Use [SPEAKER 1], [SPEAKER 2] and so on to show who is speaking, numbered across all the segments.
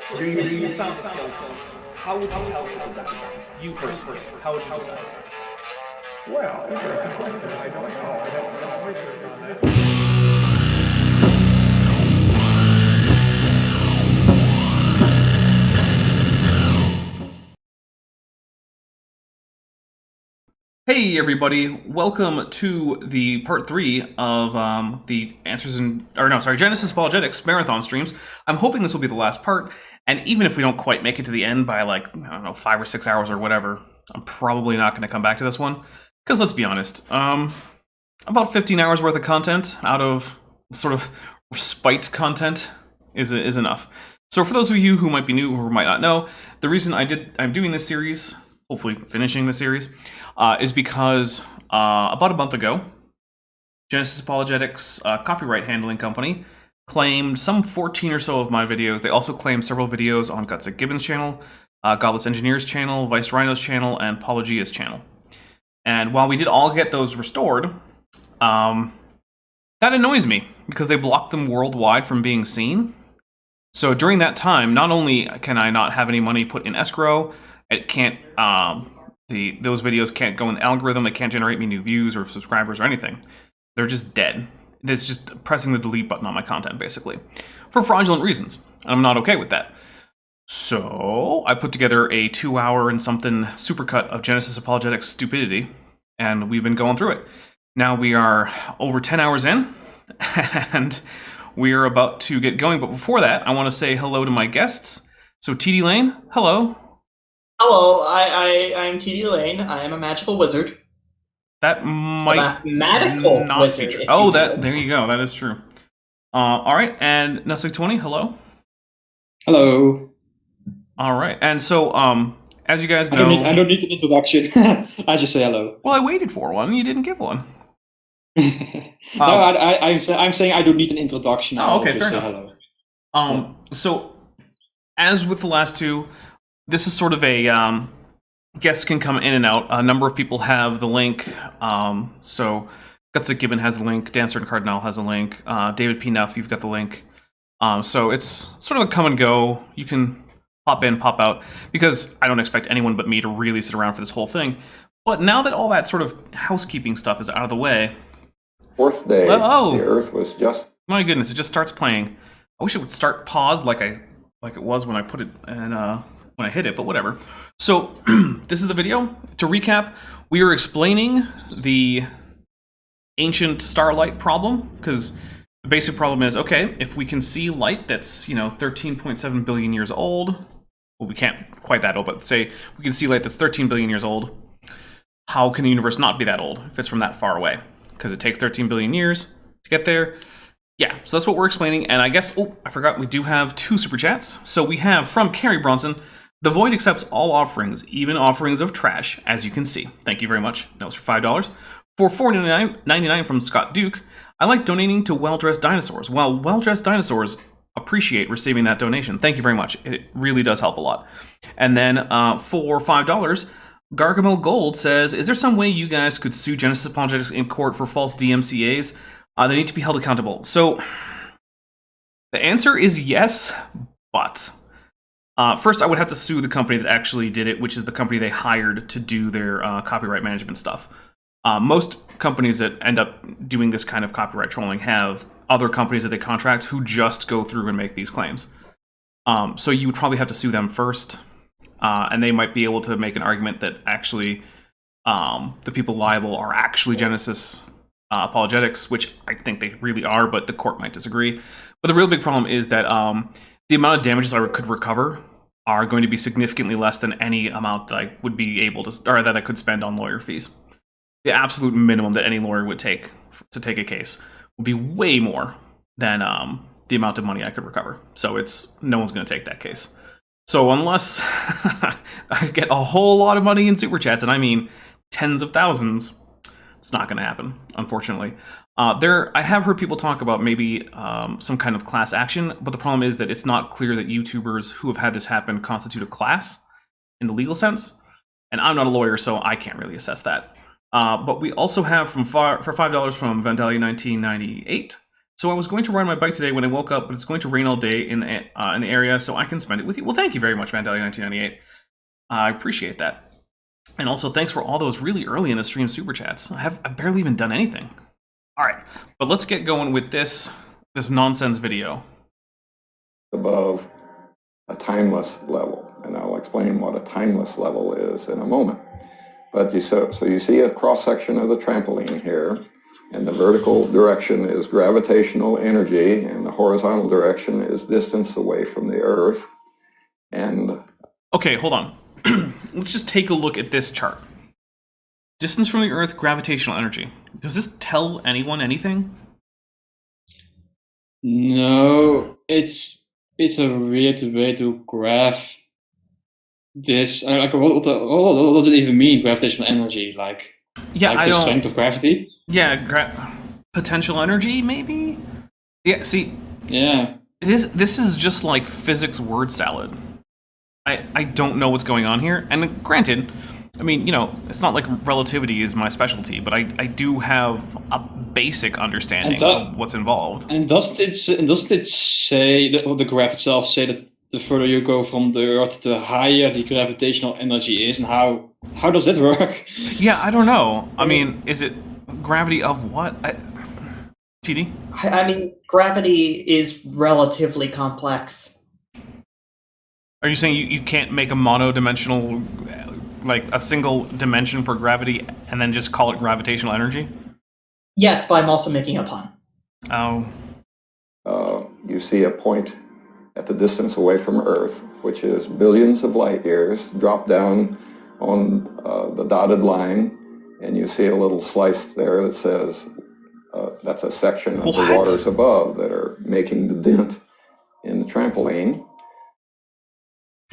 [SPEAKER 1] So let's say you found the skeleton. How would you tell it's a dinosaur? You personally, how would you decide?
[SPEAKER 2] Well, interesting question. I don't know. I'd have to do some research on that.
[SPEAKER 3] Hey everybody, welcome to the part 3 of the Genesis Apologetics marathon streams. I'm hoping this will be the last part, and even if we don't quite make it to the end by like, I don't know, 5 or 6 hours or whatever, I'm probably not going to come back to this one, because let's be honest, about 15 hours worth of content out of sort of respite content is enough. So for those of you who might be new or might not know, the reason I'm doing this series, hopefully finishing the series, is because about a month ago, Genesis Apologetics copyright handling company claimed some 14 or so of my videos. They also claimed several videos on Guts at Gibbons' channel, Godless Engineer's channel, Vice Rhino's channel, and Apologia's channel. And while we did all get those restored, that annoys me because they blocked them worldwide from being seen. So during that time, not only can I not have any money put in escrow, it can't, those videos can't go in the algorithm, they can't generate me new views or subscribers or anything. They're just dead. It's just pressing the delete button on my content, basically, for fraudulent reasons. And I'm not okay with that. So I put together a 2-hour and something supercut of Genesis Apologetics stupidity, and we've been going through it. Now we are over 10 hours in, and we are about to get going. But before that, I want to say hello to my guests. So TD Lane, hello.
[SPEAKER 4] Hello, I'm TD Lane. I am a magical wizard.
[SPEAKER 3] That might
[SPEAKER 4] a mathematical
[SPEAKER 3] not
[SPEAKER 4] wizard.
[SPEAKER 3] Be true. Oh, there you go. That is true. All right, and Nestle20, hello.
[SPEAKER 5] Hello.
[SPEAKER 3] All right, and so as you guys know,
[SPEAKER 5] I don't need an introduction. I just say hello.
[SPEAKER 3] Well, I waited for one. You didn't give one.
[SPEAKER 5] No, I'm saying I don't need an introduction.
[SPEAKER 3] Oh, okay,
[SPEAKER 5] I'll just
[SPEAKER 3] fair
[SPEAKER 5] say
[SPEAKER 3] enough.
[SPEAKER 5] hello.
[SPEAKER 3] So as with the last two, this is sort of a guests can come in and out. A number of people have the link. So Guts at Gibbon has the link. Dancer and Cardinal has a link. David P. Nuff, you've got the link. So it's sort of a come and go. You can pop in, pop out, because I don't expect anyone but me to really sit around for this whole thing. But now that all that sort of housekeeping stuff is out of the way,
[SPEAKER 6] Fourth day, the Earth was just...
[SPEAKER 3] My goodness, it just starts playing. I wish it would start paused like it was when I put it in, when I hit it, but whatever. So this is the video. To recap, we are explaining the ancient starlight problem, because the basic problem is, okay, if we can see light that's, 13.7 billion years old, well, we can't quite that old, but say we can see light that's 13 billion years old, how can the universe not be that old if it's from that far away? Because it takes 13 billion years to get there. Yeah, so that's what we're explaining, and I guess, oh, I forgot, we do have 2 super chats. So we have from Carrie Bronson, the Void accepts all offerings, even offerings of trash, as you can see. Thank you very much. That was for $5. For $4.99 from Scott Duke, I like donating to well-dressed dinosaurs. Well, well-dressed dinosaurs appreciate receiving that donation. Thank you very much. It really does help a lot. And then for $5, Gargamel Gold says, is there some way you guys could sue Genesis Apologetics in court for false DMCAs? They need to be held accountable. So the answer is yes, but first I would have to sue the company that actually did it, which is the company they hired to do their copyright management stuff. Most companies that end up doing this kind of copyright trolling have other companies that they contract who just go through and make these claims. So you would probably have to sue them first, and they might be able to make an argument that actually the people liable are actually Genesis Apologetics, which I think they really are, but the court might disagree. But the real big problem is that the amount of damages I could recover are going to be significantly less than any amount that I would be able to, or that I could spend on lawyer fees. The absolute minimum that any lawyer would take to take a case would be way more than the amount of money I could recover. So no one's going to take that case. So unless I get a whole lot of money in super chats, and I mean tens of thousands, it's not going to happen, unfortunately. I have heard people talk about maybe some kind of class action, but the problem is that it's not clear that YouTubers who have had this happen constitute a class in the legal sense. And I'm not a lawyer, so I can't really assess that. But we also have for $5 from Vandalia1998, So I was going to ride my bike today when I woke up, but it's going to rain all day in the area, so I can spend it with you. Well, thank you very much, Mandela1998. I appreciate that. And also, thanks for all those really early in the stream super chats. I've barely even done anything. All right, but let's get going with this nonsense video.
[SPEAKER 6] Above a timeless level, and I'll explain what a timeless level is in a moment. But so you see a cross-section of the trampoline here, and the vertical direction is gravitational energy, and the horizontal direction is distance away from the Earth. And
[SPEAKER 3] okay, hold on. Let's just take a look at this chart. Distance from the Earth, gravitational energy. Does this tell anyone anything?
[SPEAKER 5] No, it's a weird way to graph this. Like, what does it even mean, gravitational energy? Like,
[SPEAKER 3] yeah,
[SPEAKER 5] like the strength of gravity?
[SPEAKER 3] Yeah, potential energy, maybe? Yeah, see,
[SPEAKER 5] yeah.
[SPEAKER 3] This is just like physics word salad. I don't know what's going on here, and granted, I mean, you know, it's not like relativity is my specialty, but I do have a basic understanding of what's involved.
[SPEAKER 5] And doesn't it say, or the graph itself say that the further you go from the Earth, the higher the gravitational energy is, and how does that work?
[SPEAKER 3] Yeah, I don't know. I mean, is it gravity of what? TD?
[SPEAKER 4] I mean, gravity is relatively complex.
[SPEAKER 3] Are you saying you can't make a monodimensional, like a single dimension for gravity, and then just call it gravitational energy?
[SPEAKER 4] Yes, but I'm also making a pun.
[SPEAKER 3] Oh.
[SPEAKER 6] You see a point at the distance away from Earth, which is billions of light years, drop down on the dotted line, and you see a little slice there that says that's a section of the waters above that are making the dent in the trampoline.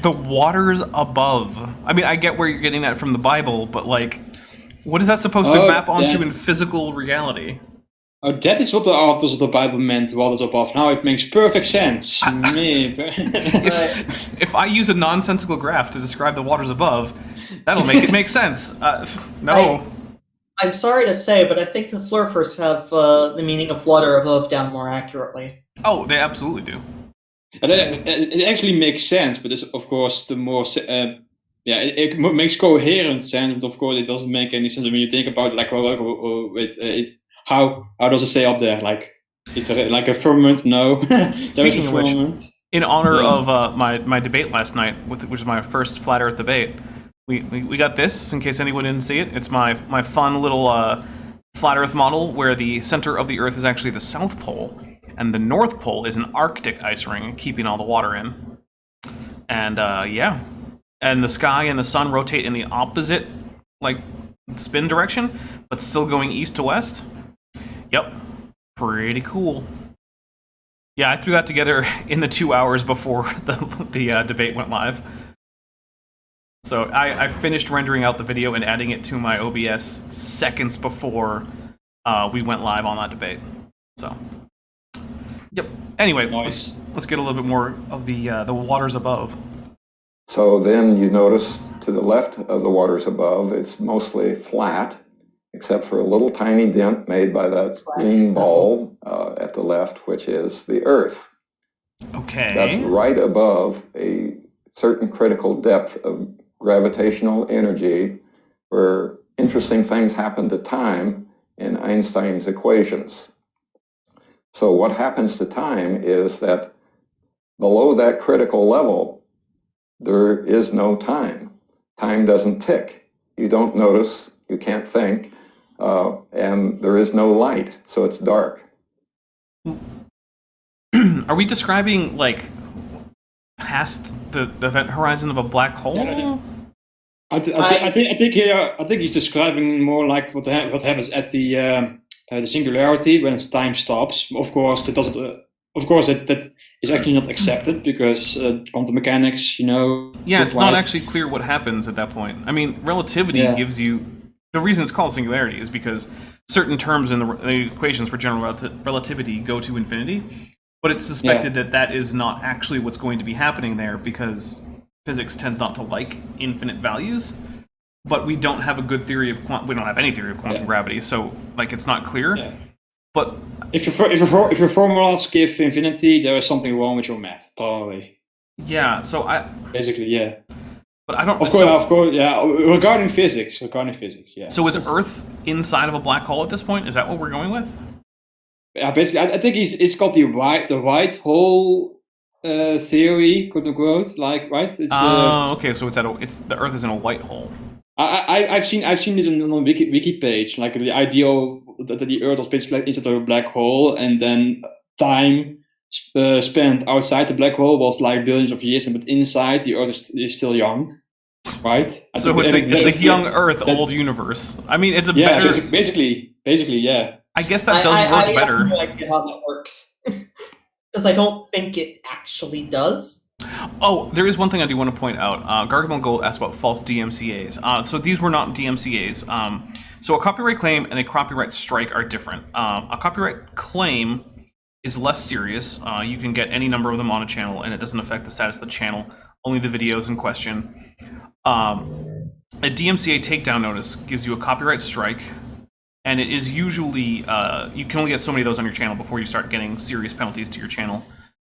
[SPEAKER 3] The waters above. I mean, I get where you're getting that from the Bible, but like, what is that supposed to map onto in physical reality?
[SPEAKER 5] Oh, that is what the authors of the Bible meant, waters above. Now it makes perfect sense.
[SPEAKER 3] If I use a nonsensical graph to describe the waters above, that'll make it make sense. No.
[SPEAKER 4] I'm sorry to say, but I think the Flurfers have the meaning of water above down more accurately.
[SPEAKER 3] Oh, they absolutely do.
[SPEAKER 5] It actually makes sense, but it's, of course, the more it makes coherent sense. But of course, it doesn't make any sense when you think about like how does it say up there? Like, is there like a firmament? No, there is a firmament.
[SPEAKER 3] In honor of my debate last night, which was my first flat Earth debate, we got this in case anyone didn't see it. It's my fun little flat Earth model where the center of the Earth is actually the South Pole. And the North Pole is an Arctic ice ring, keeping all the water in. And, yeah. And the sky and the sun rotate in the opposite, like, spin direction, but still going east to west. Yep. Pretty cool. Yeah, I threw that together in the 2 hours before the debate went live. So I finished rendering out the video and adding it to my OBS seconds before we went live on that debate. So... Yep. Anyway, let's get a little bit more of the waters above.
[SPEAKER 6] So then you notice to the left of the waters above, it's mostly flat, except for a little tiny dent made by that green ball at the left, which is the Earth.
[SPEAKER 3] Okay.
[SPEAKER 6] That's right above a certain critical depth of gravitational energy where interesting things happen to time in Einstein's equations. So what happens to time is that below that critical level, there is no time. Time doesn't tick. You don't notice, you can't think, and there is no light, so it's dark.
[SPEAKER 3] Are we describing, like, past the event horizon of a black hole?
[SPEAKER 5] Yeah, I think he's describing more like what happens at the singularity when time stops. Of course, that doesn't. Of course, that is actually not accepted because quantum mechanics, you know.
[SPEAKER 3] Yeah, it's not actually clear what happens at that point. I mean, relativity gives you the reason it's called singularity is because certain terms in the equations for general relativity go to infinity, but it's suspected that that is not actually what's going to be happening there because physics tends not to like infinite values. But we don't have a good theory of we don't have any theory of quantum gravity, so like it's not clear. Yeah. But
[SPEAKER 5] If your formulas give infinity, there is something wrong with your math, probably.
[SPEAKER 3] Yeah. So
[SPEAKER 5] Basically, yeah.
[SPEAKER 3] But I don't.
[SPEAKER 5] Of course, yeah. Regarding physics, yeah.
[SPEAKER 3] So is Earth inside of a black hole at this point? Is that what we're going with?
[SPEAKER 5] Yeah, basically, I think it's called the white hole theory, quote unquote. Like, right? It's,
[SPEAKER 3] okay. So it's the Earth is in a white hole.
[SPEAKER 5] I've seen this on a wiki page, like the ideal that the Earth was basically like inside of a black hole, and then time spent outside the black hole was like billions of years, but inside the Earth is still young, right?
[SPEAKER 3] So it's a young Earth, old universe. I mean, it's a better.
[SPEAKER 5] Basically, yeah.
[SPEAKER 3] I guess that does work better.
[SPEAKER 4] I have no idea how that works because I don't think it actually does.
[SPEAKER 3] Oh, there is one thing I do want to point out. Gargamel Gold asked about false DMCAs. So these were not DMCAs. So a copyright claim and a copyright strike are different. A copyright claim is less serious. You can get any number of them on a channel, and it doesn't affect the status of the channel, only the videos in question. A DMCA takedown notice gives you a copyright strike, and it is usually, you can only get so many of those on your channel before you start getting serious penalties to your channel.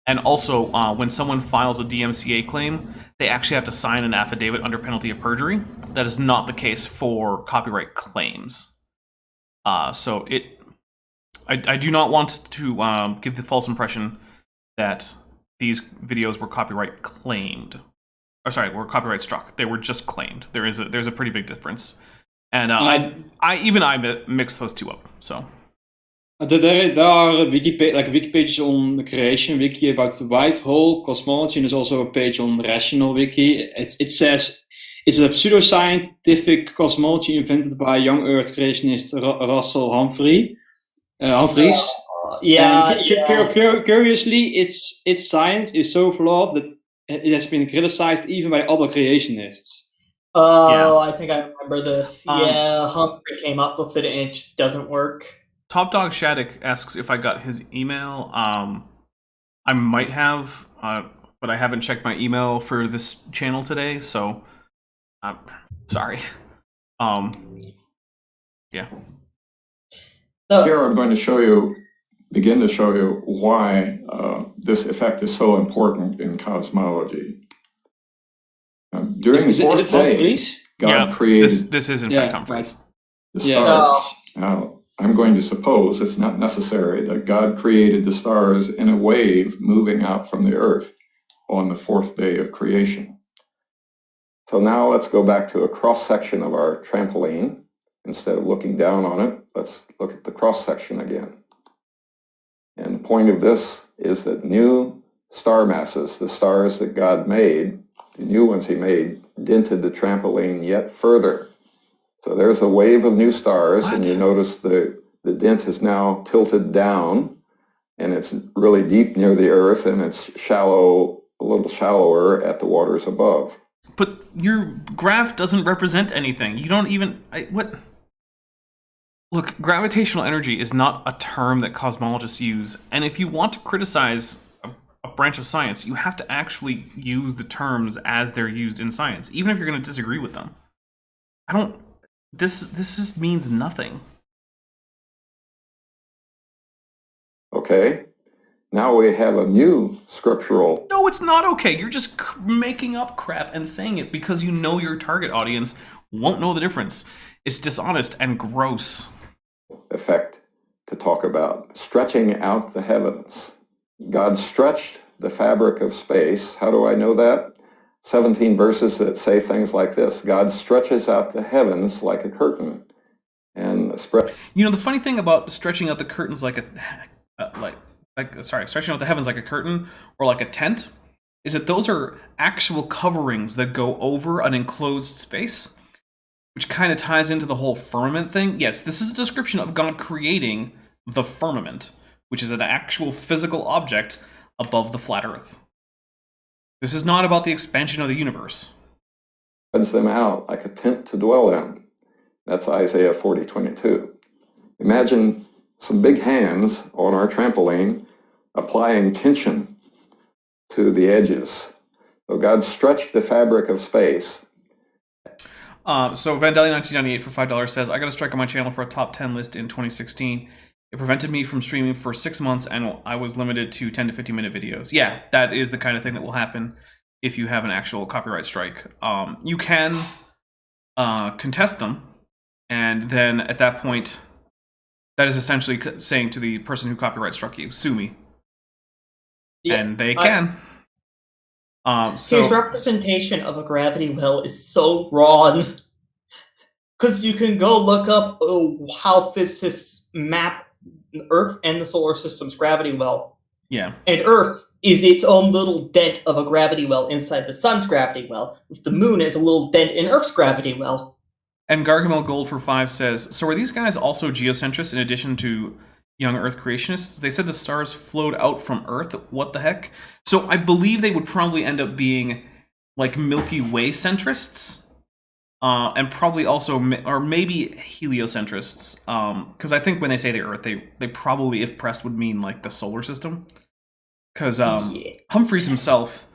[SPEAKER 3] And also, when someone files a DMCA claim, they actually have to sign an affidavit under penalty of perjury. That is not the case for copyright claims. So I do not want to give the false impression that these videos were copyright claimed. Or sorry, were copyright struck. They were just claimed. There's a pretty big difference. And I mixed those two up. So.
[SPEAKER 5] There are wiki pages on the Creation wiki about the white hole cosmology, and there's also a page on Rational wiki. It says it's a pseudoscientific cosmology invented by young Earth creationist Russell Humphreys. Curiously, its science is so flawed that it has been criticized even by other creationists.
[SPEAKER 4] Oh, yeah. I think I remember this. Humphrey came up with it, and it just doesn't work.
[SPEAKER 3] Top Dog Shattuck asks if I got his email. I might have, but I haven't checked my email for this channel today, so I'm sorry. Yeah.
[SPEAKER 6] Here I'm going to begin to show you why this effect is so important in cosmology. During the fourth day, God created.
[SPEAKER 3] This is in fact Humphreys.
[SPEAKER 6] The stars. Now, I'm going to suppose it's not necessary that God created the stars in a wave moving out from the earth on the fourth day of creation. So now let's go back to a cross-section of our trampoline. Instead of looking down on it, let's look at the cross-section again. And the point of this is that new star masses, the stars that God made, the new ones he made, dented the trampoline yet further. So there's a wave of new stars, and you notice the dent is now tilted down, and it's really deep near the earth, and it's shallow, a little shallower at the waters above.
[SPEAKER 3] But your graph doesn't represent anything. You don't even... what? Look, gravitational energy is not a term that cosmologists use, and if you want to criticize a branch of science, you have to actually use the terms as they're used in science, even if you're going to disagree with them. This just means nothing.
[SPEAKER 6] Okay, now we have a new scriptural...
[SPEAKER 3] No, it's not okay. You're just making up crap and saying it because you know your target audience won't know the difference. It's dishonest and gross.
[SPEAKER 6] Effect to talk about. Stretching out the heavens. God stretched the fabric of space. How do I know that? 17 verses that say things like this. God stretches out the heavens like a curtain and spread.
[SPEAKER 3] You know, the funny thing about stretching out the curtains like stretching out the heavens like a curtain or like a tent is that those are actual coverings that go over an enclosed space, which kind of ties into the whole firmament thing. Yes, this is a description of God creating the firmament, which is an actual physical object above the flat earth. This is not about the expansion of the universe.
[SPEAKER 6] Spreads them out like a tent to dwell in. That's Isaiah 40:22. Imagine some big hands on our trampoline applying tension to the edges. So God stretched the fabric of space.
[SPEAKER 3] So Vandeli1998 for $5 says, I got a strike on my channel for a top 10 list in 2016. It prevented me from streaming for 6 months, and I was limited to 10 to 15 minute videos. Yeah, that is the kind of thing that will happen if you have an actual copyright strike. You can contest them, and then at that point, that is essentially saying to the person who copyright struck you, sue me.
[SPEAKER 4] Yeah,
[SPEAKER 3] and they can.
[SPEAKER 4] His representation of a gravity well is so wrong. Because you can go look up how physicists map Earth and the solar system's gravity well.
[SPEAKER 3] Yeah.
[SPEAKER 4] And Earth is its own little dent of a gravity well inside the sun's gravity well, with the moon as a little dent in Earth's gravity well.
[SPEAKER 3] And Gargamel Gold for 5 says, so are these guys also geocentrists in addition to young Earth creationists? They said the stars flowed out from Earth. What the heck? So I believe they would probably end up being like Milky Way centrists. And probably also, or maybe heliocentrists. Because I think when they say the Earth, they probably, if pressed, would mean like the solar system. Because Humphreys himself,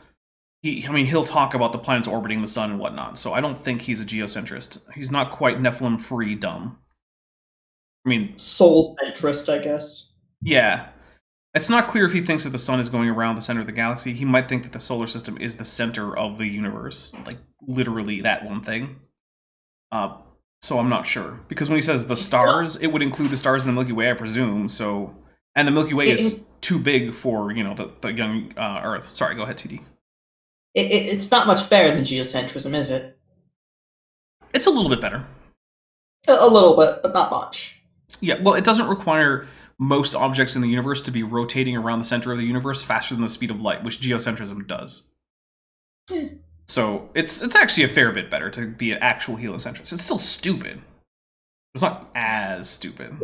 [SPEAKER 3] he'll talk about the planets orbiting the sun and whatnot. So I don't think he's a geocentrist. He's not quite Nephilim-free dumb. I mean,
[SPEAKER 4] soul centrist, I guess.
[SPEAKER 3] Yeah. It's not clear if he thinks that the sun is going around the center of the galaxy. He might think that the solar system is the center of the universe. Like, literally that one thing. So I'm not sure. Because when he says the stars, it would include the stars in the Milky Way, I presume. So, and the Milky Way is too big for, the young Earth. Sorry, go ahead, TD.
[SPEAKER 4] It's not much better than geocentrism, is it?
[SPEAKER 3] It's a little bit better.
[SPEAKER 4] A little bit, but not much.
[SPEAKER 3] Yeah, well, it doesn't require most objects in the universe to be rotating around the center of the universe faster than the speed of light, which geocentrism does. So it's actually a fair bit better to be an actual heliocentrist. It's still stupid. It's not as stupid.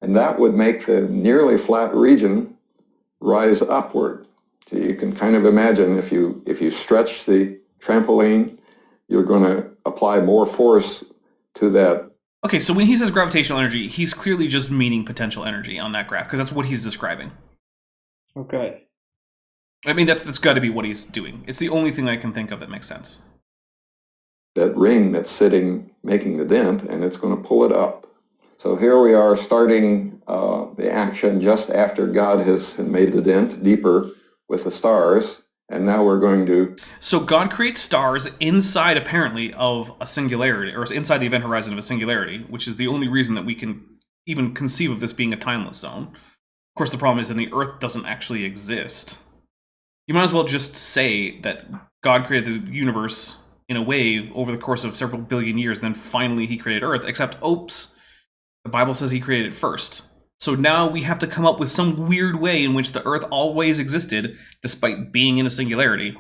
[SPEAKER 6] And that would make the nearly flat region rise upward. So you can kind of imagine if you stretch the trampoline, you're going to apply more force to that.
[SPEAKER 3] Okay, so when he says gravitational energy, he's clearly just meaning potential energy on that graph, because that's what he's describing.
[SPEAKER 5] Okay.
[SPEAKER 3] I mean, that's got to be what he's doing. It's the only thing I can think of that makes sense.
[SPEAKER 6] That ring that's sitting, making the dent, and it's going to pull it up. So here we are starting the action just after God has made the dent deeper with the stars. And now we're going to...
[SPEAKER 3] So God creates stars inside, apparently, of a singularity, or inside the event horizon of a singularity, which is the only reason that we can even conceive of this being a timeless zone. Of course, the problem is that the Earth doesn't actually exist. You might as well just say that God created the universe in a wave over the course of several billion years, and then finally he created Earth, except, oops, the Bible says he created it first. So now we have to come up with some weird way in which the Earth always existed, despite being in a singularity.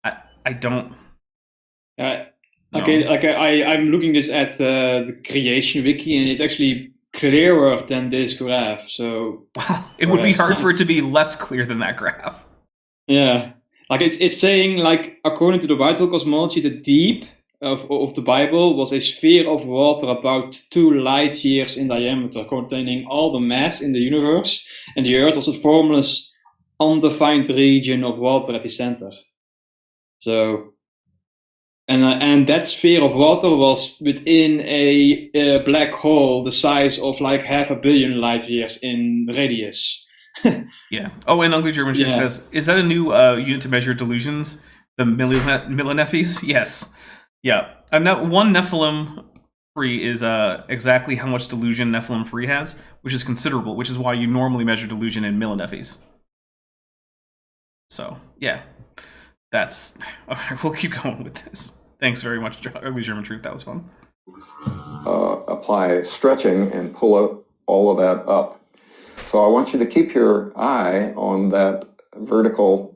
[SPEAKER 3] I don't...
[SPEAKER 5] I'm looking this at the Creation Wiki, and it's actually clearer than this graph, so...
[SPEAKER 3] Wow, it would be hard for it to be less clear than that graph.
[SPEAKER 5] Yeah, like it's saying, like, according to the vital cosmology, the deep of the Bible was a sphere of water about 2 light years in diameter, containing all the mass in the universe, and the Earth was a formless, undefined region of water at the center. So, and that sphere of water was within a black hole the size of like 500 million light years in radius.
[SPEAKER 3] Yeah. Oh, and Ugly German says, is that a new unit to measure delusions? The millinephes? Yes. Yeah. One Nephilim free is exactly how much delusion Nephilim free has, which is considerable, which is why you normally measure delusion in millinephes. So, yeah. That's... Alright, we'll keep going with this. Thanks very much, Ugly German Truth. That was fun.
[SPEAKER 6] Apply stretching and pull all of that up. So I want you to keep your eye on that vertical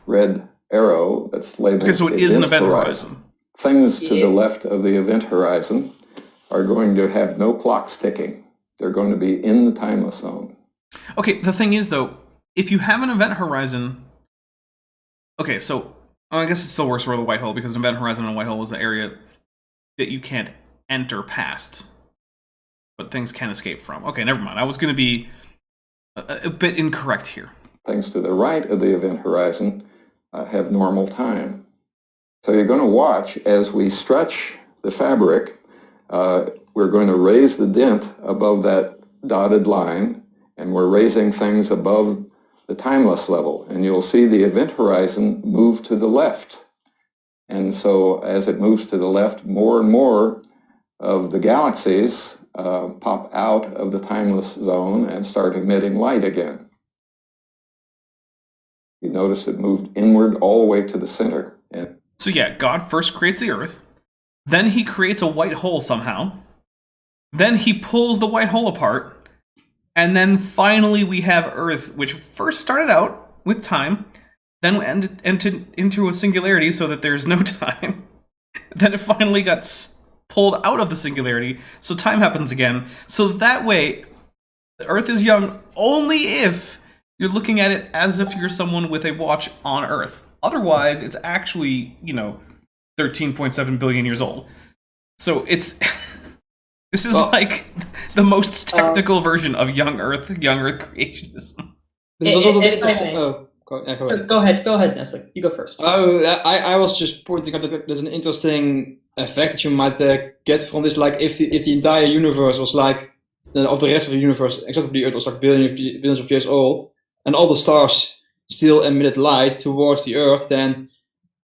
[SPEAKER 6] red arrow that's labeled
[SPEAKER 3] okay, so it is an event horizon.
[SPEAKER 6] Things to the left of the event horizon are going to have no clocks ticking. They're going to be in the timeless zone.
[SPEAKER 3] Okay, the thing is, though, if you have an event horizon... Okay, so I guess it still works for the white hole, because an event horizon and a white hole is the area that you can't enter past, but things can escape from. Okay, never mind. I was going to be a bit incorrect here.
[SPEAKER 6] Things to the right of the event horizon have normal time. So you're going to watch as we stretch the fabric. we're going to raise the dent above that dotted line, and we're raising things above the timeless level. And you'll see the event horizon move to the left. And so as it moves to the left, more and more of the galaxies pop out of the timeless zone and start emitting light again. You notice it moved inward all the way to the center. And
[SPEAKER 3] So yeah, God first creates the Earth, then he creates a white hole somehow, then he pulls the white hole apart, and then finally we have Earth, which first started out with time, then entered into a singularity so that there's no time. Then it finally got pulled out of the singularity, so time happens again. So that way, the Earth is young only if you're looking at it as if you're someone with a watch on Earth. Otherwise, it's actually, 13.7 billion years old. So it's... this is like the most technical version of young Earth creationism.
[SPEAKER 5] There's also
[SPEAKER 4] Go ahead, Nessa. You go first.
[SPEAKER 5] I was just pointing out that there's an interesting effect that you might get from this. Like, if the entire universe was like, of the rest of the universe, except for the Earth, was like billions of years old, and all the stars still emitted light towards the Earth, then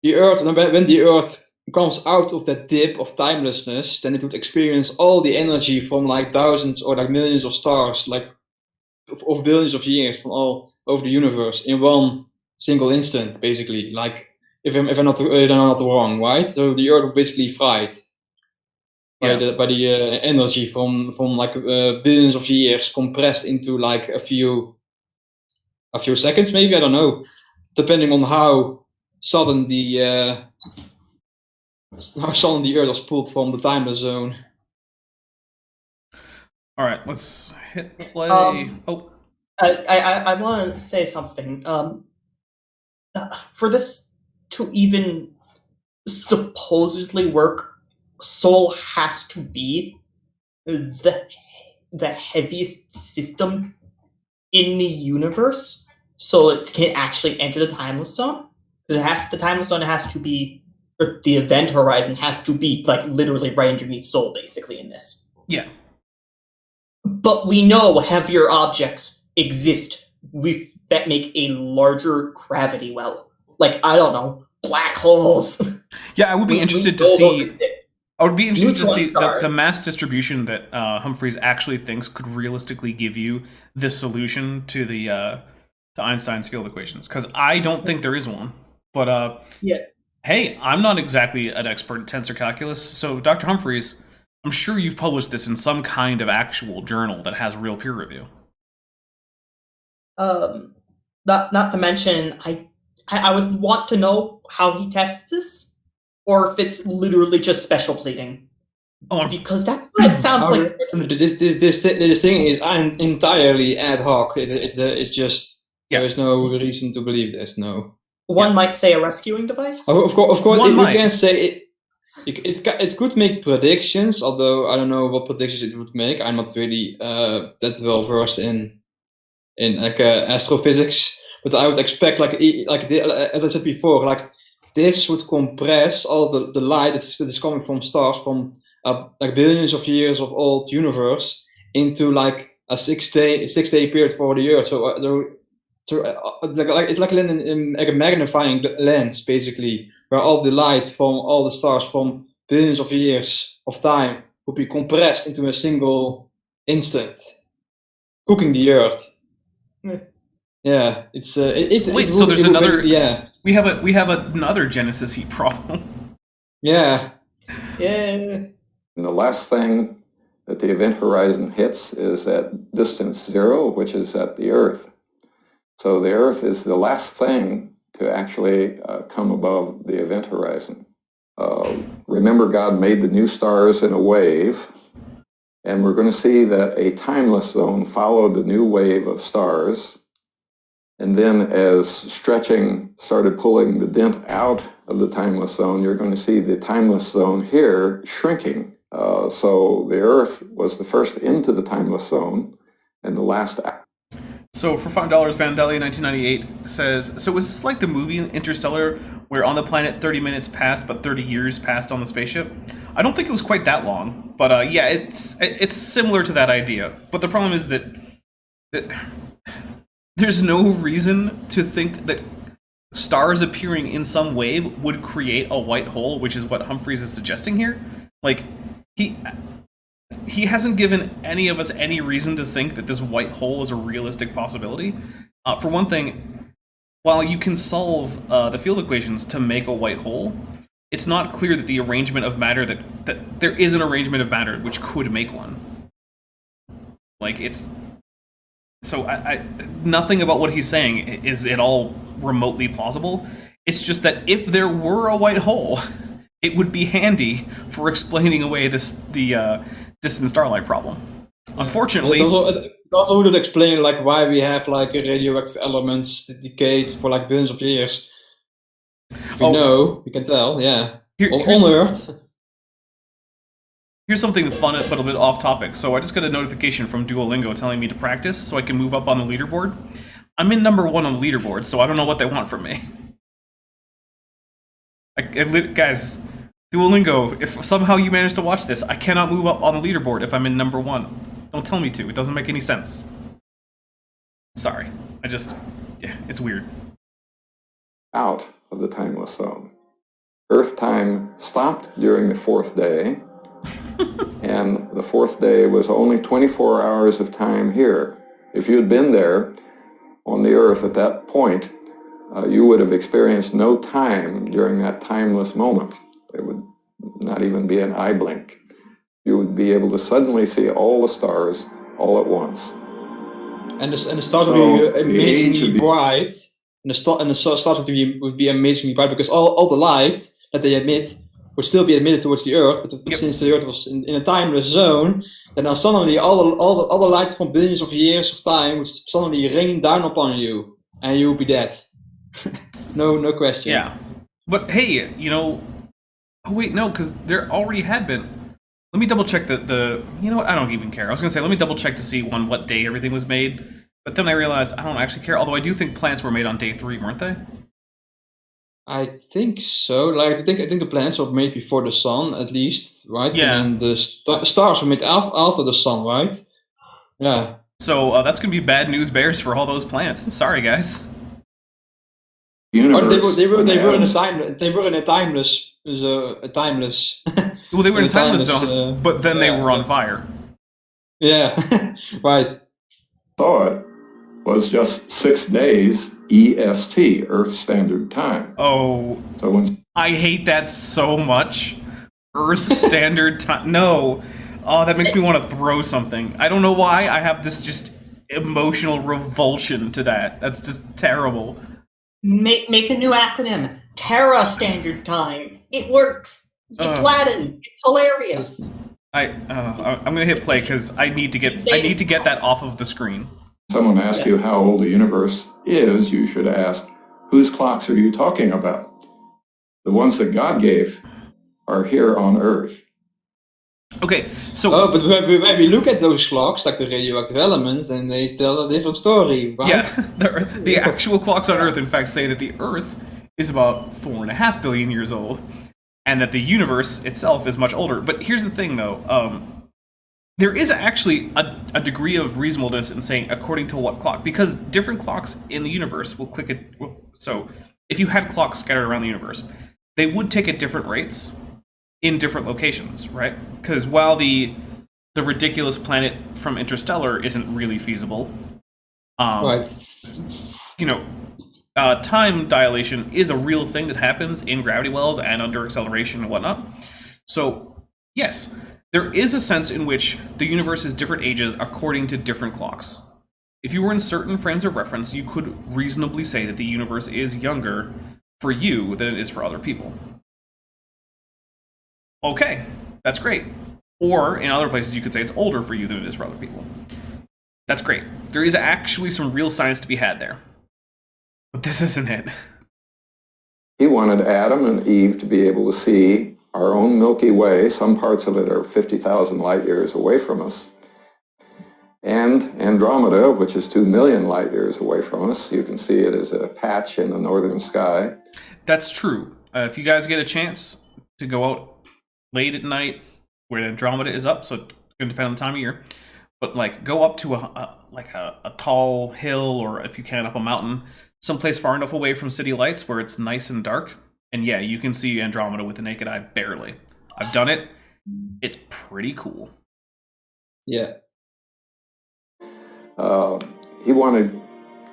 [SPEAKER 5] the Earth, when the Earth comes out of that dip of timelessness, then it would experience all the energy from like thousands or like millions of stars, like of billions of years from all over the universe in one single instant, basically. Like, if I'm not wrong, right? So the Earth was basically fried by the energy from like billions of years compressed into like a few seconds, maybe, I don't know, depending on how sudden the Earth was pulled from the timeless zone.
[SPEAKER 3] All right, let's hit play.
[SPEAKER 4] I want to say something. For this to even supposedly work, Sol has to be the heaviest system in the universe, so it can actually enter the timeless zone. The timeless zone has to be, or the event horizon has to be like literally right underneath Sol, basically, in this.
[SPEAKER 3] Yeah.
[SPEAKER 4] But we know heavier objects exist that make a larger gravity well. Like, I don't know, black holes.
[SPEAKER 3] Yeah, I would be interested to see. I would be interested to see the mass distribution that Humphreys actually thinks could realistically give you this solution to the to Einstein's field equations, because I don't think there is one. But hey, I'm not exactly an expert at tensor calculus, so Dr. Humphreys, I'm sure you've published this in some kind of actual journal that has real peer review.
[SPEAKER 4] Not to mention, I would want to know how he tests this, or if it's literally just special pleading. Because that's what it sounds like.
[SPEAKER 5] This thing is entirely ad hoc. It's just there is no reason to believe this. No.
[SPEAKER 4] One might say a rescuing device.
[SPEAKER 5] Of course, you can say it. It could make predictions, although I don't know what predictions it would make. I'm not really that well versed in like astrophysics, but I would expect as I said before, like this would compress all the light that is coming from stars from like billions of years of old universe into like a 6 day period for the Earth. So it's like a magnifying lens, basically, where all the light from all the stars from billions of years of time would be compressed into a single instant, cooking the Earth. Yeah, it's so
[SPEAKER 3] there's another. Yeah, we have another Genesis heat problem.
[SPEAKER 5] Yeah.
[SPEAKER 6] And the last thing that the event horizon hits is at distance 0, which is at the Earth. So the Earth is the last thing to actually come above the event horizon. Remember, God made the new stars in a wave, and we're going to see that a timeless zone followed the new wave of stars. And then as stretching started pulling the dent out of the timeless zone, you're going to see the timeless zone here shrinking. So the Earth was the first into the timeless zone and the last out.
[SPEAKER 3] So for $5, Vandelli1998 says, so is this like the movie Interstellar, where on the planet 30 minutes passed, but 30 years passed on the spaceship? I don't think it was quite that long, but yeah, it's similar to that idea. But the problem is that there's no reason to think that stars appearing in some wave would create a white hole, which is what Humphreys is suggesting here. Like, he hasn't given any of us any reason to think that this white hole is a realistic possibility. For one thing, while you can solve the field equations to make a white hole, it's not clear that the arrangement of matter, that there is an arrangement of matter which could make one. Like, it's... So nothing about what he's saying is at all remotely plausible. It's just that if there were a white hole, it would be handy for explaining away the distant starlight problem. Unfortunately,
[SPEAKER 5] it also would explain like why we have like radioactive elements that decayed for like billions of years. We know, we can tell, yeah. On Earth.
[SPEAKER 3] Here's something fun but a bit off topic. So I just got a notification from Duolingo telling me to practice so I can move up on the leaderboard. I'm in number 1 on the leaderboard, so I don't know what they want from me. Guys, Duolingo, if somehow you manage to watch this, I cannot move up on the leaderboard if I'm in number 1. Don't tell me to. It doesn't make any sense. Sorry. Yeah, it's weird.
[SPEAKER 6] Out of the timeless zone. Earth time stopped during the 4th day, and the 4th day was only 24 hours of time here. If you had been there on the Earth at that point, you would have experienced no time during that timeless moment. It would not even be an eye blink. You would be able to suddenly see all the stars all at once.
[SPEAKER 5] And the stars would be amazingly bright. And the stars would be amazingly bright because all the light that they emit would still be emitted towards the Earth, but since the Earth was in a timeless zone, then now suddenly all the light from billions of years of time would suddenly rain down upon you, and you would be dead. No question.
[SPEAKER 3] Yeah, but hey, oh wait, no, because there already had been. Let me double check the. You know what? I don't even care. I was gonna say let me double check to see on what day everything was made, but then I realized I don't actually care. Although I do think plants were made on day 3, weren't they?
[SPEAKER 5] I think so. Like I think the planets were made before the sun, at least, right?
[SPEAKER 3] Yeah.
[SPEAKER 5] And the stars were made after the sun, right? Yeah.
[SPEAKER 3] So that's gonna be bad news bears for all those plants. Sorry, guys.
[SPEAKER 6] Universe,
[SPEAKER 5] they were in a timeless.
[SPEAKER 3] Well, they were in a timeless zone, but then they were on fire.
[SPEAKER 5] Yeah, right.
[SPEAKER 6] Thought was just 6 days EST, Earth Standard Time.
[SPEAKER 3] Oh,
[SPEAKER 6] so when
[SPEAKER 3] I hate that so much. Earth Standard Time. No. Oh, that makes me want to throw something. I don't know why. I have this just emotional revulsion to that. That's just terrible.
[SPEAKER 4] Make a new acronym. Terra Standard Time. It works. It's Latin. It's hilarious.
[SPEAKER 3] I'm gonna hit play because I need to get that off of the screen.
[SPEAKER 6] someone asks you how old the universe is, you should ask, whose clocks are you talking about? The ones that God gave are here on Earth.
[SPEAKER 3] Okay, so...
[SPEAKER 5] Oh, but when we look at those clocks, like the radioactive elements, then they tell a different story, right?
[SPEAKER 3] Yeah, the actual clocks on Earth, in fact, say that the Earth is about 4.5 billion years old, and that the universe itself is much older. But here's the thing, though. There is actually a degree of reasonableness in saying according to what clock, because different clocks in the universe will click it. So if you had clocks scattered around the universe, they would tick at different rates in different locations, right? Because while the ridiculous planet from Interstellar isn't really feasible,
[SPEAKER 5] Right.
[SPEAKER 3] you know, time dilation is a real thing that happens in gravity wells and under acceleration and whatnot. So yes, there is a sense in which the universe is different ages according to different clocks. If you were in certain frames of reference, you could reasonably say that the universe is younger for you than it is for other people. Okay, that's great. Or in other places, you could say it's older for you than it is for other people. That's great. There is actually some real science to be had there. But this isn't it.
[SPEAKER 6] He wanted Adam and Eve to be able to see our own Milky Way. Some parts of it are 50,000 light years away from us. And Andromeda, which is 2 million light years away from us. You can see it as a patch in the northern sky.
[SPEAKER 3] That's true. If you guys get a chance to go out late at night where Andromeda is up, so it's going to depend on the time of year, but like go up to a tall hill, or if you can up a mountain, someplace far enough away from city lights where it's nice and dark, and yeah, you can see Andromeda with the naked eye barely. I've done it. It's pretty cool.
[SPEAKER 5] Yeah.
[SPEAKER 6] He wanted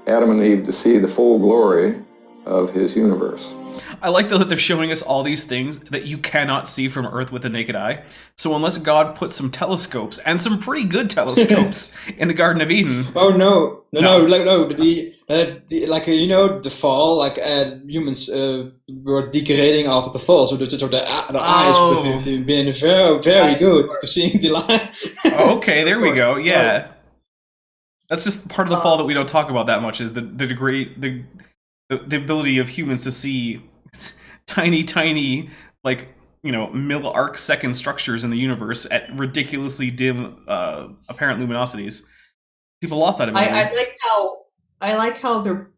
[SPEAKER 6] Adam and Eve to see the full glory of his universe.
[SPEAKER 3] I like though that they're showing us all these things that you cannot see from Earth with the naked eye. So unless God put some telescopes, and some pretty good telescopes, in the Garden of Eden.
[SPEAKER 5] Oh no. The fall, like humans were degrading after the fall, so the eyes have been very, very good to seeing the light.
[SPEAKER 3] Okay, there we go. Yeah, that's just part of the fall that we don't talk about that much. Is the ability of humans to see tiny, like, milli-arc-second structures in the universe at ridiculously dim apparent luminosities. People lost that ability.
[SPEAKER 4] I like how they're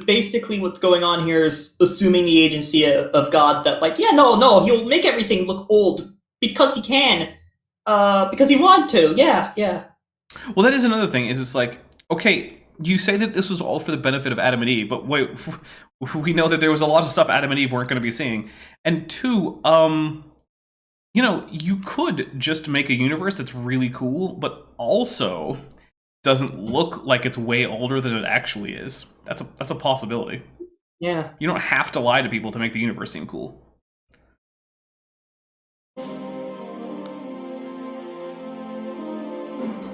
[SPEAKER 4] basically what's going on here is assuming the agency of God that, like, no, he'll make everything look old because he can, because he wants to. Yeah.
[SPEAKER 3] Well, that is another thing. Is it's like, okay, you say that this was all for the benefit of Adam and Eve, but wait, we know that there was a lot of stuff Adam and Eve weren't going to be seeing. And two, you could just make a universe that's really cool, but also doesn't look like it's way older than it actually is. That's a possibility.
[SPEAKER 4] Yeah.
[SPEAKER 3] You don't have to lie to people to make the universe seem cool.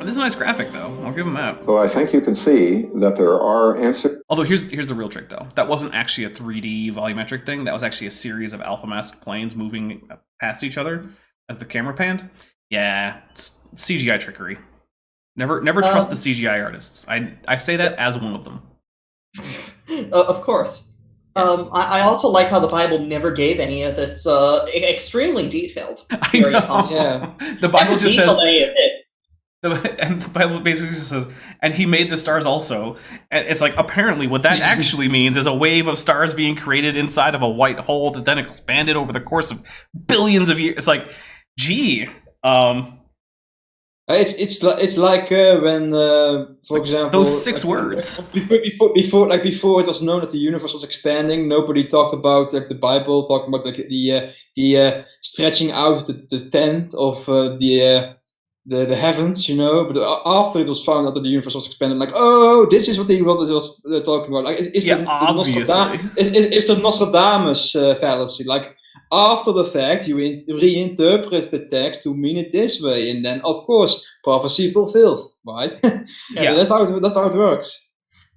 [SPEAKER 3] This is a nice graphic, though. I'll give them that.
[SPEAKER 6] So I think you can see that there are answers.
[SPEAKER 3] Although here's the real trick, though. That wasn't actually a 3D volumetric thing. That was actually a series of alpha mask planes moving past each other as the camera panned. Yeah, it's CGI trickery. Never trust the CGI artists. I say that as one of them.
[SPEAKER 4] Of course. I also like how the Bible never gave any of this extremely detailed.
[SPEAKER 3] I know.
[SPEAKER 5] Yeah.
[SPEAKER 3] The Bible just says.
[SPEAKER 4] Any of this.
[SPEAKER 3] And the Bible basically just says, and he made the stars also. And it's like, apparently what that actually means is a wave of stars being created inside of a white hole that then expanded over the course of billions of years. It's like, gee.
[SPEAKER 5] It's like when, for example,
[SPEAKER 3] those 6 words.
[SPEAKER 5] Before it was known that the universe was expanding, nobody talked about the Bible, talking about the stretching out the tent of the heavens, but after it was found out that the universe was expanding, like, oh, this is what he was talking about. Like, it's the Nostradamus fallacy. Like, after the fact, you reinterpret the text to mean it this way, and then, of course, prophecy fulfilled, right?
[SPEAKER 3] Yeah,
[SPEAKER 5] that's how it works.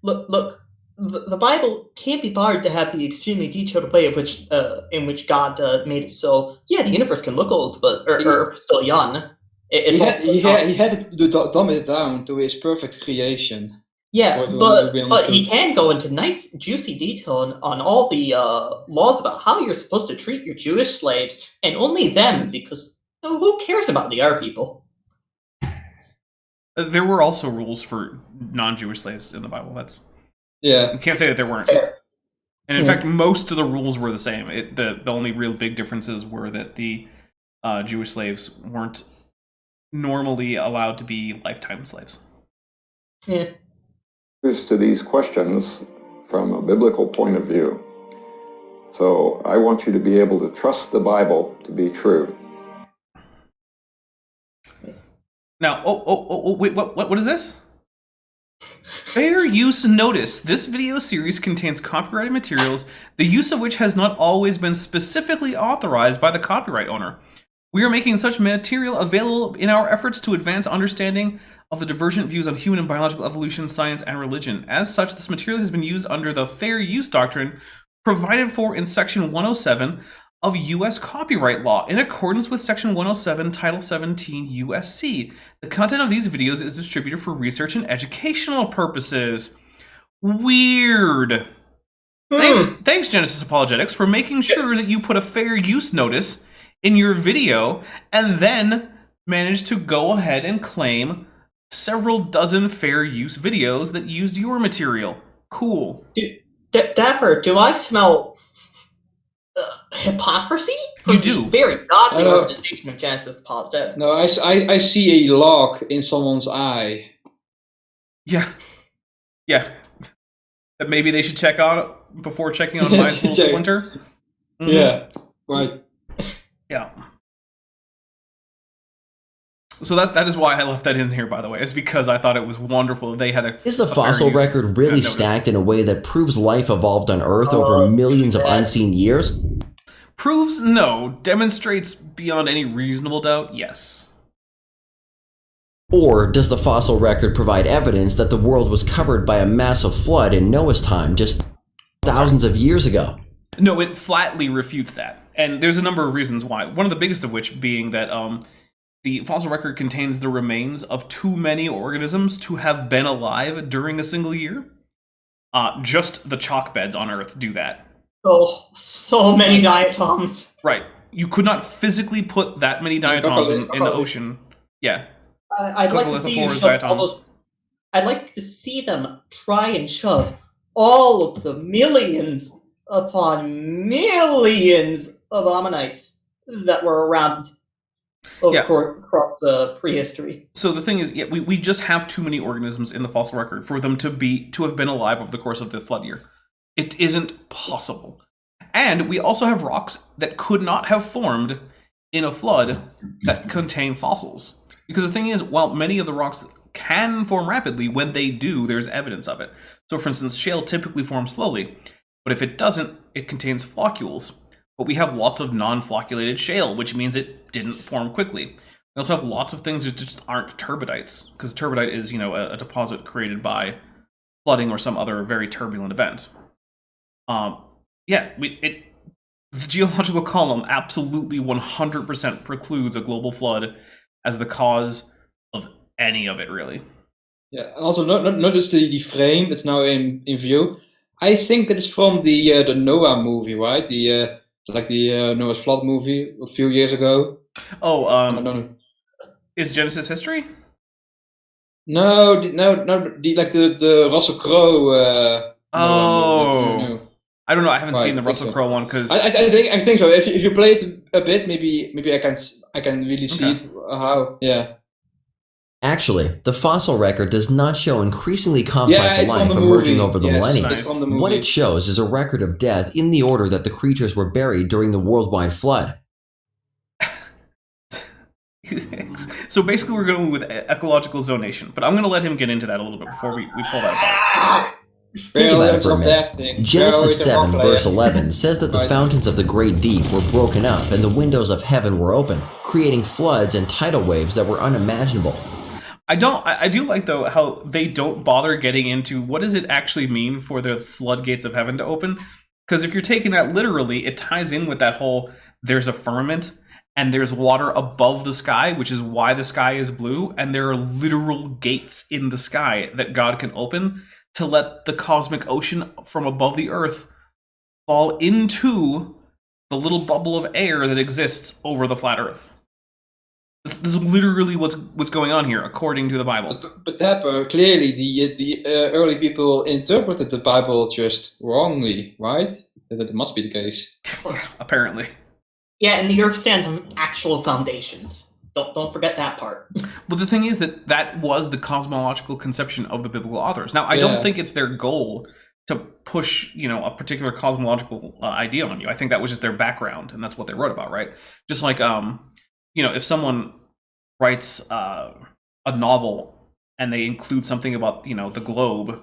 [SPEAKER 4] Look. The Bible can't be barred to have the extremely detailed way of which in which God made it so. Yeah, the universe can look old, but or still young. He
[SPEAKER 5] had to dumb it down to his perfect creation.
[SPEAKER 4] Yeah, but he can go into nice, juicy detail on all the laws about how you're supposed to treat your Jewish slaves, and only them, because who cares about the other people?
[SPEAKER 3] There were also rules for non-Jewish slaves in the Bible. You can't say that there weren't.
[SPEAKER 4] Fair.
[SPEAKER 3] And in fact, most of the rules were the same. The only real big differences were that the Jewish slaves weren't normally allowed to be lifetime slaves.
[SPEAKER 4] Yeah.
[SPEAKER 6] To these questions from a biblical point of view. So I want you to be able to trust the Bible to be true.
[SPEAKER 3] Now, wait, what is this? Fair use notice. This video series contains copyrighted materials, the use of which has not always been specifically authorized by the copyright owner. We are making such material available in our efforts to advance understanding of the divergent views on human and biological evolution, science, and religion. As such, this material has been used under the fair use doctrine provided for in Section 107 of U.S. copyright law, in accordance with Section 107, Title 17 U.S.C. The content of these videos is distributed for research and educational purposes. Weird. Thanks, Genesis Apologetics, for making sure that you put a fair use notice in your video and then managed to go ahead and claim several dozen fair use videos that used your material. Cool.
[SPEAKER 4] Dapper, do I smell hypocrisy?
[SPEAKER 3] You do.
[SPEAKER 4] Very godly organization of Genesis Apologetics.
[SPEAKER 5] No, I see a log in someone's eye.
[SPEAKER 3] Yeah. Yeah. That maybe they should check on before checking on my little splinter. Mm-hmm.
[SPEAKER 5] Yeah, right.
[SPEAKER 3] Yeah. So that is why I left that in here, by the way. It's because I thought it was wonderful that they had a...
[SPEAKER 7] Is the fossil record really stacked in a way that proves life evolved on Earth over millions of unseen years?
[SPEAKER 3] Proves no. Demonstrates beyond any reasonable doubt, yes.
[SPEAKER 7] Or does the fossil record provide evidence that the world was covered by a massive flood in Noah's time just thousands of years ago?
[SPEAKER 3] No, it flatly refutes that. And there's a number of reasons why. One of the biggest of which being that the fossil record contains the remains of too many organisms to have been alive during a single year. Just the chalk beds on Earth do that.
[SPEAKER 4] Oh, so many diatoms.
[SPEAKER 3] Right. You could not physically put that many diatoms in the ocean. Yeah.
[SPEAKER 4] I'd like to see you shove all those, I'd like to see them try and shove all of the millions upon millions of ammonites that were around across prehistory.
[SPEAKER 3] So the thing is, we just have too many organisms in the fossil record for them to have been alive over the course of the flood year. It isn't possible. And we also have rocks that could not have formed in a flood that contain fossils. Because the thing is, while many of the rocks can form rapidly, when they do, there's evidence of it. So for instance, shale typically forms slowly, but if it doesn't, it contains floccules. But we have lots of non-flocculated shale, which means it didn't form quickly. We also have lots of things that just aren't turbidites, because turbidite is, a deposit created by flooding or some other very turbulent event. The geological column absolutely 100% precludes a global flood as the cause of any of it, really.
[SPEAKER 5] Yeah, and also notice the frame that's now in view. I think it's from the Noah movie, right? The Noah's Flood movie a few years ago.
[SPEAKER 3] Oh, is Genesis history?
[SPEAKER 5] No, the Russell Crowe.
[SPEAKER 3] I don't know. I haven't seen the Russell Crowe one because
[SPEAKER 5] I think so. If you play it a bit, maybe I can really see it. How? Yeah.
[SPEAKER 7] Actually, the fossil record does not show increasingly complex life emerging over the millennia.
[SPEAKER 3] Nice.
[SPEAKER 7] What it shows is a record of death in the order that the creatures were buried during the worldwide flood.
[SPEAKER 3] So basically we're going with ecological zonation, but I'm going to let him get into that a little bit before we pull that apart.
[SPEAKER 7] Think about it for a minute. Genesis 7 verse 11 says that the fountains of the great deep were broken up and the windows of heaven were open, creating floods and tidal waves that were unimaginable.
[SPEAKER 3] I do like, though, how they don't bother getting into what does it actually mean for the floodgates of heaven to open? Because if you're taking that literally, it ties in with that whole there's a firmament and there's water above the sky, which is why the sky is blue, and there are literal gates in the sky that God can open to let the cosmic ocean from above the earth fall into the little bubble of air that exists over the flat earth. This is literally what's going on here, according to the Bible.
[SPEAKER 5] But clearly the early people interpreted the Bible just wrongly, right? That must be the case.
[SPEAKER 3] Apparently.
[SPEAKER 4] Yeah, and the earth stands on actual foundations. Don't forget that part.
[SPEAKER 3] But the thing is that was the cosmological conception of the biblical authors. Now, I don't think it's their goal to push, a particular cosmological idea on you. I think that was just their background, and that's what they wrote about, right? Just like, if someone writes a novel and they include something about, the globe,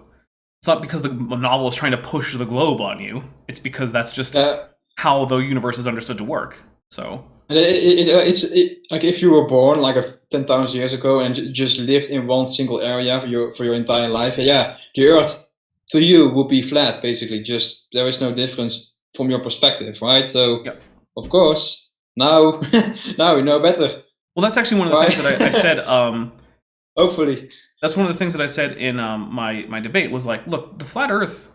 [SPEAKER 3] it's not because the novel is trying to push the globe on you. It's because that's just how the universe is understood to work. So,
[SPEAKER 5] and it's like if you were born like 10,000 years ago and just lived in one single area for your entire life, the Earth to you would be flat, basically. Just there is no difference from your perspective, right? So, of course, now we know better.
[SPEAKER 3] Well, that's actually one of the things that I said.
[SPEAKER 5] Hopefully,
[SPEAKER 3] that's one of the things that I said in my debate was like, look, the flat Earth,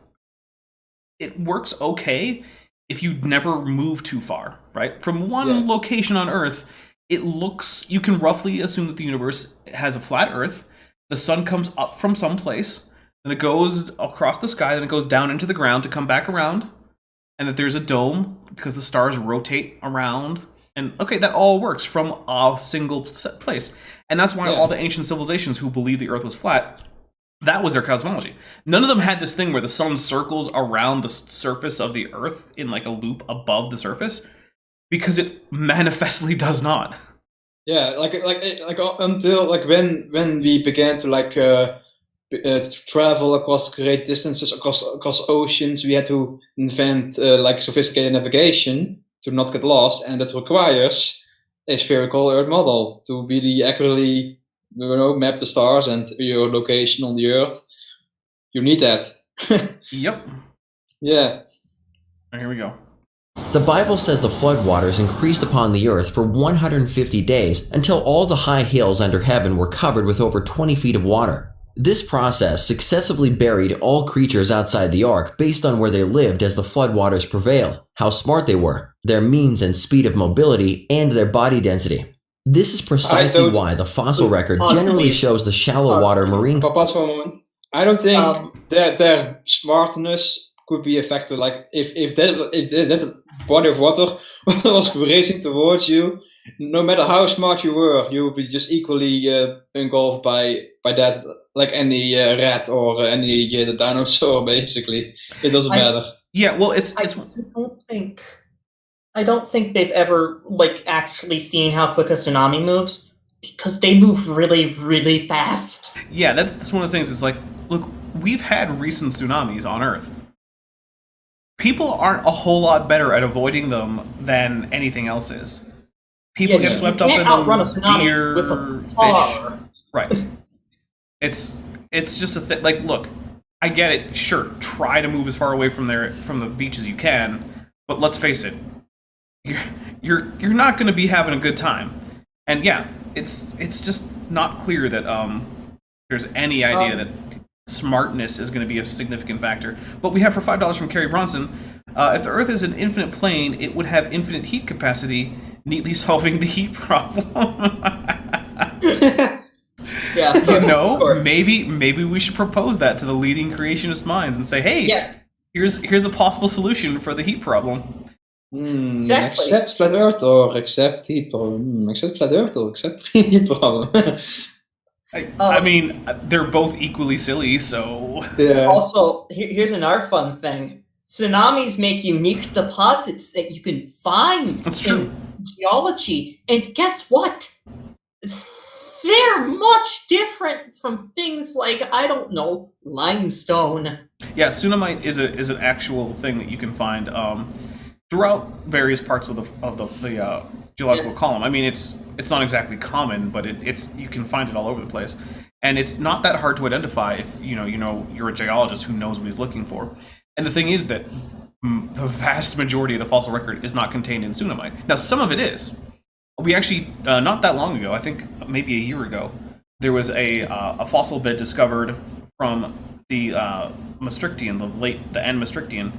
[SPEAKER 3] it works okay if you never move too far, right? From one location on Earth, you can roughly assume that the universe has a flat Earth, the sun comes up from some place, and it goes across the sky, then it goes down into the ground to come back around, and that there's a dome because the stars rotate around. And okay, that all works from a single place. And that's why all the ancient civilizations who believed the Earth was flat, that was their cosmology. None of them had this thing where the sun circles around the surface of the Earth in like a loop above the surface, because it manifestly does not.
[SPEAKER 5] Yeah, like until like when we began to travel across great distances, across oceans, we had to invent like sophisticated navigation to not get lost, and that requires a spherical Earth model to really accurately, map the stars and your location on the Earth. You need that.
[SPEAKER 3] Yep.
[SPEAKER 5] Yeah.
[SPEAKER 3] Here we go.
[SPEAKER 7] The Bible says the floodwaters increased upon the earth for 150 days until all the high hills under heaven were covered with over 20 feet of water. This process successively buried all creatures outside the ark based on where they lived as the floodwaters prevailed, how smart they were, their means and speed of mobility, and their body density. This is precisely why the fossil record generally shows the shallow water marine...
[SPEAKER 5] Pause for a moment. I don't think their smartness could be a factor. Like if that body of water was racing towards you, no matter how smart you were, you would be just equally engulfed by that, like any rat or any the dinosaur. Basically, it doesn't matter.
[SPEAKER 3] Yeah, well,
[SPEAKER 4] I don't think they've ever actually seen how quick a tsunami moves, because they move really, really fast.
[SPEAKER 3] Yeah, that's one of the things. It's like, look, we've had recent tsunamis on Earth. People aren't a whole lot better at avoiding them than anything else is. People get swept up in them. Deer,
[SPEAKER 4] with a
[SPEAKER 3] fish. Right. It's just a thing. Like, look, I get it. Sure, try to move as far away from the beach as you can, but let's face it, you're not going to be having a good time. And yeah, it's just not clear that there's any idea that smartness is going to be a significant factor. But we have for $5 from Kerry Bronson, if the Earth is an infinite plane, it would have infinite heat capacity, neatly solving the heat problem.
[SPEAKER 4] Yeah,
[SPEAKER 3] maybe we should propose that to the leading creationist minds and say, hey,
[SPEAKER 4] yes,
[SPEAKER 3] here's a possible solution for the heat problem.
[SPEAKER 4] Exactly.
[SPEAKER 5] Accept flat Earth or accept heat problem. Accept flat Earth or accept heat problem.
[SPEAKER 3] I mean, they're both equally silly, so...
[SPEAKER 5] Yeah.
[SPEAKER 4] Also, here's another fun thing. Tsunamis make unique deposits that you can find in geology. And guess what? They're much different from things like, I don't know, limestone.
[SPEAKER 3] Yeah, tsunamite is an actual thing that you can find throughout various parts of the geological column. I mean, it's not exactly common, but it's you can find it all over the place, and it's not that hard to identify if you're a geologist who knows what he's looking for. And the thing is that the vast majority of the fossil record is not contained in tsunamite. Now, some of it is. We actually not that long ago, I think maybe a year ago, there was a fossil bed discovered from the Maastrichtian, the end Maastrichtian,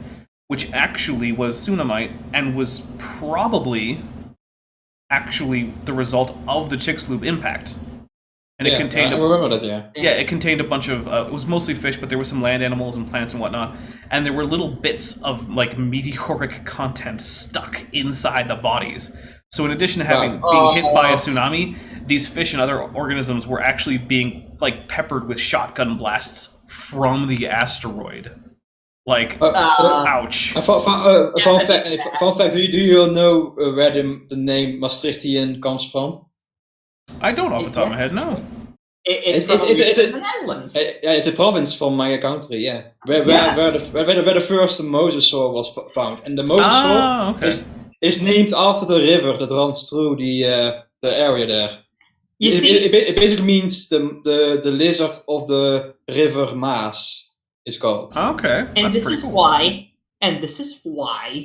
[SPEAKER 3] which actually was tsunamite and was probably actually the result of the Chicxulub impact. And it contained
[SPEAKER 5] I remember that, yeah.
[SPEAKER 3] Yeah, it contained a bunch of it was mostly fish, but there were some land animals and plants and whatnot, and there were little bits of meteoric content stuck inside the bodies. So in addition to being hit by a tsunami, these fish and other organisms were actually being peppered with shotgun blasts from the asteroid. Ouch.
[SPEAKER 5] Fun fact, do you know where the name Maastrichtian comes from?
[SPEAKER 3] I don't off the top of my head, no.
[SPEAKER 4] It's the Netherlands.
[SPEAKER 5] It's a province from my country, yeah. Where the first Mosasaur was found. And the Mosasaur is named after the river that runs through the area there. It basically means the lizard of the river Maas. Is called.
[SPEAKER 3] Okay.
[SPEAKER 4] And this is why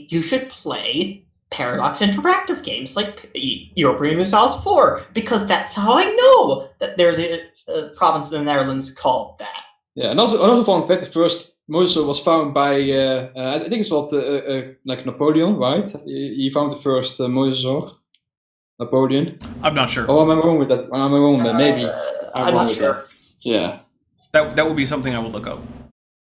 [SPEAKER 4] you should play Paradox Interactive games like European House 4, because that's how I know that there's a province in the Netherlands called that.
[SPEAKER 5] Yeah, and also another fun fact: the first Mosasaur was found by I think it's called Napoleon, right? He found the first Mosasaur. Napoleon.
[SPEAKER 3] I'm not sure.
[SPEAKER 5] Oh, am I wrong with that? Am I wrong with that? Maybe.
[SPEAKER 4] I'm not sure.
[SPEAKER 5] Yeah.
[SPEAKER 3] That would be something I would look up.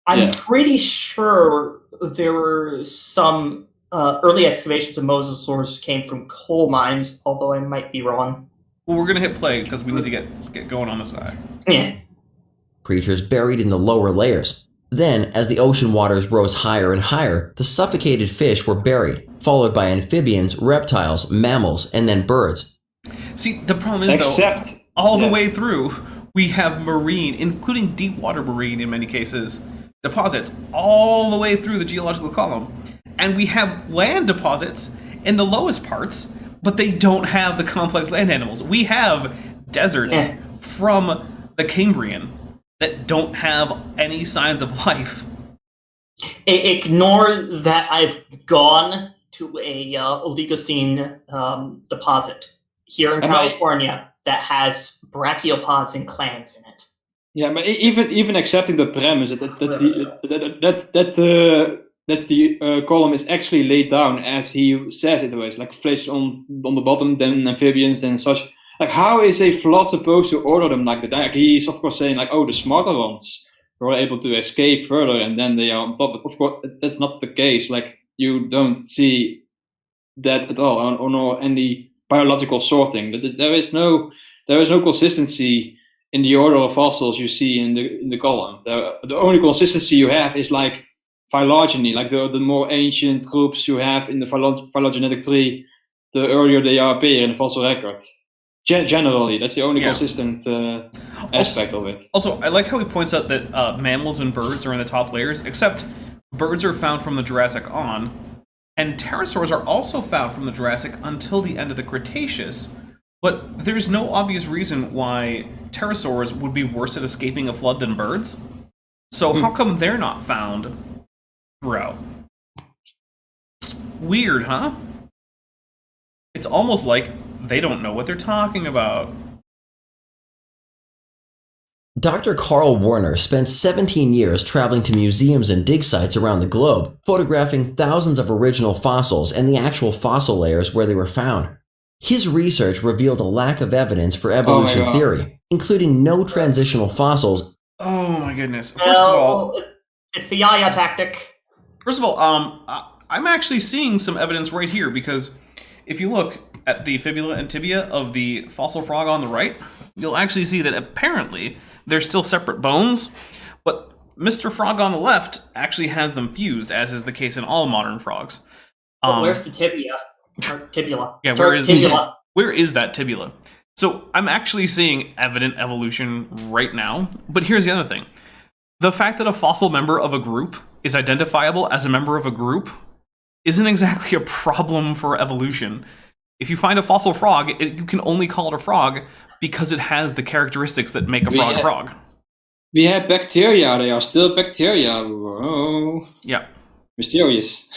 [SPEAKER 4] I'm pretty sure there were some early excavations of mosasaurs came from coal mines, although I might be wrong.
[SPEAKER 3] Well, we're gonna hit play because we need to get going on this guy.
[SPEAKER 4] Yeah.
[SPEAKER 7] Creatures buried in the lower layers. Then, as the ocean waters rose higher and higher, the suffocated fish were buried, followed by amphibians, reptiles, mammals, and then birds.
[SPEAKER 3] See, the problem is, though, all the way through, we have marine, including deep water marine in many cases, deposits all the way through the geological column. And we have land deposits in the lowest parts, but they don't have the complex land animals. We have deserts from the Cambrian that don't have any signs of life.
[SPEAKER 4] Ignore that I've gone to a Oligocene deposit here in California that has brachiopods and clams in it.
[SPEAKER 5] Yeah, but even accepting the premise that the column is actually laid down as he says it was, like fish on the bottom, then amphibians and such. Like, how is a flood supposed to order them like that? Like, he's of course saying like, oh, the smarter ones were able to escape further and then they are on top. But of course, that's not the case. Like, you don't see that at all, or any biological sorting. There is no consistency in the order of fossils you see in the column. The only consistency you have is like phylogeny, like the more ancient groups you have in the phylogenetic tree, the earlier they appear in the fossil record. Generally, that's the only consistent aspect of it.
[SPEAKER 3] Also, I like how he points out that mammals and birds are in the top layers, except birds are found from the Jurassic on, and pterosaurs are also found from the Jurassic until the end of the Cretaceous, but there's no obvious reason why pterosaurs would be worse at escaping a flood than birds. So how come they're not found throughout? Weird, huh? It's almost like they don't know what they're talking about.
[SPEAKER 7] Dr. Carl Werner spent 17 years traveling to museums and dig sites around the globe, photographing thousands of original fossils and the actual fossil layers where they were found. His research revealed a lack of evidence for evolution theory, including no transitional fossils.
[SPEAKER 3] Oh my goodness. First of all,
[SPEAKER 4] it's the Yaya tactic.
[SPEAKER 3] First of all, I'm actually seeing some evidence right here, because if you look at the fibula and tibia of the fossil frog on the right, you'll actually see that apparently they're still separate bones, but Mr. Frog on the left actually has them fused, as is the case in all modern frogs.
[SPEAKER 4] Where's the tibia? Or tibula.
[SPEAKER 3] Yeah, where is that tibula? So I'm actually seeing evident evolution right now, but here's the other thing. The fact that a fossil member of a group is identifiable as a member of a group isn't exactly a problem for evolution. If you find a fossil frog, you can only call it a frog because it has the characteristics that make a frog a frog.
[SPEAKER 5] We have bacteria. They are still bacteria. Whoa.
[SPEAKER 3] Yeah.
[SPEAKER 5] Mysterious.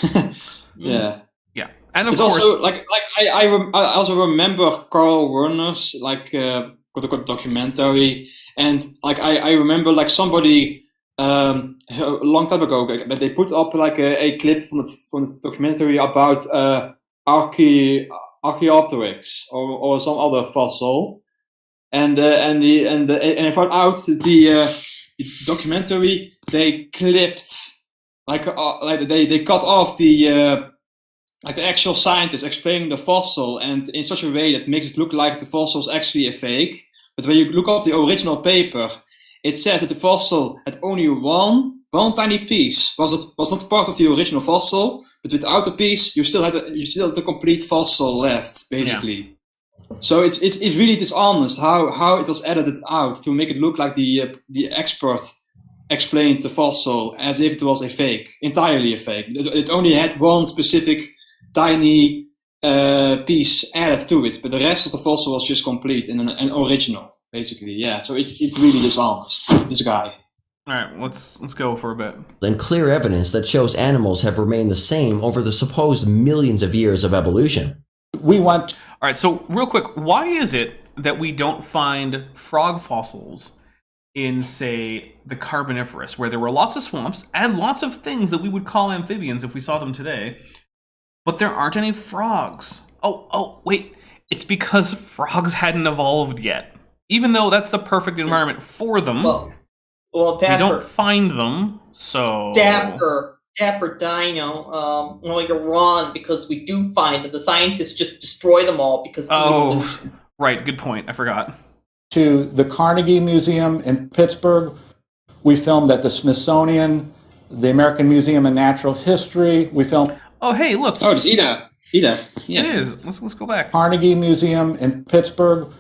[SPEAKER 5] Yeah.
[SPEAKER 3] Yeah. And of
[SPEAKER 5] it's
[SPEAKER 3] course,
[SPEAKER 5] also I also remember Carl Werner's documentary, and I remember somebody a long time ago that they put up a clip from the documentary about Archaeopteryx or some other fossil, and I found out that the documentary they clipped they cut off the actual scientist explaining the fossil, and in such a way that makes it look like the fossil is actually a fake. But when you look up the original paper, it says that the fossil had only one tiny piece was not part of the original fossil, but without the piece you still had the complete fossil left, basically. Yeah. So it's really dishonest how it was edited out to make it look like the expert explained the fossil as if it was entirely a fake. It only had one specific tiny piece added to it, but the rest of the fossil was just complete and an original, basically. Yeah, so it's really dishonest, this guy.
[SPEAKER 3] All right, let's go for a bit.
[SPEAKER 7] And clear evidence that shows animals have remained the same over the supposed millions of years of evolution.
[SPEAKER 3] All right, so real quick, why is it that we don't find frog fossils in, say, the Carboniferous, where there were lots of swamps and lots of things that we would call amphibians if we saw them today, but there aren't any frogs? Oh, wait, it's because frogs hadn't evolved yet. even though that's the perfect environment for them.
[SPEAKER 4] Well,
[SPEAKER 3] we don't find them, so...
[SPEAKER 4] Dapper Dino, well, you're wrong, because we do find that the scientists just destroy them all because of evolution.
[SPEAKER 3] Right, good point. I forgot.
[SPEAKER 2] To the Carnegie Museum in Pittsburgh. We filmed at the Smithsonian, the American Museum of Natural History. We filmed...
[SPEAKER 3] Oh, hey, look.
[SPEAKER 5] Oh, it's Ida. Yeah.
[SPEAKER 3] It is. Let's go back.
[SPEAKER 2] Carnegie Museum in Pittsburgh.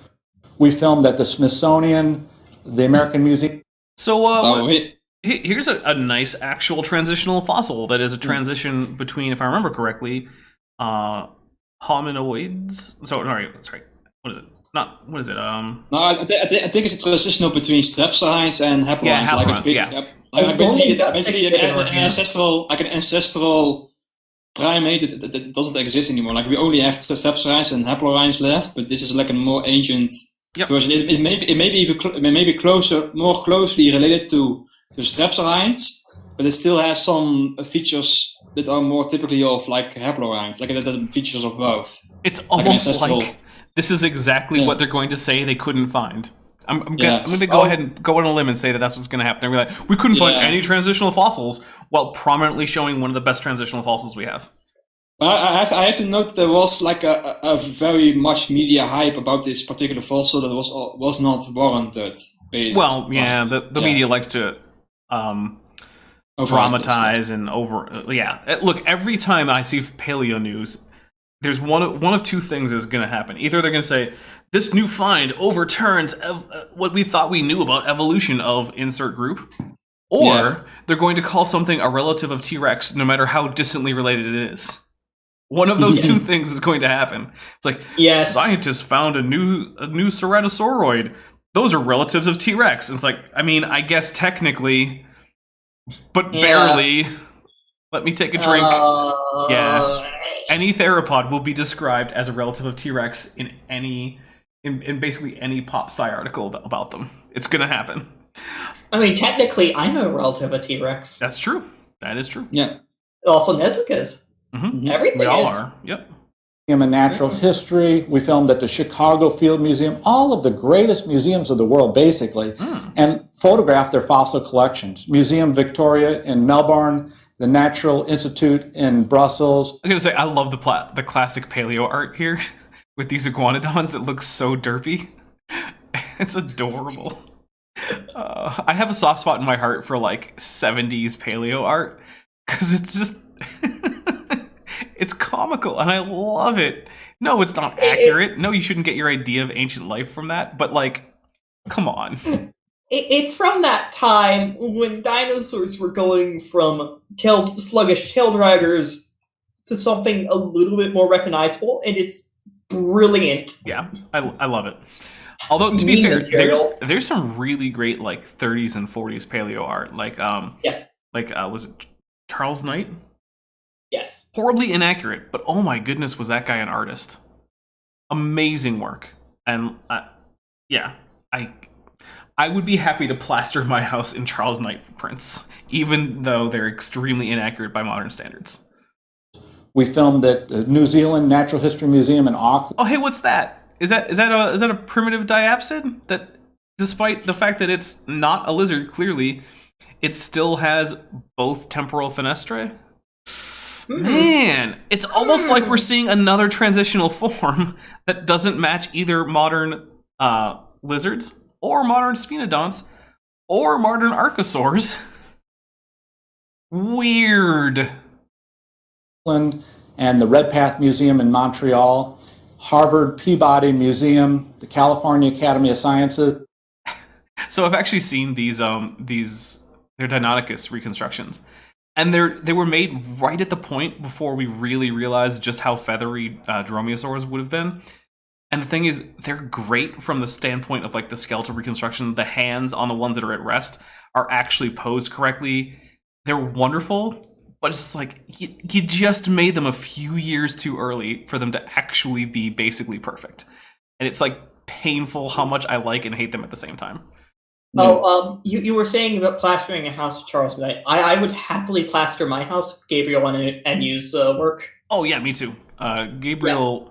[SPEAKER 2] We filmed at the Smithsonian, the American Museum...
[SPEAKER 3] So, here's a nice actual transitional fossil that is a transition between, if I remember correctly, hominoids. Sorry. What is it? What is it? No,
[SPEAKER 5] I think it's a transitional between strepsirrhines and haplorhines.
[SPEAKER 3] Yeah, haplorhines,
[SPEAKER 5] Basically an ancestral primate that doesn't exist anymore. Like we only have strepsirhines and haplorhines left, but this is like a more ancient version. It may be more closely related to strepsirhines, but it still has some features that are more typically of like haplorhines, like the features of both.
[SPEAKER 3] It's almost like this is exactly what they're going to say they couldn't find. I'm going to go ahead and go on a limb and say that that's what's going to happen. They're going to be like, we couldn't find any transitional fossils, while prominently showing one of the best transitional fossils we have.
[SPEAKER 5] I have to note that there was like a very much media hype about this particular fossil that was not warranted.
[SPEAKER 3] Well, the media likes to dramatize and Look, every time I see paleo news, there's one of two things is going to happen. Either they're going to say, this new find overturns what we thought we knew about evolution of insert group, or they're going to call something a relative of T-Rex, no matter how distantly related it is. One of those two things is going to happen. It's like, scientists found a new ceratosauroid. Those are relatives of T-Rex. It's like, I mean, I guess technically, but barely. Let me take a drink. Any theropod will be described as a relative of T-Rex in basically any pop sci article about them. It's gonna happen.
[SPEAKER 4] I mean, technically, I'm a relative of T-Rex.
[SPEAKER 3] That's true. That is true.
[SPEAKER 5] Yeah.
[SPEAKER 4] Also, Nesvik is.
[SPEAKER 3] Mm-hmm.
[SPEAKER 4] Everything
[SPEAKER 3] we all
[SPEAKER 4] is.
[SPEAKER 3] are. Yep.
[SPEAKER 2] Museum of Natural History. We filmed at the Chicago Field Museum. All of the greatest museums of the world, basically, and photographed their fossil collections. Museum Victoria in Melbourne. The Natural Institute in Brussels.
[SPEAKER 3] I'm going to say, I love the classic paleo art here with these iguanodons that look so derpy. It's adorable. I have a soft spot in my heart for like 70s paleo art because it's just, it's comical and I love it. No, it's not accurate. No, you shouldn't get your idea of ancient life from that, but like, come on.
[SPEAKER 4] It's from that time when dinosaurs were going from sluggish tail draggers to something a little bit more recognizable, and it's brilliant.
[SPEAKER 3] Yeah, I love it. Although, to be fair, there's some really great like 30s and 40s paleo art. Like was it Charles Knight?
[SPEAKER 4] Yes.
[SPEAKER 3] Horribly inaccurate, but oh my goodness, was that guy an artist? Amazing work, and I would be happy to plaster my house in Charles Knight prints, even though they're extremely inaccurate by modern standards.
[SPEAKER 2] We filmed at the New Zealand Natural History Museum in Auckland.
[SPEAKER 3] Oh, hey, what's that? Is that a primitive diapsid that, despite the fact that it's not a lizard, clearly, it still has both temporal fenestrae? Man, it's almost like we're seeing another transitional form that doesn't match either modern lizards or modern sphenodonts, or modern archosaurs. Weird.
[SPEAKER 2] And the Redpath Museum in Montreal, Harvard Peabody Museum, the California Academy of Sciences.
[SPEAKER 3] So I've actually seen they're Deinonychus reconstructions. And they were made right at the point before we really realized just how feathery dromaeosaurs would have been. And the thing is, they're great from the standpoint of like the skeletal reconstruction. The hands on the ones that are at rest are actually posed correctly. They're wonderful, but it's like you just made them a few years too early for them to actually be basically perfect. And it's like painful how much I like and hate them at the same time.
[SPEAKER 4] Oh, you were saying about plastering a house of Charles Knight. I would happily plaster my house if Gabriel and use work.
[SPEAKER 3] Oh yeah, me too. Gabriel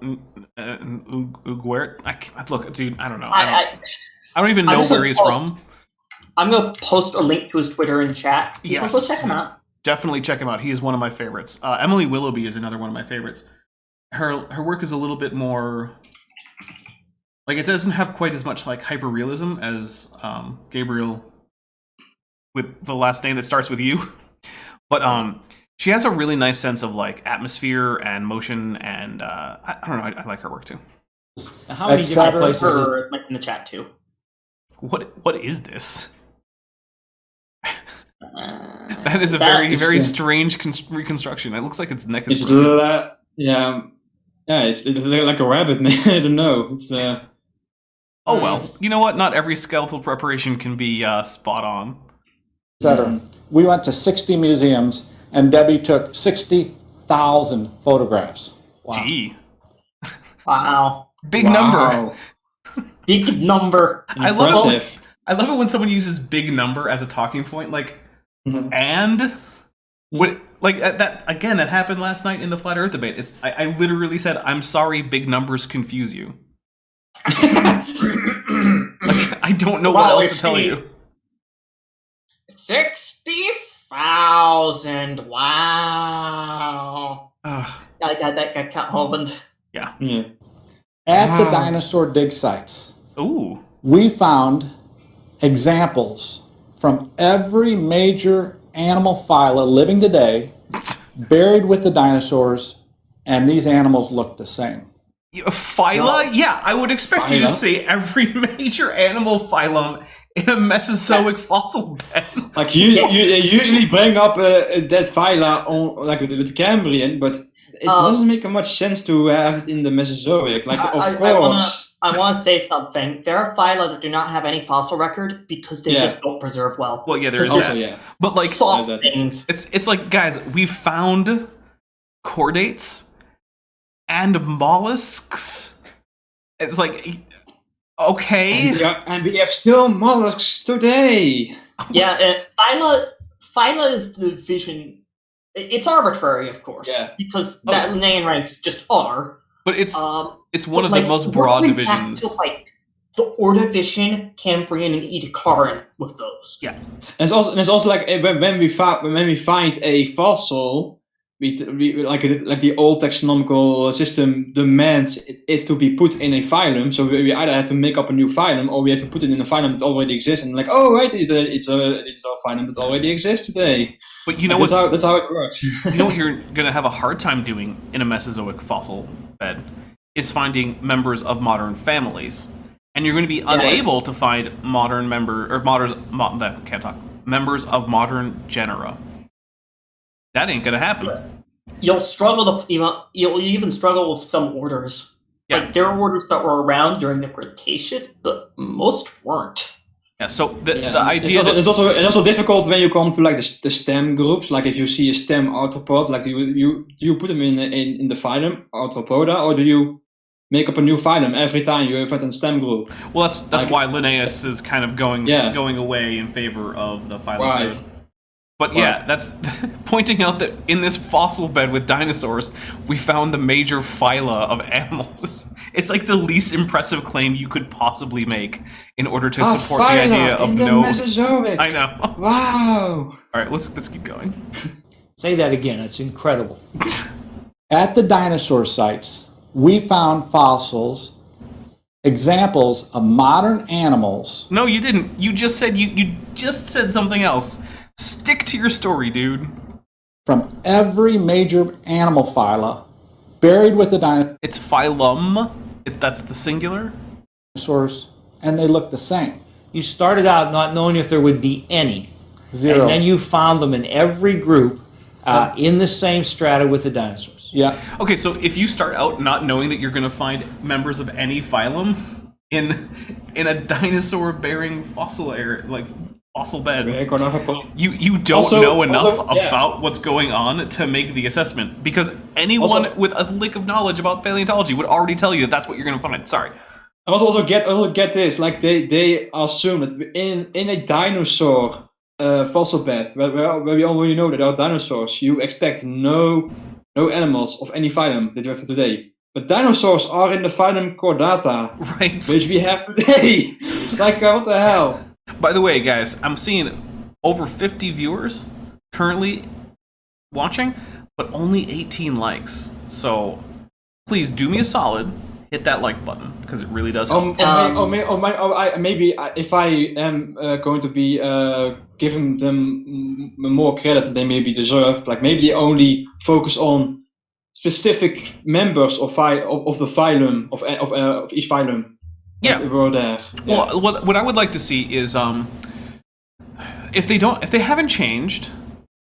[SPEAKER 3] Uguert. Look, dude, I don't know. I don't even know where he's from.
[SPEAKER 4] I'm going to post a link to his Twitter in chat.
[SPEAKER 3] Yes.
[SPEAKER 4] Go check him out.
[SPEAKER 3] Definitely check him out. He is one of my favorites. Emily Willoughby is another one of my favorites. Her work is a little bit more... Like, it doesn't have quite as much, like, hyperrealism as Gabriel with the last name that starts with U. But she has a really nice sense of, like, atmosphere and motion, and I don't know, I like her work, too.
[SPEAKER 4] How many different places in the chat, too?
[SPEAKER 3] What is this? That is a very strange reconstruction. It looks like its neck is broken.
[SPEAKER 5] It's like a rabbit. I don't know. It's
[SPEAKER 3] oh well, you know what? Not every skeletal preparation can be spot on.
[SPEAKER 2] Etc. We went to 60 museums, and Debbie took 60,000 photographs.
[SPEAKER 3] Wow. Gee.
[SPEAKER 4] Wow.
[SPEAKER 3] Big number.
[SPEAKER 4] Big number.
[SPEAKER 3] I love it when someone uses big number as a talking point. Like, and what? Like that again. That happened last night in the flat Earth debate. I literally said, "I'm sorry, big numbers confuse you." Like, I don't know what else to tell you.
[SPEAKER 4] 60,000. Wow. That got opened.
[SPEAKER 3] Yeah.
[SPEAKER 2] At the dinosaur dig sites,
[SPEAKER 3] we
[SPEAKER 2] found examples from every major animal phyla living today, buried with the dinosaurs, and these animals look the same.
[SPEAKER 3] Phyla? Yeah, I would expect you to say every major animal phylum in a Mesozoic fossil bed.
[SPEAKER 5] Like they usually bring up that phyla on, like with the Cambrian, but it doesn't make much sense to have it in the Mesozoic. Like, of course.
[SPEAKER 4] I want to say something. There are phyla that do not have any fossil record because they just don't preserve well.
[SPEAKER 3] Well, yeah, there is that.
[SPEAKER 5] Yeah.
[SPEAKER 3] But like,
[SPEAKER 4] soft things.
[SPEAKER 3] It's like, guys, we found chordates and mollusks. It's like, okay.
[SPEAKER 5] And we have still mollusks today.
[SPEAKER 4] Yeah, phyla is the division. It's arbitrary, of course.
[SPEAKER 5] Yeah.
[SPEAKER 4] Because that name ranks just are.
[SPEAKER 3] But it's one of the most broad divisions.
[SPEAKER 4] Back to, like, the Ordovician, Cambrian, and Ediacaran with those.
[SPEAKER 3] Yeah.
[SPEAKER 5] And it's also like when we find a fossil, we like the old taxonomical system demands it to be put in a phylum. So we either have to make up a new phylum, or we have to put it in a phylum that already exists. And like, oh right, it's a phylum that already exists today.
[SPEAKER 3] But you know
[SPEAKER 5] that's how it works.
[SPEAKER 3] You know what you're gonna have a hard time doing in a Mesozoic fossil bed is finding members of modern families, and you're going to be unable to find members of modern genera. That ain't gonna happen.
[SPEAKER 4] You'll struggle you'll even struggle with some orders.
[SPEAKER 3] Yeah.
[SPEAKER 4] Like, there are orders that were around during the Cretaceous, but most weren't.
[SPEAKER 3] Yeah, so the idea
[SPEAKER 5] it's also difficult when you come to like the stem groups. Like if you see a stem arthropod, like you put them in the phylum Arthropoda, or do you make up a new phylum every time you have a stem group?
[SPEAKER 3] Well, that's why Linnaeus is kind of going away in favor of the phylum.
[SPEAKER 5] Right.
[SPEAKER 3] But yeah, that's pointing out that in this fossil bed with dinosaurs, we found the major phyla of animals. It's like the least impressive claim you could possibly make in order to support the idea of no.
[SPEAKER 5] Mesozoic.
[SPEAKER 3] I know.
[SPEAKER 5] Wow.
[SPEAKER 3] All right, let's keep going.
[SPEAKER 8] Say that again. It's incredible.
[SPEAKER 2] At the dinosaur sites, we found fossils, examples of modern animals.
[SPEAKER 3] No, you didn't. You just said you just said something else. Stick to your story, dude.
[SPEAKER 2] From every major animal phyla, buried with the dinosaurs.
[SPEAKER 3] It's phylum. That's the singular.
[SPEAKER 2] And they look the same.
[SPEAKER 8] You started out not knowing if there would be any.
[SPEAKER 2] Zero.
[SPEAKER 8] And then you found them in every group in the same strata with the dinosaurs.
[SPEAKER 2] Yeah.
[SPEAKER 3] Okay, so if you start out not knowing that you're going to find members of any phylum in a dinosaur-bearing fossil area, like fossil bed, you don't know enough about what's going on to make the assessment, because anyone with a lick of knowledge about paleontology would already tell you that that's what you're going to find. Sorry.
[SPEAKER 5] I also get this, like they assume that in a dinosaur fossil bed where we already know that there are dinosaurs, you expect no animals of any phylum that we have today. But dinosaurs are in the phylum Chordata,
[SPEAKER 3] right?
[SPEAKER 5] Which we have today. Like, what the hell?
[SPEAKER 3] By the way, guys, I'm seeing over 50 viewers currently watching, but only 18 likes. So please do me a solid, hit that like button, because it really does help.
[SPEAKER 5] Maybe if I am going to be giving them more credit than they maybe deserve, like maybe they only focus on specific members of the phylum of each phylum.
[SPEAKER 3] Yeah.
[SPEAKER 5] Were there.
[SPEAKER 3] Well, what I would like to see is if they haven't changed.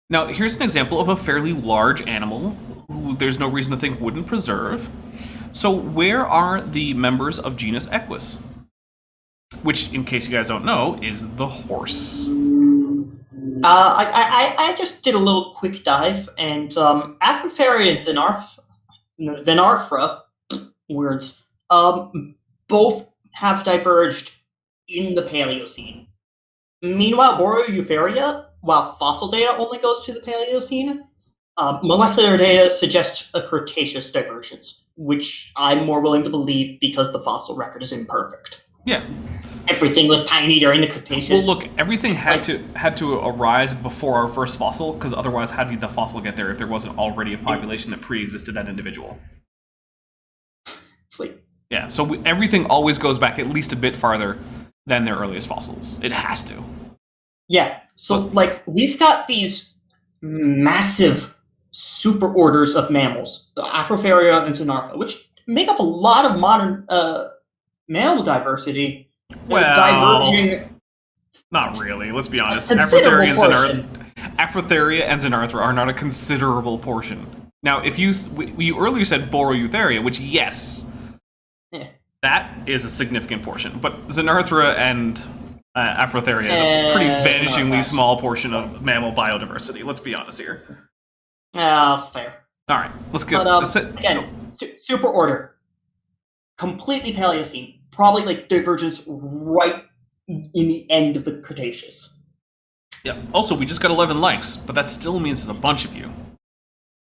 [SPEAKER 3] Now, here's an example of a fairly large animal who there's no reason to think wouldn't preserve. So where are the members of genus Equus? Which, in case you guys don't know, is the horse.
[SPEAKER 4] I just did a little quick dive, and Acropharia and Xenarthra, words, both have diverged in the Paleocene. Meanwhile, Boroeupharia, while fossil data only goes to the Paleocene, molecular data suggests a Cretaceous divergence, which I'm more willing to believe because the fossil record is imperfect.
[SPEAKER 3] Yeah.
[SPEAKER 4] Everything was tiny during the Cretaceous.
[SPEAKER 3] Well, look, everything had to arise before our first fossil, because otherwise, how did the fossil get there if there wasn't already a population that pre-existed that individual?
[SPEAKER 4] It's like,
[SPEAKER 3] yeah, so everything always goes back at least a bit farther than their earliest fossils. It has to.
[SPEAKER 4] Yeah, so like we've got these massive super orders of mammals, the Acropharia and Xenarthra, which make up a lot of modern mammal diversity.
[SPEAKER 3] Well,
[SPEAKER 4] diverging.
[SPEAKER 3] Not really. Let's be honest.
[SPEAKER 4] Considerable
[SPEAKER 3] Acropharia and Xenarthra are not a considerable portion. Now, if you earlier said Boroeupharia, which yes, that is a significant portion, but Xenarthra and Acropharia is a pretty vanishingly small portion of mammal biodiversity. Let's be honest here.
[SPEAKER 4] Fair.
[SPEAKER 3] All right, let's go.
[SPEAKER 4] But, again, super order, completely Paleocene, probably like divergence right in the end of the Cretaceous.
[SPEAKER 3] Yeah. Also, we just got 11 likes, but that still means there's a bunch of you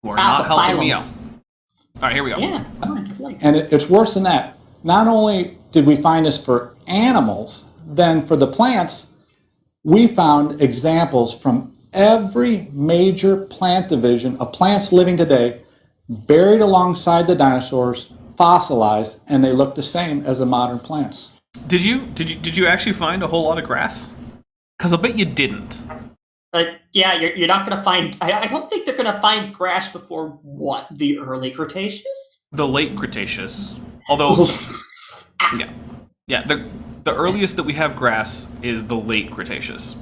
[SPEAKER 3] who are not helping me out. All right, here we go.
[SPEAKER 4] Yeah, come on, give likes.
[SPEAKER 2] And it's worse than that. Not only did we find this for animals, then for the plants, we found examples from every major plant division of plants living today, buried alongside the dinosaurs, fossilized, and they look the same as the modern plants.
[SPEAKER 3] Did you actually find a whole lot of grass? Because I bet you didn't.
[SPEAKER 4] Yeah, you're not going to find... I don't think they're going to find grass before, what, the early Cretaceous?
[SPEAKER 3] The late Cretaceous. Although... Yeah, the earliest that we have grass is the late Cretaceous.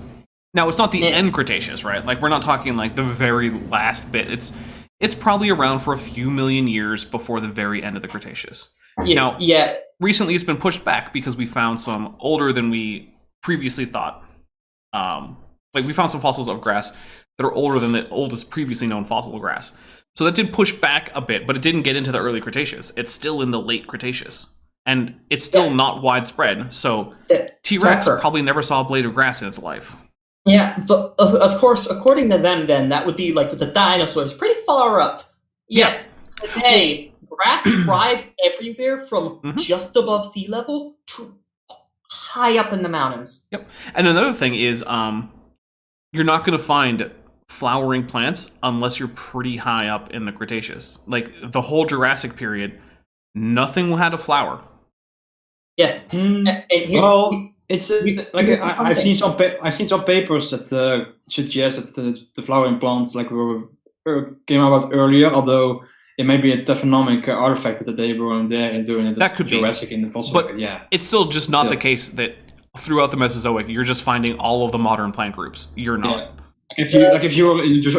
[SPEAKER 3] Now, it's not the end Cretaceous, right? Like, we're not talking, like, the very last bit. It's probably around for a few million years before the very end of the Cretaceous. Recently it's been pushed back because we found some older than we previously thought. Like, we found some fossils of grass that are older than the oldest previously known fossil of grass. So that did push back a bit, but it didn't get into the early Cretaceous. It's still in the late Cretaceous. And it's still not widespread, so T-Rex probably never saw a blade of grass in its life.
[SPEAKER 4] Yeah, but of course, according to them, then, that would be like with the dinosaurs, pretty far up. Yeah. Today, grass thrives everywhere from just above sea level to high up in the mountains.
[SPEAKER 3] Yep. And another thing is, you're not going to find flowering plants unless you're pretty high up in the Cretaceous. Like, the whole Jurassic period, nothing had a flower.
[SPEAKER 4] Yeah.
[SPEAKER 5] Well, it's like I've seen some papers that suggest that the flowering plants came about earlier, although it may be a taphonomic artifact that they weren't there during the Jurassic in the fossil.
[SPEAKER 3] But it's still just not the case that throughout the Mesozoic you're just finding all of the modern plant groups. You're not.
[SPEAKER 5] Yeah.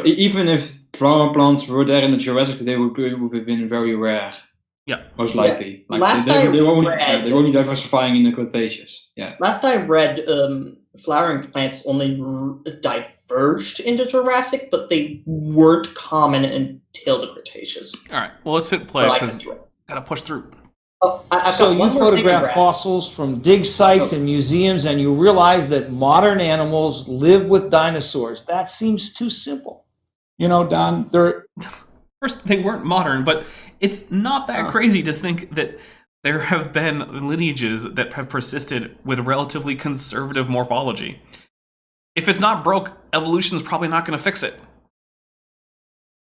[SPEAKER 5] Even if flower plants were there in the Jurassic, they would have been very rare.
[SPEAKER 3] Yeah,
[SPEAKER 5] most likely.
[SPEAKER 4] Yeah.
[SPEAKER 5] Like they were only diversifying in the Cretaceous. Yeah.
[SPEAKER 4] Last I read, flowering plants only diverged into Jurassic, but they weren't common until the Cretaceous.
[SPEAKER 3] All right. Well, let's hit play because gotta push through.
[SPEAKER 8] So you photograph fossils from dig sites and museums, and you realize that modern animals live with dinosaurs. That seems too simple.
[SPEAKER 2] You know, Don,
[SPEAKER 3] First, they weren't modern, but it's not that crazy to think that there have been lineages that have persisted with relatively conservative morphology. If it's not broke, evolution's probably not going to fix it.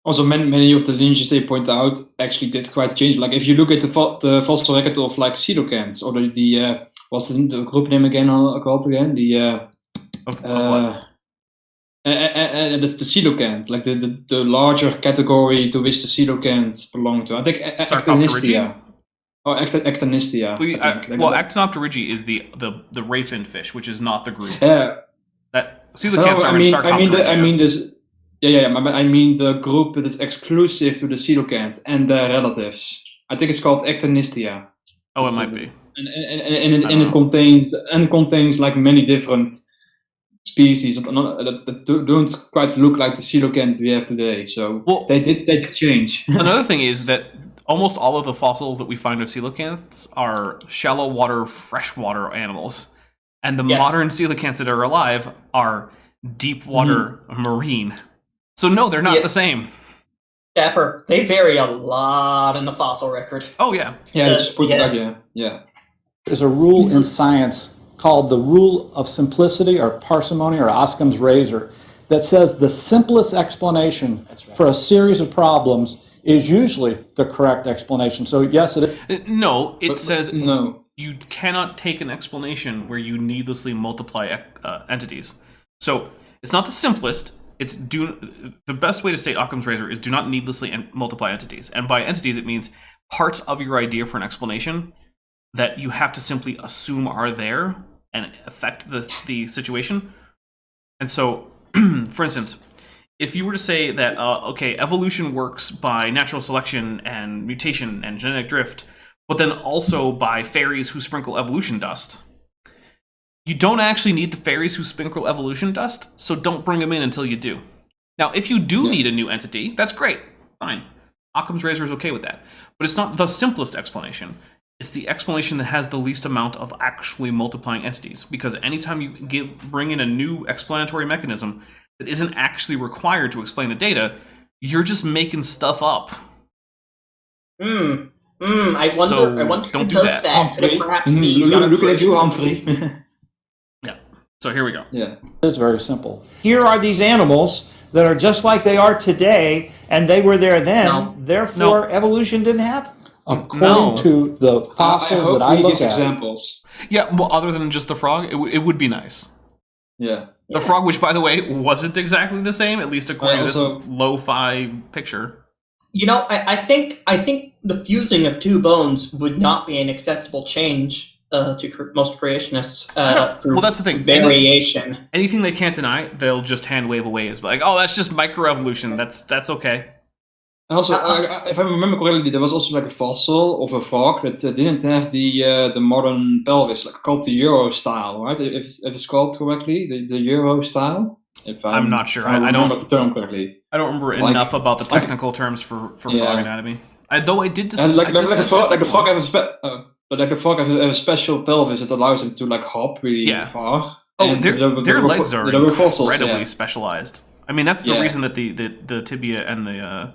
[SPEAKER 5] Also, many of the lineages they point out actually did quite change. Like if you look at the fossil record of like coelacanths, or the what's the group name again called again?
[SPEAKER 3] Of what?
[SPEAKER 5] And it's the coelacanth, like the larger category to which the coelacanths belong to. I think Actinistia. Oh, Actinistia.
[SPEAKER 3] Actinopterygi is the rayfin fish, which is not the group.
[SPEAKER 5] Yeah.
[SPEAKER 3] That coelacanths are in Sarcopterygia.
[SPEAKER 5] I mean the group that is exclusive to the coelacanth and their relatives. I think it's called Actinistia.
[SPEAKER 3] Oh, it might be.
[SPEAKER 5] And it contains like many different species that don't quite look like the coelacanth we have today. So they did change.
[SPEAKER 3] Another thing is that almost all of the fossils that we find of coelacanths are shallow water, freshwater animals. And the modern coelacanths that are alive are deep water marine. So no, they're not the same.
[SPEAKER 4] Dapper, they vary a lot in the fossil record.
[SPEAKER 3] Oh yeah.
[SPEAKER 5] Yeah, just put it out, yeah.
[SPEAKER 2] There's a rule in science called the rule of simplicity or parsimony or Occam's razor that says the simplest explanation for a series of problems is usually the correct explanation. So yes, it is.
[SPEAKER 3] No, it says no. You cannot take an explanation where you needlessly multiply entities. So it's not the simplest. It's the best way to say Occam's razor is do not needlessly multiply entities. And by entities, it means parts of your idea for an explanation that you have to simply assume are there and affect the situation. And so, for instance, if you were to say that, evolution works by natural selection and mutation and genetic drift, but then also by fairies who sprinkle evolution dust, you don't actually need the fairies who sprinkle evolution dust, so don't bring them in until you do. Now, if you do need a new entity, that's great. Fine. Occam's razor is okay with that. But it's not the simplest explanation. It's the explanation that has the least amount of actually multiplying entities. Because anytime you bring in a new explanatory mechanism that isn't actually required to explain the data, you're just making stuff up.
[SPEAKER 4] I wonder who does that. Could it perhaps be
[SPEAKER 5] look at you, Humphrey.
[SPEAKER 3] Yeah. So here we go.
[SPEAKER 5] Yeah.
[SPEAKER 2] It's very simple.
[SPEAKER 8] Here are these animals that are just like they are today, and they were there then. Therefore, evolution didn't happen.
[SPEAKER 2] According to the fossils that I look at.
[SPEAKER 5] Examples.
[SPEAKER 3] Yeah, well, other than just the frog, it would be nice.
[SPEAKER 5] Yeah.
[SPEAKER 3] The frog, which, by the way, wasn't exactly the same, at least according to this lo-fi picture.
[SPEAKER 4] You know, I think the fusing of two bones would not be an acceptable change to most creationists.
[SPEAKER 3] Well, that's the thing.
[SPEAKER 4] Variation.
[SPEAKER 3] Anything they can't deny, they'll just hand wave away as like, oh, that's just microevolution. That's okay.
[SPEAKER 5] Also, if I remember correctly, there was also like a fossil of a frog that didn't have the modern pelvis, like called the Euro style, right? If it's called correctly, the Euro style.
[SPEAKER 3] I'm not sure.
[SPEAKER 5] I don't remember the term correctly.
[SPEAKER 3] I don't remember enough about the technical terms for frog anatomy. Though I did.
[SPEAKER 5] And the frog has a special pelvis that allows him to like hop really far.
[SPEAKER 3] Oh, their legs are incredibly specialized. I mean, that's the reason that the tibia and the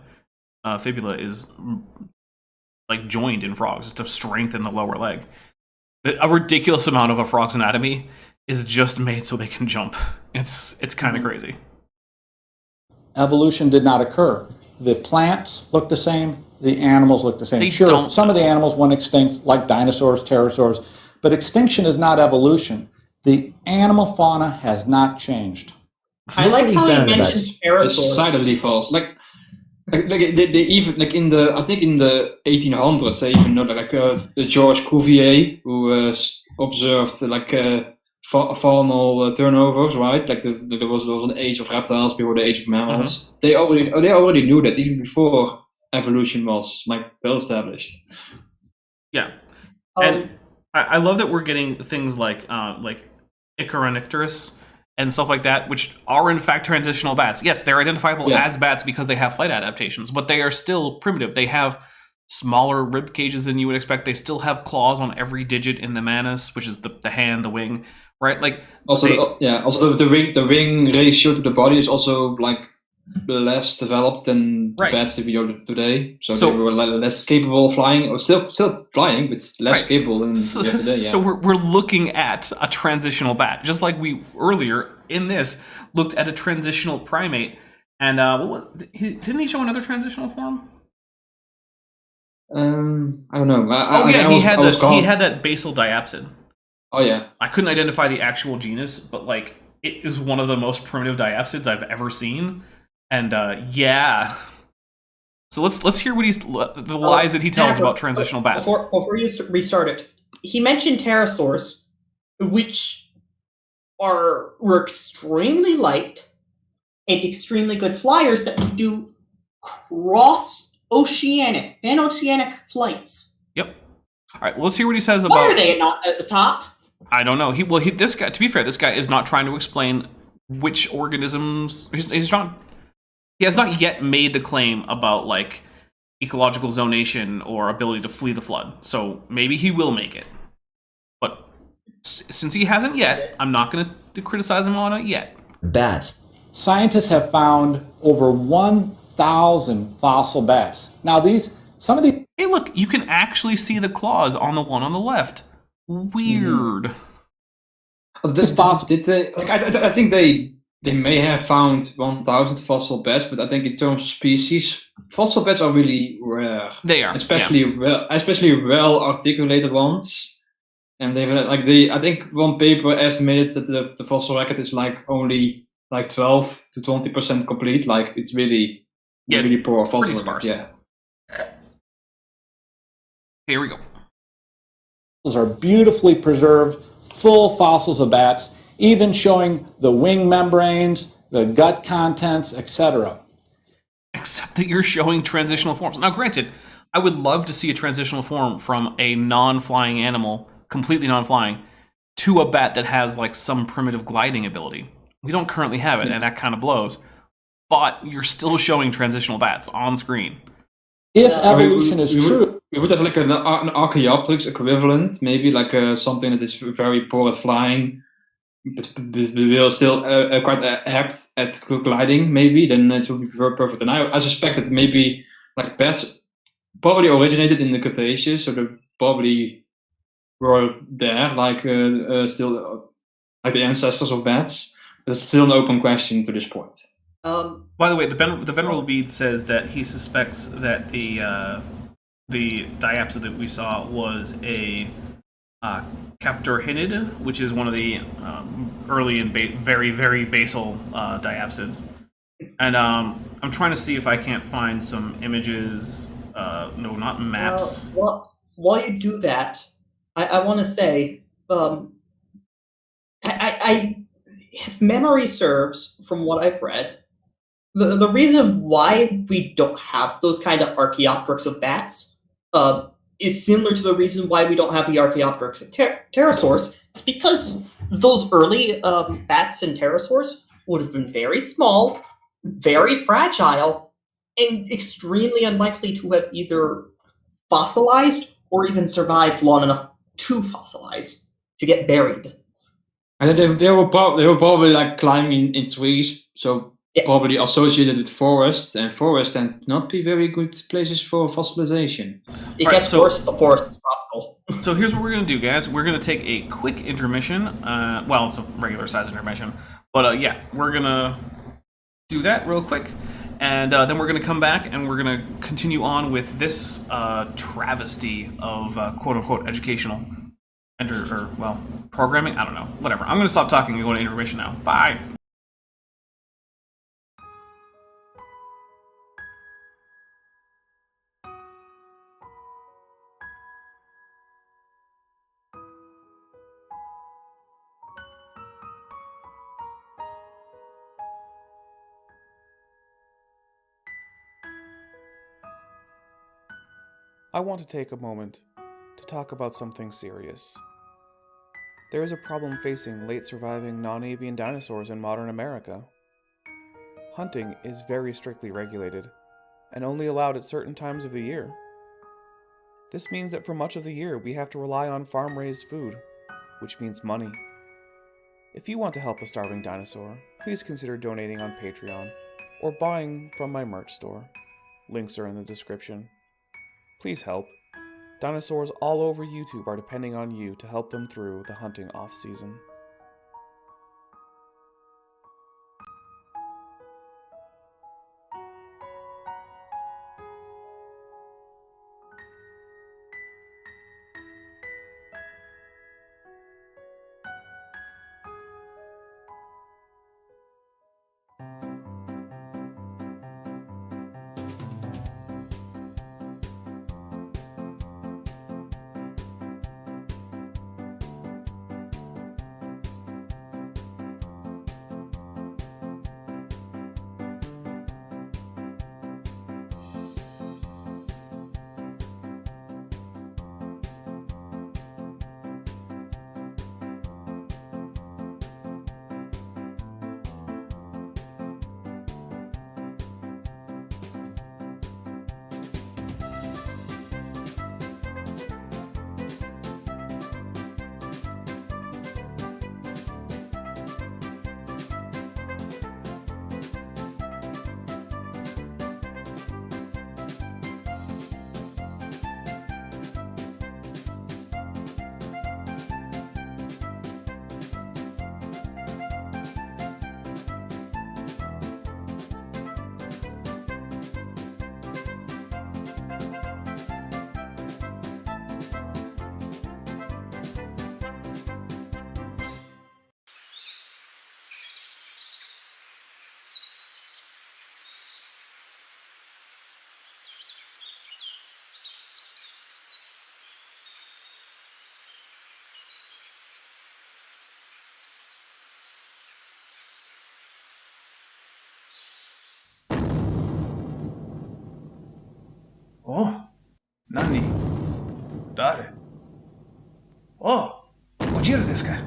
[SPEAKER 3] fibula is like joined in frogs, is to strengthen the lower leg. A ridiculous amount of a frog's anatomy is just made so they can jump. It's kind of crazy.
[SPEAKER 2] Evolution did not occur. The plants look the same. The animals look the same. Some of the animals went extinct, like dinosaurs, pterosaurs, but extinction is not evolution. The animal fauna has not changed.
[SPEAKER 4] I like how he mentions pterosaurs.
[SPEAKER 5] Decidedly false. Like they even in the 1800s they even know George Cuvier, who observed faunal turnovers, right? Like there was an age of reptiles before the age of mammals. They already knew that even before evolution was well established.
[SPEAKER 3] Yeah, and I love that we're getting things like Icaronicterus and stuff like that, which are in fact transitional bats. Yes, they're identifiable as bats because they have flight adaptations, but they are still primitive. They have smaller rib cages than you would expect. They still have claws on every digit in the manus, which is the hand, the wing, right? Like
[SPEAKER 5] the wing ratio to the body is also like less developed than the
[SPEAKER 3] Right.
[SPEAKER 5] bats that we know today. So
[SPEAKER 3] So-
[SPEAKER 5] they were less capable of flying, or still flying, but less
[SPEAKER 3] Right.
[SPEAKER 5] capable than
[SPEAKER 3] So,
[SPEAKER 5] we have today. Yeah.
[SPEAKER 3] so we're looking at a transitional bat, just like we earlier in this looked at a transitional primate. And didn't he show another transitional form?
[SPEAKER 5] I don't know.
[SPEAKER 3] He
[SPEAKER 5] he
[SPEAKER 3] had that basal diapsid.
[SPEAKER 5] Oh yeah.
[SPEAKER 3] I couldn't identify the actual genus, but like it is one of the most primitive diapsids I've ever seen. And yeah. So let's hear what the lies that he tells about transitional bats.
[SPEAKER 4] Before you restart it, he mentioned pterosaurs, which were extremely light and extremely good flyers that could do cross-oceanic, pan-oceanic flights.
[SPEAKER 3] Yep. All right. Well, let's hear what he says
[SPEAKER 4] Why
[SPEAKER 3] about.
[SPEAKER 4] are they not at the top?
[SPEAKER 3] I don't know. This guy. To be fair, this guy is not trying to explain which organisms. He's not. He has not yet made the claim about like ecological zonation or ability to flee the flood. So maybe he will make it. But since he hasn't yet, I'm not going to criticize him on it yet.
[SPEAKER 7] Bats.
[SPEAKER 2] Scientists have found over 1,000 fossil bats. Now some of these...
[SPEAKER 3] Hey, look, you can actually see the claws on the one on the left. Weird.
[SPEAKER 2] This fossil...
[SPEAKER 5] Did they? Like, I think they may have found 1,000 fossil bats, but I think in terms of species, fossil bats are really rare.
[SPEAKER 3] They are,
[SPEAKER 5] especially well articulated ones. And I think one paper estimated that the fossil record is like only like 12 to 20% complete. Like it's really really poor fossil
[SPEAKER 3] pretty
[SPEAKER 5] record.
[SPEAKER 3] sparse.
[SPEAKER 5] Yeah.
[SPEAKER 3] Here we go.
[SPEAKER 2] are beautifully preserved, full fossils of bats, even showing the wing membranes, the gut contents, etc.
[SPEAKER 3] Except that you're showing transitional forms. Now, granted, I would love to see a transitional form from a non-flying animal, completely non-flying, to a bat that has like some primitive gliding ability. We don't currently have it, and that kind of blows. But you're still showing transitional bats on screen.
[SPEAKER 2] If evolution is true,
[SPEAKER 5] we would have like an Archaeopteryx equivalent, maybe like something that is very poor at flying, but we will still quite apt at gliding. Maybe then it would be very perfect. And I suspect that maybe like bats probably originated in the Cretaceous, so they probably were there, like still like the ancestors of bats. But it's still an open question to this point.
[SPEAKER 3] By the way, the Venerable Bede says that he suspects that the diapsid that we saw was a Captorhinid, which is one of the early and very, very basal diapsids. And I'm trying to see if I can't find some images. No, not maps.
[SPEAKER 4] Well, while you do that, I want to say, if memory serves, from what I've read, the reason why we don't have those kind of Archaeopteryx of bats is similar to the reason why we don't have the Archaeopteryx of Pterosaurs. It's because those early bats and pterosaurs would have been very small, very fragile, and extremely unlikely to have either fossilized or even survived long enough to fossilize, to get buried.
[SPEAKER 5] And they were probably like climbing in trees, so probably associated with forests, and forests tend to not be very good places for fossilization.
[SPEAKER 4] It gets worse if the forest is tropical.
[SPEAKER 3] So here's what we're going to do, guys. We're going to take a quick intermission. Well, it's a regular size intermission. But yeah, we're going to do that real quick. And then we're going to come back and we're going to continue on with this travesty of quote-unquote educational programming. I don't know. Whatever. I'm going to stop talking and go to intermission now. Bye.
[SPEAKER 9] I want to take a moment to talk about something serious. There is a problem facing late surviving non-avian dinosaurs in modern America. Hunting is very strictly regulated, and only allowed at certain times of the year. This means that for much of the year we have to rely on farm-raised food, which means money. If you want to help a starving dinosaur, please consider donating on Patreon. or buying from my merch store. Links are in the description. Please help. Dinosaurs all over YouTube are depending on you to help them through the hunting off-season.
[SPEAKER 3] Oh, Nani? Dare? Oh, Ojira desu ka?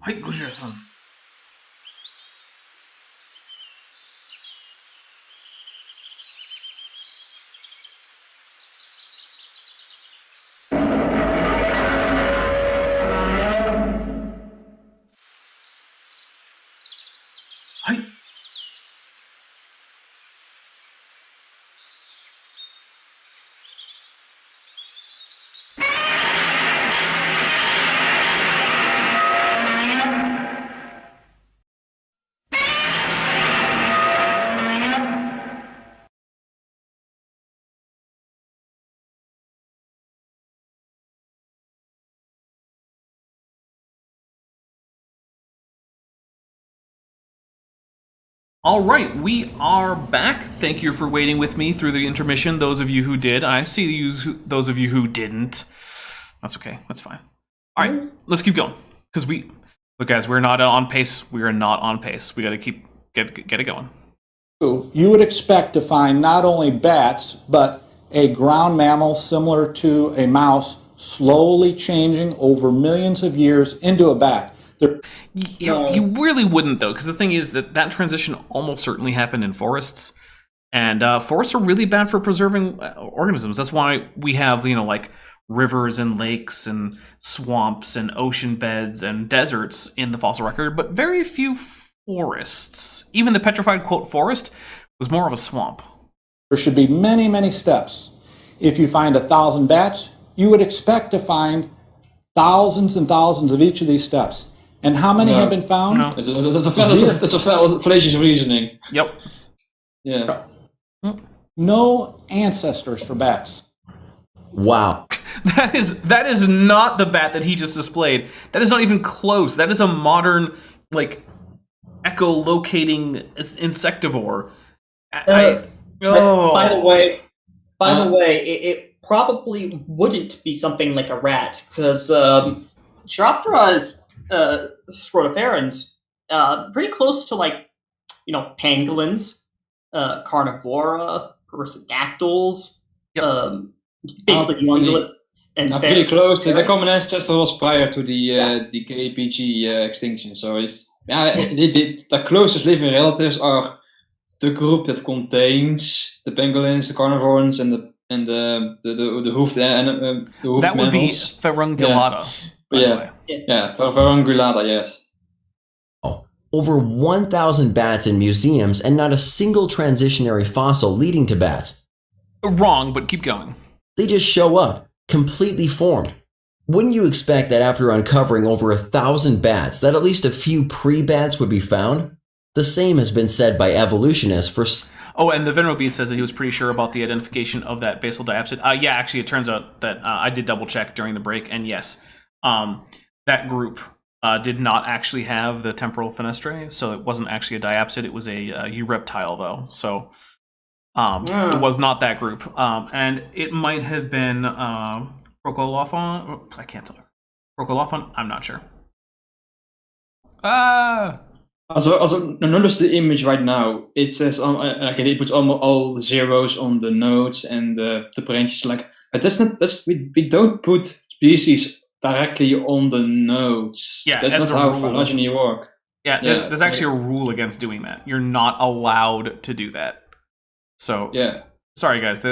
[SPEAKER 3] Hai, Gojira-san. Hai. All right, we are back. Thank you for waiting with me through the intermission. Those of you who did, I see you. Those of you who didn't, that's okay. That's fine. All right, let's keep going because look, guys, we're not on pace. We are not on pace. We got to keep get it going.
[SPEAKER 2] You would expect to find not only bats but a ground mammal similar to a mouse slowly changing over millions of years into a bat.
[SPEAKER 3] You really wouldn't, though, because the thing is that transition almost certainly happened in forests, and forests are really bad for preserving organisms. That's why we have, like rivers and lakes and swamps and ocean beds and deserts in the fossil record, but very few forests. Even the petrified, quote, forest was more of a swamp.
[SPEAKER 2] There should be many, many steps. If you find 1,000 bats, you would expect to find thousands and thousands of each of these steps. And how many have been found?
[SPEAKER 3] No.
[SPEAKER 5] That's a fallacious reasoning.
[SPEAKER 3] Yep.
[SPEAKER 5] Yeah.
[SPEAKER 2] No ancestors for bats.
[SPEAKER 7] Wow.
[SPEAKER 3] That is not the bat that he just displayed. That is not even close. That is a modern, like, echolocating insectivore.
[SPEAKER 4] By the way, it probably wouldn't be something like a rat, because Chiroptera scrotoferans, pretty close to, like, pangolins, carnivora, perissodactyls, basically ungulates And
[SPEAKER 5] pretty close. The common ancestor was prior to the KPG extinction. So the closest living relatives are the group that contains the pangolins, the carnivores, and the hoofed mammals.
[SPEAKER 3] That would be Pharyngulata.
[SPEAKER 5] Pharyngulata, yes.
[SPEAKER 7] Over 1,000 bats in museums and not a single transitionary fossil leading to bats.
[SPEAKER 3] Wrong, but keep going.
[SPEAKER 7] They just show up, completely formed. Wouldn't you expect that after uncovering over 1,000 bats, that at least a few pre-bats would be found? The same has been said by evolutionists for...
[SPEAKER 3] Oh, and the Venerable Beast says that he was pretty sure about the identification of that basal diapsid. Yeah, actually, it turns out that I did double check during the break, and yes, that group did not actually have the temporal fenestrae, so it wasn't actually a diapsid. It was a eureptile, though. So it was not that group, and it might have been Procolophon. I can't tell. Procolophon. I'm not sure.
[SPEAKER 5] Also, notice the image right now. It says it puts all the zeros on the nodes and the branches. But we don't put species directly on the nodes.
[SPEAKER 3] Yeah,
[SPEAKER 5] that's not how phylogeny work.
[SPEAKER 3] Yeah, there's actually a rule against doing that. You're not allowed to do that. So sorry guys,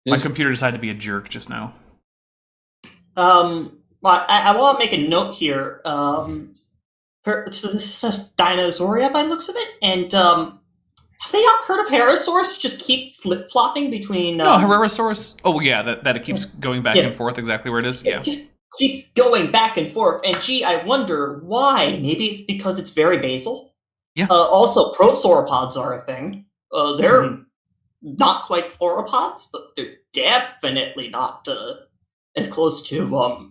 [SPEAKER 3] my computer decided to be a jerk just now.
[SPEAKER 4] I want to make a note here. So this is Dinosauria by the looks of it, and have they not heard of Pterosaurs? Just keep flip-flopping between...
[SPEAKER 3] No, Pterosaurs. Oh, yeah, that it keeps going back and forth exactly where it is. Yeah.
[SPEAKER 4] It just keeps going back and forth. And gee, I wonder why. Maybe it's because it's very basal.
[SPEAKER 3] Yeah.
[SPEAKER 4] Also, prosauropods are a thing. They're not quite sauropods, but they're definitely not as close to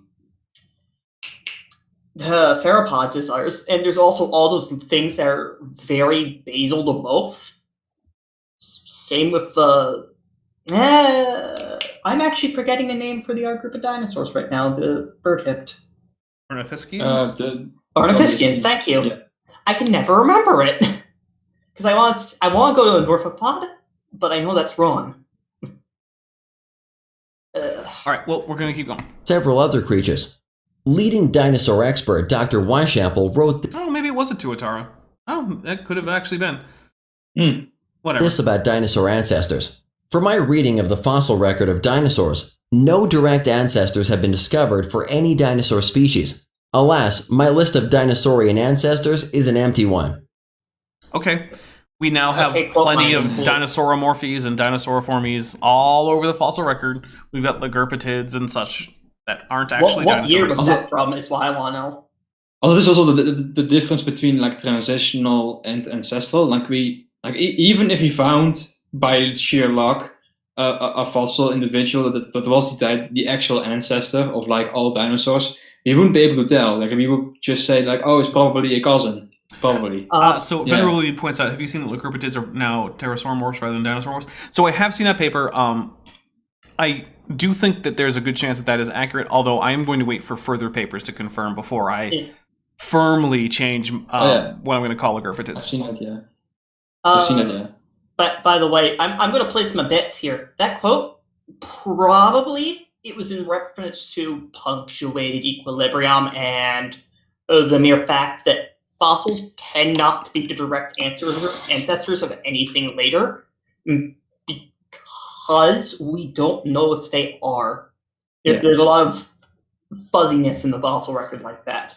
[SPEAKER 4] the theropods as ours. And there's also all those things that are very basal to both. Same with I'm actually forgetting the name for our group of dinosaurs right now. The bird-hipped
[SPEAKER 3] Ornithischians.
[SPEAKER 4] Ornithischians. Thank you. Yeah. I can never remember it because I want to go to a Northropod, but I know that's wrong.
[SPEAKER 3] All right. Well, we're gonna keep going.
[SPEAKER 7] Several other creatures. Leading dinosaur expert Dr. Weishapel wrote.
[SPEAKER 3] Oh, maybe it was a tuatara. Oh, that could have actually been. Whatever.
[SPEAKER 7] This about dinosaur ancestors. For my reading of the fossil record of dinosaurs, no direct ancestors have been discovered for any dinosaur species. Alas, my list of dinosaurian ancestors is an empty one.
[SPEAKER 3] Okay. We now have plenty of dinosauromorphies and dinosauriformes all over the fossil record. We've got the Gurpatids and such that aren't actually
[SPEAKER 4] what
[SPEAKER 3] dinosaurs.
[SPEAKER 4] Year was that from is what I want to know.
[SPEAKER 5] Also, there's also the difference between transitional and ancestral. Even if we found by sheer luck a fossil individual that was the actual ancestor of all dinosaurs, we wouldn't be able to tell. We would just say it's probably a cousin. Probably.
[SPEAKER 3] Venerable points out, have you seen that Gurpatids are now pterosauromorphs rather than dinosauromorphs? So I have seen that paper. I do think that there's a good chance that is accurate, although I am going to wait for further papers to confirm before I firmly change what I'm going to call a Gurpatids.
[SPEAKER 5] I've seen that, yeah. I've seen that, yeah.
[SPEAKER 4] But by the way, I'm going to place my bets here. That quote, probably it was in reference to punctuated equilibrium and the mere fact that fossils tend not to be the direct ancestors of anything later because we don't know if they are. There's a lot of fuzziness in the fossil record like that.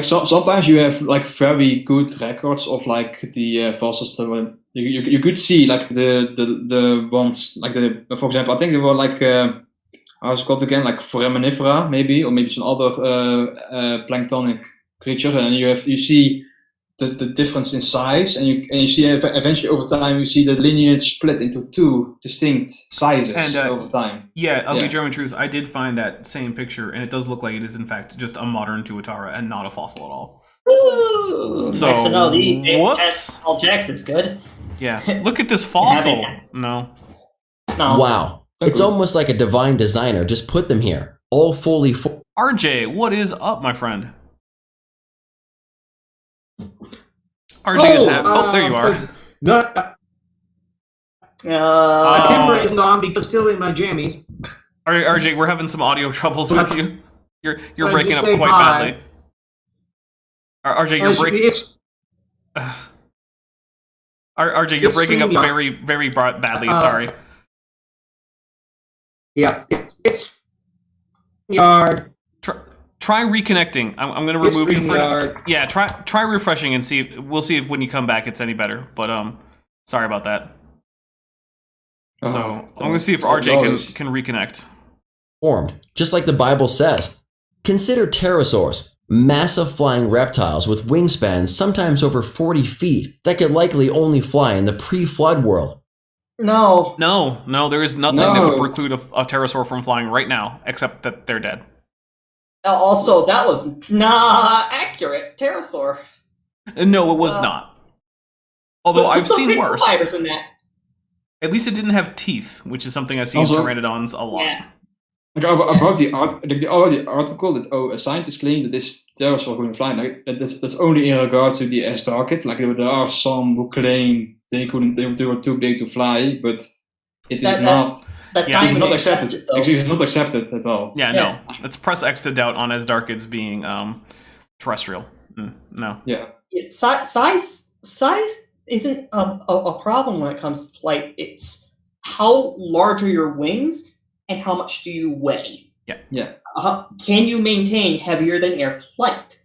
[SPEAKER 5] Sometimes you have very good records of the fossils that were you could see the ones for example I think they were how's it called again foraminifera maybe or maybe some other planktonic creature, and you see the difference in size, and you see eventually over time you see the lineage split into two distinct sizes over time.
[SPEAKER 3] Ugly German Truths, I did find that same picture, and it does look like it is in fact just a modern tuatara and not a fossil at all.
[SPEAKER 4] Ooh,
[SPEAKER 3] so
[SPEAKER 4] nice to know. The Apologetics is good.
[SPEAKER 3] Yeah, look at this fossil. No.
[SPEAKER 7] Wow, it's almost like a divine designer just put them here, all fully.
[SPEAKER 3] RJ, what is up, my friend? RJ is happy. Oh, there you are.
[SPEAKER 10] My camera is on because still in my jammies.
[SPEAKER 3] All right, RJ, we're having some audio troubles with you. You're breaking up quite badly. RJ, you're breaking. RJ, you're breaking up very, very badly. Sorry.
[SPEAKER 10] Yeah, it's yard.
[SPEAKER 3] Try reconnecting. I'm going to remove you for. Yeah, try refreshing and see. We'll see if when you come back it's any better. But sorry about that. So I'm going to see if RJ can reconnect.
[SPEAKER 7] Formed, just like the Bible says. Consider pterosaurs, massive flying reptiles with wingspans sometimes over 40 feet that could likely only fly in the pre-flood world.
[SPEAKER 3] No, there is nothing that would preclude a pterosaur from flying right now, except that they're dead.
[SPEAKER 4] Also, that was not accurate. Pterosaur.
[SPEAKER 3] No, it was not. Although I've seen worse.
[SPEAKER 4] In that.
[SPEAKER 3] At least it didn't have teeth, which is something I see in pteranodons a lot.
[SPEAKER 4] Yeah.
[SPEAKER 5] About the article that a scientist claimed that this pterosaur couldn't fly. Like, that's only in regard to the Asdarkid. Like there are some who claim they were too big to fly, but it is not.
[SPEAKER 4] That's
[SPEAKER 5] not accepted. Actually, it's not accepted at all.
[SPEAKER 3] Yeah, no. Let's press X to doubt on Asdarkids being terrestrial. No.
[SPEAKER 5] Yeah.
[SPEAKER 4] Size isn't a problem when it comes to flight. It's how large are your wings and how much do you weigh?
[SPEAKER 5] Yeah.
[SPEAKER 4] Can you maintain heavier than air flight?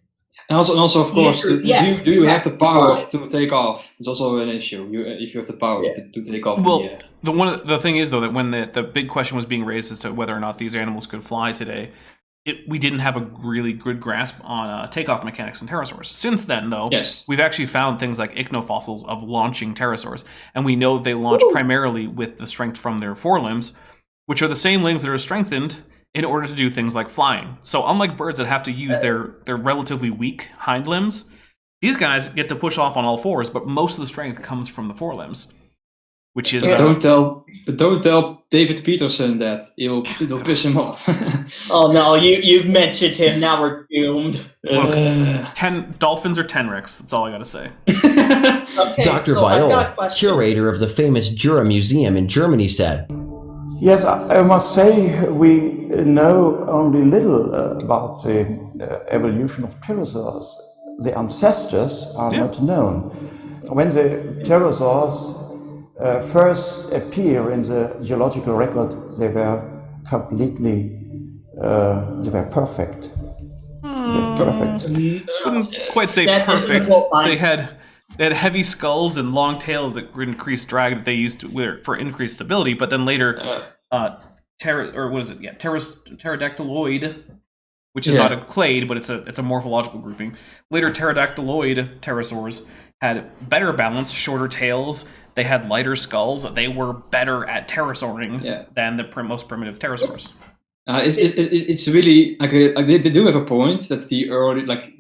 [SPEAKER 5] And also, of course, do you have the power to take off? It's also an issue. If you have the power to take off.
[SPEAKER 3] Well, the thing is though that when the big question was being raised as to whether or not these animals could fly today, we didn't have a really good grasp on takeoff mechanics in pterosaurs. Since then, though, we've actually found things like ichnofossils of launching pterosaurs, and we know they launch primarily with the strength from their forelimbs, which are the same limbs that are strengthened in order to do things like flying. So unlike birds that have to use their relatively weak hind limbs, these guys get to push off on all fours, but most of the strength comes from the forelimbs, which is...
[SPEAKER 5] Don't tell David Peterson that. It'll piss him off.
[SPEAKER 4] Oh no, you've mentioned him, now we're doomed.
[SPEAKER 3] Look, dolphins are tenrecs, that's all I gotta say.
[SPEAKER 4] Okay,
[SPEAKER 7] Dr. Viola, curator of the famous Jura Museum in Germany, said,
[SPEAKER 11] Yes, I must say we know only little about the evolution of pterosaurs. The ancestors are not known. When the pterosaurs first appear in the geological record, they were completely, they were perfect.
[SPEAKER 3] Wouldn't quite say perfect. They had heavy skulls and long tails that increased drag that they used for increased stability, but then later, pterodactyloid, which is not a clade, but it's a morphological grouping. Later, pterodactyloid pterosaurs had better balance, shorter tails. They had lighter skulls. They were better at pterosauring than the most primitive pterosaurs.
[SPEAKER 5] It's really like they do have a point that the early like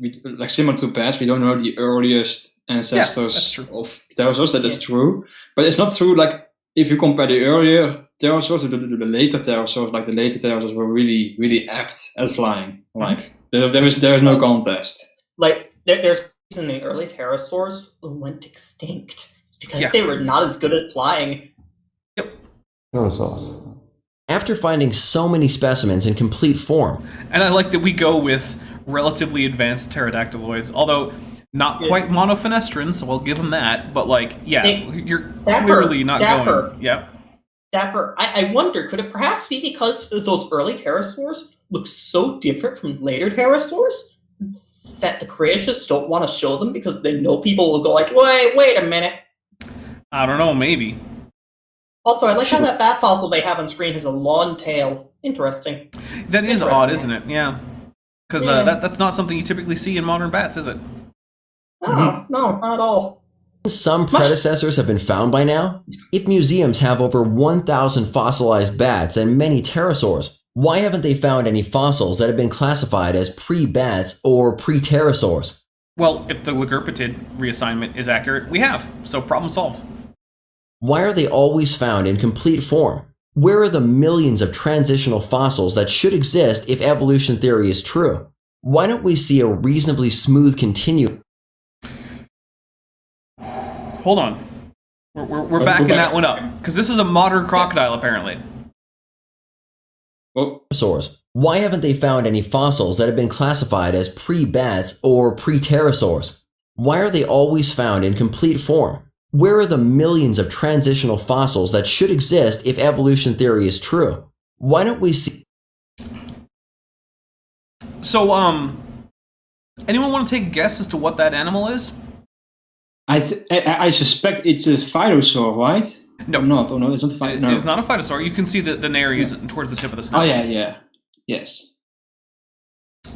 [SPEAKER 5] similar to bats, we don't know the earliest ancestors of pterosaurs. That's true, but it's not true. Like if you compare the earlier pterosaurs to the later pterosaurs, like the later pterosaurs were really apt at flying. Like there is no contest.
[SPEAKER 4] Like there's in the early pterosaurs went extinct. It's because they were not as good at flying.
[SPEAKER 3] Yep.
[SPEAKER 11] Pterosaurs.
[SPEAKER 7] After finding so many specimens in complete form.
[SPEAKER 3] And I like that we go with relatively advanced pterodactyloids, although not quite monophenestrine, so I'll give them that. But you're clearly not going. Yeah.
[SPEAKER 4] Dapper, I wonder, could it perhaps be because those early pterosaurs look so different from later pterosaurs that the creationists don't want to show them because they know people will go like, wait a minute.
[SPEAKER 3] I don't know, maybe.
[SPEAKER 4] Also, I like how that bat fossil they have on screen has a long tail. Interesting.
[SPEAKER 3] That is odd, isn't it? Yeah. Because that's not something you typically see in modern bats, is it?
[SPEAKER 4] No, not at all.
[SPEAKER 7] Some predecessors have been found by now. If museums have over 1,000 fossilized bats and many pterosaurs, why haven't they found any fossils that have been classified as pre-bats or pre-pterosaurs?
[SPEAKER 3] Well, if the Lagerpetid reassignment is accurate, we have. So problem solved.
[SPEAKER 7] Why are they always found in complete form? Where are the millions of transitional fossils that should exist if evolution theory is true? Why don't we see a reasonably smooth continuum?
[SPEAKER 3] Hold on. We're backing that one up. Because this is a modern crocodile, apparently.
[SPEAKER 7] Pterosaurs. Why haven't they found any fossils that have been classified as pre-bats or pre-pterosaurs? Why are they always found in complete form? Where are the millions of transitional fossils that should exist if evolution theory is true? Why don't we see...
[SPEAKER 3] So, anyone want to take a guess as to what that animal is?
[SPEAKER 5] I suspect it's a Phytosaur, right?
[SPEAKER 3] No.
[SPEAKER 5] Or no, it's not Phytosaur. No.
[SPEAKER 3] It's not a Phytosaur. You can see the nares towards the tip of the snout.
[SPEAKER 5] Oh, yeah. Yes.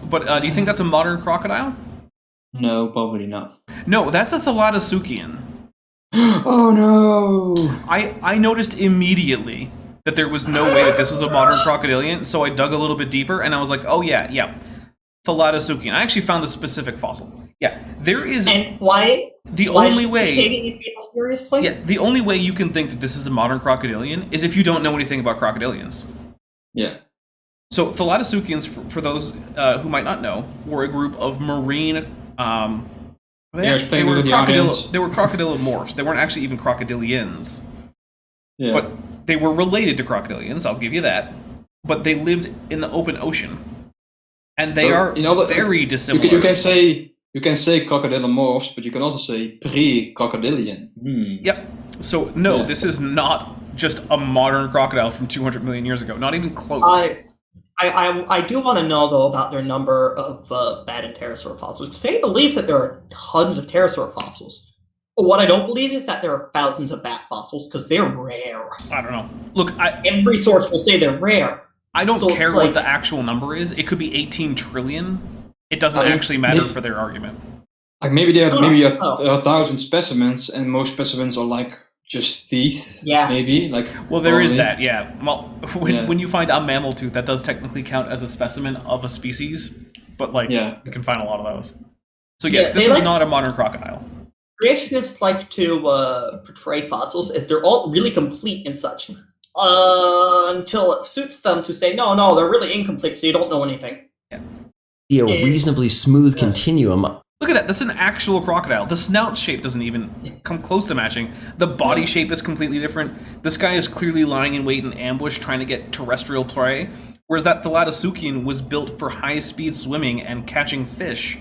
[SPEAKER 3] But do you think that's a modern crocodile?
[SPEAKER 5] No, probably not.
[SPEAKER 3] No, that's a Thalatasuchian.
[SPEAKER 5] Oh, no!
[SPEAKER 3] I noticed immediately that there was no way that this was a modern crocodilian, so I dug a little bit deeper, and I was like, oh, yeah. Thalatasuchian. I actually found the specific fossil. Yeah, there is...
[SPEAKER 4] And why?
[SPEAKER 3] The
[SPEAKER 4] why
[SPEAKER 3] only way...
[SPEAKER 4] taking these people seriously?
[SPEAKER 3] Yeah, the only way you can think that this is a modern crocodilian is if you don't know anything about crocodilians.
[SPEAKER 5] Yeah.
[SPEAKER 3] So Thalatasuchians, for those who might not know, were a group of marine... They were crocodilomorphs. They weren't actually even crocodilians.
[SPEAKER 5] Yeah.
[SPEAKER 3] But they were related to crocodilians, I'll give you that. But they lived in the open ocean. And they are very dissimilar.
[SPEAKER 5] You can say crocodilomorphs, but you can also say pre-crocodilian.
[SPEAKER 3] Yep. So, no, this is not just a modern crocodile from 200 million years ago. Not even close.
[SPEAKER 4] I do want to know, though, about their number of bat and pterosaur fossils. They believe that there are tons of pterosaur fossils. What I don't believe is that there are thousands of bat fossils, because they're rare.
[SPEAKER 3] I don't know. Look,
[SPEAKER 4] every source will say they're rare.
[SPEAKER 3] I don't care what the actual number is. It could be 18 trillion. It doesn't actually matter for their argument.
[SPEAKER 5] Like maybe there are 1,000 specimens, and most specimens are like just teeth.
[SPEAKER 4] Yeah.
[SPEAKER 5] Maybe
[SPEAKER 3] Well, there is that. Yeah. Well, when you find a mammal tooth, that does technically count as a specimen of a species. But you can find a lot of those. So yes, this is not a modern crocodile.
[SPEAKER 4] Creationists like to portray fossils as they're all really complete and such. Until it suits them to say, no, they're really incomplete, so you don't know anything.
[SPEAKER 7] A reasonably smooth continuum.
[SPEAKER 3] Look at that. That's an actual crocodile. The snout shape doesn't even come close to matching. The body shape is completely different. This guy is clearly lying in wait in ambush trying to get terrestrial prey, whereas that Thalatasuchian was built for high-speed swimming and catching fish.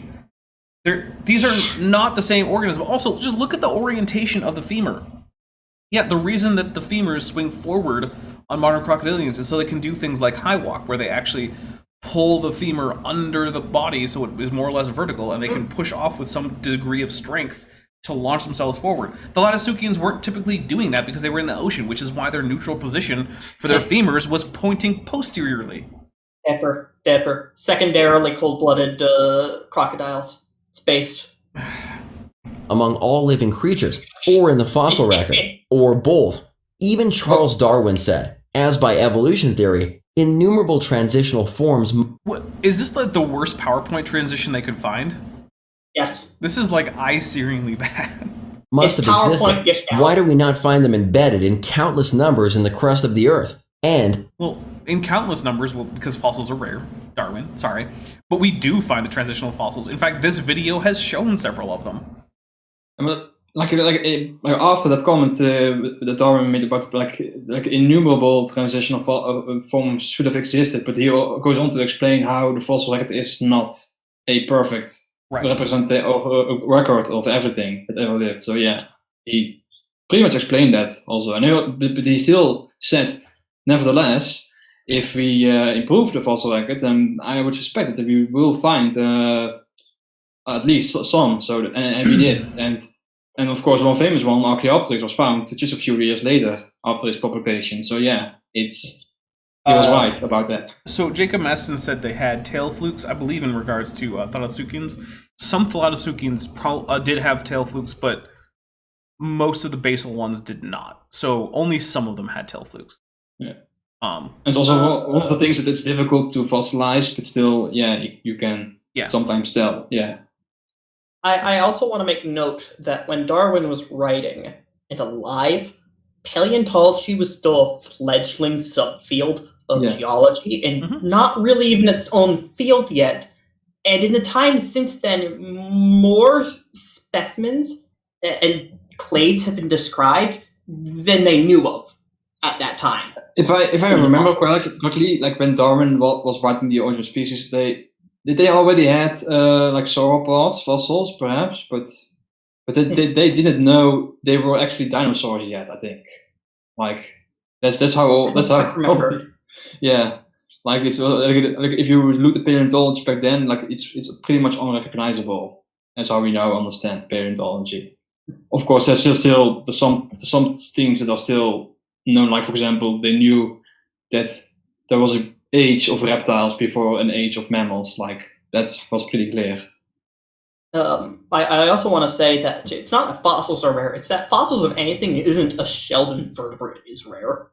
[SPEAKER 3] These are not the same organism. Also, just look at the orientation of the femur. Yeah, the reason that the femurs swing forward on modern crocodilians is so they can do things like high walk, where they actually pull the femur under the body so it is more or less vertical, and they can push off with some degree of strength to launch themselves forward. The Thalatasuchians weren't typically doing that because they were in the ocean, which is why their neutral position for their femurs was pointing posteriorly.
[SPEAKER 4] Dapper. Secondarily cold-blooded crocodiles. It's based.
[SPEAKER 7] Among all living creatures, or in the fossil record, or both. Even Charles Darwin said, as by evolution theory, innumerable transitional forms...
[SPEAKER 3] What, is this the worst PowerPoint transition they could find?
[SPEAKER 4] Yes.
[SPEAKER 3] This is eye-searingly bad.
[SPEAKER 7] Must have existed. Why do we not find them embedded in countless numbers in the crust of the Earth? And...
[SPEAKER 3] Well, in countless numbers, because fossils are rare. Darwin, sorry. But we do find the transitional fossils. In fact, this video has shown several of them.
[SPEAKER 5] After that comment that Darwin made about innumerable transitional forms should have existed, but he goes on to explain how the fossil record is not a perfect record of everything that ever lived. So yeah, he pretty much explained that also. But he still said, nevertheless, if we improve the fossil record, then I would suspect that we will find at least some. So and we did. And of course, one famous one, Archaeopteryx, was found just a few years later after his publication. So yeah, he was right about that.
[SPEAKER 3] So Jacob Maston said they had tail flukes, I believe, in regards to Thalatasuchians. Some Thalatasuchians did have tail flukes, but most of the basal ones did not. So only some of them had tail flukes.
[SPEAKER 5] Yeah. It's also one of the things that it's difficult to fossilize, but still, you can sometimes tell. Yeah.
[SPEAKER 4] I also want to make note that when Darwin was writing and alive, paleontology was still a fledgling subfield of geology and not really even its own field yet. And in the time since then, more specimens and clades have been described than they knew of at that time.
[SPEAKER 5] if I remember correctly, like when Darwin was writing the Origin of Species, they already had like sauropods fossils, perhaps, but they didn't know they were actually dinosaurs yet. I think, like that's how yeah. Like it's like if you look at paleontology back then, like it's pretty much unrecognizable as how we now understand paleontology. Of course, there's still some things that are still known. Like for example, they knew that there was an age of reptiles before an age of mammals. Like that was pretty clear.
[SPEAKER 4] I also want to say that it's not that fossils are rare; it's that fossils of anything that isn't a shelled invertebrate is rare.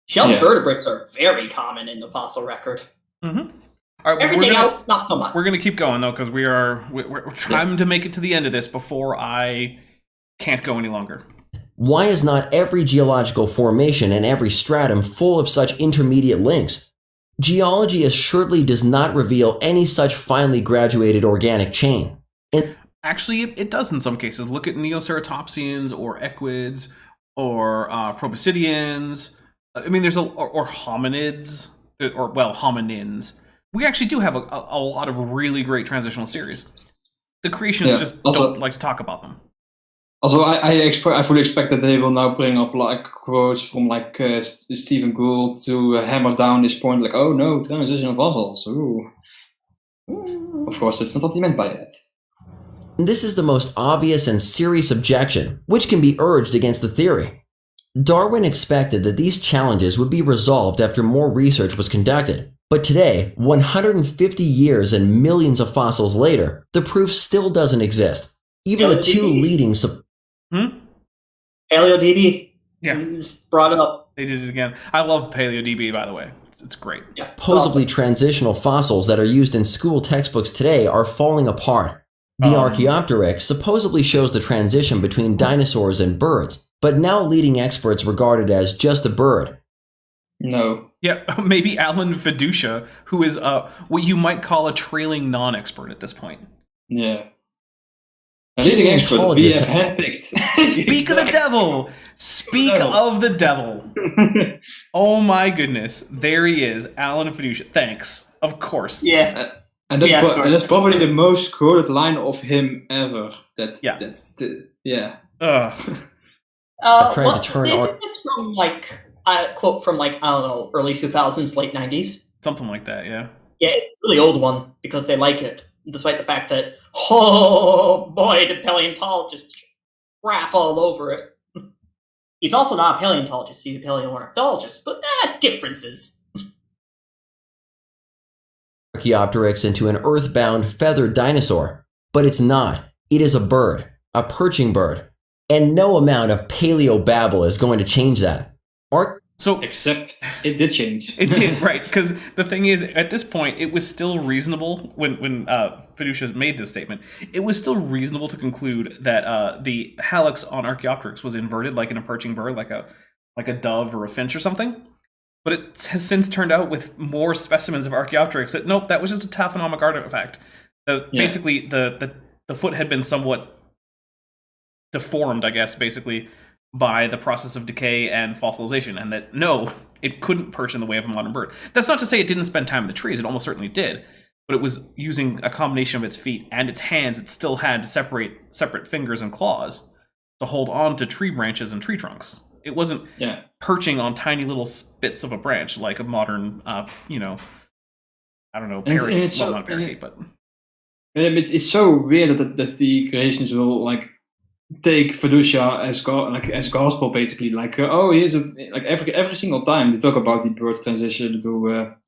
[SPEAKER 4] Shelled vertebrates are very common in the fossil record.
[SPEAKER 3] Mm-hmm. All right,
[SPEAKER 4] everything else, not so much.
[SPEAKER 3] We're going to keep going, though, because we're trying to make it to the end of this before I can't go any longer.
[SPEAKER 7] Why is not every geological formation and every stratum full of such intermediate links? Geology assuredly does not reveal any such finely graduated organic chain.
[SPEAKER 3] Actually, it does in some cases. Look at Neoceratopsians or equids or proboscideans. I mean, there's or hominids, or well, hominins. We actually do have a lot of really great transitional series. The creationists just don't like to talk about them.
[SPEAKER 5] Also, I fully expect that they will now bring up like quotes from like Stephen Gould to hammer down this point, like, oh no, transitional fossils. Ooh. Of course, that's not what he meant by that.
[SPEAKER 7] This is the most obvious and serious objection, which can be urged against the theory. Darwin expected that these challenges would be resolved after more research was conducted. But today, 150 years and millions of fossils later, the proof still doesn't exist. Even the two leading...
[SPEAKER 4] PaleoDB.
[SPEAKER 3] Yeah.
[SPEAKER 4] Just brought it up.
[SPEAKER 3] They did it again. I love PaleoDB, by the way. It's great.
[SPEAKER 4] Yeah,
[SPEAKER 7] supposedly transitional fossils that are used in school textbooks today are falling apart. The Archaeopteryx supposedly shows the transition between dinosaurs and birds, but now leading experts regard it as just a bird.
[SPEAKER 5] No.
[SPEAKER 3] Yeah, maybe Alan Fiducia, who is what you might call a trailing non-expert at this point.
[SPEAKER 5] Yeah. A leading expert we have handpicked.
[SPEAKER 3] Speak of the devil! Speak of the devil! Oh my goodness. There he is, Alan Fiducia. Thanks. Of course.
[SPEAKER 4] Yeah.
[SPEAKER 5] And that's probably the most quoted line of him ever.
[SPEAKER 3] Yeah.
[SPEAKER 4] This is from like a quote from like, I don't know, early 2000s, late 90s.
[SPEAKER 3] Something like that, yeah.
[SPEAKER 4] Yeah, really old one because they like it, despite the fact that, oh boy, the paleontologists crap all over it. He's also not a paleontologist, he's a paleoornithologist, but differences.
[SPEAKER 7] Archaeopteryx into an earthbound feathered dinosaur, but it's not. It is a bird, a perching bird, and no amount of paleobabble is going to change that.
[SPEAKER 5] Except it did change.
[SPEAKER 3] It did, right? Because the thing is, at this point, it was still reasonable when Fiducia made this statement. It was still reasonable to conclude that the hallux on Archaeopteryx was inverted, like in a perching bird, like a dove or a finch or something. But it has since turned out with more specimens of Archaeopteryx that nope, that was just a taphonomic artifact. Basically, the foot had been somewhat deformed, I guess, basically, by the process of decay and fossilization, and that no, it couldn't perch in the way of a modern bird. That's not to say it didn't spend time in the trees, it almost certainly did, but it was using a combination of its feet and its hands. It still had separate fingers and claws to hold on to tree branches and tree trunks. It wasn't perching on tiny little spits of a branch like a modern, I don't know, parakeet. Well, not a parakeat, but...
[SPEAKER 5] It's so weird that the creationists will, like, take Fiducia as gospel, basically. Like, here's like every single time they talk about the bird transition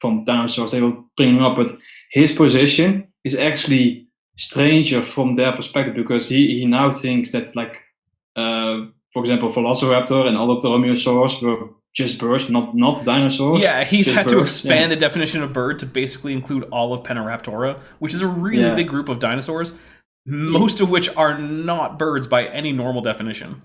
[SPEAKER 5] from dinosaurs, they will bring him up, but his position is actually stranger from their perspective, because he now thinks that, like, for example, Velociraptor and other Pterosaurs were just birds, not dinosaurs.
[SPEAKER 3] Yeah, he's had to expand the definition of bird to basically include all of Penoraptora, which is a really big group of dinosaurs, most of which are not birds by any normal definition.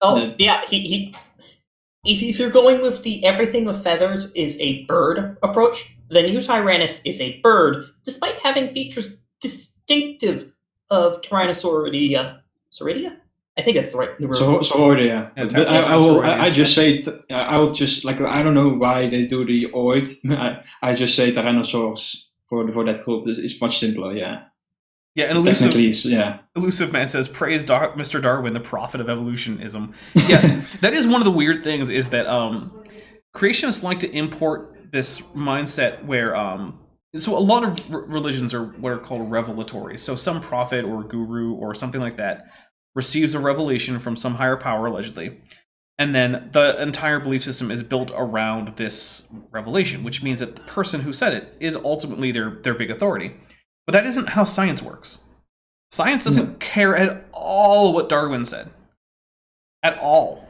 [SPEAKER 4] Oh, yeah, if you're going with the everything with feathers is a bird approach, then Eutyrannus is a bird, despite having features distinctive of Tyrannosauridia. Sauridia? I think it's right.
[SPEAKER 5] Zooide, yeah. But I just say I will just like I don't know why they do the oid. I just say Tyrannosaurs for that group. It's much simpler, yeah.
[SPEAKER 3] Yeah, and Elusive Man says, praise Mr. Darwin, the prophet of evolutionism. Yeah, that is one of the weird things is that creationists like to import this mindset where so a lot of religions are what are called revelatory. So some prophet or guru or something like that receives a revelation from some higher power, allegedly, and then the entire belief system is built around this revelation, which means that the person who said it is ultimately their big authority. But that isn't how science works. Science doesn't care at all what Darwin said. At all.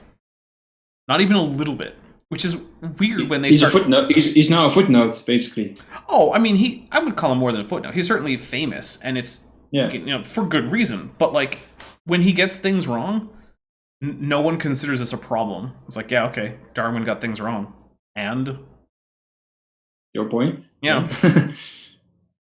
[SPEAKER 3] Not even a little bit. Which is weird when they
[SPEAKER 5] start... a footnote. He's now a footnote, basically.
[SPEAKER 3] Oh, I mean, I would call him more than a footnote. He's certainly famous, and it's for good reason. But like, when he gets things wrong, no one considers this a problem. It's like, yeah, okay, Darwin got things wrong. And?
[SPEAKER 5] Your point?
[SPEAKER 3] Yeah.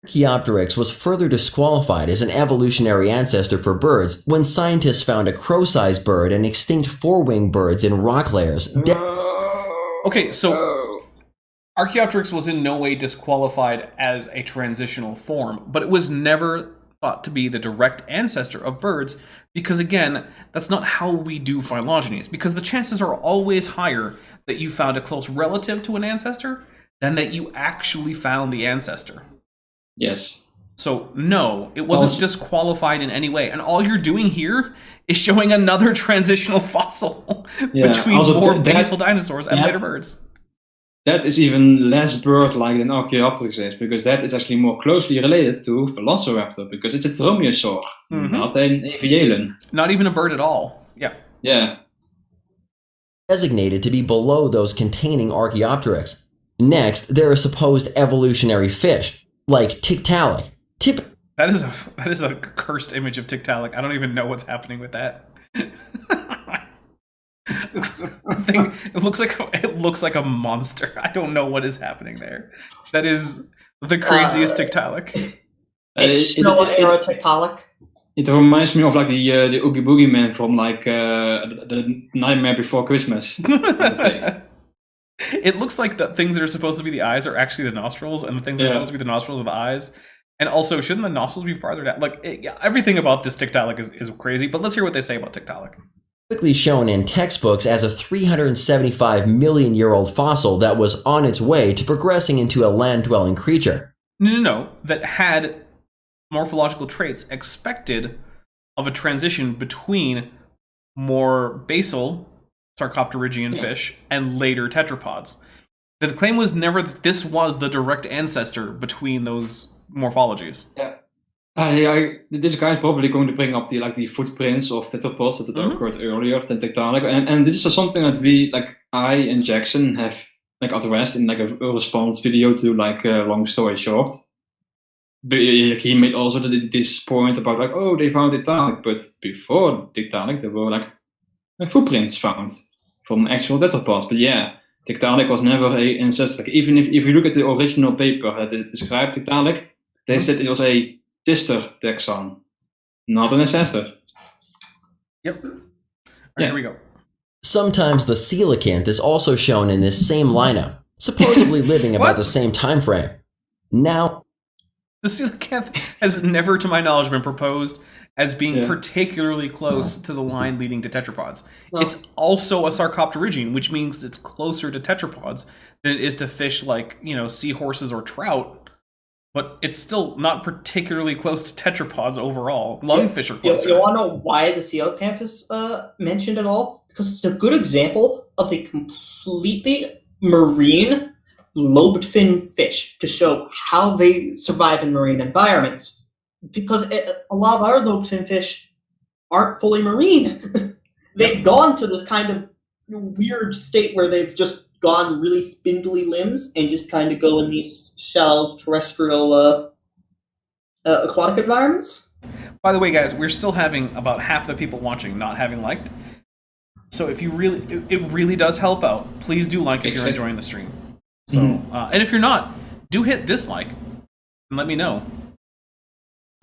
[SPEAKER 7] Archaeopteryx was further disqualified as an evolutionary ancestor for birds when scientists found a crow-sized bird and extinct four-winged birds in rock layers.
[SPEAKER 3] Okay, so Archaeopteryx was in no way disqualified as a transitional form, but it was never thought to be the direct ancestor of birds because, again, that's not how we do phylogenies, because the chances are always higher that you found a close relative to an ancestor than that you actually found the ancestor.
[SPEAKER 5] Yes.
[SPEAKER 3] So, no, it wasn't disqualified in any way. And all you're doing here is showing another transitional fossil between more basal dinosaurs and later birds.
[SPEAKER 5] That is even less bird-like than Archaeopteryx is, because that is actually more closely related to Velociraptor, because it's a Dromaeosaur, not an Avialan.
[SPEAKER 3] Not even a bird at all. Yeah.
[SPEAKER 5] Yeah.
[SPEAKER 7] Designated to be below those containing Archaeopteryx. Next, there are supposed evolutionary fish, like Tiktaalik.
[SPEAKER 3] That is a cursed image of Tiktaalik. I don't even know what's happening with that. It looks like a monster. I don't know what is happening there. That is the craziest Tiktaalik.
[SPEAKER 4] It's Noah era Tiktaalik.
[SPEAKER 5] It reminds me of like the Oogie Boogie Man from like the Nightmare Before Christmas.
[SPEAKER 3] It looks like the things that are supposed to be the eyes are actually the nostrils, and the things that are supposed to be the nostrils are the eyes. And also, shouldn't the nostrils be farther down? Like, everything about this Tiktaalik is crazy, but let's hear what they say about Tiktaalik.
[SPEAKER 7] Typically shown in textbooks as a 375 million year old fossil that was on its way to progressing into a land-dwelling creature.
[SPEAKER 3] No, that had morphological traits expected of a transition between more basal Sarcopterygian fish and later tetrapods. The claim was never that this was the direct ancestor between those morphologies.
[SPEAKER 5] Yeah. This guy is probably going to bring up the footprints of tetrapods that occurred earlier than Tiktaalik, and this is something that I and Jackson have addressed in a response video to Long Story Short. But he made also this point about they found Tiktaalik, but before Tiktaalik there were footprints found from actual tetrapods. But yeah, Tiktaalik was never an ancestor. Even if you look at the original paper that described Tiktaalik, they said it was a sister taxon, not an ancestor.
[SPEAKER 3] Yep. Here we go.
[SPEAKER 7] Sometimes the coelacanth is also shown in this same lineup, supposedly living about the same time frame. Now,
[SPEAKER 3] the coelacanth has never, to my knowledge, been proposed as being particularly close to the line leading to tetrapods. Well, it's also a Sarcopterygian, which means it's closer to tetrapods than it is to fish like, seahorses or trout. But it's still not particularly close to tetrapods overall. Lungfish are closer.
[SPEAKER 4] You want to know why the coelacanth is mentioned at all? Because it's a good example of a completely marine lobed fin fish to show how they survive in marine environments. Because a lot of our lobed fin fish aren't fully marine. They've gone to this kind of weird state where they've just gone really spindly limbs and just kind of go in these shallow terrestrial aquatic environments.
[SPEAKER 3] By the way, guys, we're still having about half the people watching not having liked. So if you it really does help out. Please do like if you're enjoying the stream. So and if you're not, do hit dislike and let me know.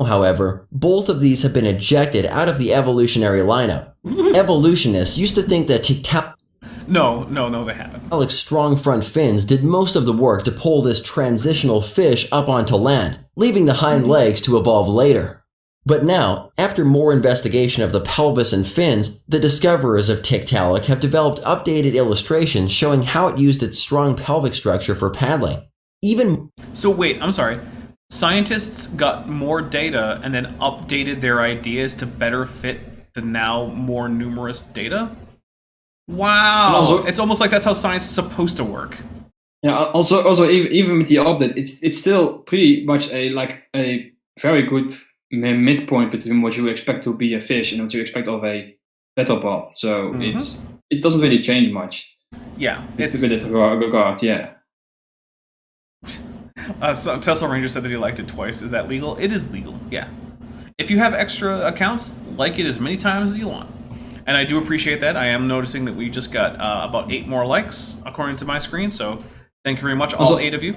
[SPEAKER 7] However, both of these have been ejected out of the evolutionary lineup. Evolutionists used to think that Tiktaalik
[SPEAKER 3] No, they haven't.
[SPEAKER 7] strong front fins did most of the work to pull this transitional fish up onto land, leaving the hind legs to evolve later. But now, after more investigation of the pelvis and fins, the discoverers of Tiktaalik have developed updated illustrations showing how it used its strong pelvic structure for paddling.
[SPEAKER 3] So wait, I'm sorry. Scientists got more data and then updated their ideas to better fit the now more numerous data? Wow!
[SPEAKER 5] Also,
[SPEAKER 3] it's almost like that's how science is supposed to work.
[SPEAKER 5] Yeah. Also, even with the update, it's still pretty much a very good midpoint between what you expect to be a fish and what you expect of a tetrapod. So it doesn't really change much.
[SPEAKER 3] Yeah,
[SPEAKER 5] it's a bit of a regard. Yeah.
[SPEAKER 3] So Tesla Ranger said that he liked it twice. Is that legal? It is legal. Yeah. If you have extra accounts, like it as many times as you want. And I do appreciate that. I am noticing that we just got about 8 more likes according to my screen. So thank you very much, all 8 of you.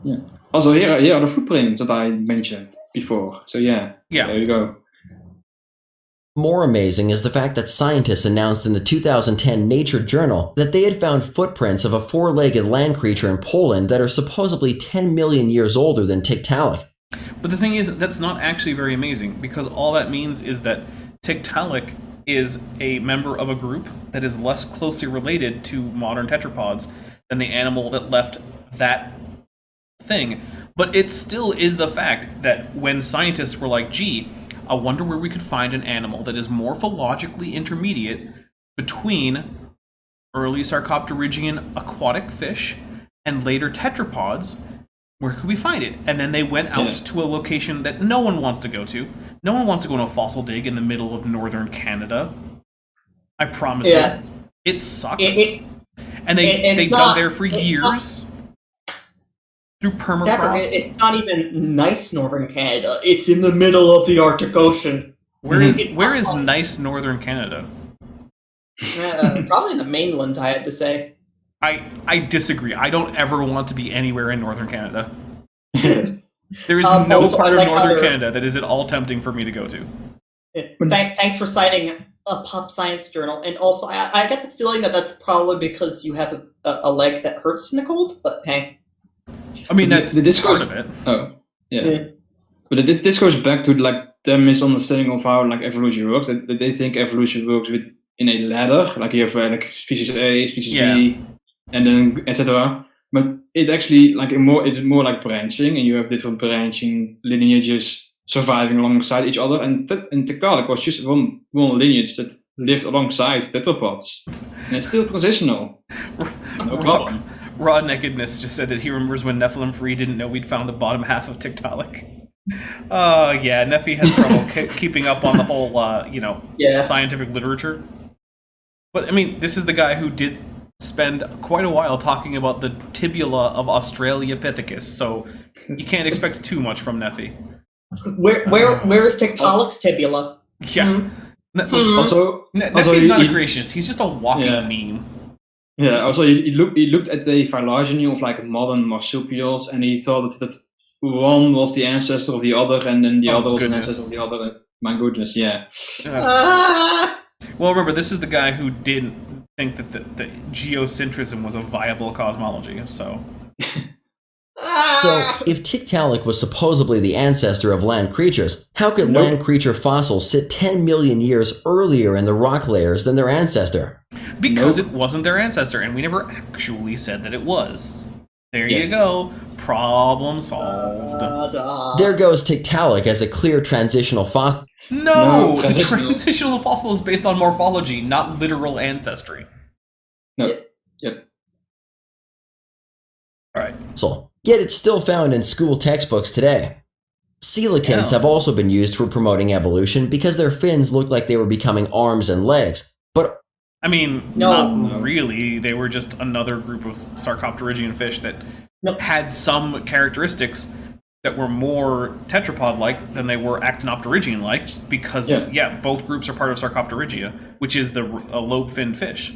[SPEAKER 5] Yeah. Also, here are the footprints that I mentioned before. So yeah, there you go.
[SPEAKER 7] More amazing is the fact that scientists announced in the 2010 Nature journal that they had found footprints of a 4-legged land creature in Poland that are supposedly 10 million years older than Tiktaalik.
[SPEAKER 3] But the thing is, that's not actually very amazing, because all that means is that Tiktaalik is a member of a group that is less closely related to modern tetrapods than the animal that left that thing. But it still is the fact that when scientists were like, gee, I wonder where we could find an animal that is morphologically intermediate between early Sarcopterygian aquatic fish and later tetrapods, where could we find it? And then they went out to a location that no one wants to go to. No one wants to go on a fossil dig in the middle of northern Canada. I promise you. It sucks. And they dug there for years. Through permafrost.
[SPEAKER 4] It's not even nice northern Canada. It's in the middle of the Arctic Ocean.
[SPEAKER 3] Where is nice northern Canada?
[SPEAKER 4] Probably in the mainland, I have to say.
[SPEAKER 3] I disagree. I don't ever want to be anywhere in northern Canada. There is no part of northern Canada that is at all tempting for me to go to.
[SPEAKER 4] Thanks for citing a pop science journal. And also, I get the feeling that that's probably because you have a leg that hurts in the cold, but hey.
[SPEAKER 3] I mean, that's part of it.
[SPEAKER 5] Oh, yeah. But this goes back to like their misunderstanding of how like evolution works. That they think evolution works in a ladder, like you have like species A, species B, and then etc. But it actually it's more like branching, and you have different branching lineages surviving alongside each other. And Tiktaalik was just one lineage that lived alongside tetrapods, and it's still transitional. No problem.
[SPEAKER 3] Raw Nakedness just said that he remembers when Nephilim Free didn't know we'd found the bottom half of Tiktaalik. Yeah, Nephi has trouble keeping up on the whole, scientific literature. But, I mean, this is the guy who did spend quite a while talking about the tibula of Australopithecus, so you can't expect too much from Nephi.
[SPEAKER 4] Where's Tiktaalik's tibula?
[SPEAKER 3] Yeah.
[SPEAKER 5] Also,
[SPEAKER 3] Nephi's not a creationist, he's just a walking meme.
[SPEAKER 5] Yeah, also he looked at the phylogeny of like modern marsupials, and he thought that one was the ancestor of the other, and then the other was an ancestor of the other. My goodness, yeah.
[SPEAKER 3] Well, remember, this is the guy who didn't think that the geocentrism was a viable cosmology, so...
[SPEAKER 7] So, if Tiktaalik was supposedly the ancestor of land creatures, how could land creature fossils sit 10 million years earlier in the rock layers than their ancestor?
[SPEAKER 3] Because it wasn't their ancestor, and we never actually said that it was. There you go. Problem solved.
[SPEAKER 7] There goes Tiktaalik as a clear transitional fossil.
[SPEAKER 3] No! The transitional fossil is based on morphology, not literal ancestry.
[SPEAKER 5] No. Yep.
[SPEAKER 3] Alright.
[SPEAKER 7] Yet it's still found in school textbooks today. Coelacanths have also been used for promoting evolution because their fins looked like they were becoming arms and legs. But
[SPEAKER 3] I mean, not really. They were just another group of Sarcopterygian fish that had some characteristics that were more tetrapod-like than they were actinopterygian-like because, both groups are part of Sarcopterygia, which is the lobe-finned fish.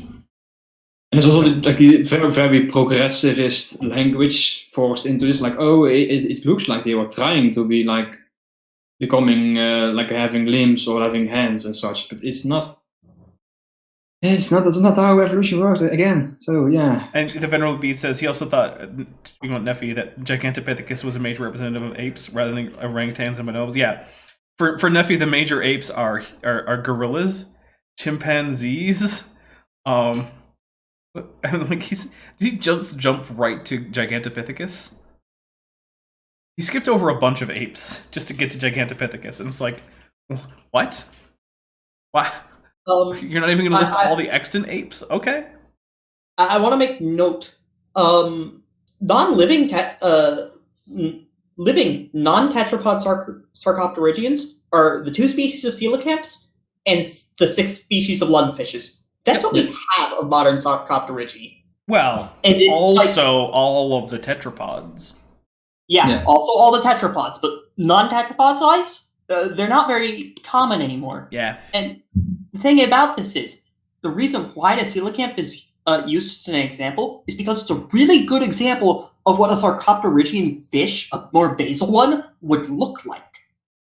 [SPEAKER 5] And there's also like the very, very progressivist language forced into this, like, it looks like they were trying to be like becoming like having limbs or having hands and such. But it's not. That's not how evolution works again. So yeah.
[SPEAKER 3] And the Venerable Beat says he also thought, speaking about Nephi, that Gigantopithecus was a major representative of apes rather than orangutans and bonobos. Yeah, for Nephi, the major apes are gorillas, chimpanzees. And like he jump right to Gigantopithecus. He skipped over a bunch of apes just to get to Gigantopithecus, and it's like, what? Why? You're not even going to list all the extant apes? Okay.
[SPEAKER 4] I want to make note. Non-living, living non-tetrapod sarcopterygians are the 2 species of coelacanths and the 6 species of lungfishes. That's what we have of modern sarcopterygi.
[SPEAKER 3] Well, and also all of the tetrapods.
[SPEAKER 4] Yeah, also all the tetrapods, but non-tetrapod size, they're not very common anymore.
[SPEAKER 3] Yeah.
[SPEAKER 4] And the thing about this is, the reason why the coelacanth is used as an example is because it's a really good example of what a sarcopterygian fish, a more basal one, would look like.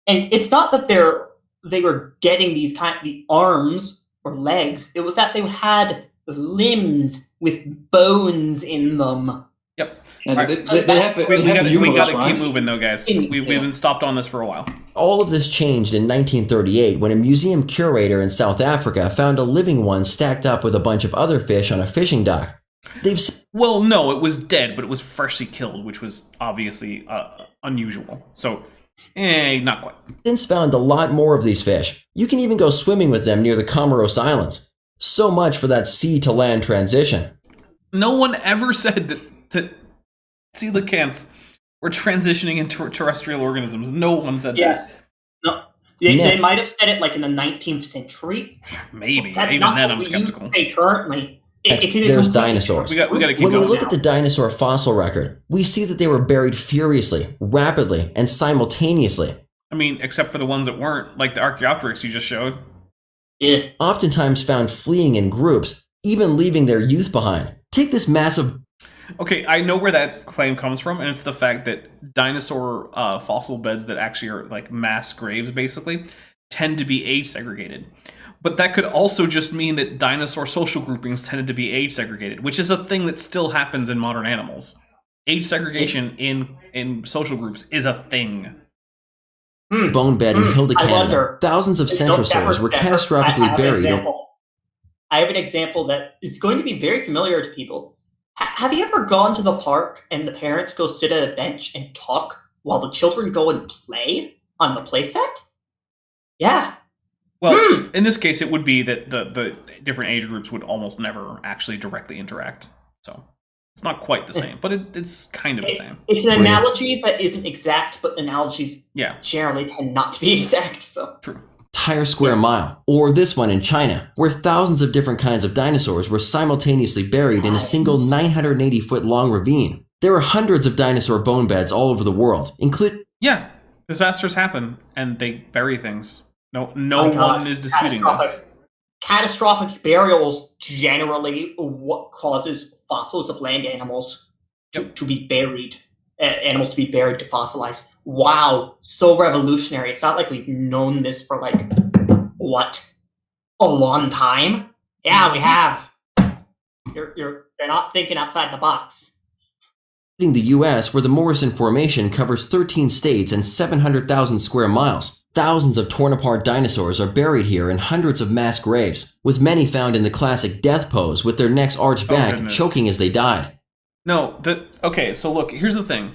[SPEAKER 4] And it's not that they were getting these the arms or legs, it was that they had limbs with bones in them.
[SPEAKER 3] Yep.
[SPEAKER 5] We
[SPEAKER 3] got to keep moving though, guys. We've been stopped on this for a while.
[SPEAKER 7] All of this changed in 1938 when a museum curator in South Africa found a living one stacked up with a bunch of other fish on a fishing dock.
[SPEAKER 3] Well, no, it was dead, but it was freshly killed, which was obviously unusual. So, not quite.
[SPEAKER 7] Since found a lot more of these fish. You can even go swimming with them near the Comoros Islands. So much for that sea to land transition.
[SPEAKER 3] No one ever said that coelacanths were transitioning into terrestrial organisms. No one said that.
[SPEAKER 4] No. They might have said it like in the 19th century.
[SPEAKER 3] Maybe.
[SPEAKER 4] That's
[SPEAKER 3] even
[SPEAKER 4] not
[SPEAKER 3] then,
[SPEAKER 4] what
[SPEAKER 3] I'm skeptical.
[SPEAKER 4] You say currently.
[SPEAKER 7] There's dinosaurs.
[SPEAKER 3] We got to keep
[SPEAKER 7] when
[SPEAKER 3] going.
[SPEAKER 7] we look at the dinosaur fossil record, we see that they were buried furiously, rapidly, and simultaneously.
[SPEAKER 3] I mean, except for the ones that weren't, like the Archaeopteryx you just showed.
[SPEAKER 4] Yeah.
[SPEAKER 7] Oftentimes found fleeing in groups, even leaving their youth behind. Take this massive...
[SPEAKER 3] Okay, I know where that claim comes from, and it's the fact that dinosaur fossil beds that actually are like mass graves, basically, tend to be age segregated. But that could also just mean that dinosaur social groupings tended to be age segregated, which is a thing that still happens in modern animals. Age segregation in social groups is a thing.
[SPEAKER 7] Bone bed in Hilda, Canada. Thousands of centrosaurs were catastrophically buried.
[SPEAKER 4] I have an example that is going to be very familiar to people. Have you ever gone to the park and the parents go sit at a bench and talk while the children go and play on the playset? Yeah.
[SPEAKER 3] Well, in this case, it would be that the different age groups would almost never actually directly interact. So it's not quite the same, but it's kind of the same.
[SPEAKER 4] It's an analogy that isn't exact, but analogies generally tend not to be exact. So
[SPEAKER 3] true.
[SPEAKER 7] Entire square mile, or this one in China, where thousands of different kinds of dinosaurs were simultaneously buried in a single 980-foot long ravine. There are hundreds of dinosaur bone beds all over the world, including...
[SPEAKER 3] Yeah, disasters happen, and they bury things. No one is disputing this.
[SPEAKER 4] Catastrophic burials generally what causes fossils of land animals to be buried, animals to be buried to fossilize. Wow, so revolutionary. It's not like we've known this for like, what, a long time? Yeah, we have. You're not thinking outside the box.
[SPEAKER 7] In the U.S., where the Morrison Formation covers 13 states and 700,000 square miles, thousands of torn-apart dinosaurs are buried here in hundreds of mass graves, with many found in the classic death pose with their necks arched back, choking as they died.
[SPEAKER 3] No, okay, so look, here's the thing.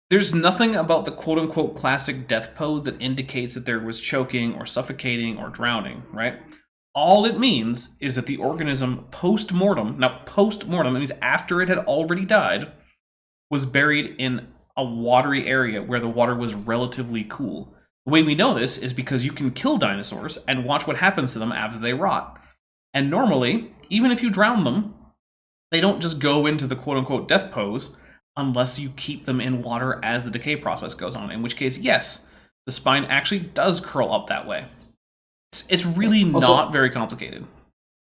[SPEAKER 3] There's nothing about the quote-unquote classic death pose that indicates that there was choking or suffocating or drowning, right? All it means is that the organism post-mortem, now post-mortem means after it had already died, was buried in a watery area where the water was relatively cool. The way we know this is because you can kill dinosaurs and watch what happens to them as they rot. And normally, even if you drown them, they don't just go into the quote-unquote death pose unless you keep them in water as the decay process goes on, in which case, yes, the spine actually does curl up that way. It's really not very complicated.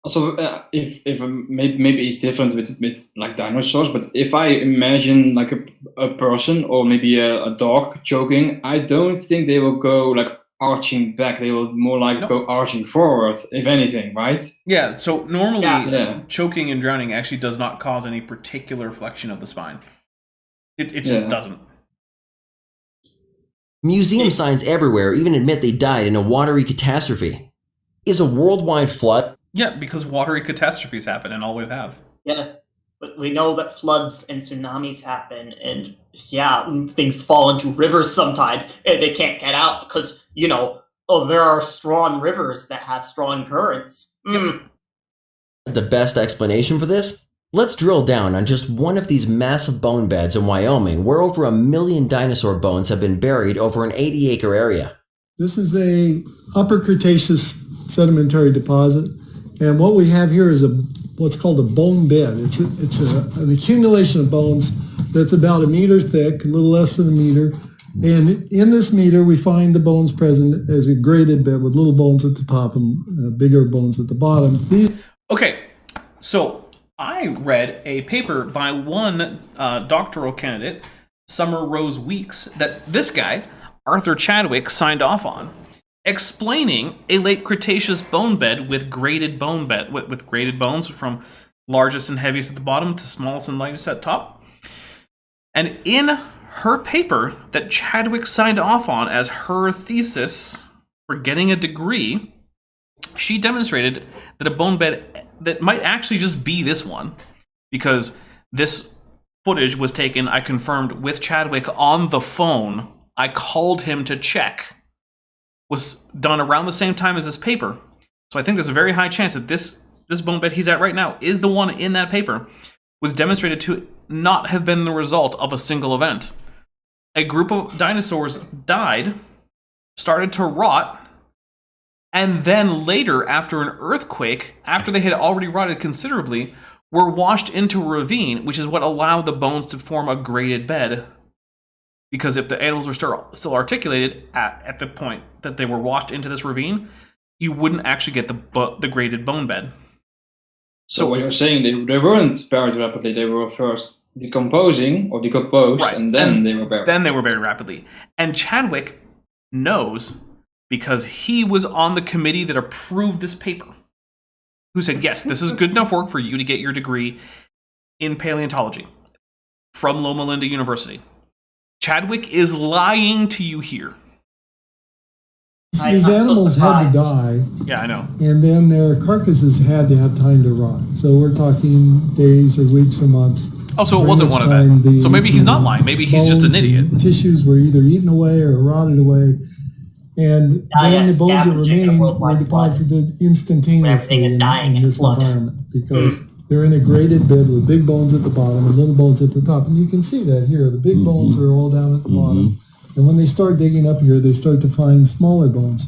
[SPEAKER 5] Also, if maybe it's different with like dinosaurs, but if I imagine like a person or maybe a dog choking, I don't think they will go like arching back. They will more like go arching forward, if anything, right?
[SPEAKER 3] Yeah. So normally, choking and drowning actually does not cause any particular flexion of the spine. It just doesn't.
[SPEAKER 7] Museum signs everywhere even admit they died in a watery catastrophe. Is a worldwide flood?
[SPEAKER 3] Yeah, because watery catastrophes happen and always have.
[SPEAKER 4] Yeah, but we know that floods and tsunamis happen, and things fall into rivers sometimes, and they can't get out because, there are strong rivers that have strong currents.
[SPEAKER 7] The best explanation for this? Let's drill down on just one of these massive bone beds in Wyoming, where over 1 million dinosaur bones have been buried over an 80-acre area.
[SPEAKER 12] This is a Upper Cretaceous sedimentary deposit. And what we have here is what's called a bone bed. It's an accumulation of bones that's about 1 meter thick, a little less than 1 meter. And in this meter, we find the bones present as a graded bed with little bones at the top and bigger bones at the bottom.
[SPEAKER 3] Okay, so I read a paper by one doctoral candidate, Summer Rose Weeks, that this guy, Arthur Chadwick, signed off on, explaining a late Cretaceous bone bed with graded with graded bones from largest and heaviest at the bottom to smallest and lightest at top. And in her paper that Chadwick signed off on as her thesis for getting a degree, she demonstrated that a bone bed that might actually just be this one, because this footage was taken, I confirmed, with Chadwick on the phone. I called him to check. Was done around the same time as this paper. So I think there's a very high chance that this bone bed he's at right now is the one in that paper, was demonstrated to not have been the result of a single event. A group of dinosaurs died, started to rot, and then later, after an earthquake, after they had already rotted considerably, were washed into a ravine, which is what allowed the bones to form a graded bed. Because if the animals were still articulated at the point that they were washed into this ravine, you wouldn't actually get the graded bone bed.
[SPEAKER 5] So what you're saying, they weren't buried rapidly, they were first decomposing or decomposed, right, and then they were buried.
[SPEAKER 3] Then they were buried rapidly. And Chadwick knows, because he was on the committee that approved this paper, who said, yes, this is good enough work for you to get your degree in paleontology from Loma Linda University. Chadwick is lying to you here.
[SPEAKER 12] These animals had to die.
[SPEAKER 3] Yeah, I know.
[SPEAKER 12] And then their carcasses had to have time to rot. So we're talking days or weeks or months.
[SPEAKER 3] Oh, so it wasn't one event. So maybe he's not lying. Maybe he's just an idiot.
[SPEAKER 12] Tissues were either eaten away or rotted away. And then the bones that remain were deposited instantaneously in this environment, because they're in a graded bed with big bones at the bottom and little bones at the top. And you can see that here. The big bones are all down at the bottom. And when they start digging up here, they start to find smaller bones.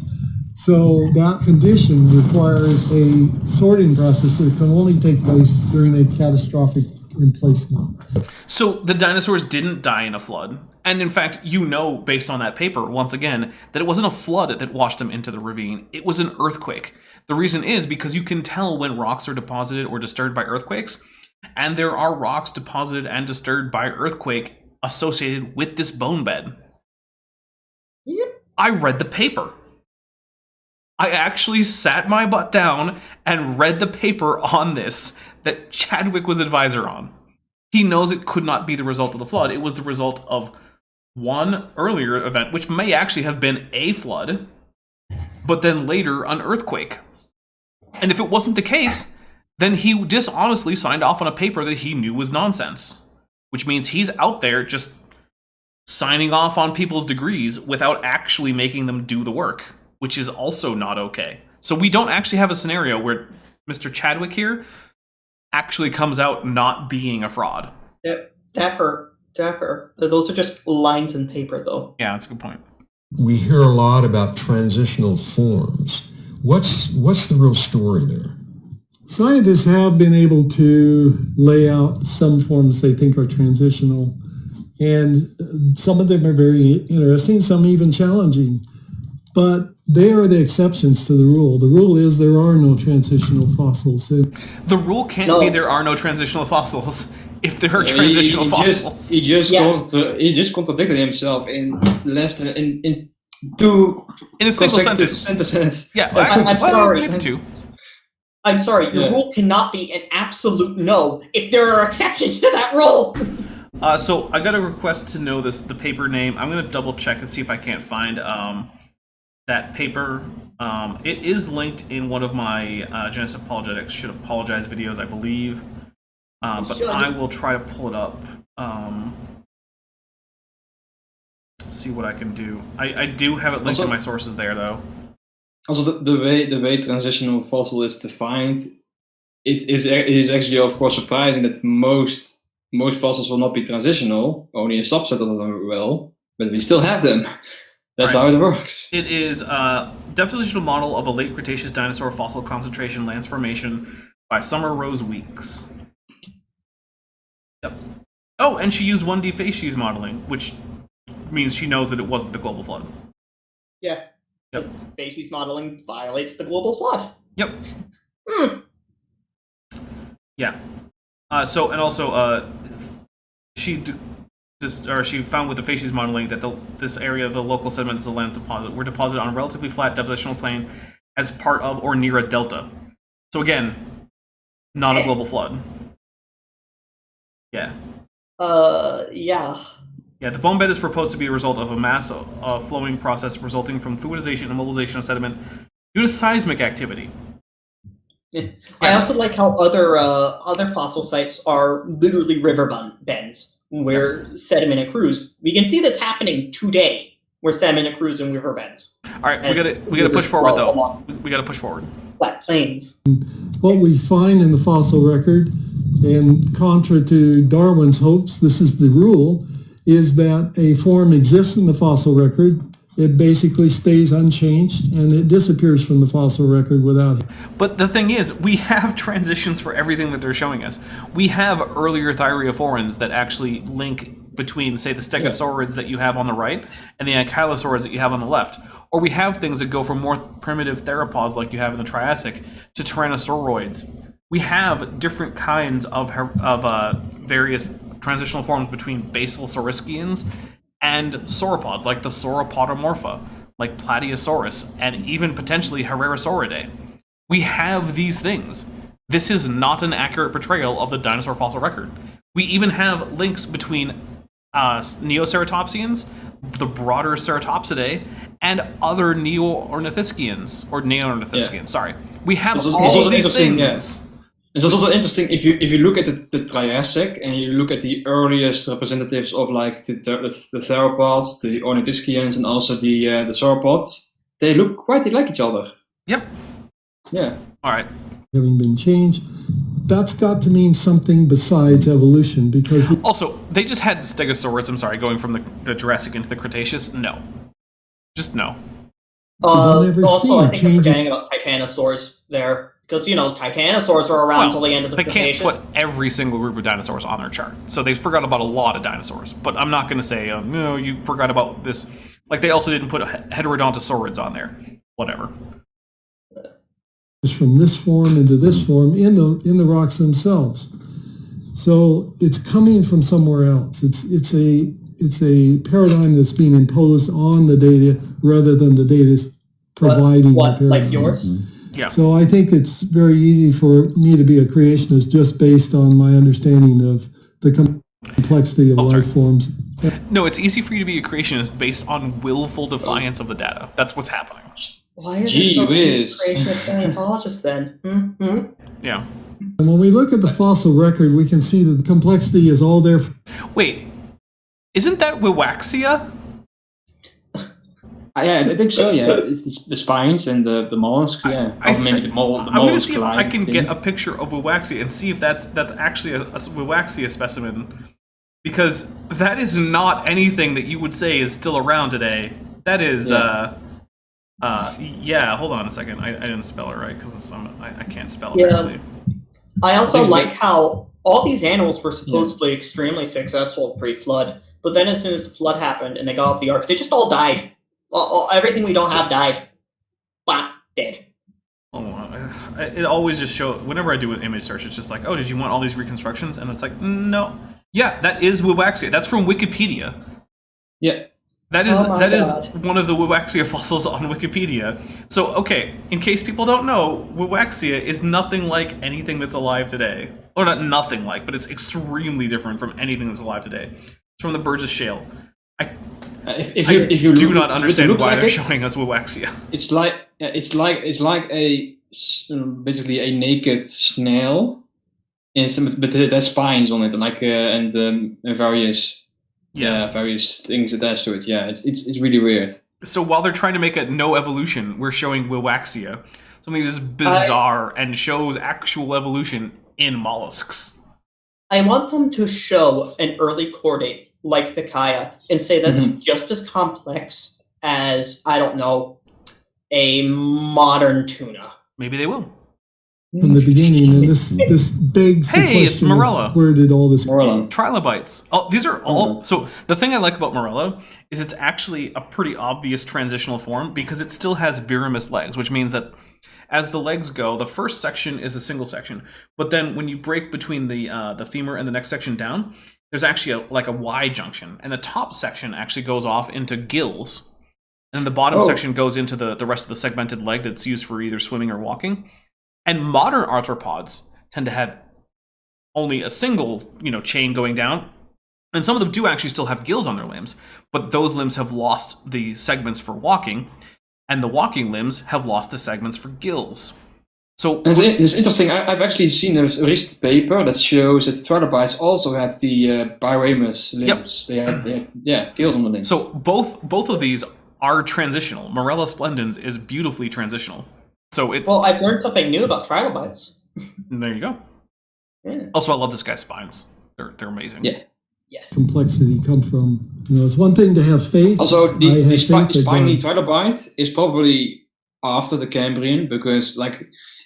[SPEAKER 12] So that condition requires a sorting process that can only take place during a catastrophic emplacement.
[SPEAKER 3] So the dinosaurs didn't die in a flood. And in fact, you know, based on that paper, once again, that it wasn't a flood that washed them into the ravine. It was an earthquake. The reason is because you can tell when rocks are deposited or disturbed by earthquakes. And there are rocks deposited and disturbed by earthquake associated with this bone bed.
[SPEAKER 4] Yep.
[SPEAKER 3] I read the paper. I actually sat my butt down and read the paper on this that Chadwick was advisor on. He knows it could not be the result of the flood. It was the result of one earlier event, which may actually have been a flood, but then later an earthquake. And if it wasn't the case, then he dishonestly signed off on a paper that he knew was nonsense, which means he's out there just signing off on people's degrees without actually making them do the work, which is also not okay. So we don't actually have a scenario where Mr. Chadwick here actually comes out not being a fraud.
[SPEAKER 4] Yep. Dapper. Those are just lines in paper, though.
[SPEAKER 3] Yeah, that's a good point.
[SPEAKER 13] We hear a lot about transitional forms. What's the real story there?
[SPEAKER 12] Scientists have been able to lay out some forms they think are transitional, and some of them are very interesting, some even challenging. But they are the exceptions to the rule. The rule is there are no transitional fossils.
[SPEAKER 3] The rule can't be there are no transitional fossils if there are transitional fossils.
[SPEAKER 5] He just contradicted himself in less than in a
[SPEAKER 3] single sentence. Yeah,
[SPEAKER 4] I'm sorry. I'm sorry. Your
[SPEAKER 5] Yeah.
[SPEAKER 4] rule cannot be an absolute no if there are exceptions to that rule.
[SPEAKER 3] So I got a request to know the paper name. I'm going to double check and see if I can't find that paper. It is linked in one of my Genesis Apologetics Should Apologize videos, I believe. But I will try to pull it up. See what I can do. I do have it linked to my sources there, though.
[SPEAKER 5] Also, the way transitional fossil is defined, it is actually, of course, surprising that most fossils will not be transitional. Only a subset of them will, but we still have them. That's how it works.
[SPEAKER 3] It is a depositional model of a late Cretaceous dinosaur fossil concentration lance formation by Summer Rose Weeks. Yep. Oh, and she used 1D facies modeling, which means she knows that it wasn't the global flood.
[SPEAKER 4] Yeah.
[SPEAKER 3] Yep.
[SPEAKER 4] Facies modeling violates the global flood.
[SPEAKER 3] Yep. Yeah. She found with the facies modeling that this area of the local sediments of the land deposit were deposited on a relatively flat depositional plane as part of or near a delta. So again, not a global flood. Yeah.
[SPEAKER 4] Yeah.
[SPEAKER 3] Yeah, the bone bed is proposed to be a result of a mass flowing process resulting from fluidization and mobilization of sediment due to seismic activity.
[SPEAKER 4] Yeah. I also like how other fossil sites are literally river bends where sediment accrues. We can see this happening today, where sediment accrues in river bends.
[SPEAKER 3] All right, we gotta push forward though. We gotta push forward.
[SPEAKER 4] Flat plains.
[SPEAKER 12] What we find in the fossil record, and contra to Darwin's hopes, this is the rule, is that a form exists in the fossil record, it basically stays unchanged, and it disappears from the fossil record without it.
[SPEAKER 3] But the thing is, we have transitions for everything that they're showing us. We have earlier thyreophorans that actually link between, say, the stegosaurids that you have on the right and the ankylosaurs that you have on the left. Or we have things that go from more primitive theropods like you have in the Triassic to tyrannosauroids. We have different kinds of various transitional forms between basal saurischians and sauropods, like the sauropodomorpha, like Plateosaurus, and even potentially Herrerasauridae. We have these things. This is not an accurate portrayal of the dinosaur fossil record. We even have links between Neoceratopsians, the broader Ceratopsidae, and other Neo-ornithischians, or Neornithischians, sorry. We have all of these things.
[SPEAKER 5] Yeah. It's also interesting if you look at the Triassic and you look at the earliest representatives of like the theropods, the ornithischians, and also the sauropods, they look quite like each other.
[SPEAKER 3] Yep.
[SPEAKER 5] Yeah.
[SPEAKER 3] All right.
[SPEAKER 12] Having been changed, that's got to mean something besides evolution, because
[SPEAKER 3] also they just had stegosaurids. I'm sorry, going from the Jurassic into the Cretaceous. No, just no.
[SPEAKER 4] Also, I think we're forgetting about titanosaurs there. Because, titanosaurs are around until the end of the Cretaceous.
[SPEAKER 3] They can't put every single group of dinosaurs on their chart. So they forgot about a lot of dinosaurs. But I'm not going to say, no, you forgot about this. Like, they also didn't put heterodontosaurids on there. Whatever.
[SPEAKER 12] From this form into this form in the rocks themselves. So it's coming from somewhere else. It's a paradigm that's being imposed on the data rather than the data providing the paradigm.
[SPEAKER 4] Like yours?
[SPEAKER 12] Mm-hmm. Yeah. So I think it's very easy for me to be a creationist just based on my understanding of the complexity of life forms.
[SPEAKER 3] No, it's easy for you to be a creationist based on willful defiance of the data. That's what's happening.
[SPEAKER 4] Why are there so many creationist paleontologists then?
[SPEAKER 3] Yeah.
[SPEAKER 12] And when we look at the fossil record, we can see that the complexity is all there.
[SPEAKER 3] Wait, isn't that Wiwaxia?
[SPEAKER 5] Yeah, I think so. Yeah, it's the spines and the mollusks. Yeah, maybe the mollusks.
[SPEAKER 3] I'm going to see if I can get a picture of Wiwaxia and see if that's actually a Wiwaxia specimen, because that is not anything that you would say is still around today. That is, yeah. Hold on a second. I didn't spell it right because I can't spell it correctly.
[SPEAKER 4] I also like how all these animals were supposedly extremely successful pre-flood, but then as soon as the flood happened and they got off the ark, they just all died. Well, everything we don't have died. But dead.
[SPEAKER 3] Oh, it always just shows, whenever I do an image search, it's just like, oh, did you want all these reconstructions? And it's like, no. Yeah, that is Wuwaxia. That's from Wikipedia.
[SPEAKER 5] Yeah.
[SPEAKER 3] That is one of the Wuwaxia fossils on Wikipedia. So, okay, in case people don't know, Wuwaxia is nothing like anything that's alive today. Or not nothing like, but it's extremely different from anything that's alive today. It's from the Burgess Shale.
[SPEAKER 5] If you
[SPEAKER 3] do not understand why they're showing us Wuwaxia.
[SPEAKER 5] It's like a basically a naked snail, but it has spines on it, and various things attached to it. Yeah, it's really weird.
[SPEAKER 3] So while they're trying to make a no evolution, we're showing Wuwaxia, something that's bizarre and shows actual evolution in mollusks.
[SPEAKER 4] I want them to show an early chordate like Pikaia and say that's just as complex as, I don't know, a modern tuna.
[SPEAKER 3] Maybe they will.
[SPEAKER 12] From the beginning, and this begs the question,
[SPEAKER 3] it's Morella.
[SPEAKER 12] Where did all this
[SPEAKER 3] Trilobites. Oh, these are all... So the thing I like about Morella is it's actually a pretty obvious transitional form because it still has biramous legs, which means that as the legs go, the first section is a single section. But then when you break between the femur and the next section down, there's actually a Y junction. And the top section actually goes off into gills. And the bottom section goes into the rest of the segmented leg that's used for either swimming or walking. And modern arthropods tend to have only a single, chain going down. And some of them do actually still have gills on their limbs, but those limbs have lost the segments for walking, and the walking limbs have lost the segments for gills. So
[SPEAKER 5] it's interesting. I've actually seen a recent paper that shows that trilobites also have the biramous limbs. Yep. They have gills on the limbs.
[SPEAKER 3] So both of these are transitional. Morella splendens is beautifully transitional. So it's
[SPEAKER 4] I've learned something new about trilobites.
[SPEAKER 3] There you go.
[SPEAKER 4] Yeah.
[SPEAKER 3] Also, I love this guy's spines. They're amazing.
[SPEAKER 5] Yeah.
[SPEAKER 4] Yes.
[SPEAKER 12] Complexity come from? It's one thing to have faith.
[SPEAKER 5] Also, the spiny trilobite is probably after the Cambrian because,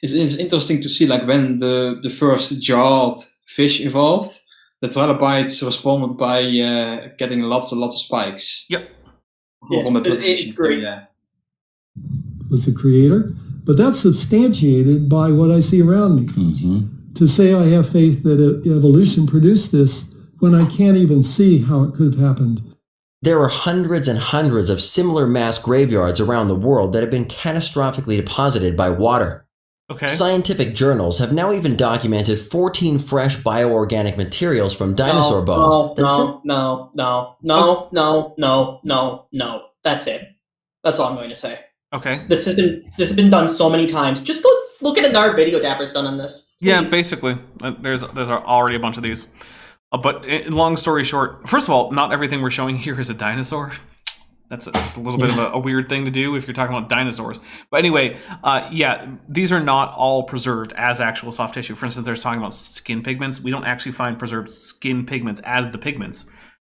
[SPEAKER 5] it's interesting to see when the first jawed fish evolved, the trilobites responded by getting lots and lots of spikes.
[SPEAKER 3] Yep.
[SPEAKER 4] It's great.
[SPEAKER 5] Yeah.
[SPEAKER 12] Was the creator. But that's substantiated by what I see around me. Mm-hmm. To say I have faith that evolution produced this when I can't even see how it could have happened.
[SPEAKER 7] There are hundreds and hundreds of similar mass graveyards around the world that have been catastrophically deposited by water.
[SPEAKER 3] Okay.
[SPEAKER 7] Scientific journals have now even documented 14 fresh bioorganic materials from dinosaur bones.
[SPEAKER 4] No. That's it. That's all I'm going to say.
[SPEAKER 3] Okay.
[SPEAKER 4] This has been done so many times. Just go look at another video Dapper's done on this. Please.
[SPEAKER 3] Yeah, basically. There's already a bunch of these. But long story short, first of all, not everything we're showing here is a dinosaur. That's a little bit of a weird thing to do if you're talking about dinosaurs. But anyway, these are not all preserved as actual soft tissue. For instance, there's talking about skin pigments. We don't actually find preserved skin pigments as the pigments.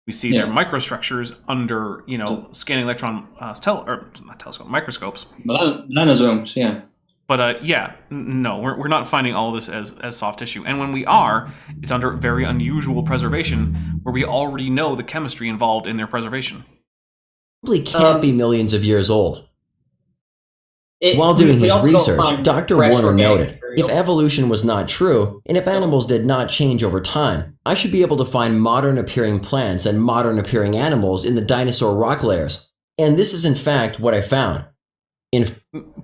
[SPEAKER 3] We see their microstructures under, scanning electron microscopes.
[SPEAKER 5] Melanosomes, yeah.
[SPEAKER 3] But no, we're not finding all of this as soft tissue. And when we are, it's under very unusual preservation where we already know the chemistry involved in their preservation.
[SPEAKER 7] Simply can't be millions of years old. While doing his research, Dr. Warner noted, if evolution was not true, and if animals did not change over time, I should be able to find modern-appearing plants and modern-appearing animals in the dinosaur rock layers. And this is in fact what I found.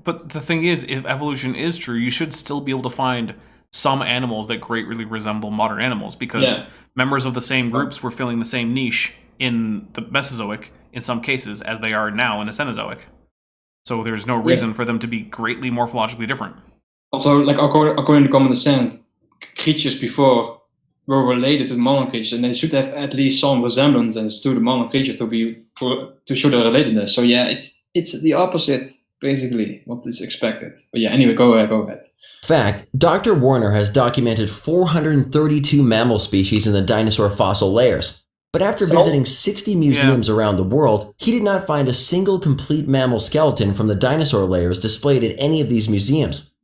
[SPEAKER 3] But the thing is, if evolution is true, you should still be able to find some animals that greatly resemble modern animals, because members of the same groups were filling the same niche in the Mesozoic, in some cases, as they are now in the Cenozoic. So there's no reason for them to be greatly morphologically different.
[SPEAKER 5] Also, according to common descent, creatures before were related to the modern creatures, and they should have at least some resemblance to the modern creature to show their relatedness. So it's the opposite, basically, what is expected. But anyway, go ahead.
[SPEAKER 7] In fact, Dr. Warner has documented 432 mammal species in the dinosaur fossil layers. But after visiting 60 museums around the world, he did not find a single complete mammal skeleton from the dinosaur layers displayed at any of these museums.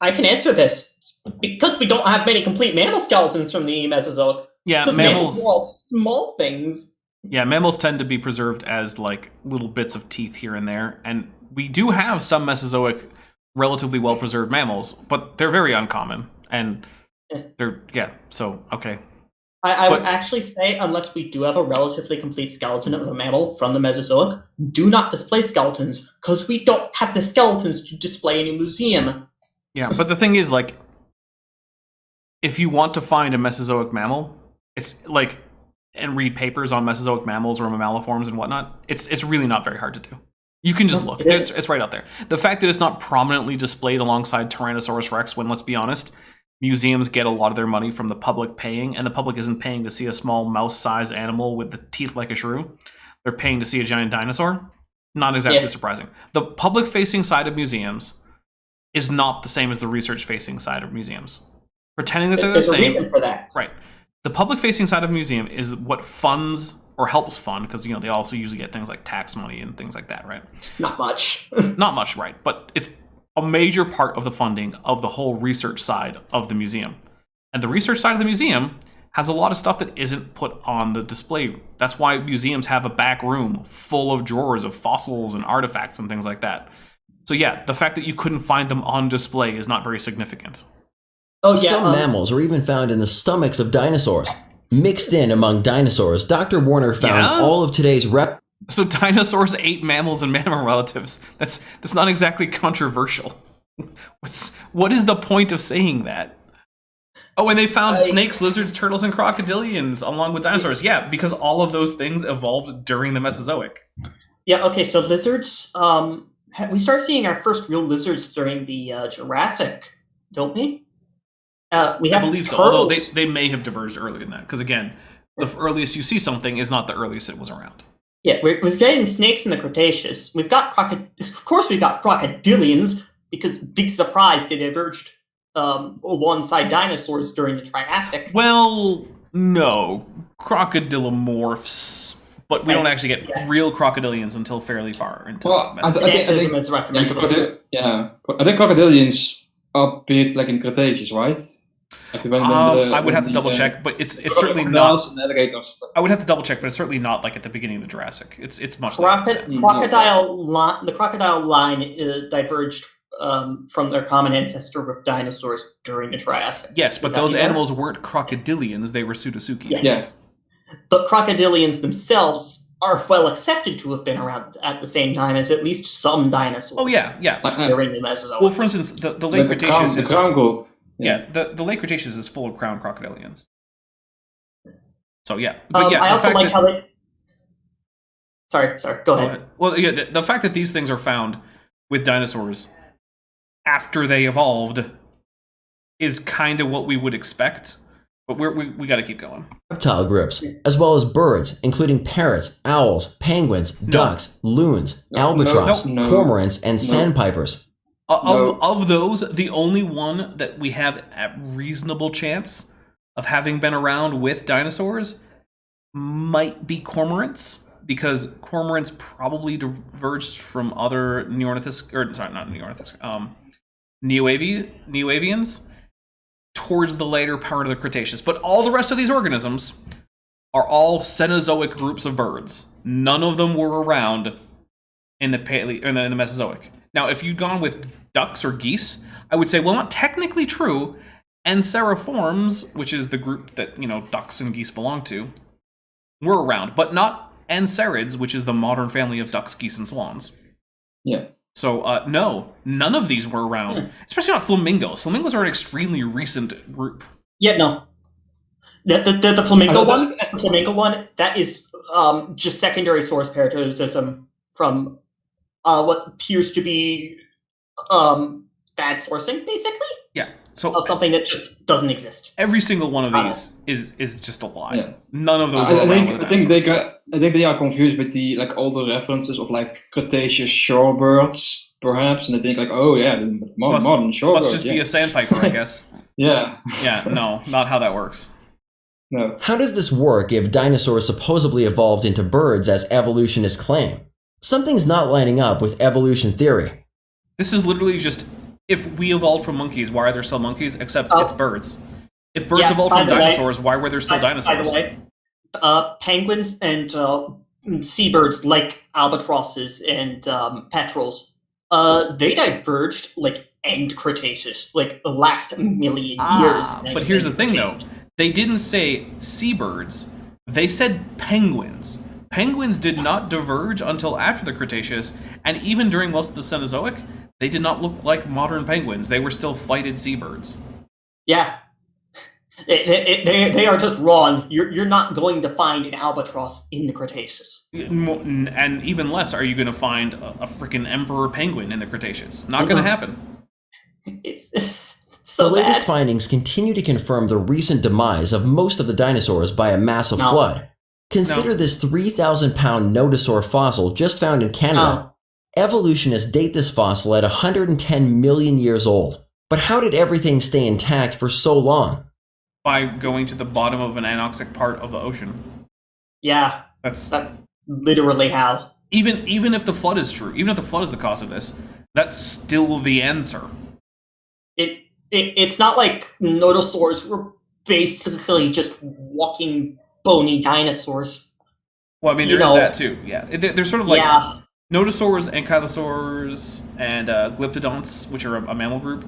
[SPEAKER 4] I can answer this. Because we don't have many complete mammal skeletons from the Mesozoic.
[SPEAKER 3] Yeah, mammals
[SPEAKER 4] are all small things.
[SPEAKER 3] Yeah, mammals tend to be preserved as like little bits of teeth here and there, and we do have some Mesozoic, relatively well-preserved mammals, but they're very uncommon, and they're So okay.
[SPEAKER 4] I would actually say, unless we do have a relatively complete skeleton of a mammal from the Mesozoic, do not display skeletons, because we don't have the skeletons to display in a museum.
[SPEAKER 3] Yeah, but the thing is, like, if you want to find a Mesozoic mammal, it's like, and read papers on Mesozoic mammals or mammaliforms and whatnot, it's really not very hard to do. You can just look. It's right out there. The fact that it's not prominently displayed alongside Tyrannosaurus Rex, when, let's be honest, museums get a lot of their money from the public paying, and the public isn't paying to see a small mouse-sized animal with the teeth like a shrew. They're paying to see a giant dinosaur. Not exactly surprising. The public-facing side of museums is not the same as the research-facing side of museums. Pretending that they're the same.
[SPEAKER 4] There's a reason for that.
[SPEAKER 3] Right. The public-facing side of a museum is what funds or helps fund, because they also usually get things like tax money and things like that, right?
[SPEAKER 4] Not much.
[SPEAKER 3] Not much, right? But it's a major part of the funding of the whole research side of the museum. And the research side of the museum has a lot of stuff that isn't put on the display. That's why museums have a back room full of drawers of fossils and artifacts and things like that. So yeah, the fact that you couldn't find them on display is not very significant.
[SPEAKER 7] Some mammals are even found in the stomachs of dinosaurs. Mixed in among dinosaurs, Dr. Warner found all of today's
[SPEAKER 3] So dinosaurs ate mammals and mammal relatives. That's not exactly controversial. What is the point of saying that? Oh, and they found snakes, lizards, turtles, and crocodilians along with dinosaurs. Yeah, because all of those things evolved during the Mesozoic.
[SPEAKER 4] Yeah, okay, so lizards, we start seeing our first real lizards during the Jurassic, don't we? I
[SPEAKER 3] believe so, although they may have diverged earlier than that, because again, the earliest you see something is not the earliest it was around.
[SPEAKER 4] Yeah, we're getting snakes in the Cretaceous. We've got crocodilians, because big surprise, they diverged alongside dinosaurs during the Triassic.
[SPEAKER 3] Well, no. Crocodilomorphs. But we don't actually get real crocodilians until fairly far into
[SPEAKER 5] I think is recommended. I think crocodilians appeared like in Cretaceous, right?
[SPEAKER 3] I would have to double check, but it's certainly not. I would have to double check, but it's certainly not like at the beginning of the Jurassic. It's much later.
[SPEAKER 4] The crocodile line diverged from their common ancestor with dinosaurs during the Triassic.
[SPEAKER 3] Yes, but those animals weren't crocodilians; they were pseudotsuchians.
[SPEAKER 4] Yes. But crocodilians themselves are well accepted to have been around at the same time as at least some dinosaurs.
[SPEAKER 3] Oh yeah.
[SPEAKER 4] During the Mesozoic.
[SPEAKER 3] Well, for instance, the late Cretaceous is
[SPEAKER 5] crown group.
[SPEAKER 3] Yeah, the late Cretaceous is full of crowned crocodilians. So yeah, but
[SPEAKER 4] I also like how they. Sorry. Go ahead.
[SPEAKER 3] Well, yeah, the fact that these things are found with dinosaurs after they evolved is kind of what we would expect, but we got to keep going.
[SPEAKER 7] Reptile groups, as well as birds, including parrots, owls, penguins, ducks, loons, albatross, cormorants, and sandpipers.
[SPEAKER 3] Of those, the only one that we have a reasonable chance of having been around with dinosaurs might be cormorants, because cormorants probably diverged from other neoavians towards the later part of the Cretaceous. But all the rest of these organisms are all Cenozoic groups of birds. None of them were around in the Mesozoic. Now, if you'd gone with ducks or geese, I would say, well, not technically true. Anseriforms, which is the group that, ducks and geese belong to, were around, but not Anserids, which is the modern family of ducks, geese, and swans.
[SPEAKER 5] Yeah.
[SPEAKER 3] So, no, none of these were around, especially not flamingos. Flamingos are an extremely recent group.
[SPEAKER 4] Yeah, no. The flamingo one, that is just secondary source parasitism from what appears to be bad sourcing, basically.
[SPEAKER 3] Yeah. So
[SPEAKER 4] of something that just doesn't exist.
[SPEAKER 3] Every single one of these is just a lie.
[SPEAKER 5] Yeah.
[SPEAKER 3] None of those.
[SPEAKER 5] I think they are confused with the older references of Cretaceous shorebirds, perhaps, and they think modern shorebirds.
[SPEAKER 3] Must just be a sandpiper, I guess.
[SPEAKER 5] Yeah.
[SPEAKER 3] Yeah. No, not how that works.
[SPEAKER 5] No.
[SPEAKER 7] How does this work if dinosaurs supposedly evolved into birds as evolutionists claim? Something's not lining up with evolution theory.
[SPEAKER 3] This is literally just, if we evolved from monkeys, why are there still monkeys? Except it's birds. If birds evolved from dinosaurs, why were there still dinosaurs?
[SPEAKER 4] penguins and seabirds like albatrosses and petrels, they diverged like end Cretaceous, like the last million years.
[SPEAKER 3] But here's the thing, though. They didn't say seabirds. They said penguins. Penguins did not diverge until after the Cretaceous, and even during most of the Cenozoic, they did not look like modern penguins. They were still flighted seabirds.
[SPEAKER 4] Yeah. They are just wrong. You're not going to find an albatross in the Cretaceous.
[SPEAKER 3] And even less are you going to find a freaking emperor penguin in the Cretaceous. Not going to happen.
[SPEAKER 4] It's so
[SPEAKER 7] the latest
[SPEAKER 4] bad.
[SPEAKER 7] findings continue to confirm the recent demise of most of the dinosaurs by a massive flood. Consider this 3,000-pound Nodosaur fossil just found in Canada. Evolutionists date this fossil at 110 million years old. But how did everything stay intact for so long?
[SPEAKER 3] By going to the bottom of an anoxic part of the ocean.
[SPEAKER 4] Yeah,
[SPEAKER 3] that's
[SPEAKER 4] literally how.
[SPEAKER 3] Even if the flood is true, even if the flood is the cause of this, that's still the answer.
[SPEAKER 4] It's not like Nodosaurs were basically just walking bony dinosaurs.
[SPEAKER 3] Well, I mean, there is that too. Yeah, they're sort of like Nodosaurs and Ankylosaurs and Glyptodonts, which are a mammal group.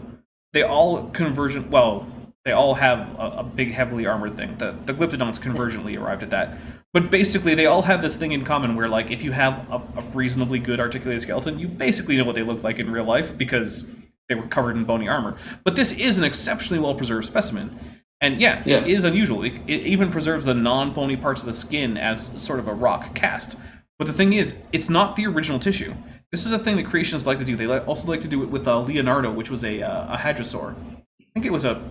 [SPEAKER 3] They all convergent. Well, they all have a big, heavily armored thing. The Glyptodonts convergently arrived at that. But basically, they all have this thing in common where, like, if you have a reasonably good articulated skeleton, you basically know what they look like in real life because they were covered in bony armor. But this is an exceptionally well-preserved specimen. And it is unusual. It even preserves the non-bony parts of the skin as sort of a rock cast. But the thing is, it's not the original tissue. This is a thing that creationists like to do. They also like to do it with Leonardo, which was a hadrosaur. I think it was a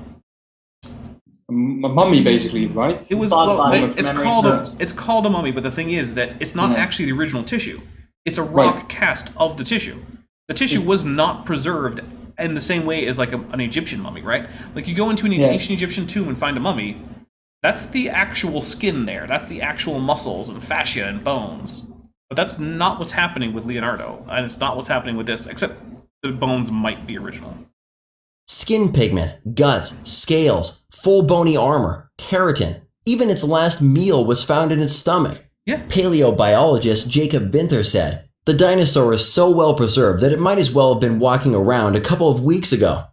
[SPEAKER 5] mummy, basically, right?
[SPEAKER 3] It was. It's called a mummy, but the thing is that it's not actually the original tissue. It's a rock cast of the tissue. The tissue was not preserved in the same way as like an Egyptian mummy, right? Like you go into an ancient Egyptian tomb and find a mummy. That's the actual skin there. That's the actual muscles and fascia and bones. But that's not what's happening with Leonardo, and it's not what's happening with this, except the bones might be original.
[SPEAKER 7] Skin pigment, guts, scales, full bony armor, keratin. Even its last meal was found in its stomach.
[SPEAKER 3] Yeah.
[SPEAKER 7] Paleobiologist Jacob Vinther said, the dinosaur is so well preserved that it might as well have been walking around a couple of weeks ago.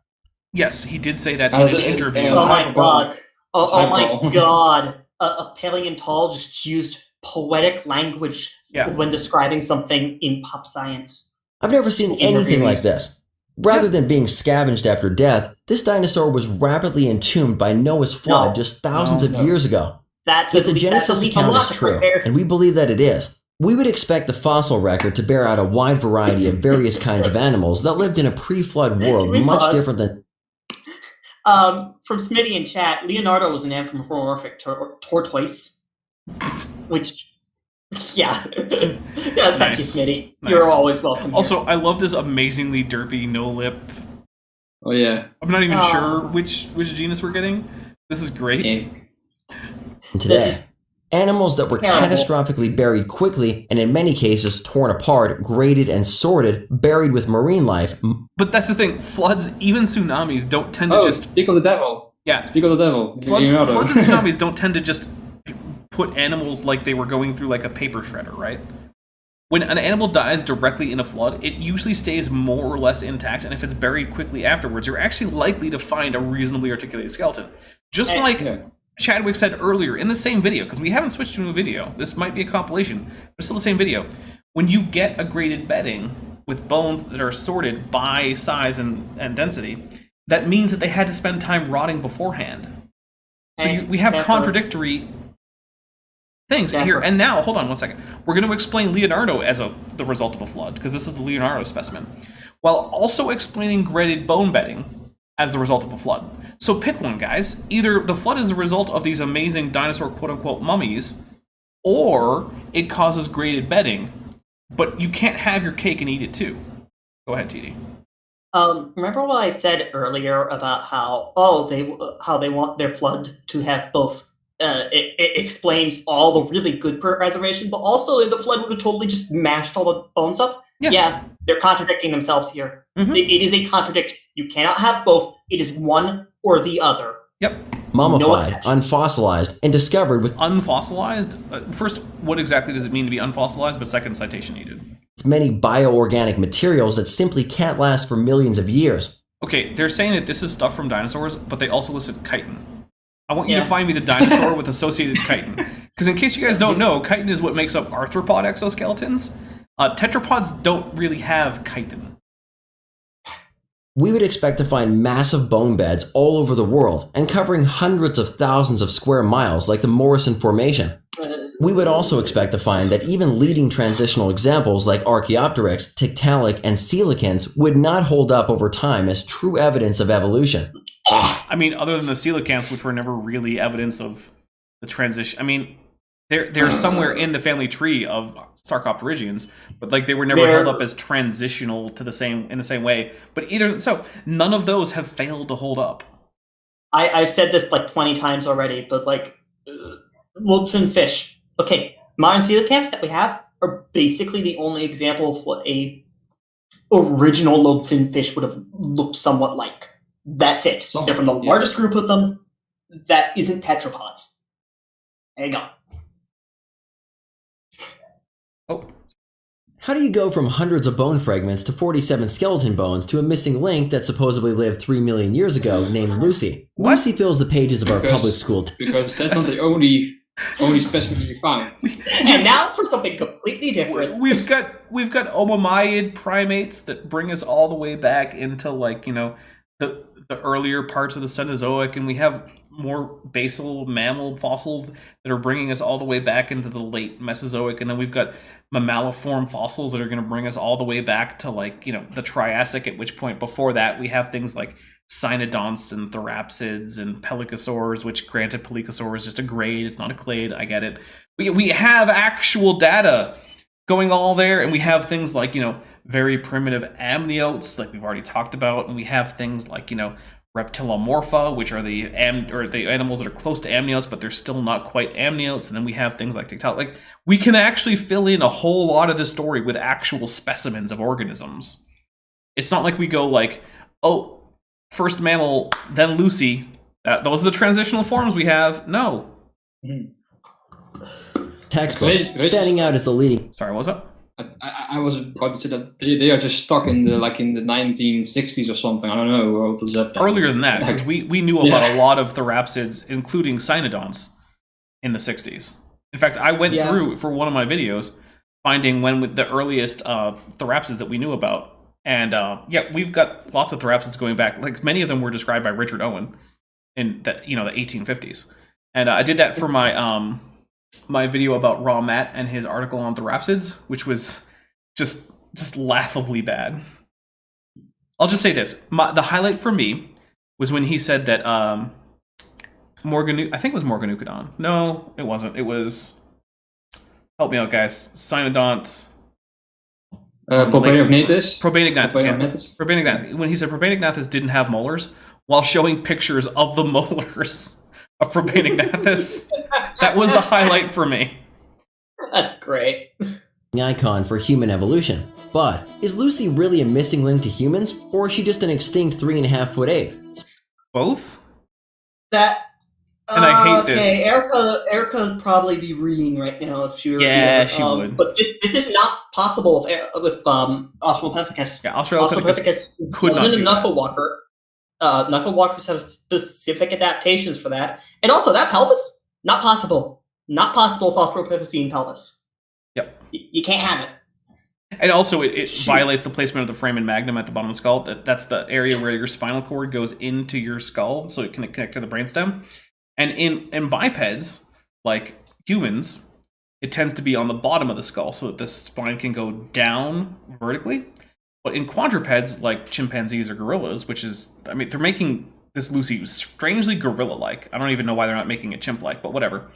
[SPEAKER 3] Yes, he did say that in an interview.
[SPEAKER 4] Oh my god. Oh my god. A paleontologist used poetic language when describing something in pop science.
[SPEAKER 7] I've never seen anything like this. Rather than being scavenged after death, this dinosaur was rapidly entombed by Noah's flood just thousands of years ago. If the Genesis account is true, and we believe that it is, we would expect the fossil record to bear out a wide variety of various kinds of animals that lived in a pre-flood world much different than...
[SPEAKER 4] From Smitty in chat, Leonardo was an anthropomorphic tortoise. Which... Yeah. Thank you, Smitty. Nice. You're always welcome here.
[SPEAKER 3] Also, I love this amazingly derpy no-lip.
[SPEAKER 5] Oh, yeah.
[SPEAKER 3] I'm not even sure which genus we're getting. This is great.
[SPEAKER 7] Yeah. Today, animals that were catastrophically buried quickly, and in many cases torn apart, graded, and sorted, buried with marine life.
[SPEAKER 3] But that's the thing. Floods, even tsunamis, don't tend to just...
[SPEAKER 5] Speak of the devil.
[SPEAKER 3] Yeah.
[SPEAKER 5] Speak of the devil.
[SPEAKER 3] Floods and tsunamis don't tend to just put animals like they were going through like a paper shredder, right? When an animal dies directly in a flood, it usually stays more or less intact, and if it's buried quickly afterwards, you're actually likely to find a reasonably articulated skeleton. Just like Chadwick said earlier in the same video, because we haven't switched to a video. This might be a compilation, but it's still the same video. When you get a graded bedding with bones that are sorted by size and density, that means that they had to spend time rotting beforehand. So we have contradictory things here. And now, hold on one second. We're going to explain Leonardo as the result of a flood, because this is the Leonardo specimen, while also explaining graded bone bedding as the result of a flood. So pick one, guys. Either the flood is the result of these amazing dinosaur quote-unquote mummies, or it causes graded bedding, but you can't have your cake and eat it too. Go ahead, TD.
[SPEAKER 4] Remember what I said earlier about how they want their flood to have both it explains all the really good preservation, but also in the flood would have totally just mashed all the bones up. Yeah, they're contradicting themselves here. It is a contradiction. You cannot have both. It is one or the other.
[SPEAKER 3] Yep.
[SPEAKER 7] Mummified, unfossilized, and discovered with
[SPEAKER 3] unfossilized? First, what exactly does it mean to be unfossilized? But second citation needed.
[SPEAKER 7] Many bioorganic materials that simply can't last for millions of years.
[SPEAKER 3] Okay, they're saying that this is stuff from dinosaurs, but they also listed chitin. I want you to find me the dinosaur with associated chitin. Because in case you guys don't know, chitin is what makes up arthropod exoskeletons. Tetrapods don't really have chitin.
[SPEAKER 7] We would expect to find massive bone beds all over the world and covering hundreds of thousands of square miles like the Morrison Formation. We would also expect to find that even leading transitional examples like Archaeopteryx, Tiktaalik, and coelacanths would not hold up over time as true evidence of evolution.
[SPEAKER 3] I mean, other than the coelacanths, which were never really evidence of the transition. I mean, they're somewhere in the family tree of Sarcopterygians, but like they were never held up as transitional to in the same way. But none of those have failed to hold up.
[SPEAKER 4] I've said this like 20 times already, but like lobefin fish. Okay, modern coelacanths that we have are basically the only example of what a original lobefin fish would have looked somewhat like. That's it. They're from the largest group of them that isn't tetrapods. There you go.
[SPEAKER 3] Oh.
[SPEAKER 7] How do you go from hundreds of bone fragments to 47 skeleton bones to a missing link that supposedly lived 3 million years ago named Lucy? Lucy fills the pages of our public school.
[SPEAKER 5] Because that's not the only specimen you found.
[SPEAKER 4] And now for something completely different.
[SPEAKER 3] We've got Omomyid primates that bring us all the way back into the earlier parts of the Cenozoic, and we have more basal mammal fossils that are bringing us all the way back into the late Mesozoic, and then we've got mammaliform fossils that are going to bring us all the way back to the Triassic, at which point before that we have things like cynodonts and therapsids and pelycosaurs, which granted pelycosaur is just a grade, it's not a clade, I get it. We have actual data going all there, and we have things like, very primitive amniotes, like we've already talked about, and we have things like, reptilomorpha, which are the animals that are close to amniotes, but they're still not quite amniotes, and then we have things like Tiktaalik. Like, we can actually fill in a whole lot of this story with actual specimens of organisms. It's not like we go like, oh, first mammal, then Lucy. Those are the transitional forms we have. No.
[SPEAKER 7] Textbooks standing out as the leading.
[SPEAKER 3] Sorry, what was that?
[SPEAKER 5] I was about to say that they are just stuck in the 1960s or something. I don't know. What was that?
[SPEAKER 3] Earlier than that, because we knew about a lot of therapsids, including cynodonts, in the 60s. In fact, I went through for one of my videos, finding when with the earliest therapsids that we knew about. And we've got lots of therapsids going back. Like many of them were described by Richard Owen in the 1850s. And I did that for my my video about Raw Matt and his article on therapsids, which was just laughably bad. I'll just say this: the highlight for me was when he said that I think it was Morganeucodon. No, it wasn't. It was, help me out, guys. Cynodont.
[SPEAKER 5] Probainognathus.
[SPEAKER 3] Probainognathus. When he said Probainognathus didn't have molars, while showing pictures of the molars of Probainognathus, that was the highlight for me.
[SPEAKER 4] That's great.
[SPEAKER 7] Icon for human evolution. But is Lucy really a missing link to humans, or is she just an extinct 3.5-foot ape?
[SPEAKER 3] Both?
[SPEAKER 4] That.
[SPEAKER 3] And I hate this.
[SPEAKER 4] Erica would probably be reading right now if she were here.
[SPEAKER 3] She would.
[SPEAKER 4] But this is not possible with Australopithecus.
[SPEAKER 3] Yeah, Australopithecus could not do
[SPEAKER 4] knuckle walker. Knuckle walkers have specific adaptations for that, and also that pelvis, not possible. Not possible with Australopithecine pelvis.
[SPEAKER 3] Yep.
[SPEAKER 4] You can't have it.
[SPEAKER 3] And also, it violates the placement of the foramen magnum at the bottom of the skull. That's the area where your spinal cord goes into your skull, so it can connect to the brainstem. And in bipeds, like humans, it tends to be on the bottom of the skull, so that the spine can go down vertically. But in quadrupeds, like chimpanzees or gorillas, they're making this Lucy strangely gorilla-like. I don't even know why they're not making it chimp-like, but whatever.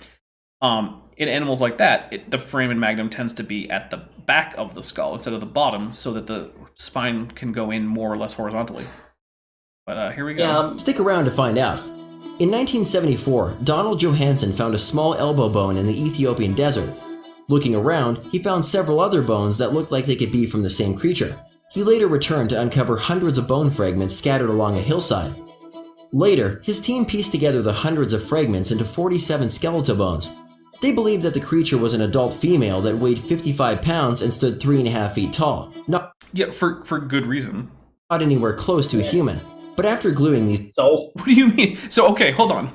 [SPEAKER 3] In animals like that, the foramen magnum tends to be at the back of the skull instead of the bottom, so that the spine can go in more or less horizontally. But here we go.
[SPEAKER 7] Stick around to find out. In 1974, Donald Johanson found a small elbow bone in the Ethiopian desert. Looking around, he found several other bones that looked like they could be from the same creature. He later returned to uncover hundreds of bone fragments scattered along a hillside. Later, his team pieced together the hundreds of fragments into 47 skeletal bones. They believed that the creature was an adult female that weighed 55 pounds and stood 3.5 feet tall. Not
[SPEAKER 3] for good reason.
[SPEAKER 7] Not anywhere close to a human. But after gluing these...
[SPEAKER 4] So?
[SPEAKER 3] What do you mean? So, okay, hold on.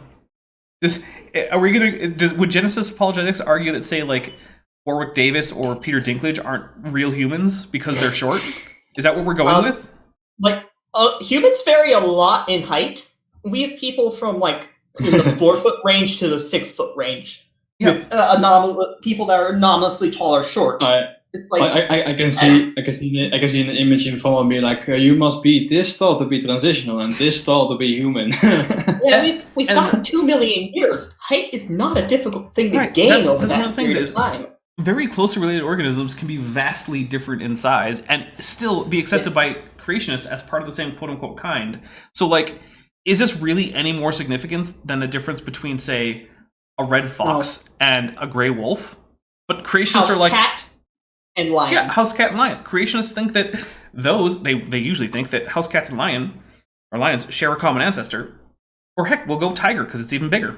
[SPEAKER 3] Would Genesis Apologetics argue that, say, like, Warwick Davis or Peter Dinklage aren't real humans because they're short? Is that what we're going with?
[SPEAKER 4] Like, humans vary a lot in height. We have people from, like, in the 4-foot range to the 6-foot range.
[SPEAKER 3] Yeah.
[SPEAKER 4] With people that are anomalously tall or short. It's like
[SPEAKER 5] I can see an image in front of me like you must be this tall to be transitional and this tall to be human.
[SPEAKER 4] Yeah, we've got 2 million years. Height is not a difficult thing to gain over that period of time.
[SPEAKER 3] Very closely related organisms can be vastly different in size and still be accepted by creationists as part of the same quote-unquote kind. So, like, is this really any more significant than the difference between, say, a red fox and a gray wolf? But creationists are like...
[SPEAKER 4] cat and lion.
[SPEAKER 3] Yeah, house cat and lion. Creationists think that they usually think that house cats and lions share a common ancestor. Or heck, we'll go tiger because it's even bigger.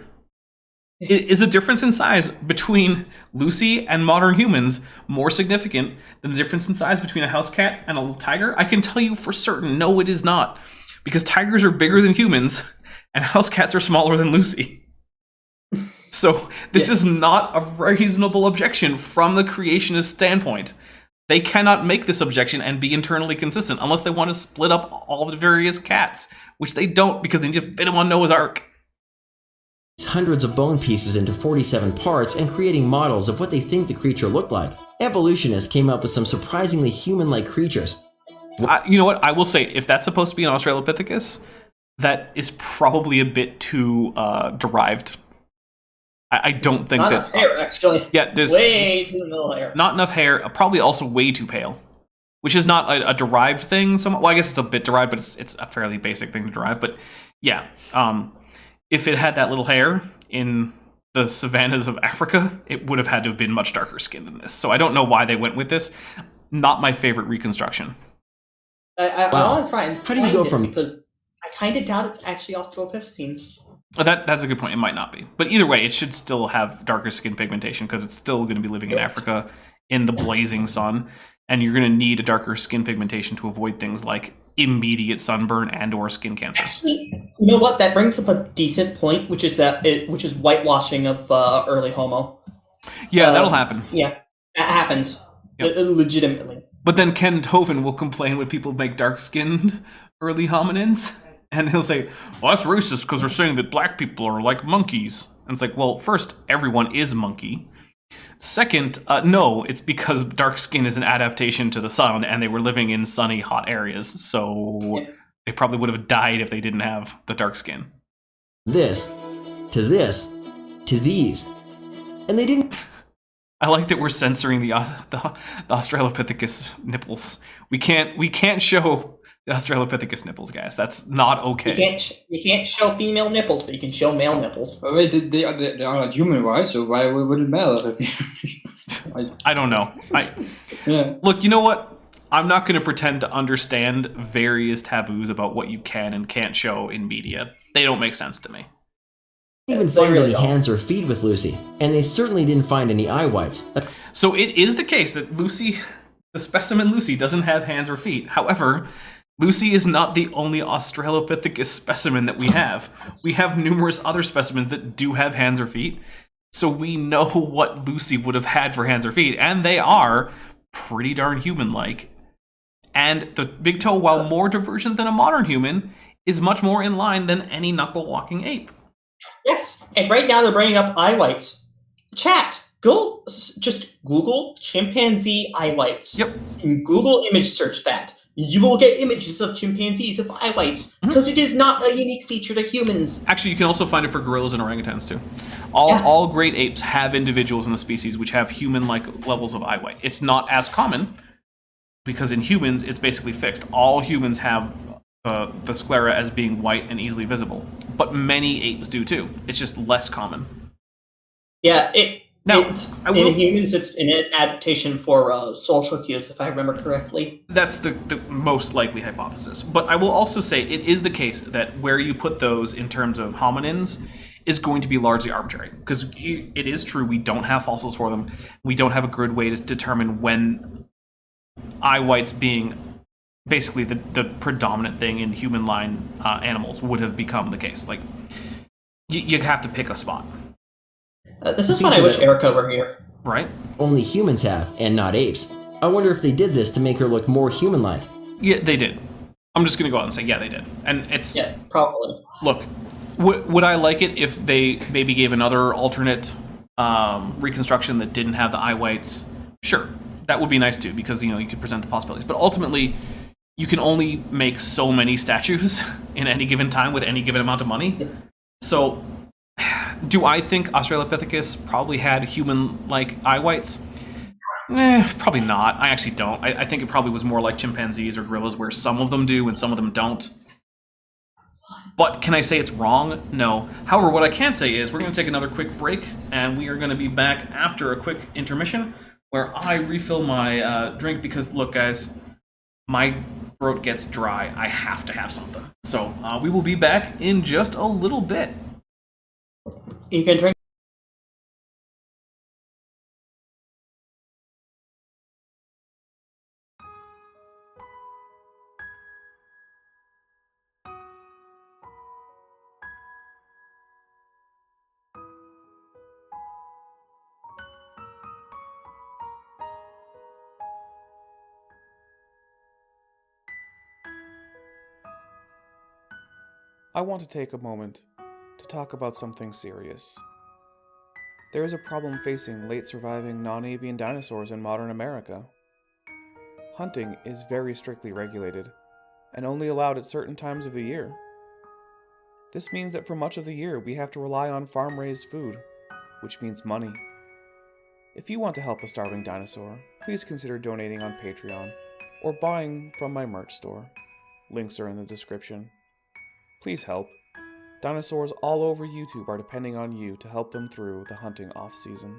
[SPEAKER 3] Is the difference in size between Lucy and modern humans more significant than the difference in size between a house cat and a tiger? I can tell you for certain, no, it is not. Because tigers are bigger than humans, and house cats are smaller than Lucy. So this is not a reasonable objection from the creationist standpoint. They cannot make this objection and be internally consistent unless they want to split up all the various cats, which they don't because they need to fit them on Noah's Ark.
[SPEAKER 7] Hundreds of bone pieces into 47 parts and creating models of what they think the creature looked like. Evolutionists came up with some surprisingly human-like creatures.
[SPEAKER 3] You know what? I will say, if that's supposed to be an Australopithecus, that is probably a bit too derived. I don't think
[SPEAKER 4] not
[SPEAKER 3] that...
[SPEAKER 4] enough hair, actually.
[SPEAKER 3] Yeah, there's...
[SPEAKER 4] Way too little hair.
[SPEAKER 3] Not enough hair, probably also way too pale. Which is not a derived thing. Well, I guess it's a bit derived, but it's a fairly basic thing to derive. But yeah, if it had that little hair in the savannas of Africa, it would have had to have been much darker skinned than this. So I don't know why they went with this. Not my favorite reconstruction.
[SPEAKER 4] I want to try and
[SPEAKER 7] how do you go from...
[SPEAKER 4] Because I kind of doubt it's actually Australopithecines.
[SPEAKER 3] That's a good point. It might not be. But either way, it should still have darker skin pigmentation because it's still going to be living in Africa in the blazing sun. And you're going to need a darker skin pigmentation to avoid things like immediate sunburn and or skin cancer.
[SPEAKER 4] Actually, you know what? That brings up a decent point, which is whitewashing of early Homo.
[SPEAKER 3] Yeah, that'll happen.
[SPEAKER 4] Yeah, that happens. Yep. Legitimately.
[SPEAKER 3] But then Ken Tovin will complain when people make dark-skinned early hominins. And he'll say, well, that's racist because they're saying that black people are like monkeys. And it's like, well, first, everyone is monkey. Second, no, it's because dark skin is an adaptation to the sun, and they were living in sunny, hot areas. So they probably would have died if they didn't have the dark skin.
[SPEAKER 7] This, to these. And they didn't...
[SPEAKER 3] I like that we're censoring the Australopithecus nipples. We can't show... the Australopithecus nipples, guys. That's not okay.
[SPEAKER 4] You can't show female nipples, but you can show male nipples.
[SPEAKER 5] But wait, they are not human, right? So why would it matter?
[SPEAKER 3] I don't know. Look, you know what? I'm not going to pretend to understand various taboos about what you can and can't show in media. They don't make sense to me.
[SPEAKER 7] They didn't find any hands or feet with Lucy, and they certainly didn't find any eye whites.
[SPEAKER 3] So it is the case that Lucy, the specimen Lucy, doesn't have hands or feet. However, Lucy is not the only Australopithecus specimen that we have. We have numerous other specimens that do have hands or feet, so we know what Lucy would have had for hands or feet, and they are pretty darn human-like. And the big toe, while more divergent than a modern human, is much more in line than any knuckle-walking ape.
[SPEAKER 4] Yes, and right now they're bringing up eye whites. Chat, just Google chimpanzee eye whites.
[SPEAKER 3] Yep.
[SPEAKER 4] And Google image search that. You will get images of chimpanzees with eye whites, because it is not a unique feature to humans.
[SPEAKER 3] Actually, you can also find it for gorillas and orangutans, too. All great apes have individuals in the species which have human-like levels of eye white. It's not as common, because in humans, it's basically fixed. All humans have the sclera as being white and easily visible, but many apes do, too. It's just less common.
[SPEAKER 4] Yeah,
[SPEAKER 3] Now,
[SPEAKER 4] in humans, it's an adaptation for social cues, if I remember correctly.
[SPEAKER 3] That's the most likely hypothesis. But I will also say it is the case that where you put those in terms of hominins is going to be largely arbitrary. Because it is true, we don't have fossils for them. We don't have a good way to determine when eye whites being basically the predominant thing in human line animals would have become the case. Like, you have to pick a spot.
[SPEAKER 4] This is when I wish Erica were here.
[SPEAKER 3] Right?
[SPEAKER 7] Only humans have, and not apes. I wonder if they did this to make her look more human-like.
[SPEAKER 3] Yeah, they did. I'm just going to go out and say, yeah, they did. And it's...
[SPEAKER 4] Yeah, probably.
[SPEAKER 3] Look, would I like it if they maybe gave another alternate reconstruction that didn't have the eye whites? Sure. That would be nice too, because, you could present the possibilities. But ultimately, you can only make so many statues in any given time with any given amount of money. So... do I think Australopithecus probably had human-like eye whites? Probably not. I actually don't. I think it probably was more like chimpanzees or gorillas, where some of them do and some of them don't. But can I say it's wrong? No. However, what I can say is we're going to take another quick break, and we are going to be back after a quick intermission where I refill my drink because, look, guys, my throat gets dry. I have to have something. So we will be back in just a little bit.
[SPEAKER 4] You can drink.
[SPEAKER 9] I want to take a moment to talk about something serious. There is a problem facing late surviving non-avian dinosaurs in modern America. Hunting is very strictly regulated, and only allowed at certain times of the year. This means that for much of the year we have to rely on farm-raised food, which means money. If you want to help a starving dinosaur, please consider donating on Patreon, or buying from my merch store. Links are in the description. Please help. Dinosaurs all over YouTube are depending on you to help them through the hunting off-season.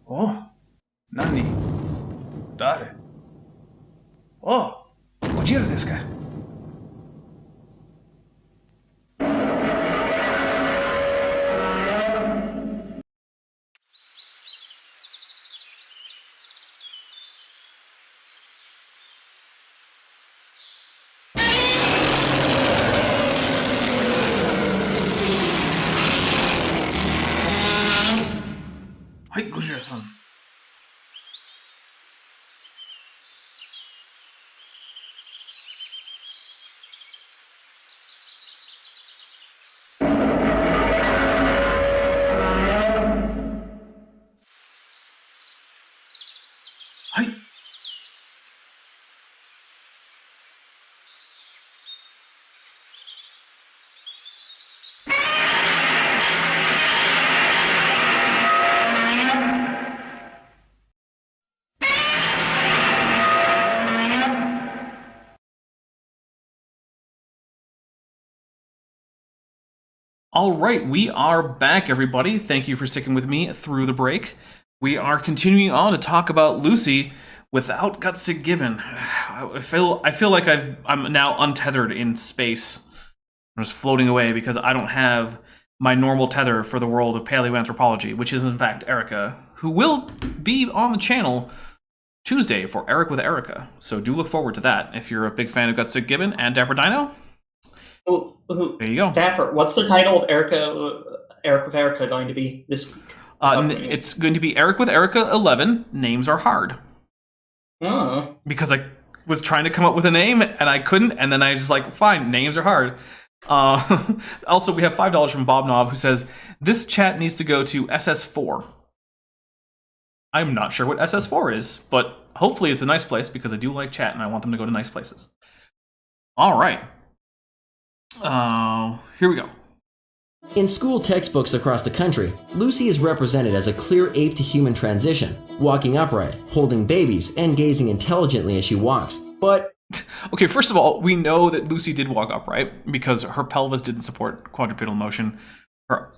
[SPEAKER 1] Oh, Nani? Dare? Oh, Ojira desu ka? Hai, Gojira-san.
[SPEAKER 3] All right, we are back, everybody. Thank you for sticking with me through the break. We are continuing on to talk about Lucy without Guts Gibbon. I feel like I'm now untethered in space. I'm just floating away because I don't have my normal tether for the world of paleoanthropology, which is in fact Erica, who will be on the channel Tuesday for Eric with Erica. So do look forward to that if you're a big fan of Guts Gibbon and Dapper Dino. There you go.
[SPEAKER 4] Dapper, what's the title of Eric with Erica going to be this week?
[SPEAKER 3] It's going to be Eric with Erica 11. Names are hard.
[SPEAKER 4] Oh.
[SPEAKER 3] Because I was trying to come up with a name and I couldn't, and then I just like, fine, names are hard. Also, we have $5 from Bob Knob who says, this chat needs to go to SS4. I'm not sure what SS4 is, but hopefully it's a nice place because I do like chat and I want them to go to nice places. All right. Here we go.
[SPEAKER 7] In school textbooks across the country, Lucy is represented as a clear ape-to-human transition, walking upright, holding babies, and gazing intelligently as she walks. But
[SPEAKER 3] okay, first of all, we know that Lucy did walk upright because her pelvis didn't support quadrupedal motion. Her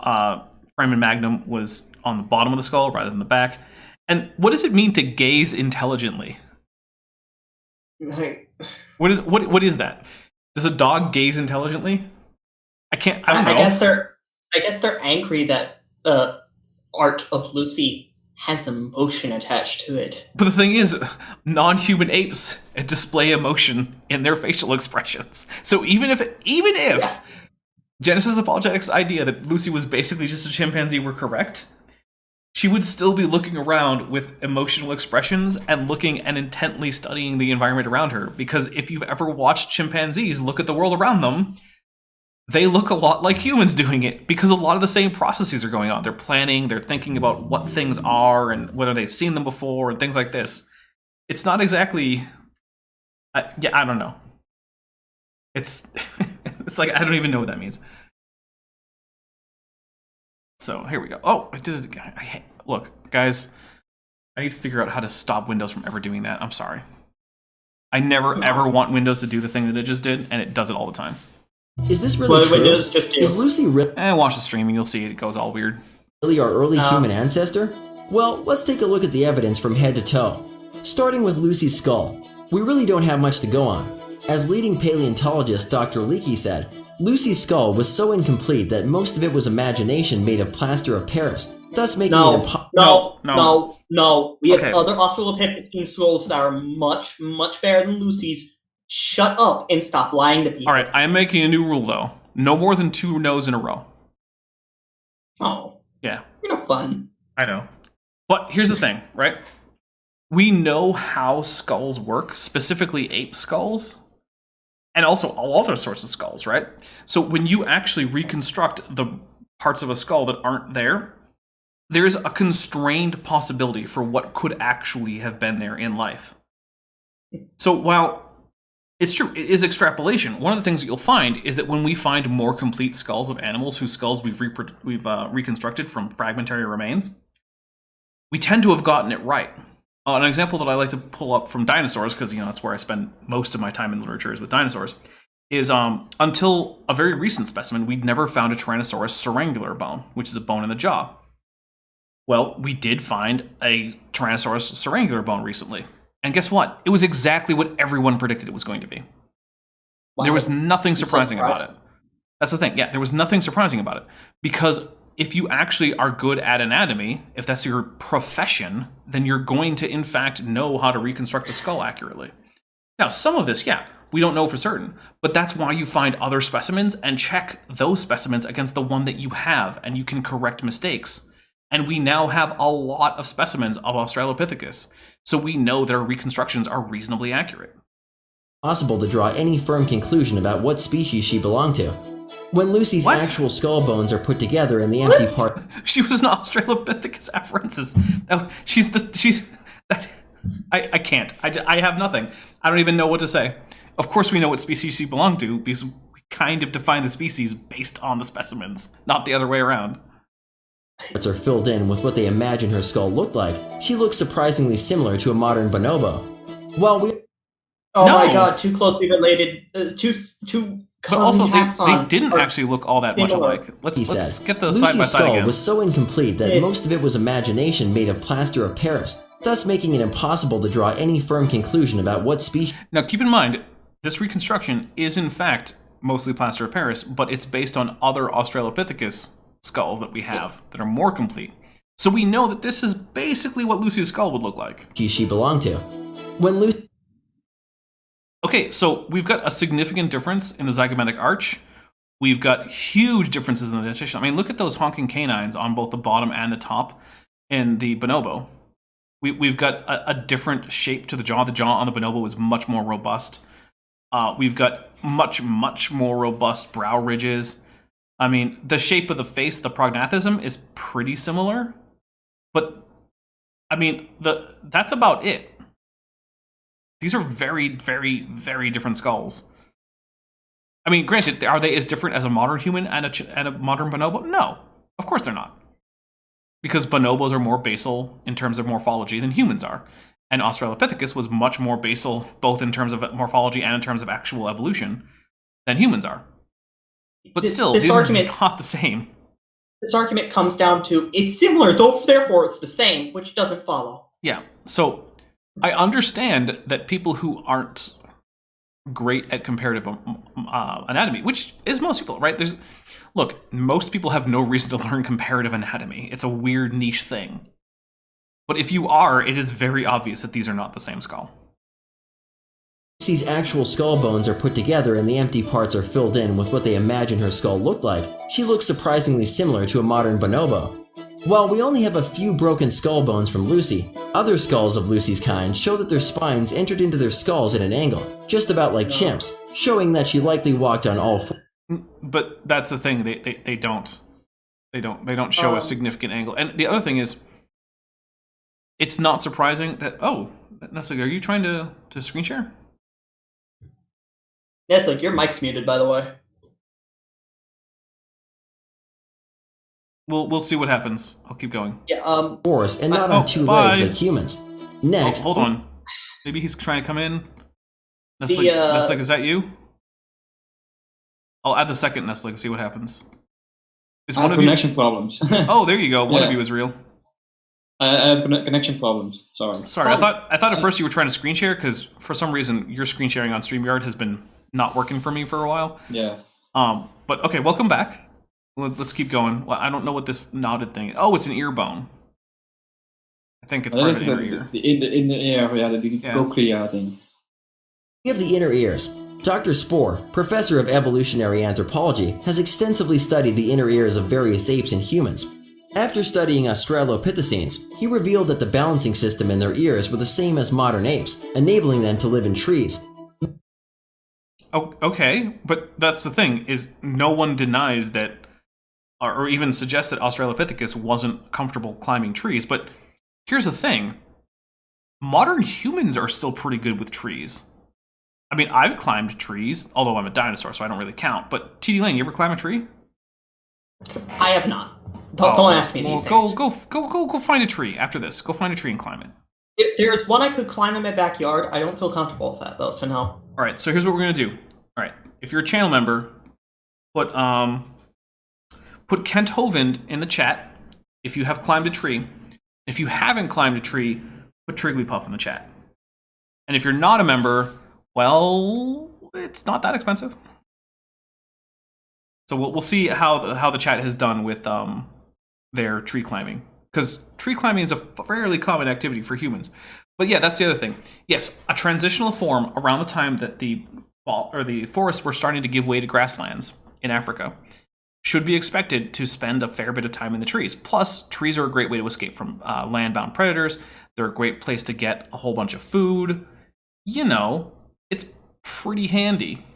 [SPEAKER 3] foramen magnum was on the bottom of the skull rather than the back. And what does it mean to gaze intelligently? What is that? Does a dog gaze intelligently? I don't know.
[SPEAKER 4] I guess they're angry that art of Lucy has emotion attached to it.
[SPEAKER 3] But the thing is, non-human apes display emotion in their facial expressions. So even if Genesis Apologetics' idea that Lucy was basically just a chimpanzee were correct, she would still be looking around with emotional expressions and looking and intently studying the environment around her. Because if you've ever watched chimpanzees look at the world around them, they look a lot like humans doing it because a lot of the same processes are going on. They're planning, they're thinking about what things are and whether they've seen them before and things like this. It's not exactly... I don't know. It's like, I don't even know what that means. So here we go. Oh, I did it again. Look, guys, I need to figure out how to stop Windows from ever doing that. I'm sorry. I never ever want Windows to do the thing that it just did, and it does it all the time.
[SPEAKER 7] Is this really true?
[SPEAKER 4] Windows just do?
[SPEAKER 7] Is Lucy really?
[SPEAKER 3] Watch the stream and you'll see it goes all weird.
[SPEAKER 7] Really our early human ancestor? Well, let's take a look at the evidence from head to toe. Starting with Lucy's skull, we really don't have much to go on. As leading paleontologist Dr. Leakey said, Lucy's skull was so incomplete that most of it was imagination made of plaster of Paris, thus making it
[SPEAKER 4] No. We have other Australopithecine skulls that are much, much better than Lucy's. Shut up and stop lying to people.
[SPEAKER 3] All right, I am making a new rule, though. No more than 2 no's in a row.
[SPEAKER 4] Oh.
[SPEAKER 3] Yeah.
[SPEAKER 4] You're no fun.
[SPEAKER 3] I know. But here's the thing, right? We know how skulls work, specifically ape skulls, and also all other sorts of skulls, right? So when you actually reconstruct the parts of a skull that aren't there, there's a constrained possibility for what could actually have been there in life. So while it's true, it is extrapolation, one of the things that you'll find is that when we find more complete skulls of animals whose skulls we've reconstructed from fragmentary remains, we tend to have gotten it right. An example that I like to pull up from dinosaurs, because that's where I spend most of my time in literature is with dinosaurs, is until a very recent specimen, we'd never found a Tyrannosaurus syringular bone, which is a bone in the jaw. Well, we did find a Tyrannosaurus syringular bone recently. And guess what? It was exactly what everyone predicted it was going to be. Wow. There was nothing surprising about it. That's the thing. Yeah, there was nothing surprising about it. Because if you actually are good at anatomy, if that's your profession, then you're going to, in fact, know how to reconstruct a skull accurately. Now, some of this, we don't know for certain. But that's why you find other specimens and check those specimens against the one that you have, and you can correct mistakes. And we now have a lot of specimens of Australopithecus. So we know their reconstructions are reasonably accurate.
[SPEAKER 7] Possible to draw any firm conclusion about what species she belonged to. When Lucy's actual skull bones are put together in the empty part...
[SPEAKER 3] She was an Australopithecus afarensis. No, I can't. I have nothing. I don't even know what to say. Of course we know what species she belonged to, because we kind of define the species based on the specimens, not the other way around.
[SPEAKER 7] Are filled in with what they imagine her skull looked like, she looks surprisingly similar to a modern bonobo. While we...
[SPEAKER 4] Oh my god, too closely related. Too
[SPEAKER 3] But also, they didn't actually look all that much alike. Let's get those side by
[SPEAKER 7] Lucy's
[SPEAKER 3] side
[SPEAKER 7] skull
[SPEAKER 3] again.
[SPEAKER 7] was so incomplete that most of it was imagination made of plaster of Paris, thus making it impossible to draw any firm conclusion about what species.
[SPEAKER 3] Now, keep in mind, this reconstruction is in fact mostly plaster of Paris, but it's based on other Australopithecus skulls that we have that are more complete. So we know that this is basically what Lucy's skull would look like.
[SPEAKER 7] She belonged to. When Lucy...
[SPEAKER 3] Okay, so we've got a significant difference in the zygomatic arch. We've got huge differences in the dentition. I mean, look at those honking canines on both the bottom and the top in the bonobo. We've got a different shape to the jaw. The jaw on the bonobo is much more robust. We've got much more robust brow ridges. I mean, the shape of the face, the prognathism, is pretty similar. But, I mean, that's about it. These are very, very, very different skulls. I mean, granted, are they as different as a modern human and a modern bonobo? No, of course they're not. Because bonobos are more basal in terms of morphology than humans are. And Australopithecus was much more basal, both in terms of morphology and in terms of actual evolution, than humans are. But still, these are not the same.
[SPEAKER 4] This argument comes down to, it's similar, though therefore it's the same, which doesn't follow.
[SPEAKER 3] Yeah, so I understand that people who aren't great at comparative anatomy, which is most people, right? Look, most people have no reason to learn comparative anatomy. It's a weird niche thing. But if you are, it is very obvious that these are not the same skull.
[SPEAKER 7] Lucy's actual skull bones are put together and the empty parts are filled in with what they imagine her skull looked like, she looks surprisingly similar to a modern bonobo. While we only have a few broken skull bones from Lucy, other skulls of Lucy's kind show that their spines entered into their skulls at an angle, just about like chimps, showing that she likely walked on all fours.
[SPEAKER 3] But that's the thing, they don't show a significant angle. And the other thing is, it's not surprising that, oh, Nestle, are you trying to screen share?
[SPEAKER 4] Nestle, your mic's muted, by the way.
[SPEAKER 3] We'll see what happens. I'll keep going.
[SPEAKER 4] Yeah,
[SPEAKER 7] Fours and not on two legs like humans. Next,
[SPEAKER 3] hold on. Maybe he's trying to come in. Nestle, is that you? I'll add the second Nestle and see what happens.
[SPEAKER 5] I have connection problems.
[SPEAKER 3] Oh, there you go. One of you is real.
[SPEAKER 5] I have connection problems. Sorry.
[SPEAKER 3] I thought at first you were trying to screen share because for some reason your screen sharing on StreamYard has been not working for me for a while.
[SPEAKER 5] Yeah.
[SPEAKER 3] But okay, welcome back. Let's keep going. Well, I don't know what this knotted thing is. Oh, it's an ear bone. I think it's part of the inner ear.
[SPEAKER 5] In the ear, yeah, the cochlea thing.
[SPEAKER 7] We have the inner ears. Dr. Spoor, professor of evolutionary anthropology, has extensively studied the inner ears of various apes and humans. After studying Australopithecines, he revealed that the balancing system in their ears were the same as modern apes, enabling them to live in trees.
[SPEAKER 3] Oh, okay, but that's the thing, is no one denies that, or even suggests that Australopithecus wasn't comfortable climbing trees, but here's the thing. Modern humans are still pretty good with trees. I mean, I've climbed trees, although I'm a dinosaur, so I don't really count, but TD Lane, you ever climb a tree?
[SPEAKER 4] I have not. Don't ask me these things.
[SPEAKER 3] Go find a tree after this. Go find a tree and climb it.
[SPEAKER 4] If there's one I could climb in my backyard, I don't feel comfortable with that, though, so no.
[SPEAKER 3] All right, so here's what we're going to do. All right, if you're a channel member, put Kent Hovind in the chat if you have climbed a tree. If you haven't climbed a tree, put Trigglypuff in the chat. And if you're not a member, well, it's not that expensive. So we'll see how the chat has done with their tree climbing, because tree climbing is a fairly common activity for humans. But yeah, that's the other thing. Yes, a transitional form around the time that the forests were starting to give way to grasslands in Africa should be expected to spend a fair bit of time in the trees. Plus, trees are a great way to escape from land-bound predators. They're a great place to get a whole bunch of food. You know, it's pretty handy.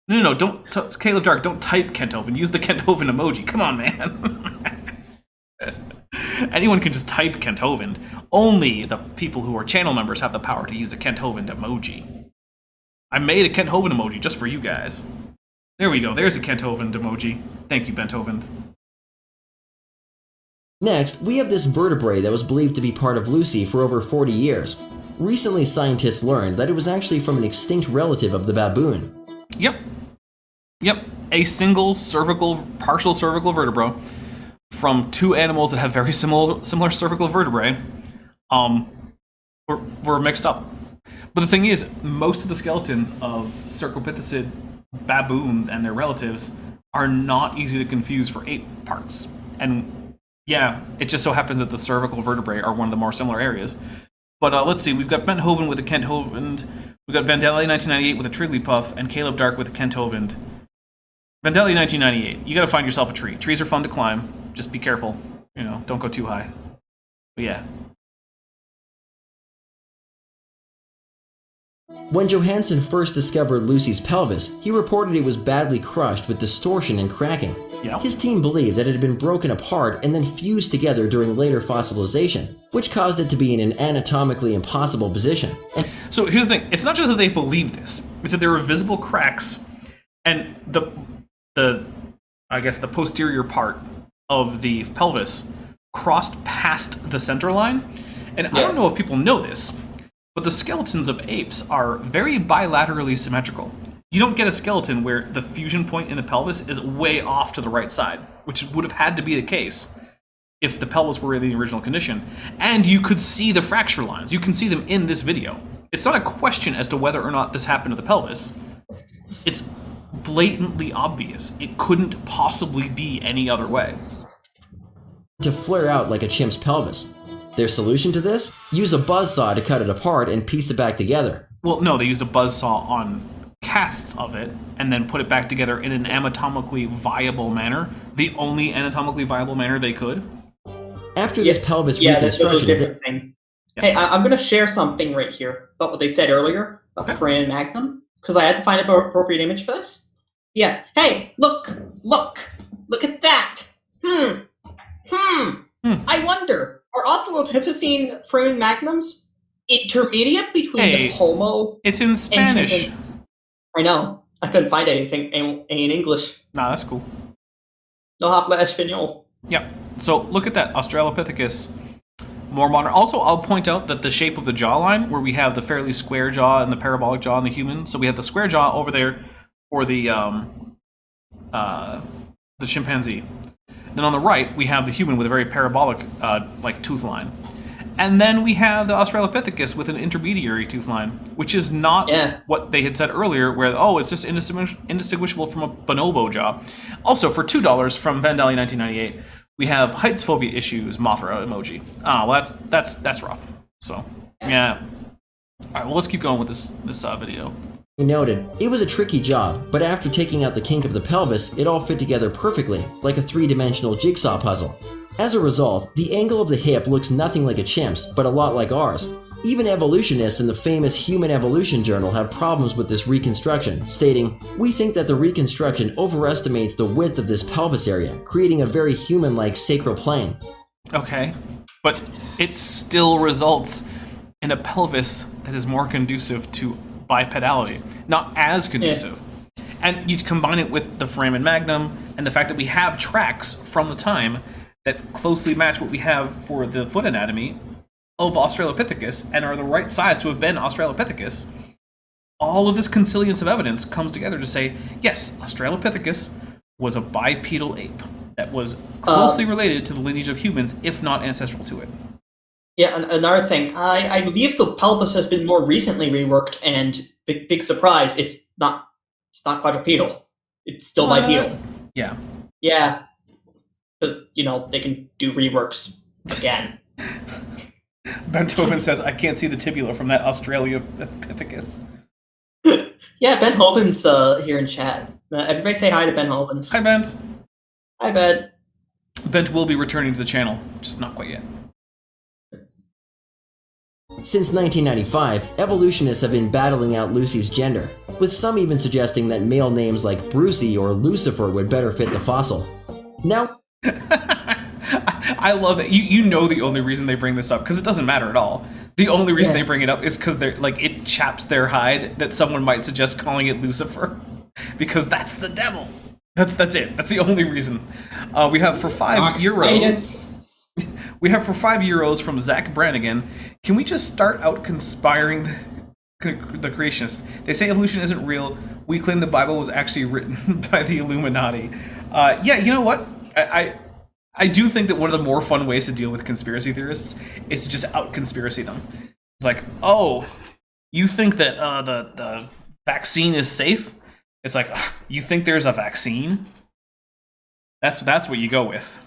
[SPEAKER 3] No, don't, Caleb Dark, don't type Kent Hovind. Use the Kent Hovind emoji. Come on, man. Anyone can just type Kent Hovind. Only the people who are channel members have the power to use a Kent Hovind emoji. I made a Kent Hovind emoji just for you guys. There we go. There's a Kent Hovind emoji. Thank you, Bent Hovind.
[SPEAKER 7] Next, we have this vertebrae that was believed to be part of Lucy for over 40 years. Recently, scientists learned that it was actually from an extinct relative of the baboon.
[SPEAKER 3] Yep. A single partial cervical vertebra from two animals that have very similar cervical vertebrae were mixed up. But the thing is, most of the skeletons of cercopithecid baboons and their relatives are not easy to confuse for ape parts. And yeah, it just so happens that the cervical vertebrae are one of the more similar areas. But let's see, we've got Ben Hovind with a Kent Hovind, we've got Vandelli 1998 with a Triglipuff, and Caleb Dark with a Kent Hovind. Vandelli 1998, you gotta find yourself a tree. Trees are fun to climb, just be careful, don't go too high. But yeah.
[SPEAKER 7] When Johansen first discovered Lucy's pelvis, he reported it was badly crushed with distortion and cracking.
[SPEAKER 3] Yeah.
[SPEAKER 7] His team believed that it had been broken apart and then fused together during later fossilization, which caused it to be in an anatomically impossible position.
[SPEAKER 3] So here's the thing, it's not just that they believed this, it's that there were visible cracks, and the posterior part of the pelvis crossed past the center line. And I don't know if people know this, but the skeletons of apes are very bilaterally symmetrical. You don't get a skeleton where the fusion point in the pelvis is way off to the right side, which would have had to be the case if the pelvis were in the original condition. And you could see the fracture lines. You can see them in this video. It's not a question as to whether or not this happened to the pelvis. It's blatantly obvious. It couldn't possibly be any other way.
[SPEAKER 7] To flare out like a chimp's pelvis. Their solution to this? Use a buzzsaw to cut it apart and piece it back together.
[SPEAKER 3] Well, no, they used a buzzsaw on casts of it and then put it back together in an anatomically viable manner. The only anatomically viable manner they could.
[SPEAKER 7] After this pelvis
[SPEAKER 4] reconstruction...
[SPEAKER 7] reconstruction...
[SPEAKER 4] Yeah, different things. Yeah. Hey, I'm going to share something right here about what they said earlier about the foramen magnum, because I had to find an appropriate image for this. Yeah. Hey, look at that. I wonder... Are Australopithecine foramen magnums intermediate between the Homo?
[SPEAKER 3] It's in Spanish.
[SPEAKER 4] I know. I couldn't find anything in English.
[SPEAKER 3] Nah, that's cool.
[SPEAKER 4] No habla español.
[SPEAKER 3] Yep. So look at that, Australopithecus. More modern. Also, I'll point out that the shape of the jawline, where we have the fairly square jaw and the parabolic jaw in the human. So we have the square jaw over there for the chimpanzee. Then on the right, we have the human with a very parabolic, tooth line. And then we have the Australopithecus with an intermediary tooth line, which is not what they had said earlier, where, it's just indistinguishable from a bonobo jaw. Also, for $2 from Vandelli 1998, we have heights phobia issues, Mothra emoji. Well, that's rough. So, yeah. All right, well, let's keep going with this video.
[SPEAKER 7] He noted, it was a tricky job, but after taking out the kink of the pelvis, it all fit together perfectly, like a three-dimensional jigsaw puzzle. As a result, the angle of the hip looks nothing like a chimp's, but a lot like ours. Even evolutionists in the famous Human Evolution Journal have problems with this reconstruction, stating, "We think that the reconstruction overestimates the width of this pelvis area, creating a very human-like sacral plane."
[SPEAKER 3] Okay, but it still results in a pelvis that is more conducive to bipedality, not as conducive. And you combine it with the foramen magnum and the fact that we have tracks from the time that closely match what we have for the foot anatomy of Australopithecus and are the right size to have been Australopithecus. All of this consilience of evidence comes together to say, yes, Australopithecus was a bipedal ape that was closely related to the lineage of humans, if not ancestral to it.
[SPEAKER 4] Yeah, another thing, I believe the pelvis has been more recently reworked, and big surprise, it's not quadrupedal. It's still bipedal.
[SPEAKER 3] Yeah.
[SPEAKER 4] Yeah. Because, they can do reworks again.
[SPEAKER 3] Beethoven says, I can't see the tibula from that Australopithecus.
[SPEAKER 4] Yeah, Ben Hoven's here in chat. Everybody say hi to Ben Hoven.
[SPEAKER 3] Hi, Bent.
[SPEAKER 4] Hi, Ben.
[SPEAKER 3] Bent will be returning to the channel, just not quite yet.
[SPEAKER 7] Since 1995, evolutionists have been battling out Lucy's gender, with some even suggesting that male names like Brucey or Lucifer would better fit the fossil. Now,
[SPEAKER 3] I love it. You know the only reason they bring this up, because it doesn't matter at all. The only reason they bring it up is because they're it chaps their hide that someone might suggest calling it Lucifer, because that's the devil. That's it. That's the only reason. We have for €5. We have for €5 from Zach Brannigan. Can we just start out conspiring the Creationists. They say evolution isn't real. We claim the Bible was actually written by the Illuminati. Yeah, you know what? I do think that one of the more fun ways to deal with conspiracy theorists is to just out-conspiracy them. It's like, oh, you think that the vaccine is safe? It's like, you think there's a vaccine? That's what you go with.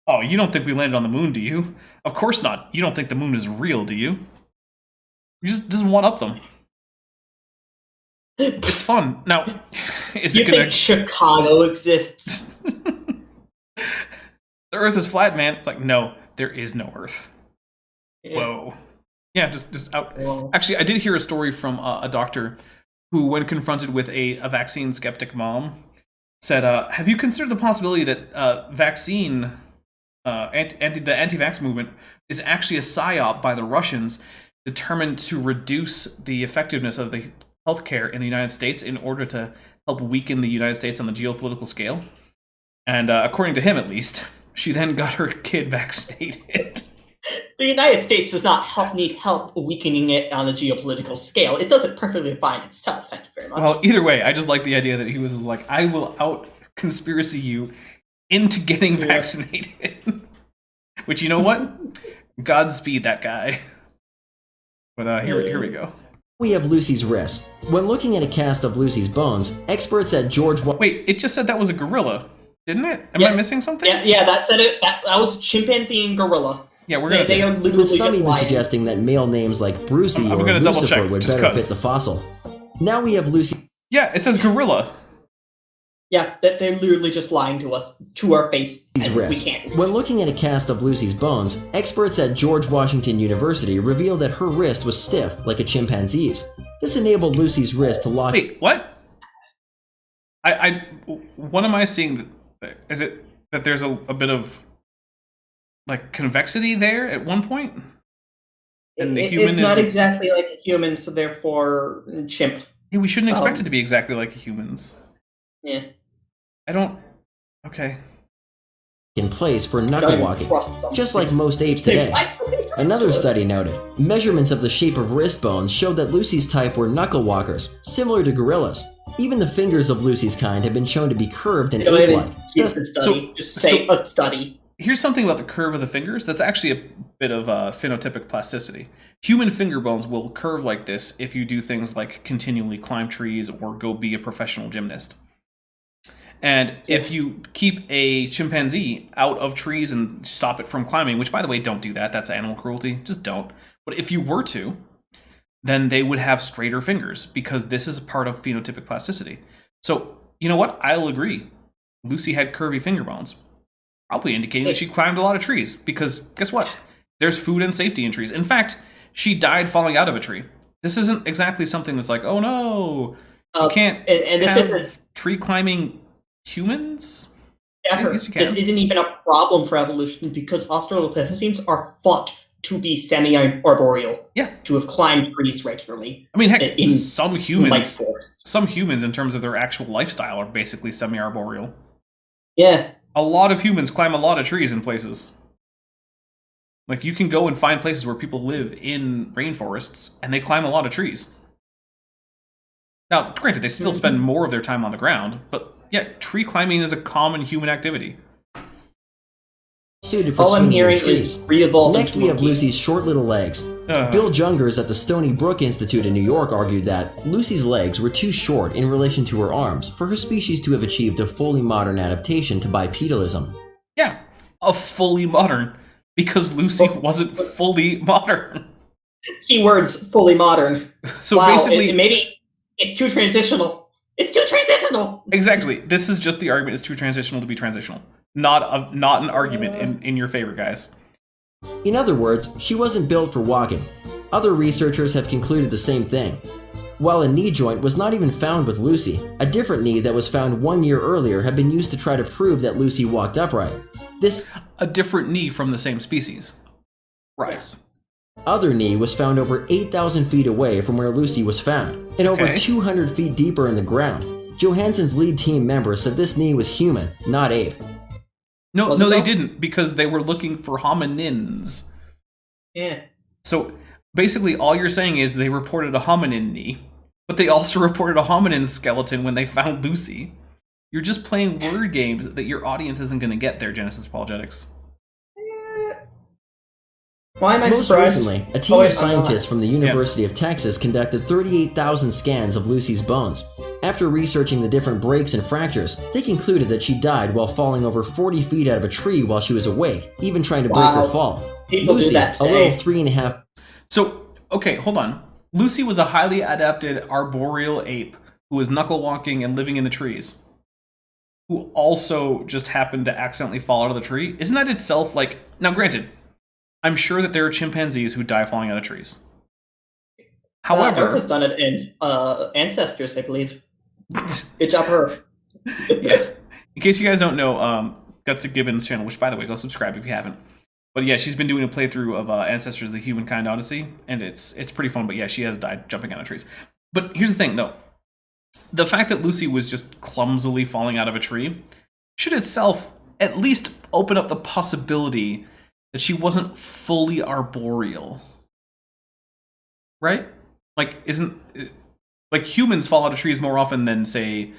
[SPEAKER 3] Oh, you don't think we landed on the moon, do you? Of course not. You don't think the moon is real, do you? You just one-up them. It's fun. Now, is it gonna...
[SPEAKER 4] think Chicago exists?
[SPEAKER 3] The Earth is flat, man. It's like, no, there is no Earth. Yeah. Whoa. Yeah, just out. Whoa. Actually, I did hear a story from a doctor who, when confronted with a vaccine skeptic mom, said, have you considered the possibility that the anti-vax movement is actually a psyop by the Russians determined to reduce the effectiveness of the healthcare in the United States in order to help weaken the United States on the geopolitical scale? And according to him, at least, she then got her kid vaccinated.
[SPEAKER 4] The United States does not need help weakening it on a geopolitical scale. It does it perfectly fine itself, thank you very much.
[SPEAKER 3] Well, either way, I just like the idea that he was like, I will out-conspiracy you into getting vaccinated. Which, you know what? Godspeed that guy. But here we go.
[SPEAKER 7] We have Lucy's wrist. When looking at a cast of Lucy's bones, experts at George...
[SPEAKER 3] Wait, it just said that was a gorilla, didn't it? Am I missing something?
[SPEAKER 4] Yeah, that said it. That was chimpanzee and gorilla.
[SPEAKER 3] Yeah, we're gonna.
[SPEAKER 4] They are literally
[SPEAKER 7] with some
[SPEAKER 4] just
[SPEAKER 7] even
[SPEAKER 4] lying.
[SPEAKER 7] suggesting that male names like Brucey or Lucifer would better fit the fossil. Now we have Lucy.
[SPEAKER 3] Yeah, it says gorilla.
[SPEAKER 4] Yeah, that they're literally just lying to us, to our face, as if we can't.
[SPEAKER 7] When looking at a cast of Lucy's bones, experts at George Washington University revealed that her wrist was stiff, like a chimpanzee's. This enabled Lucy's wrist to lock...
[SPEAKER 3] Wait, what? What am I seeing? Is it that there's a bit of, like, convexity there at one point? And the human
[SPEAKER 4] it's not exactly like a human, so therefore chimp.
[SPEAKER 3] Yeah, we shouldn't expect it to be exactly like humans.
[SPEAKER 4] Yeah.
[SPEAKER 3] I don't... Okay.
[SPEAKER 7] In place for knuckle walking, just like most apes today. Another study noted, measurements of the shape of wrist bones showed that Lucy's type were knuckle walkers, similar to gorillas. Even the fingers of Lucy's kind have been shown to be curved and ape-like.
[SPEAKER 4] Just say a study.
[SPEAKER 3] Here's something about the curve of the fingers that's actually a bit of phenotypic plasticity. Human finger bones will curve like this if you do things like continually climb trees or go be a professional gymnast. And if you keep a chimpanzee out of trees and stop it from climbing, which, by the way, don't do that. That's animal cruelty. Just don't. But if you were to, then they would have straighter fingers because this is a part of phenotypic plasticity. So, you know what? I'll agree. Lucy had curvy finger bones, probably indicating that she climbed a lot of trees because guess what? There's food and safety in trees. In fact, she died falling out of a tree. This isn't exactly something that's like, oh no, you can't have tree climbing humans?
[SPEAKER 4] Yeah, this isn't even a problem for evolution because Australopithecines are thought to be semi-arboreal.
[SPEAKER 3] Yeah.
[SPEAKER 4] To have climbed trees regularly.
[SPEAKER 3] I mean, heck, some humans in terms of their actual lifestyle are basically semi-arboreal.
[SPEAKER 4] Yeah.
[SPEAKER 3] A lot of humans climb a lot of trees in places. Like, you can go and find places where people live in rainforests, and they climb a lot of trees. Now, granted, they still spend more of their time on the ground, but yeah, tree climbing is a common human activity.
[SPEAKER 7] Suited for
[SPEAKER 4] all I'm hearing
[SPEAKER 7] trees.
[SPEAKER 4] Is re-evolving.
[SPEAKER 7] Next, we have Lucy's short little legs. Bill Jungers at the Stony Brook Institute in New York argued that Lucy's legs were too short in relation to her arms for her species to have achieved a fully modern adaptation to bipedalism.
[SPEAKER 3] Yeah, a fully modern, because Lucy wasn't fully modern.
[SPEAKER 4] Keywords, fully modern.
[SPEAKER 3] So basically...
[SPEAKER 4] maybe it's too transitional. It's too transitional!
[SPEAKER 3] Exactly. This is just the argument. It's too transitional to be transitional. Not an argument in your favor, guys.
[SPEAKER 7] In other words, she wasn't built for walking. Other researchers have concluded the same thing. While a knee joint was not even found with Lucy, a different knee that was found 1 year earlier had been used to try to prove that Lucy walked upright.
[SPEAKER 3] A different knee from the same species. Right.
[SPEAKER 7] Other knee was found over 8,000 feet away from where Lucy was found, and over 200 feet deeper in the ground. Johansson's lead team member said this knee was human, not ape.
[SPEAKER 3] No, they didn't, because they were looking for hominins.
[SPEAKER 4] Yeah.
[SPEAKER 3] So basically all you're saying is they reported a hominin knee, but they also reported a hominin skeleton when they found Lucy. You're just playing word games that your audience isn't going to get there, Genesis Apologetics.
[SPEAKER 4] Why am I
[SPEAKER 7] Most
[SPEAKER 4] surprised?
[SPEAKER 7] recently, a team of scientists from the University of Texas conducted 38,000 scans of Lucy's bones. After researching the different breaks and fractures, they concluded that she died while falling over 40 feet out of a tree while she was awake, even trying to break her fall.
[SPEAKER 4] People
[SPEAKER 7] Lucy,
[SPEAKER 4] do that
[SPEAKER 7] a little 3.5.
[SPEAKER 3] So, okay, hold on. Lucy was a highly adapted arboreal ape who was knuckle walking and living in the trees, who also just happened to accidentally fall out of the tree. Isn't that itself like... Now, granted, I'm sure that there are chimpanzees who die falling out of trees. However...
[SPEAKER 4] Erica's done it in Ancestors, I believe. Good job, her.
[SPEAKER 3] Yeah. In case you guys don't know, Guts Gibbons' channel, which, by the way, go subscribe if you haven't. But yeah, she's been doing a playthrough of Ancestors: The Humankind Odyssey, and it's pretty fun. But yeah, she has died jumping out of trees. But here's the thing, though. The fact that Lucy was just clumsily falling out of a tree should itself at least open up the possibility that she wasn't fully arboreal. Right? Like, like, humans fall out of trees more often than, say,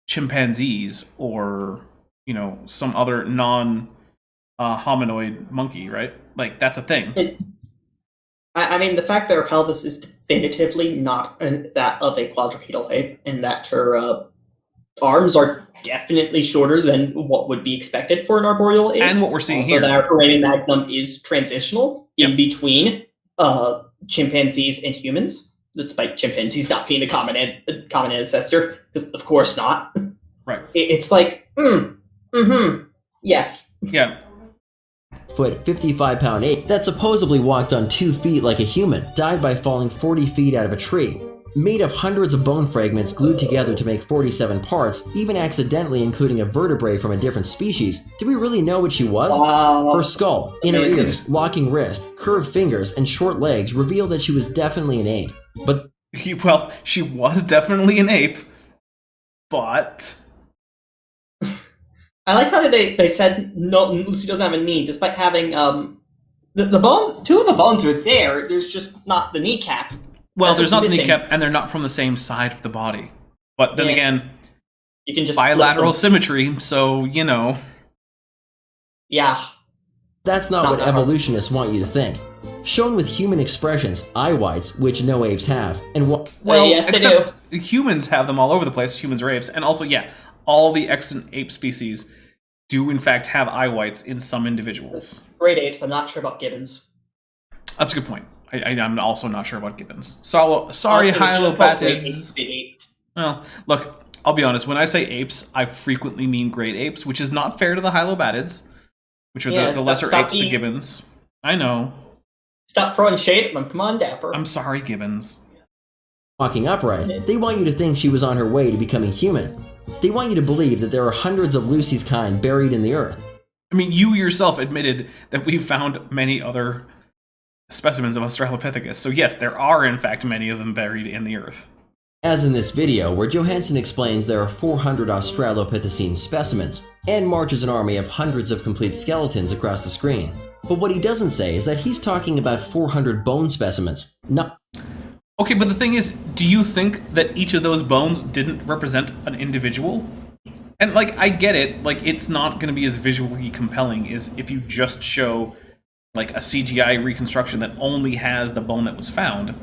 [SPEAKER 3] chimpanzees or, you know, some other non-hominoid monkey, right? Like, that's a thing.
[SPEAKER 4] I mean, the fact that her pelvis is definitively not that of a quadrupedal ape, and that her arms are definitely shorter than what would be expected for an arboreal ape.
[SPEAKER 3] And what we're seeing here.
[SPEAKER 4] So that her foramen magnum is transitional in between chimpanzees and humans, despite chimpanzees not being the common ancestor, because of course not.
[SPEAKER 3] Right.
[SPEAKER 4] It's like, yes.
[SPEAKER 3] Yeah.
[SPEAKER 7] Foot 55-pound ape that supposedly walked on 2 feet like a human died by falling 40 feet out of a tree. Made of hundreds of bone fragments glued together to make 47 parts, even accidentally including a vertebrae from a different species, do we really know what she was? Her skull, inner ears, locking wrist, curved fingers, and short legs reveal that she was definitely an ape. But
[SPEAKER 3] well, she was definitely an ape, but...
[SPEAKER 4] I like how they said no, Lucy doesn't have a knee, despite having the bone. Two of the bones are there. There's just not the kneecap.
[SPEAKER 3] Well, there's not the kneecap, and they're not from the same side of the body. But then again,
[SPEAKER 4] you can just
[SPEAKER 3] bilateral symmetry. So you know.
[SPEAKER 4] Yeah.
[SPEAKER 7] That's not what evolutionists want you to think. Shown with human expressions, eye whites, which no apes have, and
[SPEAKER 3] well,
[SPEAKER 4] yes,
[SPEAKER 3] except humans have them all over the place. Humans are apes, and also all the extant ape species do in fact have eye whites in some individuals.
[SPEAKER 4] Great apes. I'm not sure about gibbons.
[SPEAKER 3] That's a good point. I'm also not sure about gibbons. So sorry, hylobatids. Well, look, I'll be honest. When I say apes, I frequently mean great apes, which is not fair to the hylobatids, which are the lesser apes, the gibbons. I know.
[SPEAKER 4] Stop throwing shade at them. Come on, Dapper.
[SPEAKER 3] I'm sorry, gibbons.
[SPEAKER 7] Walking upright, they want you to think she was on her way to becoming human. They want you to believe that there are hundreds of Lucy's kind buried in the earth.
[SPEAKER 3] I mean, you yourself admitted that we found many other specimens of Australopithecus, so yes, there are in fact many of them buried in the earth.
[SPEAKER 7] As in this video, where Johansson explains there are 400 Australopithecine specimens, and marches an army of hundreds of complete skeletons across the screen. But what he doesn't say is that he's talking about 400 bone specimens, not...
[SPEAKER 3] Okay, but the thing is, do you think that each of those bones didn't represent an individual? And, like, I get it, like, it's not going to be as visually compelling as if you just show, like, a CGI reconstruction that only has the bone that was found.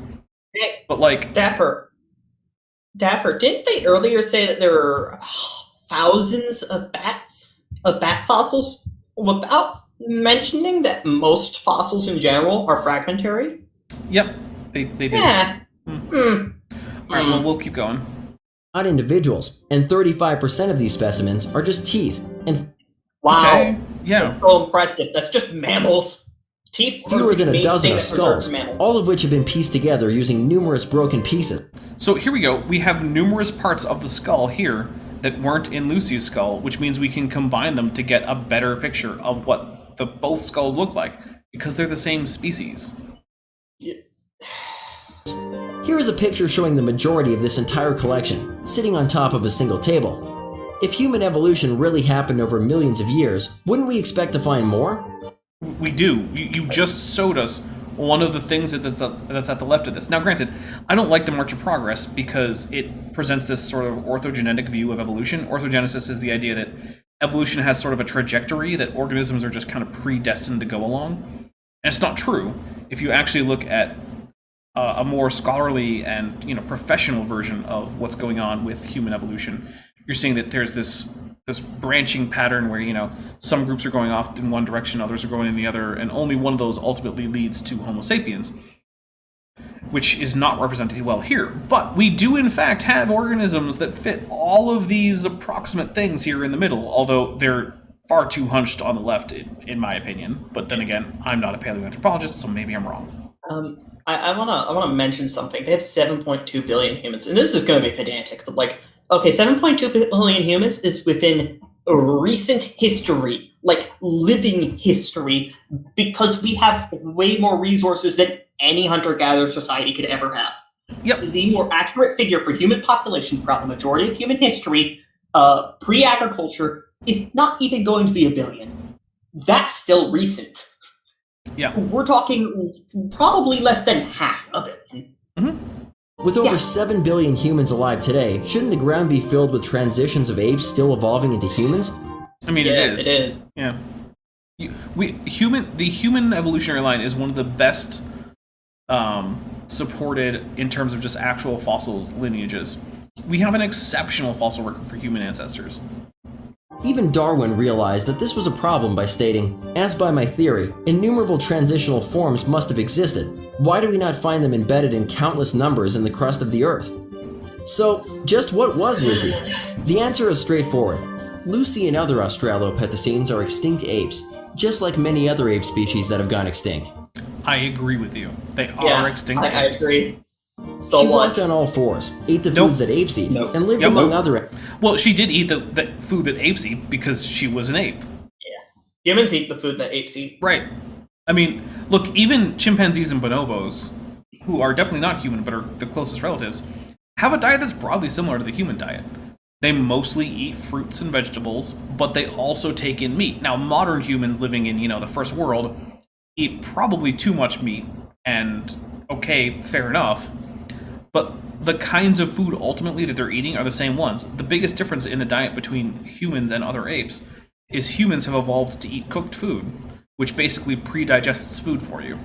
[SPEAKER 3] But, like...
[SPEAKER 4] Dapper, didn't they earlier say that there were thousands of bat fossils, without mentioning that most fossils in general are fragmentary?
[SPEAKER 3] Yep, they did.
[SPEAKER 4] Yeah.
[SPEAKER 3] Alright, well, we'll keep going.
[SPEAKER 7] Not individuals, and 35% of these specimens are just teeth, and...
[SPEAKER 4] Wow,
[SPEAKER 3] okay. Yeah.
[SPEAKER 4] That's so impressive. That's just mammals. Teeth
[SPEAKER 7] fewer than a dozen of skulls, all of which have been pieced together using numerous broken pieces.
[SPEAKER 3] So here we go, we have numerous parts of the skull here that weren't in Lucy's skull, which means we can combine them to get a better picture of what both skulls look like, because they're the same species.
[SPEAKER 4] Yeah.
[SPEAKER 7] Here is a picture showing the majority of this entire collection, sitting on top of a single table. If human evolution really happened over millions of years, wouldn't we expect to find more?
[SPEAKER 3] We do. You just showed us one of the things that's at the left of this. Now, granted, I don't like the March of Progress because it presents this sort of orthogenetic view of evolution. Orthogenesis is the idea that evolution has sort of a trajectory that organisms are just kind of predestined to go along. And it's not true. If you actually look at a more scholarly and professional version of what's going on with human evolution, you're seeing that there's this branching pattern where some groups are going off in one direction, others are going in the other, and only one of those ultimately leads to Homo sapiens, which is not represented well here. But we do in fact have organisms that fit all of these approximate things here in the middle, although they're far too hunched on the left, in my opinion. But then again, I'm not a paleoanthropologist, so maybe I'm wrong.
[SPEAKER 4] I wanna mention something. They have 7.2 billion humans, and this is going to be pedantic, but 7.2 billion humans is within recent history, living history, because we have way more resources than any hunter-gatherer society could ever have.
[SPEAKER 3] Yep.
[SPEAKER 4] The more accurate figure for human population throughout the majority of human history, pre-agriculture, is not even going to be 1 billion. That's still recent.
[SPEAKER 3] Yeah.
[SPEAKER 4] We're talking probably less than half a billion.
[SPEAKER 3] Mm-hmm.
[SPEAKER 7] With over 7 billion humans alive today, shouldn't the ground be filled with transitions of apes still evolving into humans?
[SPEAKER 3] I mean,
[SPEAKER 4] Yeah,
[SPEAKER 3] it is.
[SPEAKER 4] it is.
[SPEAKER 3] Yeah. The human evolutionary line is one of the best supported in terms of just actual fossils lineages. We have an exceptional fossil record for human ancestors.
[SPEAKER 7] Even Darwin realized that this was a problem by stating, "As by my theory, innumerable transitional forms must have existed. Why do we not find them embedded in countless numbers in the crust of the Earth?" So, just what was Lucy? The answer is straightforward. Lucy and other Australopithecines are extinct apes, just like many other ape species that have gone extinct.
[SPEAKER 3] I agree with you. They are extinct
[SPEAKER 4] I
[SPEAKER 3] apes.
[SPEAKER 4] agree. So
[SPEAKER 7] She
[SPEAKER 4] what?
[SPEAKER 7] walked on all fours, ate the foods that apes eat, and lived among other.
[SPEAKER 3] Well, she did eat the food that apes eat because she was an ape.
[SPEAKER 4] Humans eat the food that apes eat.
[SPEAKER 3] Right. I mean, look, even chimpanzees and bonobos, who are definitely not human but are the closest relatives, have a diet that's broadly similar to the human diet. They mostly eat fruits and vegetables, but they also take in meat. Now, modern humans living in, the first world eat probably too much meat, and okay, fair enough. But the kinds of food ultimately that they're eating are the same ones. The biggest difference in the diet between humans and other apes is humans have evolved to eat cooked food, which basically pre-digests food for you.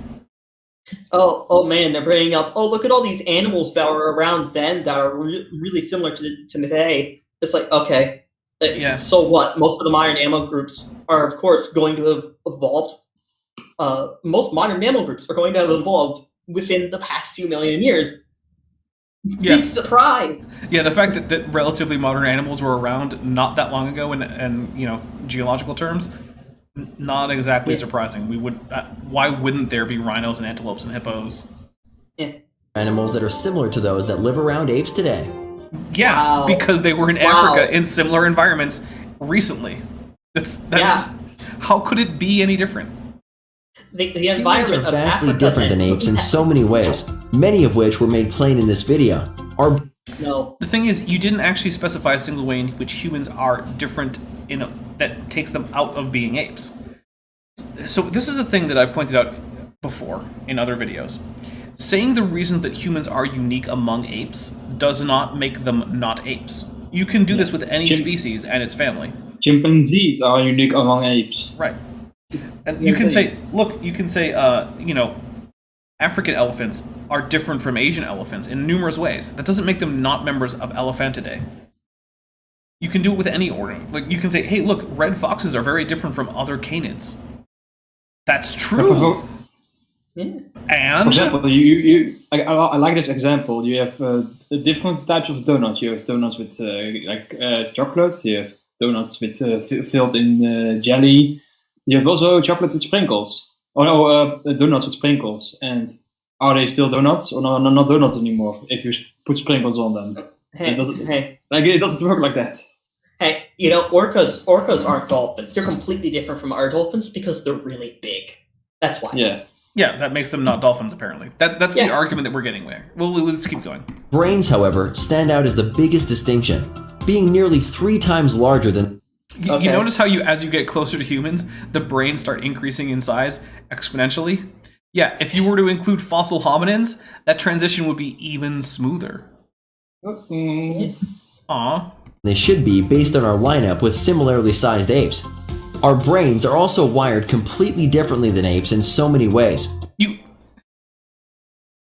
[SPEAKER 4] Oh man, they're bringing up, look at all these animals that were around then that are really similar to today. It's okay. So what? Most of the modern mammal groups are, of course, going to have evolved. Most modern mammal groups are going to have evolved within the past few million years.
[SPEAKER 3] Yeah.
[SPEAKER 4] Big surprise!
[SPEAKER 3] Yeah, the fact that relatively modern animals were around not that long ago in geological terms, not exactly surprising. Why wouldn't there be rhinos and antelopes and hippos?
[SPEAKER 4] Yeah.
[SPEAKER 7] Animals that are similar to those that live around apes today.
[SPEAKER 3] Yeah, because they were in Africa in similar environments recently. That's how could it be any different?
[SPEAKER 4] The
[SPEAKER 7] Humans
[SPEAKER 4] environment
[SPEAKER 7] are vastly
[SPEAKER 4] of
[SPEAKER 7] different than apes in so many ways, many of which were made plain in this video.
[SPEAKER 4] No.
[SPEAKER 3] The thing is, you didn't actually specify a single way in which humans are different that takes them out of being apes. So this is a thing that I pointed out before in other videos. Saying the reasons that humans are unique among apes does not make them not apes. You can do this with any species and its family.
[SPEAKER 5] Chimpanzees are unique among apes.
[SPEAKER 3] Right. And you can say, African elephants are different from Asian elephants in numerous ways. That doesn't make them not members of Elephantidae. You can do it with any organ. You can say, hey, look, red foxes are very different from other canids. That's true. And?
[SPEAKER 5] For example, I like this example. You have different types of donuts. You have donuts with chocolate. You have donuts with filled in jelly. You have also chocolate with sprinkles. Donuts with sprinkles. And are they still donuts or not donuts anymore if you put sprinkles on them? It doesn't work like that.
[SPEAKER 4] Hey, orcas aren't dolphins. They're completely different from our dolphins because they're really big. That's why.
[SPEAKER 3] Yeah, that makes them not dolphins, apparently. That's the argument that we're getting there. Well, let's keep going.
[SPEAKER 7] Brains, however, stand out as the biggest distinction, being nearly 3 times larger than...
[SPEAKER 3] You notice how as you get closer to humans, the brains start increasing in size exponentially? Yeah, if you were to include fossil hominins, that transition would be even smoother. Aw.
[SPEAKER 7] They should be based on our lineup with similarly sized apes. Our brains are also wired completely differently than apes in so many ways.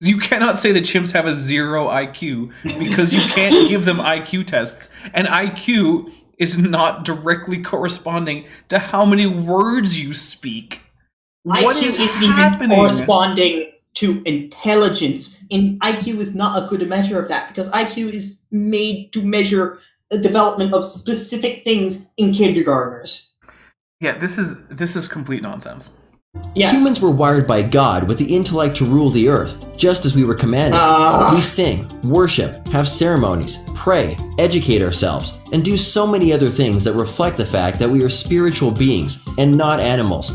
[SPEAKER 3] You cannot say that chimps have a 0 IQ because you can't give them IQ tests. And IQ is not directly corresponding to how many words you speak. What
[SPEAKER 4] IQ
[SPEAKER 3] is
[SPEAKER 4] isn't
[SPEAKER 3] happening?
[SPEAKER 4] even corresponding to intelligence. And IQ is not a good measure of that because IQ is made to measure the development of specific things in kindergartners.
[SPEAKER 3] Yeah, this is complete nonsense.
[SPEAKER 4] Yes.
[SPEAKER 7] Humans were wired by God with the intellect to rule the earth, just as we were commanded. We sing, worship, have ceremonies, pray, educate ourselves, and do so many other things that reflect the fact that we are spiritual beings and not animals.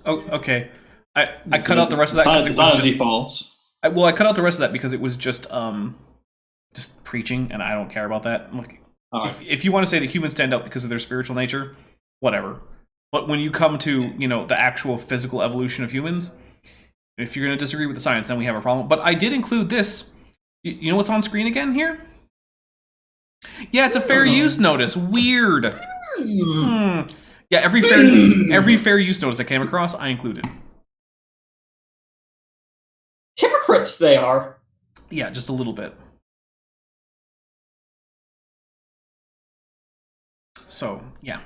[SPEAKER 3] Oh, okay. I cut out the rest of that because it was just
[SPEAKER 5] defaults.
[SPEAKER 3] I cut out the rest of that because it was just preaching, and I don't care about that. Look, if you want to say that humans stand out because of their spiritual nature, whatever. But when you come to, the actual physical evolution of humans, if you're going to disagree with the science, then we have a problem. But I did include this. You know what's on screen again here? Yeah, it's a fair use notice. Weird. Yeah, every fair use notice I came across, I included.
[SPEAKER 4] Hypocrites they are.
[SPEAKER 3] Yeah, just a little bit. So, yeah.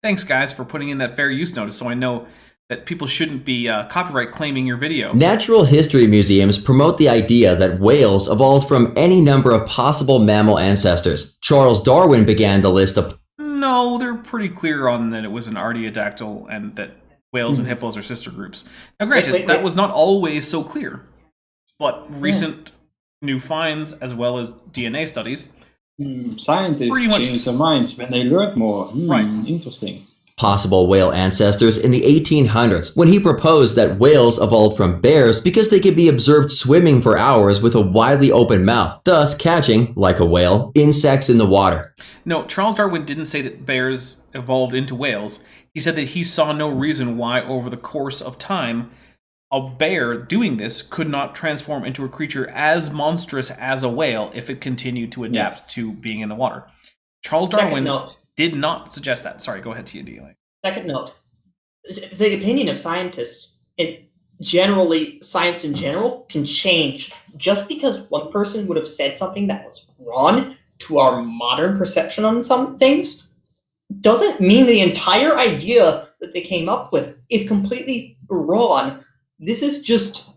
[SPEAKER 3] Thanks, guys, for putting in that fair use notice so I know that people shouldn't be copyright claiming your video.
[SPEAKER 7] Natural history museums promote the idea that whales evolved from any number of possible mammal ancestors. Charles Darwin began the list of...
[SPEAKER 3] No, they're pretty clear on that it was an archaeopteryx and that whales and hippos are sister groups. Now, granted, that was not always so clear, but recent new finds, as well as DNA studies...
[SPEAKER 5] Scientists changed their minds when they learned more.
[SPEAKER 3] Right.
[SPEAKER 5] Interesting.
[SPEAKER 7] Possible whale ancestors in the 1800s, when he proposed that whales evolved from bears because they could be observed swimming for hours with a widely open mouth, thus catching, like a whale, insects in the water.
[SPEAKER 3] No, Charles Darwin didn't say that bears evolved into whales. He said that he saw no reason why, over the course of time, a bear doing this could not transform into a creature as monstrous as a whale if it continued to adapt to being in the water. Charles Darwin did not suggest that. Sorry, go ahead, TD.
[SPEAKER 4] Second note. The opinion of scientists, and generally science in general, can change. Just because one person would have said something that was wrong to our modern perception on some things, doesn't mean the entire idea that they came up with is completely wrong. This is just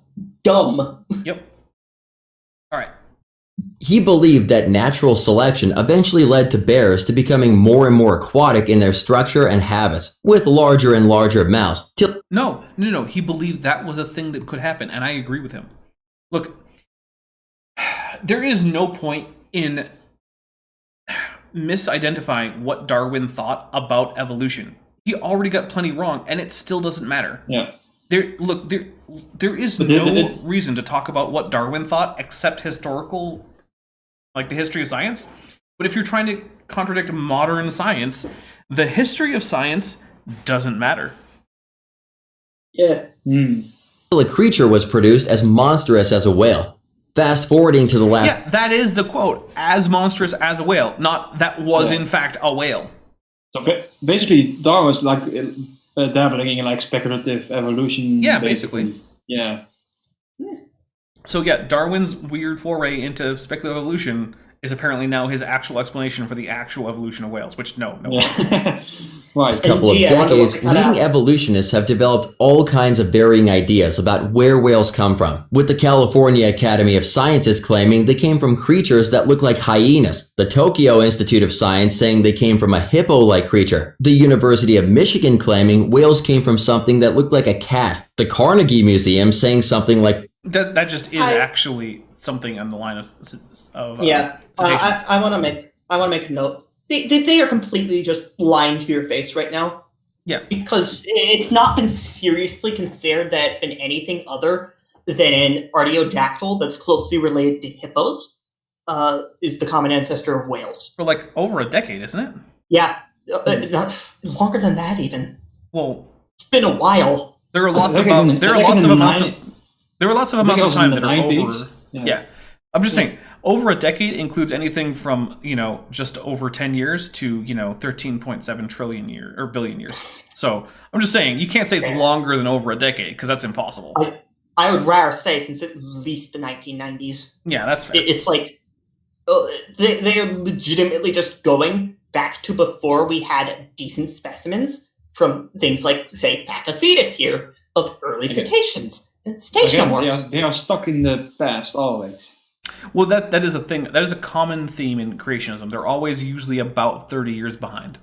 [SPEAKER 4] dumb.
[SPEAKER 3] Yep. All right.
[SPEAKER 7] He believed that natural selection eventually led to bears to becoming more and more aquatic in their structure and habits, with larger and larger mouths.
[SPEAKER 3] No. He believed that was a thing that could happen, and I agree with him. Look, there is no point in misidentifying what Darwin thought about evolution. He already got plenty wrong, and it still doesn't matter.
[SPEAKER 5] Yeah.
[SPEAKER 3] There is no reason to talk about what Darwin thought except historical, like the history of science. But if you're trying to contradict modern science, the history of science doesn't matter.
[SPEAKER 4] Yeah.
[SPEAKER 7] A creature was produced as monstrous as a whale. Fast forwarding to the last...
[SPEAKER 3] Yeah, that is the quote. As monstrous as a whale. Not that was in fact a whale.
[SPEAKER 5] So basically, Darwin was like... dabbling in like speculative evolution.
[SPEAKER 3] Yeah, basically.
[SPEAKER 5] Yeah.
[SPEAKER 3] So yeah, Darwin's weird foray into speculative evolution is apparently now his actual explanation for the actual evolution of whales, which no.
[SPEAKER 7] Right. A couple of decades, leading evolutionists have developed all kinds of varying ideas about where whales come from, with the California Academy of Sciences claiming they came from creatures that look like hyenas, the Tokyo Institute of Science saying they came from a hippo-like creature, the University of Michigan claiming whales came from something that looked like a cat, the Carnegie Museum saying something like...
[SPEAKER 3] That just is actually something on the line of
[SPEAKER 4] I want to make a note. They are completely just lying to your face right now.
[SPEAKER 3] Yeah.
[SPEAKER 4] Because it's not been seriously considered that it's been anything other than an archaeodactyl that's closely related to hippos, is the common ancestor of whales.
[SPEAKER 3] For like over a decade, isn't it?
[SPEAKER 4] Yeah. Longer than that even.
[SPEAKER 3] Well...
[SPEAKER 4] It's been a while.
[SPEAKER 3] There are lots of amounts of time that are over. Yeah. I'm just saying, over a decade includes anything from, just over 10 years to, 13.7 trillion years or billion years. So I'm just saying, you can't say it's longer than over a decade because that's impossible.
[SPEAKER 4] I would rather say since at least the 1990s.
[SPEAKER 3] Yeah, that's fair.
[SPEAKER 4] It's like they are legitimately just going back to before we had decent specimens from things like, say, Pachycetus here of early cetaceans and cetacean morphs.
[SPEAKER 5] They are stuck in the past always.
[SPEAKER 3] Well, that is a thing. That is a common theme in creationism. They're always usually about 30 years behind.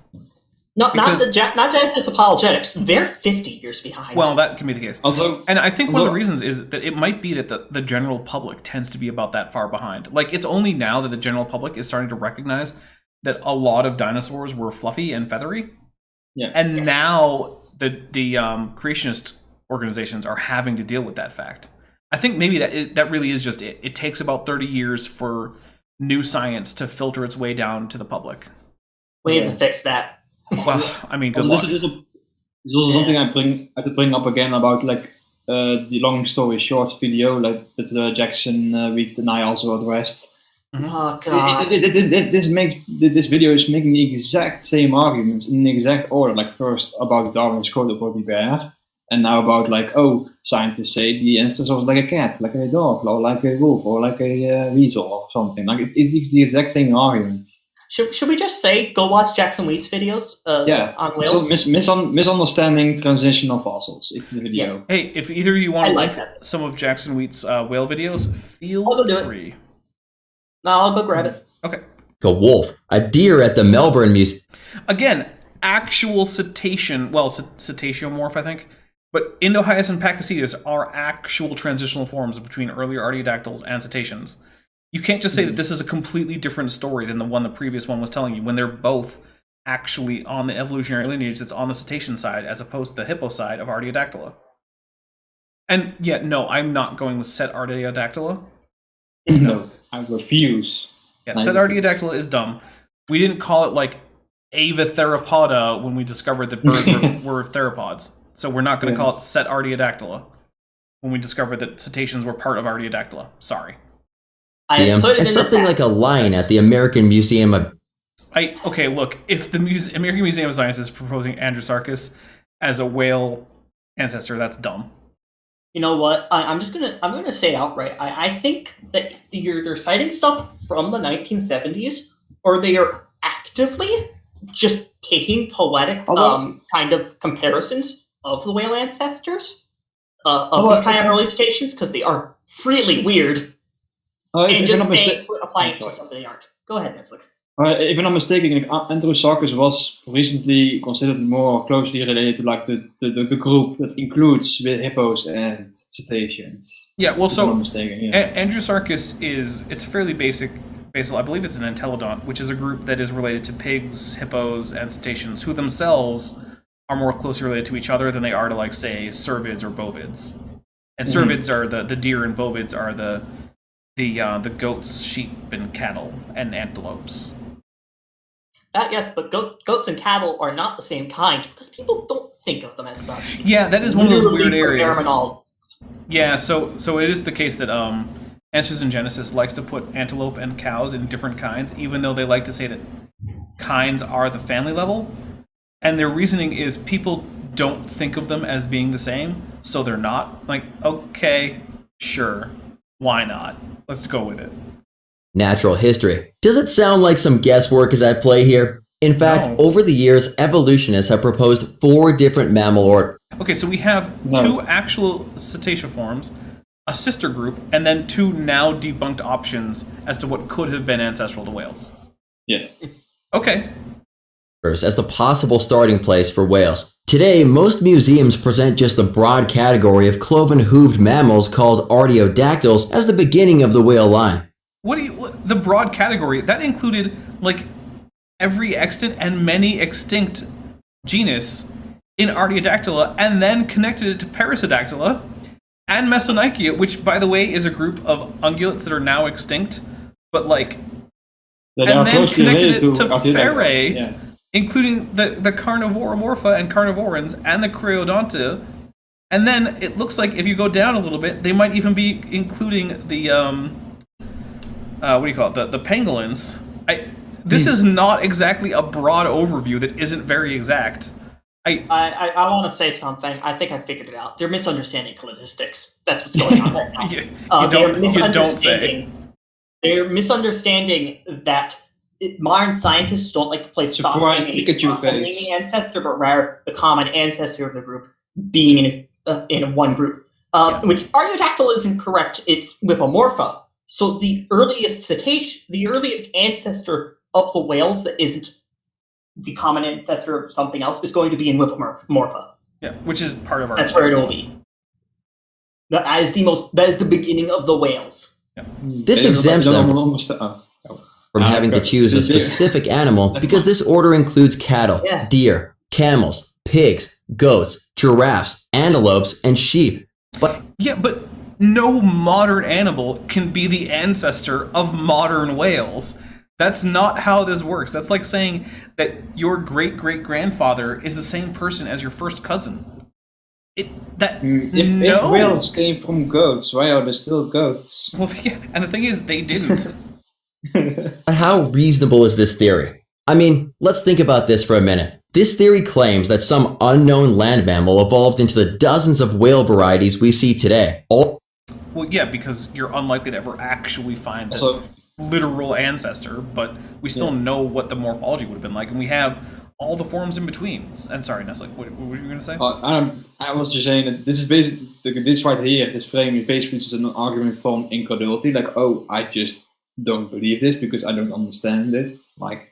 [SPEAKER 4] Not Genesis Apologetics. They're 50 years behind.
[SPEAKER 3] Well, that can be the case.
[SPEAKER 5] And
[SPEAKER 3] I think one of the reasons is that it might be that the general public tends to be about that far behind. Like, it's only now that the general public is starting to recognize that a lot of dinosaurs were fluffy and feathery.
[SPEAKER 5] Yeah.
[SPEAKER 3] And now the creationist organizations are having to deal with that fact. I think maybe that really is just it. It takes about 30 years for new science to filter its way down to the public.
[SPEAKER 4] We need to fix that.
[SPEAKER 3] Well, I mean, good luck.
[SPEAKER 5] This is also something I have to bring up again about the long story short video that Zhixson we deny also addressed.
[SPEAKER 3] Mm-hmm.
[SPEAKER 4] Oh god!
[SPEAKER 5] This video is making the exact same arguments in the exact order. Like first about Darwin's quote about the bear, and now about scientists say the ancestors was like a cat, like a dog, or like a wolf, or like a weasel or something. Like it's the exact same argument.
[SPEAKER 4] Should we just say go watch Jackson Wheat's videos on whales?
[SPEAKER 5] So misunderstanding transitional fossils. It's the video.
[SPEAKER 4] Yes.
[SPEAKER 3] Hey, if either of you want to link some of Jackson Wheat's whale videos, feel free.
[SPEAKER 4] No, I'll go grab it.
[SPEAKER 3] Okay.
[SPEAKER 7] A wolf, a deer at the Melbourne Museum.
[SPEAKER 3] Again, actual cetaceomorph, I think. But Indohyus and Pachycetus are actual transitional forms between earlier artiodactyls and cetaceans. You can't just say that this is a completely different story than the previous one was telling you, when they're both actually on the evolutionary lineage that's on the cetacean side as opposed to the hippo side of Artiodactyla. And yet, no, I'm not going with set Artiodactyla.
[SPEAKER 5] No, I refuse.
[SPEAKER 3] Yeah, set Artiodactyla is dumb. We didn't call it like Avatheropoda when we discovered that birds were theropods. So we're not going to call it set Artiodactyla when we discovered that cetaceans were part of Artiodactyla. Sorry.
[SPEAKER 7] And something like a lion at the American Museum of...
[SPEAKER 3] Okay, look, if the American Museum of Science is proposing Androsarchus as a whale ancestor, that's dumb.
[SPEAKER 4] You know what? I'm gonna say outright. I think that either they're citing stuff from the 1970s, or they are actively just taking poetic kind of comparisons of the whale ancestors of these kind of early cetaceans, because they are really weird. And just applying it to stuff that they aren't. Go ahead, Neslik.
[SPEAKER 5] If I'm not mistaken, Androsarchus was recently considered more closely related to the group that includes hippos and cetaceans.
[SPEAKER 3] Yeah, well, so
[SPEAKER 5] Androsarchus
[SPEAKER 3] it's fairly basal. I believe it's an entelodont, which is a group that is related to pigs, hippos, and cetaceans, who themselves are more closely related to each other than they are to, like, say, cervids or bovids. And cervids are the deer, and bovids are the goats, sheep, and cattle, and antelopes.
[SPEAKER 4] Yes, but goats and cattle are not the same kind because people don't think of them as such.
[SPEAKER 3] Yeah, that is one of those weird areas. Yeah, so it is the case that Answers in Genesis likes to put antelope and cows in different kinds, even though they like to say that kinds are the family level. And their reasoning is people don't think of them as being the same, so they're not. Like, okay, sure, why not? Let's go with it.
[SPEAKER 7] Natural history. Does it sound like some guesswork is at play here? In fact, over the years, evolutionists have proposed 4 different mammal orders.
[SPEAKER 3] Okay, so we have 2 actual cetacea forms, a sister group, and then 2 now debunked options as to what could have been ancestral to whales.
[SPEAKER 5] Yeah.
[SPEAKER 3] Okay.
[SPEAKER 7] As the possible starting place for whales. Today, most museums present just the broad category of cloven-hooved mammals called artiodactyls as the beginning of the whale line.
[SPEAKER 3] The broad category, that included, like, every extant and many extinct genus in Artiodactyla, and then connected it to Perissodactyla and Mesonychia, which, by the way, is a group of ungulates that are now extinct, but, like, and then connected it to Ferae, including the Carnivoromorpha and Carnivorans and the Creodonta, And then it looks like if you go down a little bit, they might even be including the what do you call it? The pangolins. This is not exactly a broad overview that isn't very exact.
[SPEAKER 4] I want to say something. I think I figured it out. They're misunderstanding cladistics. That's what's going on right now.
[SPEAKER 3] you don't say.
[SPEAKER 4] They're misunderstanding that modern scientists don't like to place stock in the ancestor, but rather the common ancestor of the group being in one group. Which Archaeopteryx isn't correct. It's Whippomorpha. So the earliest cetacean, the earliest ancestor of the whales that isn't the common ancestor of something else is going to be in Whippomorpha.
[SPEAKER 3] Yeah, which is part of our.
[SPEAKER 4] That's where it will be. That is the beginning of the whales.
[SPEAKER 3] Yeah.
[SPEAKER 7] This exempts them from having to choose a specific animal because this order includes cattle, deer, camels, pigs, goats, giraffes, antelopes, and sheep. But
[SPEAKER 3] no modern animal can be the ancestor of modern whales. That's not how this works. That's like saying that your great-great-grandfather is the same person as your first cousin.
[SPEAKER 14] If whales came from goats, why are they still goats?
[SPEAKER 3] Well, yeah, and the thing is, they didn't.
[SPEAKER 7] But how reasonable is this theory? I mean, let's think about this for a minute. This theory claims that some unknown land mammal evolved into the dozens of whale varieties we see today.
[SPEAKER 3] Well, yeah, because you're unlikely to ever actually find the literal ancestor, but we still know what the morphology would have been like, and we have all the forms in between. And sorry, Ness, what were you going to say?
[SPEAKER 14] I was just saying that this is basically, this right here, this frame is basically just an argument from incredulity, like, oh, I just don't believe this because I don't understand it. Like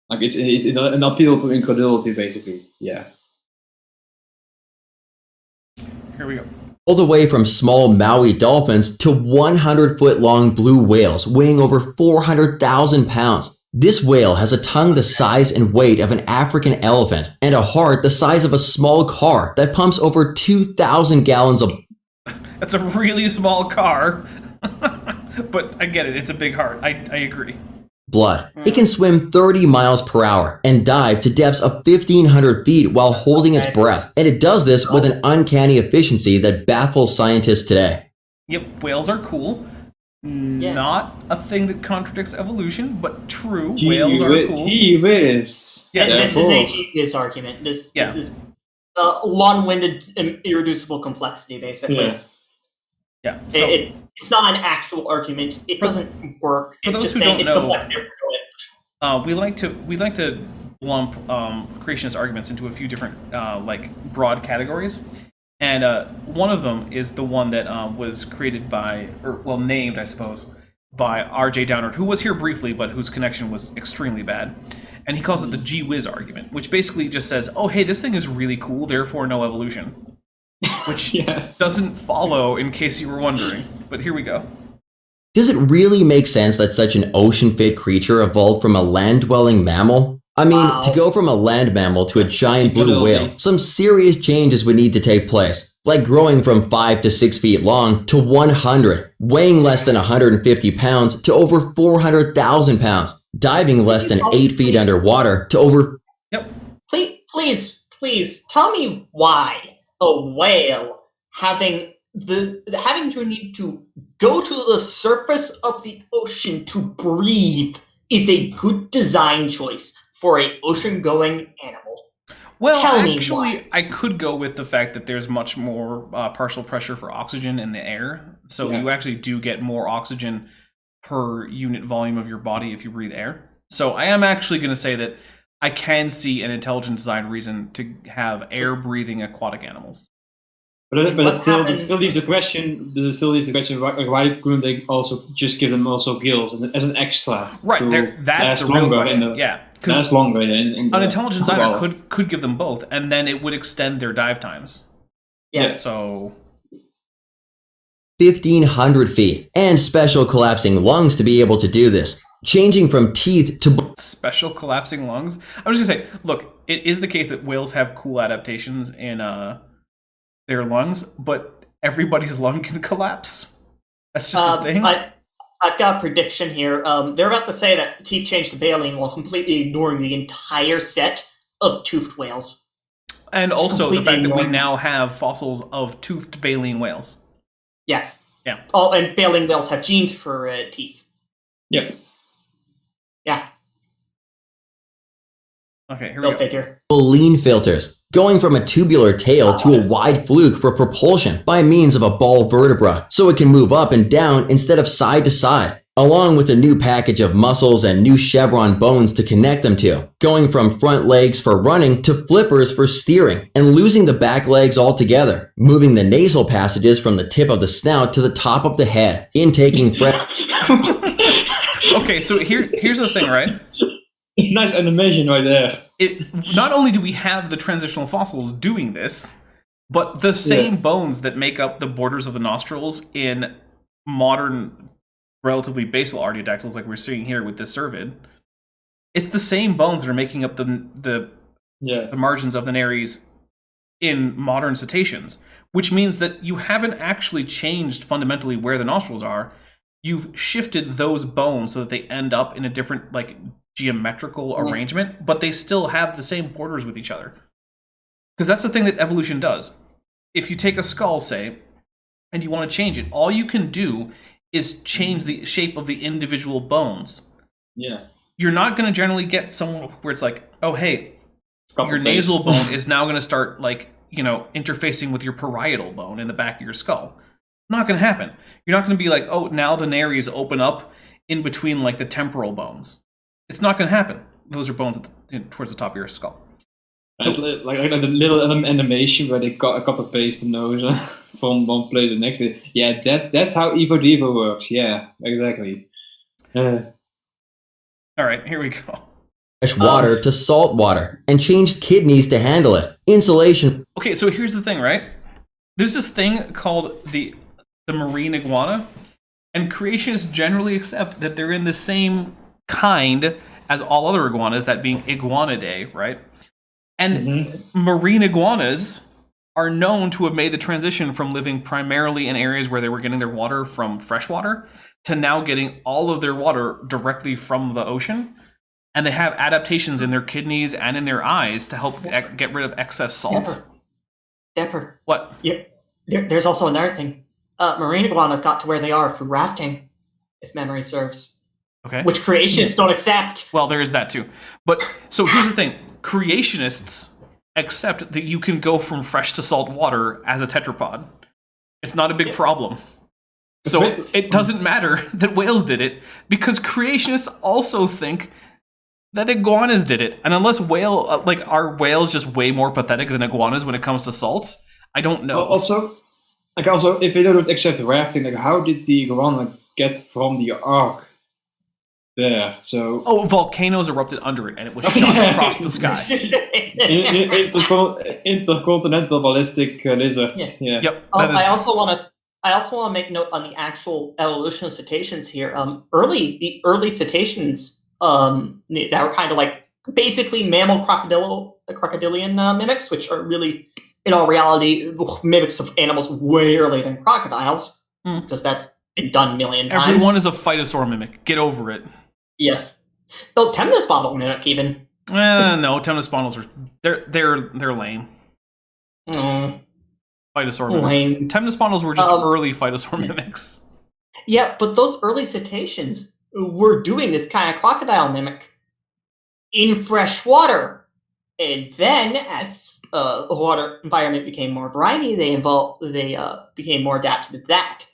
[SPEAKER 14] it's an appeal to incredulity, basically. Yeah.
[SPEAKER 3] Here we go.
[SPEAKER 7] All the way from small Maui dolphins to 100-foot-long blue whales weighing over 400,000 pounds. This whale has a tongue the size and weight of an African elephant and a heart the size of a small car that pumps over 2,000 gallons of...
[SPEAKER 3] That's a really small car. But I get it. It's a big heart. I agree.
[SPEAKER 7] Blood. It can swim 30 miles per hour and dive to depths of 1,500 feet while holding its breath. And it does this with an uncanny efficiency that baffles scientists today.
[SPEAKER 3] Yep, whales are cool. Not a thing that contradicts evolution, but true. Whales are cool.
[SPEAKER 14] Gee-whiz.
[SPEAKER 4] Yeah, this is a genius argument. This is long-winded, irreducible complexity, basically.
[SPEAKER 3] Yeah.
[SPEAKER 4] So it's not an actual argument. It doesn't work. It's just saying it's complexity.
[SPEAKER 3] We like to lump creationist arguments into a few different broad categories, and one of them is the one that was created by, named, I suppose, by R.J. Downard, who was here briefly, but whose connection was extremely bad. And he calls it the gee whiz argument, which basically just says, oh, hey, this thing is really cool, therefore no evolution. Which doesn't follow, in case you were wondering. But here we go.
[SPEAKER 7] Does it really make sense that such an ocean-fit creature evolved from a land-dwelling mammal? I mean, to go from a land mammal to a giant blue whale, some serious changes would need to take place. Like growing from 5 to 6 feet long to 100, weighing less than 150 pounds to over 400,000 pounds, diving less than 8 feet underwater to over...
[SPEAKER 3] Yep.
[SPEAKER 4] Please, tell me why a whale having to need to go to the surface of the ocean to breathe is a good design choice for an ocean-going animal.
[SPEAKER 3] Well, actually, I could go with the fact that there's much more partial pressure for oxygen in the air. So you actually do get more oxygen per unit volume of your body if you breathe air. So I am actually going to say that I can see an intelligent design reason to have air-breathing aquatic animals.
[SPEAKER 14] But it still leaves the question. Why couldn't they also just give them also gills as an extra?
[SPEAKER 3] Right, that's the real question.
[SPEAKER 14] That's longer.
[SPEAKER 3] An intelligent designer could give them both, and then it would extend their dive times.
[SPEAKER 4] Yes.
[SPEAKER 3] So
[SPEAKER 7] 1,500 feet and special collapsing lungs to be able to do this. Changing from teeth to...
[SPEAKER 3] Special collapsing lungs? I was going to say, look, it is the case that whales have cool adaptations in their lungs, but everybody's lung can collapse. That's just a thing.
[SPEAKER 4] I've got a prediction here. They're about to say that teeth change to baleen while completely ignoring the entire set of toothed whales.
[SPEAKER 3] And also the fact that we
[SPEAKER 4] normal.
[SPEAKER 3] now have fossils of toothed baleen whales.
[SPEAKER 4] Yes.
[SPEAKER 3] Yeah.
[SPEAKER 4] Oh, and baleen whales have genes for teeth.
[SPEAKER 14] Yep.
[SPEAKER 4] Yeah.
[SPEAKER 3] Okay, here we go.
[SPEAKER 4] Figure.
[SPEAKER 7] Lean filters, going from a tubular tail to a wide fluke for propulsion by means of a ball vertebra, so it can move up and down instead of side to side, along with a new package of muscles and new chevron bones to connect them to, going from front legs for running to flippers for steering, and losing the back legs altogether, moving the nasal passages from the tip of the snout to the top of the head, intaking fresh...
[SPEAKER 3] Okay, so here's the thing, right?
[SPEAKER 14] Nice animation right there.
[SPEAKER 3] Not only do we have the transitional fossils doing this, but the same bones that make up the borders of the nostrils in modern, relatively basal artiodactyls, like we're seeing here with this cervid, it's the same bones that are making up the margins of the nares in modern cetaceans, which means that you haven't actually changed fundamentally where the nostrils are. You've shifted those bones so that they end up in a different, like, geometrical arrangement, but they still have the same borders with each other. Because that's the thing that evolution does. If you take a skull, say, and you want to change it, all you can do is change the shape of the individual bones.
[SPEAKER 14] Yeah.
[SPEAKER 3] You're not going to generally get someone where it's like, oh, hey, your nasal bone is now going to start, like, you know, interfacing with your parietal bone in the back of your skull. Not going to happen. You're not going to be like, oh, now the nares open up in between, like, the temporal bones. It's not going to happen. Those are bones towards the top of your skull.
[SPEAKER 14] So, like the little animation where they cut and paste the nose from one place to the next. Yeah, that's how Evo Devo works. Yeah, exactly.
[SPEAKER 3] All right, here we go.
[SPEAKER 7] Fresh water to salt water, and changed kidneys to handle it. Insulation.
[SPEAKER 3] Okay, so here's the thing, right? There's this thing called the marine iguana, and creationists generally accept that they're in the same kind as all other iguanas, that being iguanidae, right? And marine iguanas are known to have made the transition from living primarily in areas where they were getting their water from freshwater to now getting all of their water directly from the ocean. And they have adaptations in their kidneys and in their eyes to help get rid of excess salt.
[SPEAKER 4] Depper.
[SPEAKER 3] What?
[SPEAKER 4] Yeah. There's also another thing. Marine iguanas got to where they are through rafting, if memory serves.
[SPEAKER 3] Okay.
[SPEAKER 4] Which creationists don't accept.
[SPEAKER 3] Well, there is that too. But so here's the thing. Creationists accept that you can go from fresh to salt water as a tetrapod. It's not a big problem. So it doesn't matter that whales did it, because creationists also think that iguanas did it. And unless are whales just way more pathetic than iguanas when it comes to salt? I don't know.
[SPEAKER 14] Also, if they don't accept rafting, like how did the iguana get from the ark there? So
[SPEAKER 3] volcanoes erupted under it, and it was shot across the sky.
[SPEAKER 14] Intercontinental ballistic lizard. Yeah.
[SPEAKER 3] Yep.
[SPEAKER 4] I also want to make note on the actual evolution of cetaceans here. The early cetaceans that were kind of like basically mammal crocodilian mimics, which are really, in all reality, mimics of animals way earlier than crocodiles, because that's been done a million times.
[SPEAKER 3] Everyone is a phytosaur mimic. Get over it.
[SPEAKER 4] Yes. Though temnospondyl mimic even.
[SPEAKER 3] No, temnospondyls they're lame. Phytosaur mimics.
[SPEAKER 4] Lame.
[SPEAKER 3] Temnospondyls were just early phytosaur mimics.
[SPEAKER 4] Yeah, but those early cetaceans were doing this kind of crocodile mimic in fresh water. And then, as the water environment became more briny, they became more adapted to that.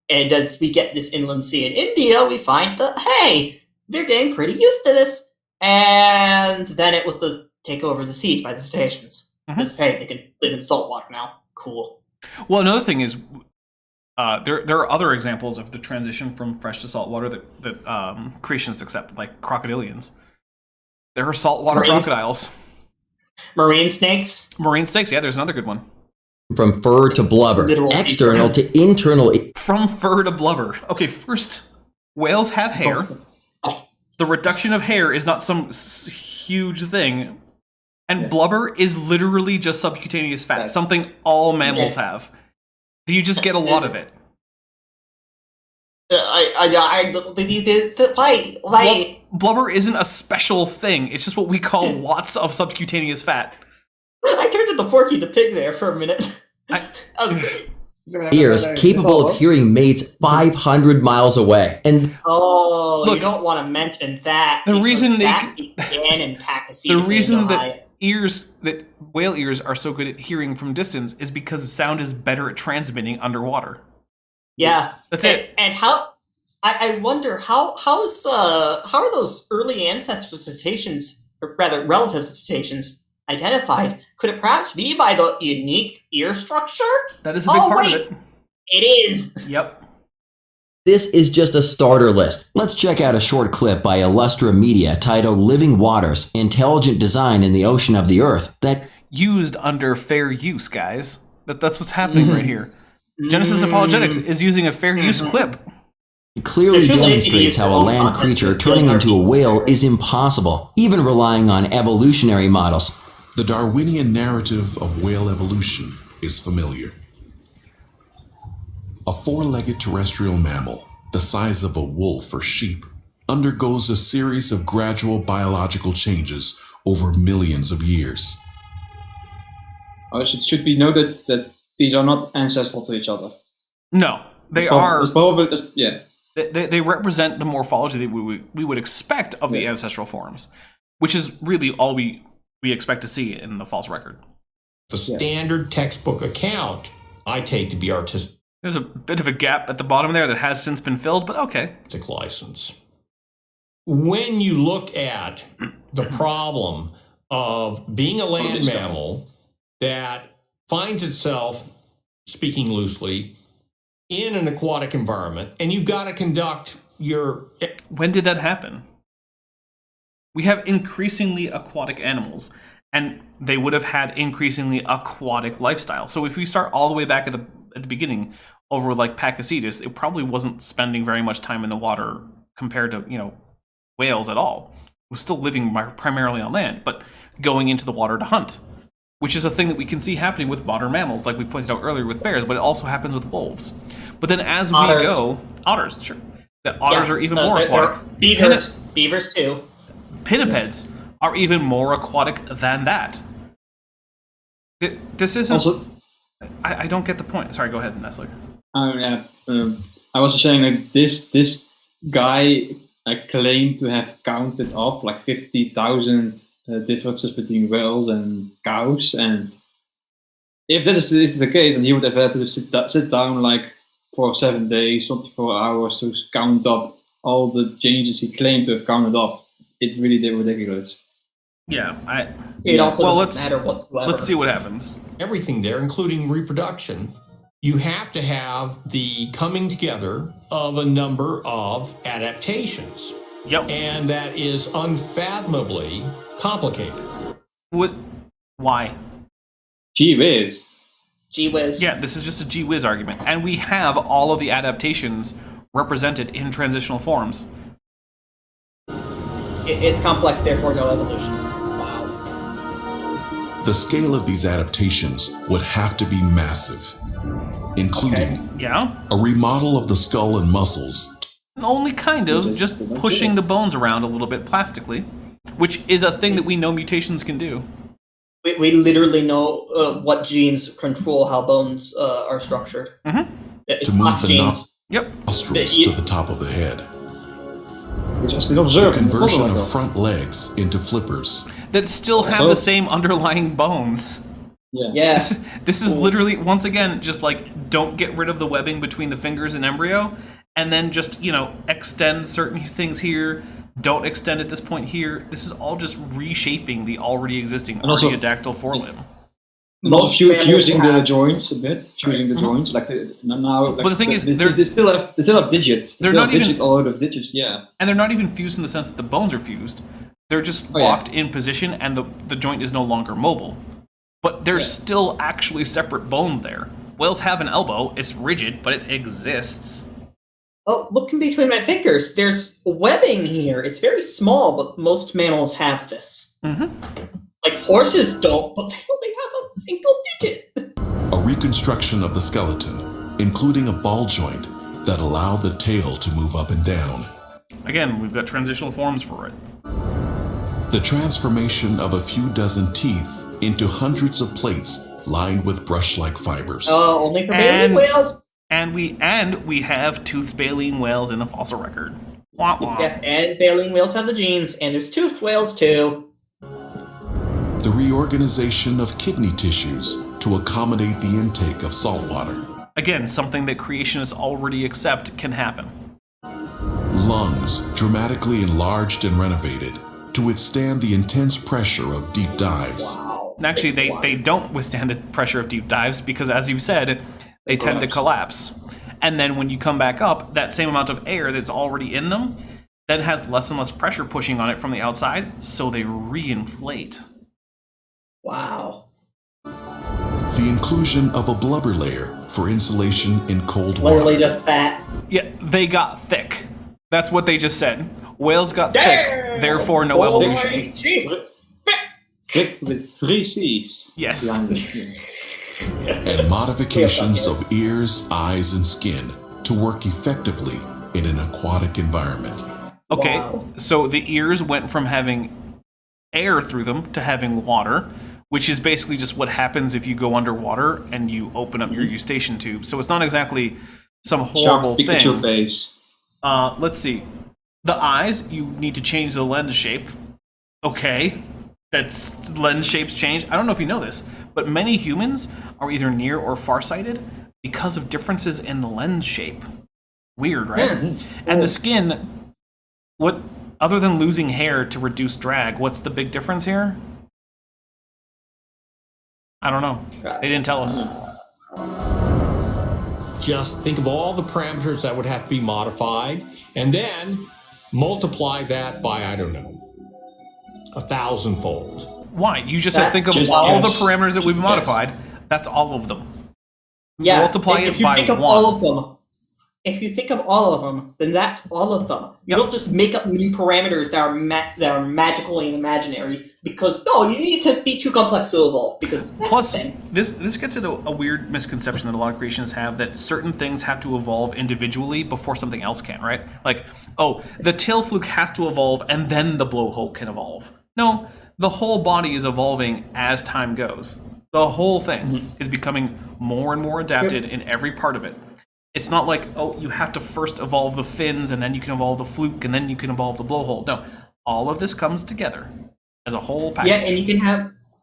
[SPEAKER 4] And as we get this inland sea in India, we find that, hey, they're getting pretty used to this. And then it was the take over the seas by the cetaceans. Because, hey, they can live in salt water now. Cool.
[SPEAKER 3] Well, another thing is, there are other examples of the transition from fresh to salt water that creationists accept, like crocodilians. There are saltwater crocodiles.
[SPEAKER 4] Marine snakes?
[SPEAKER 3] Marine snakes, yeah, there's another good one.
[SPEAKER 7] From fur to blubber, external to internal.
[SPEAKER 3] From fur to blubber. Okay, first, whales have hair. The reduction of hair is not some huge thing. And blubber is literally just subcutaneous fat, something all mammals have. You just get a lot of it.
[SPEAKER 4] Blubber
[SPEAKER 3] isn't a special thing. It's just what we call lots of subcutaneous fat.
[SPEAKER 4] I turned thinking of the Porky the Pig there for a minute.
[SPEAKER 7] Ears capable of hearing mates 500 miles away. And
[SPEAKER 4] you don't want to mention that.
[SPEAKER 3] The reason
[SPEAKER 4] that began in Pachycetus.
[SPEAKER 3] The reason that whale ears are so good at hearing from distance is because sound is better at transmitting underwater.
[SPEAKER 4] Yeah,
[SPEAKER 3] that's it.
[SPEAKER 4] And how? I wonder how are those early ancestor cetaceans, or rather relatives to cetaceans, identified? Could it perhaps be by the unique ear structure?
[SPEAKER 3] That is a big part of it.
[SPEAKER 4] It is.
[SPEAKER 3] Yep.
[SPEAKER 7] this is just a starter list. Let's check out a short clip by Illustra Media titled Living Waters, Intelligent Design in the Ocean of the Earth that
[SPEAKER 3] used under fair use, guys. That's what's happening right here. Genesis Apologetics is using a fair use clip.
[SPEAKER 7] It clearly demonstrates how a land creature turning into a whale is impossible, even relying on evolutionary models.
[SPEAKER 15] The Darwinian narrative of whale evolution is familiar. A four-legged terrestrial mammal, the size of a wolf or sheep, undergoes a series of gradual biological changes over millions of years.
[SPEAKER 14] It should be noted that these are not ancestral to each other.
[SPEAKER 3] No, they are.
[SPEAKER 14] Yeah.
[SPEAKER 3] They represent the morphology that we would expect of the ancestral forms, which is really all we expect to see in the false record.
[SPEAKER 16] The standard textbook account I take to be artistic.
[SPEAKER 3] There's a bit of a gap at the bottom there that has since been filled, but okay.
[SPEAKER 16] License. When you look at the problem of being a land mammal that finds itself, speaking loosely, in an aquatic environment, and you've got to conduct your...
[SPEAKER 3] When did that happen? We have increasingly aquatic animals, and they would have had increasingly aquatic lifestyle. So if we start all the way back at the beginning, over like Pachycetus, it probably wasn't spending very much time in the water compared to, whales at all. It was still living primarily on land, but going into the water to hunt, which is a thing that we can see happening with modern mammals, like we pointed out earlier with bears, but it also happens with wolves. But then as we go... Otters, sure. The otters are even more aquatic.
[SPEAKER 4] Beavers too.
[SPEAKER 3] Pinnipeds are even more aquatic than that. This isn't...
[SPEAKER 14] Also,
[SPEAKER 3] I don't get the point. Sorry, go ahead, Nestler.
[SPEAKER 14] I was just saying that this guy claimed to have counted up like 50,000 differences between whales and cows, and if this is the case, then he would have had to sit down like for 7 days, 24 hours to count up all the changes he claimed to have counted up. It's really ridiculous.
[SPEAKER 3] Yeah,
[SPEAKER 4] it also doesn't matter whatsoever.
[SPEAKER 3] Let's see what happens.
[SPEAKER 16] Everything there, including reproduction, you have to have the coming together of a number of adaptations.
[SPEAKER 3] Yep.
[SPEAKER 16] And that is unfathomably complicated.
[SPEAKER 3] Why?
[SPEAKER 14] Gee whiz.
[SPEAKER 4] Gee whiz.
[SPEAKER 3] Yeah, this is just a gee whiz argument. And we have all of the adaptations represented in transitional forms.
[SPEAKER 4] It's complex, therefore no evolution. Wow.
[SPEAKER 15] The scale of these adaptations would have to be massive, including a remodel of the skull and muscles.
[SPEAKER 3] Only kind of, just pushing the bones around a little bit plastically, which is a thing that we know mutations can do.
[SPEAKER 4] We literally know what genes control how bones are structured.
[SPEAKER 3] Mm-hmm.
[SPEAKER 4] It's
[SPEAKER 15] to move the
[SPEAKER 4] nostrils
[SPEAKER 15] to the top of the head.
[SPEAKER 14] Which has been observed.
[SPEAKER 15] The conversion of front legs into flippers.
[SPEAKER 3] That still have the same underlying bones.
[SPEAKER 14] Yeah.
[SPEAKER 3] This is literally, once again, just like, don't get rid of the webbing between the fingers and embryo, and then just, extend certain things here, don't extend at this point here. This is all just reshaping the already existing archaeodactyl forelimb.
[SPEAKER 14] Most fusing the joints a bit, fusing the joints, like now. Like,
[SPEAKER 3] but the thing is,
[SPEAKER 14] they still have digits. They're not even a load of digits, yeah.
[SPEAKER 3] And they're not even fused in the sense that the bones are fused. They're just locked in position, and the joint is no longer mobile. But there's still actually separate bones there. Whales have an elbow. It's rigid, but it exists.
[SPEAKER 4] Oh, look in between my fingers. There's webbing here. It's very small, but most mammals have this.
[SPEAKER 3] Mm-hmm.
[SPEAKER 4] Like horses don't, but they only have a single digit.
[SPEAKER 15] A reconstruction of the skeleton, including a ball joint that allowed the tail to move up and down.
[SPEAKER 3] Again, we've got transitional forms for it.
[SPEAKER 15] The transformation of a few dozen teeth into hundreds of plates lined with brush-like fibers.
[SPEAKER 4] Oh, only for baleen whales.
[SPEAKER 3] And we have toothed baleen whales in the fossil record. Wah, wah.
[SPEAKER 4] Yeah, and baleen whales have the genes, and there's toothed whales too.
[SPEAKER 15] The reorganization of kidney tissues to accommodate the intake of salt water.
[SPEAKER 3] Again, something that creationists already accept can happen.
[SPEAKER 15] Lungs dramatically enlarged and renovated to withstand the intense pressure of deep dives.
[SPEAKER 4] Wow.
[SPEAKER 3] Actually, they don't withstand the pressure of deep dives because, as you've said, they tend to collapse. And then when you come back up, that same amount of air that's already in them then has less and less pressure pushing on it from the outside, so they reinflate.
[SPEAKER 4] Wow.
[SPEAKER 15] The inclusion of a blubber layer for insulation in cold water.
[SPEAKER 4] Literally just fat.
[SPEAKER 3] Yeah, they got thick. That's what they just said. Whales got thick, therefore no evolution.
[SPEAKER 14] Thick with 3 C's.
[SPEAKER 3] Yes.
[SPEAKER 15] And modifications of ears, eyes, and skin to work effectively in an aquatic environment.
[SPEAKER 3] Okay, so the ears went from having air through them to having water, which is basically just what happens if you go underwater and you open up your eustachian tube. So it's not exactly some horrible thing. Let's see. The eyes, you need to change the lens shape. Okay, that's lens shapes change. I don't know if you know this, but many humans are either near or farsighted because of differences in the lens shape. Weird, right? And the skin, what other than losing hair to reduce drag, what's the big difference here? I don't know. They didn't tell us.
[SPEAKER 16] Just think of all the parameters that would have to be modified, and then multiply that by, I don't know, 1,000-fold.
[SPEAKER 3] Why? You just said think of all the parameters that we've modified. That's all of them.
[SPEAKER 4] Yeah.
[SPEAKER 3] Multiply
[SPEAKER 4] if
[SPEAKER 3] it
[SPEAKER 4] you
[SPEAKER 3] by
[SPEAKER 4] think of
[SPEAKER 3] 1.
[SPEAKER 4] all of them, if you think of all of them, then that's all of them. You don't just make up new parameters that are magical and imaginary because you need to be too complex to evolve. Because that's
[SPEAKER 3] plus,
[SPEAKER 4] the thing.
[SPEAKER 3] this gets into a weird misconception that a lot of creationists have that certain things have to evolve individually before something else can, right? Like, the tail fluke has to evolve and then the blowhole can evolve. No, the whole body is evolving as time goes. The whole thing is becoming more and more adapted in every part of it. It's not like, you have to first evolve the fins and then you can evolve the fluke and then you can evolve the blowhole. No, all of this comes together as a whole package.
[SPEAKER 4] Yeah, and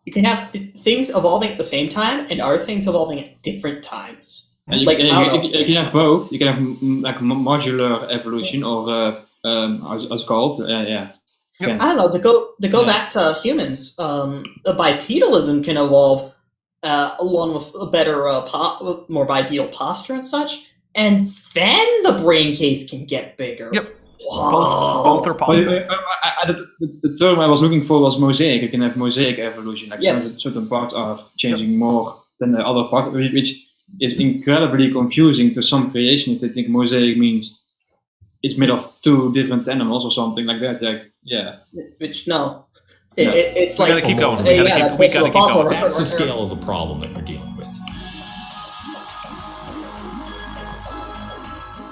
[SPEAKER 4] you can have things evolving at the same time and other things evolving at different times.
[SPEAKER 14] And you can have both. You can have like modular evolution or how's it called? Yeah.
[SPEAKER 4] I don't know. To go back to humans, bipedalism can evolve along with a better, more bipedal posture and such. And then the brain case can get bigger.
[SPEAKER 3] Yep. Wow. Both are possible.
[SPEAKER 14] The term I was looking for was mosaic. You can have mosaic evolution. Like certain parts are changing more than the other part, which is incredibly confusing to some creationists. They think mosaic means it's made of 2 different animals or something like that.
[SPEAKER 4] Which it's like
[SPEAKER 3] we gotta keep going.
[SPEAKER 4] We gotta keep going.
[SPEAKER 16] That's the scale of the problem that we're dealing with.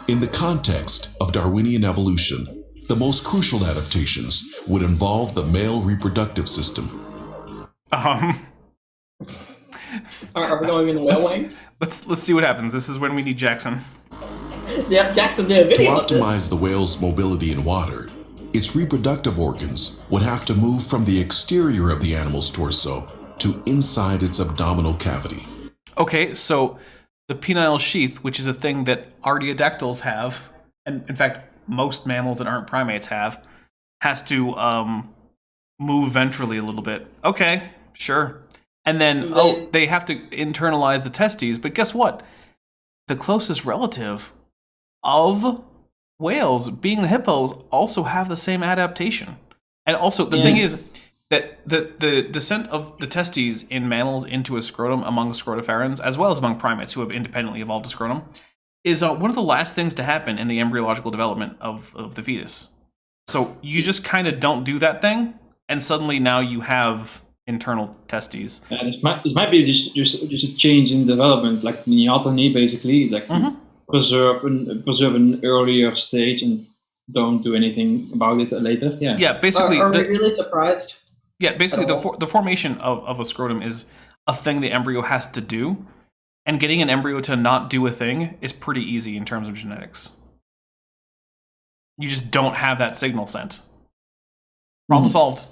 [SPEAKER 15] In the context of Darwinian evolution, the most crucial adaptations would involve the male reproductive system.
[SPEAKER 4] Are we going in the whale wing?
[SPEAKER 3] Let's see what happens. This is when we need Jackson.
[SPEAKER 4] Yeah, Jackson did a video
[SPEAKER 15] To optimize the whale's mobility in water, its reproductive organs would have to move from the exterior of the animal's torso to inside its abdominal cavity.
[SPEAKER 3] Okay, so the penile sheath, which is a thing that archaeopteryx have, and in fact most mammals that aren't primates have, has to move ventrally a little bit. Okay, sure. And then, they have to internalize the testes, but guess what? The closest relative of whales, being the hippos, also have the same adaptation. And also, the thing is that the descent of the testes in mammals into a scrotum among scrotophorans, as well as among primates who have independently evolved a scrotum, is one of the last things to happen in the embryological development of the fetus. So you just kind of don't do that thing, and suddenly now you have internal testes.
[SPEAKER 14] It might be just a change in development, like neoteny, basically, like preserve an earlier stage and don't do anything about it later. Yeah.
[SPEAKER 3] Yeah, basically.
[SPEAKER 4] Are we really surprised?
[SPEAKER 3] Yeah, basically the formation of a scrotum is a thing the embryo has to do, and getting an embryo to not do a thing is pretty easy in terms of genetics. You just don't have that signal sent. Problem solved.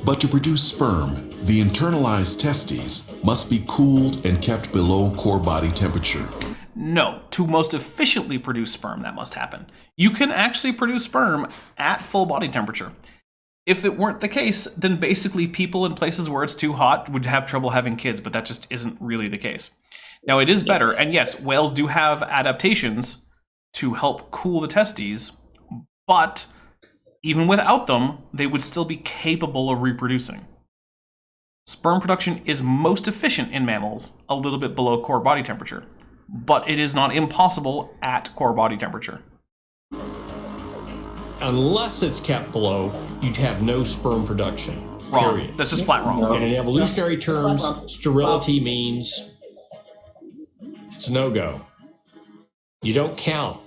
[SPEAKER 15] But to produce sperm, the internalized testes must be cooled and kept below core body temperature.
[SPEAKER 3] No, to most efficiently produce sperm, that must happen. You can actually produce sperm at full body temperature. If it weren't the case, then basically people in places where it's too hot would have trouble having kids, but that just isn't really the case. Now, it is better, and yes, whales do have adaptations to help cool the testes, but even without them, they would still be capable of reproducing. Sperm production is most efficient in mammals, a little bit below core body temperature, but it is not impossible at core body temperature.
[SPEAKER 16] Unless it's kept below, you'd have no sperm production.
[SPEAKER 3] Wrong.
[SPEAKER 16] Period.
[SPEAKER 3] This is flat wrong.
[SPEAKER 16] And in evolutionary terms, sterility means it's a no-go. You don't count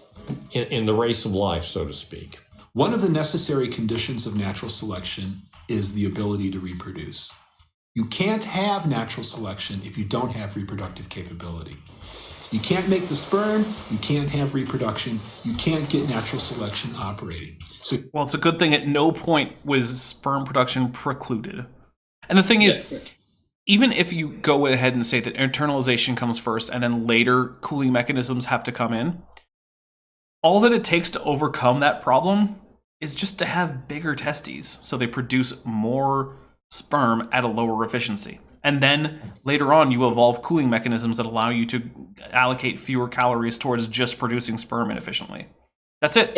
[SPEAKER 16] in the race of life, so to speak.
[SPEAKER 17] One of the necessary conditions of natural selection is the ability to reproduce. You can't have natural selection if you don't have reproductive capability. You can't make the sperm, you can't have reproduction, you can't get natural selection operating. So,
[SPEAKER 3] well, it's a good thing at no point was sperm production precluded. And the thing is, even if you go ahead and say that internalization comes first and then later cooling mechanisms have to come in, all that it takes to overcome that problem is just to have bigger testes so they produce more sperm at a lower efficiency. And then later on, you evolve cooling mechanisms that allow you to allocate fewer calories towards just producing sperm inefficiently. That's it.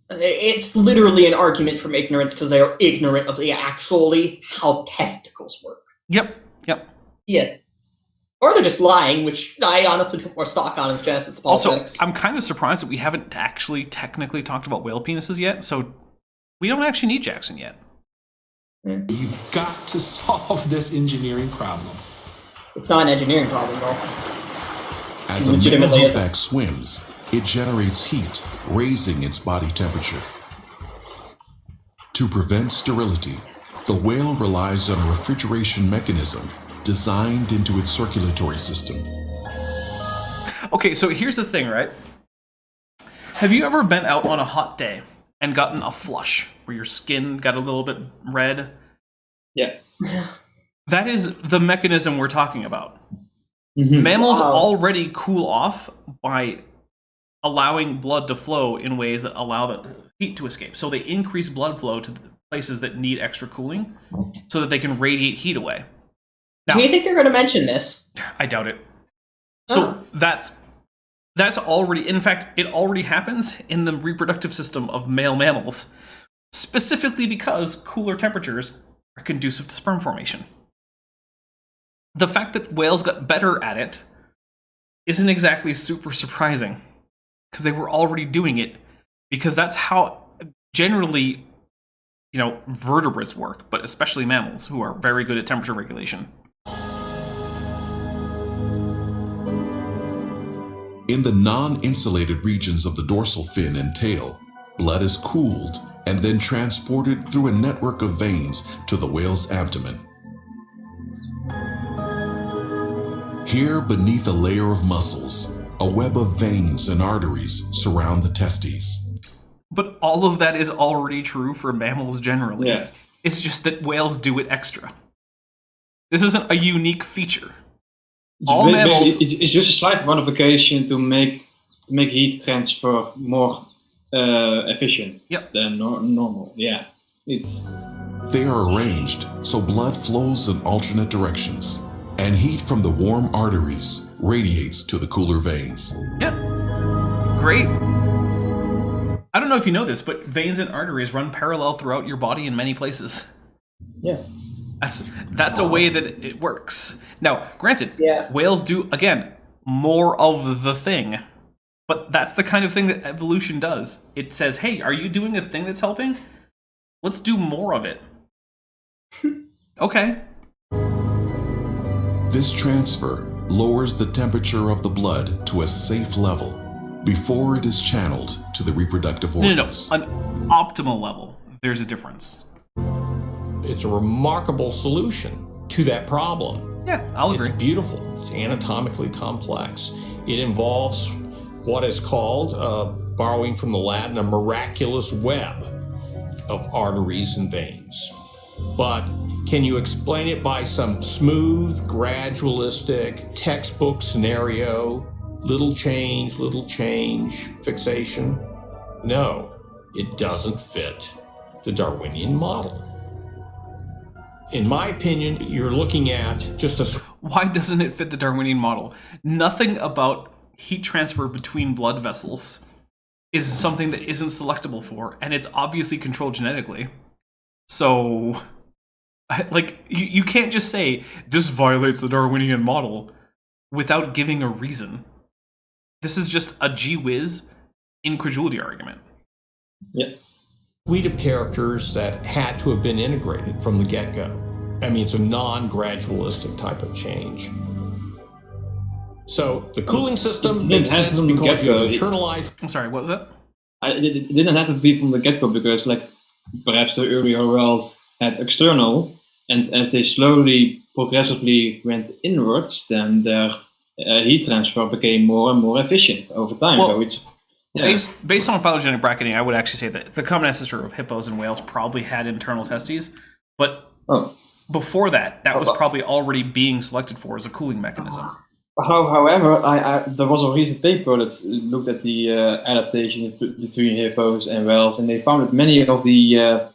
[SPEAKER 4] It's literally an argument from ignorance because they are ignorant of actually how testicles work.
[SPEAKER 3] Yep.
[SPEAKER 4] Yeah. Or they're just lying, which I honestly put more stock on in Genesis Apologetics.
[SPEAKER 3] Also, I'm kind of surprised that we haven't actually technically talked about whale penises yet, so we don't actually need Jackson yet.
[SPEAKER 17] You've got to solve this engineering problem.
[SPEAKER 4] It's not an engineering problem, though.
[SPEAKER 15] As a male humpback swims, it generates heat, raising its body temperature. To prevent sterility, the whale relies on a refrigeration mechanism designed into its circulatory system.
[SPEAKER 3] Okay, so here's the thing, right? Have you ever been out on a hot day and gotten a flush where your skin got a little bit red?
[SPEAKER 14] Yeah.
[SPEAKER 3] That is the mechanism we're talking about. Mm-hmm. Mammals already cool off by allowing blood to flow in ways that allow the heat to escape. So they increase blood flow to the places that need extra cooling so that they can radiate heat away. Now,
[SPEAKER 4] do you think they're going to mention this?
[SPEAKER 3] I doubt it. So that's already, in fact, it already happens in the reproductive system of male mammals, specifically because cooler temperatures are conducive to sperm formation. The fact that whales got better at it isn't exactly super surprising, because they were already doing it, because that's how generally, vertebrates work, but especially mammals, who are very good at temperature regulation.
[SPEAKER 15] In the non-insulated regions of the dorsal fin and tail, blood is cooled and then transported through a network of veins to the whale's abdomen. Here, beneath a layer of muscles, a web of veins and arteries surround the testes.
[SPEAKER 3] But all of that is already true for mammals generally.
[SPEAKER 14] Yeah.
[SPEAKER 3] It's just that whales do it extra. This isn't a unique feature. All mammals.
[SPEAKER 14] It's just a slight modification to make heat transfer more efficient than normal. Yeah,
[SPEAKER 15] They are arranged so blood flows in alternate directions, and heat from the warm arteries radiates to the cooler veins.
[SPEAKER 3] Yeah, great. I don't know if you know this, but veins and arteries run parallel throughout your body in many places.
[SPEAKER 14] Yeah.
[SPEAKER 3] That's a way that it works. Now, granted, whales do, again, more of the thing. But that's the kind of thing that evolution does. It says, hey, are you doing a thing that's helping? Let's do more of it. Okay.
[SPEAKER 15] This transfer lowers the temperature of the blood to a safe level before it is channeled to the reproductive organs.
[SPEAKER 3] No, an optimal level. There's a difference.
[SPEAKER 16] it's a remarkable solution to that problem.
[SPEAKER 3] Yeah, I'll agree.
[SPEAKER 16] It's beautiful. It's anatomically complex. It involves what is called, borrowing from the Latin, a miraculous web of arteries and veins. But can you explain it by some smooth, gradualistic, textbook scenario, little change, fixation? No, it doesn't fit the Darwinian model. In my opinion, you're looking at just a...
[SPEAKER 3] Why doesn't it fit the Darwinian model? Nothing about heat transfer between blood vessels is something that isn't selectable for, and it's obviously controlled genetically. So, like, you can't just say, this violates the Darwinian model without giving a reason. This is just a gee whiz incredulity argument.
[SPEAKER 16] Yeah. Suite of characters that had to have been integrated from the get-go. I mean, it's a non-gradualistic type of change. So the cooling system makes sense because you have internalized...
[SPEAKER 3] I'm sorry, what was that?
[SPEAKER 14] It didn't have to be from the get-go because, like, perhaps the earlier worlds had external, and as they slowly, progressively went inwards, then their heat transfer became more and more efficient over time.
[SPEAKER 3] Well,
[SPEAKER 14] so it's,
[SPEAKER 3] yeah. Based on phylogenetic bracketing, I would actually say that the common ancestor of hippos and whales probably had internal testes, but before that was probably already being selected for as a cooling mechanism.
[SPEAKER 14] However, there was a recent paper that looked at the adaptations between hippos and whales, and they found that many of the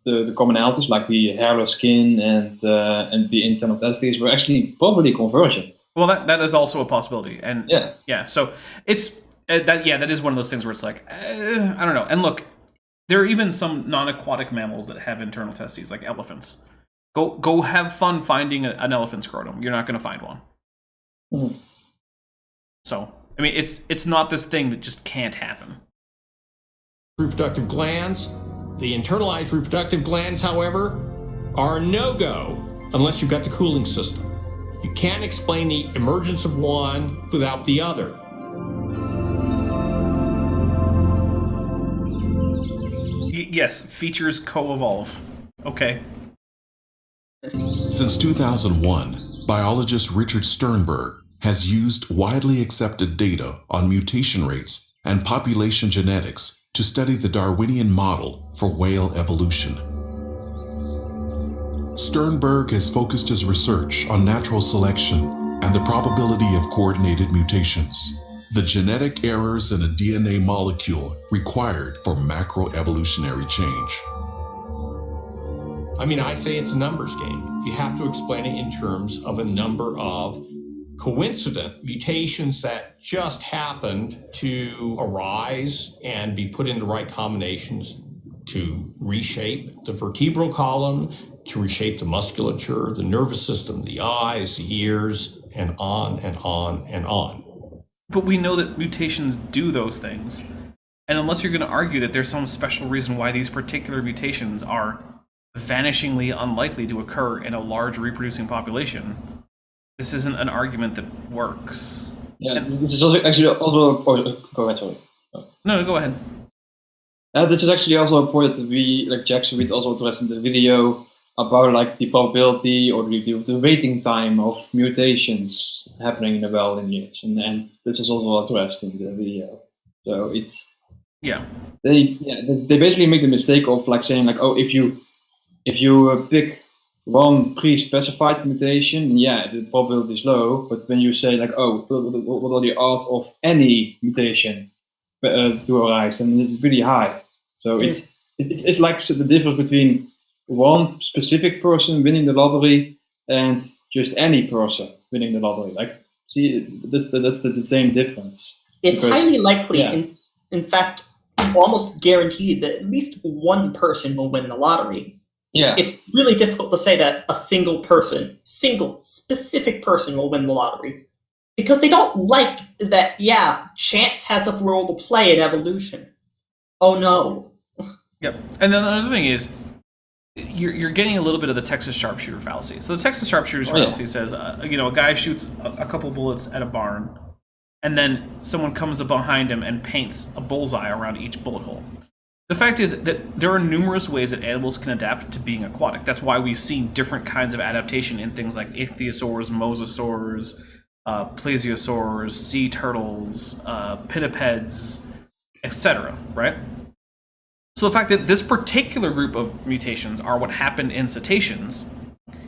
[SPEAKER 14] commonalities, like the hairless skin and the internal testes, were actually probably convergent.
[SPEAKER 3] Well, that is also a possibility, and yeah. So it's that is one of those things where it's like I don't know. And look, there are even some non-aquatic mammals that have internal testes, like elephants. Go have fun finding an elephant scrotum. You're not going to find one.
[SPEAKER 14] Mm-hmm.
[SPEAKER 3] So, I mean, it's not this thing that just can't happen.
[SPEAKER 16] Reproductive glands. The internalized reproductive glands, however, are no-go unless you've got the cooling system. You can't explain the emergence of one without the other.
[SPEAKER 3] Yes, features co-evolve. Okay.
[SPEAKER 15] Since 2001, biologist Richard Sternberg has used widely accepted data on mutation rates and population genetics to study the Darwinian model for whale evolution. Sternberg has focused his research on natural selection and the probability of coordinated mutations, the genetic errors in a DNA molecule required for macroevolutionary change.
[SPEAKER 16] I mean, I say it's a numbers game. You have to explain it in terms of a number of coincident mutations that just happened to arise and be put into right combinations to reshape the vertebral column, to reshape the musculature, the nervous system, the eyes, the ears, and on and on and on.
[SPEAKER 3] But we know that mutations do those things. And unless you're going to argue that there's some special reason why these particular mutations are vanishingly unlikely to occur in a large reproducing population, this isn't an argument that works.
[SPEAKER 14] Yeah, this is actually also... go ahead, sorry.
[SPEAKER 3] No, go ahead.
[SPEAKER 14] This is actually also a point that we, like Jackson, we also addressed in the video about like the probability or the waiting time of mutations happening in the well lineage, and this is also addressed in the video. So it's they basically make the mistake of like saying like, oh, if you pick one pre-specified mutation, the probability is low, but when you say like, oh, what are the odds of any mutation to arise, and it's really high. So it's like the difference between one specific person winning the lottery and just any person winning the lottery. Like, see, that's the same difference.
[SPEAKER 4] It's highly likely, in fact, almost guaranteed that at least one person will win the lottery.
[SPEAKER 14] Yeah.
[SPEAKER 4] It's really difficult to say that a single specific person will win the lottery. Because they don't like that, chance has a role to play in evolution. Oh no.
[SPEAKER 3] Yep. And then another thing is, you're getting a little bit of the Texas sharpshooter fallacy. So the Texas sharpshooter fallacy says, a guy shoots a couple bullets at a barn, and then someone comes up behind him and paints a bullseye around each bullet hole. The fact is that there are numerous ways that animals can adapt to being aquatic. That's why we've seen different kinds of adaptation in things like ichthyosaurs, mosasaurs, plesiosaurs, sea turtles, pinnipeds, etc., right? So the fact that this particular group of mutations are what happened in cetaceans,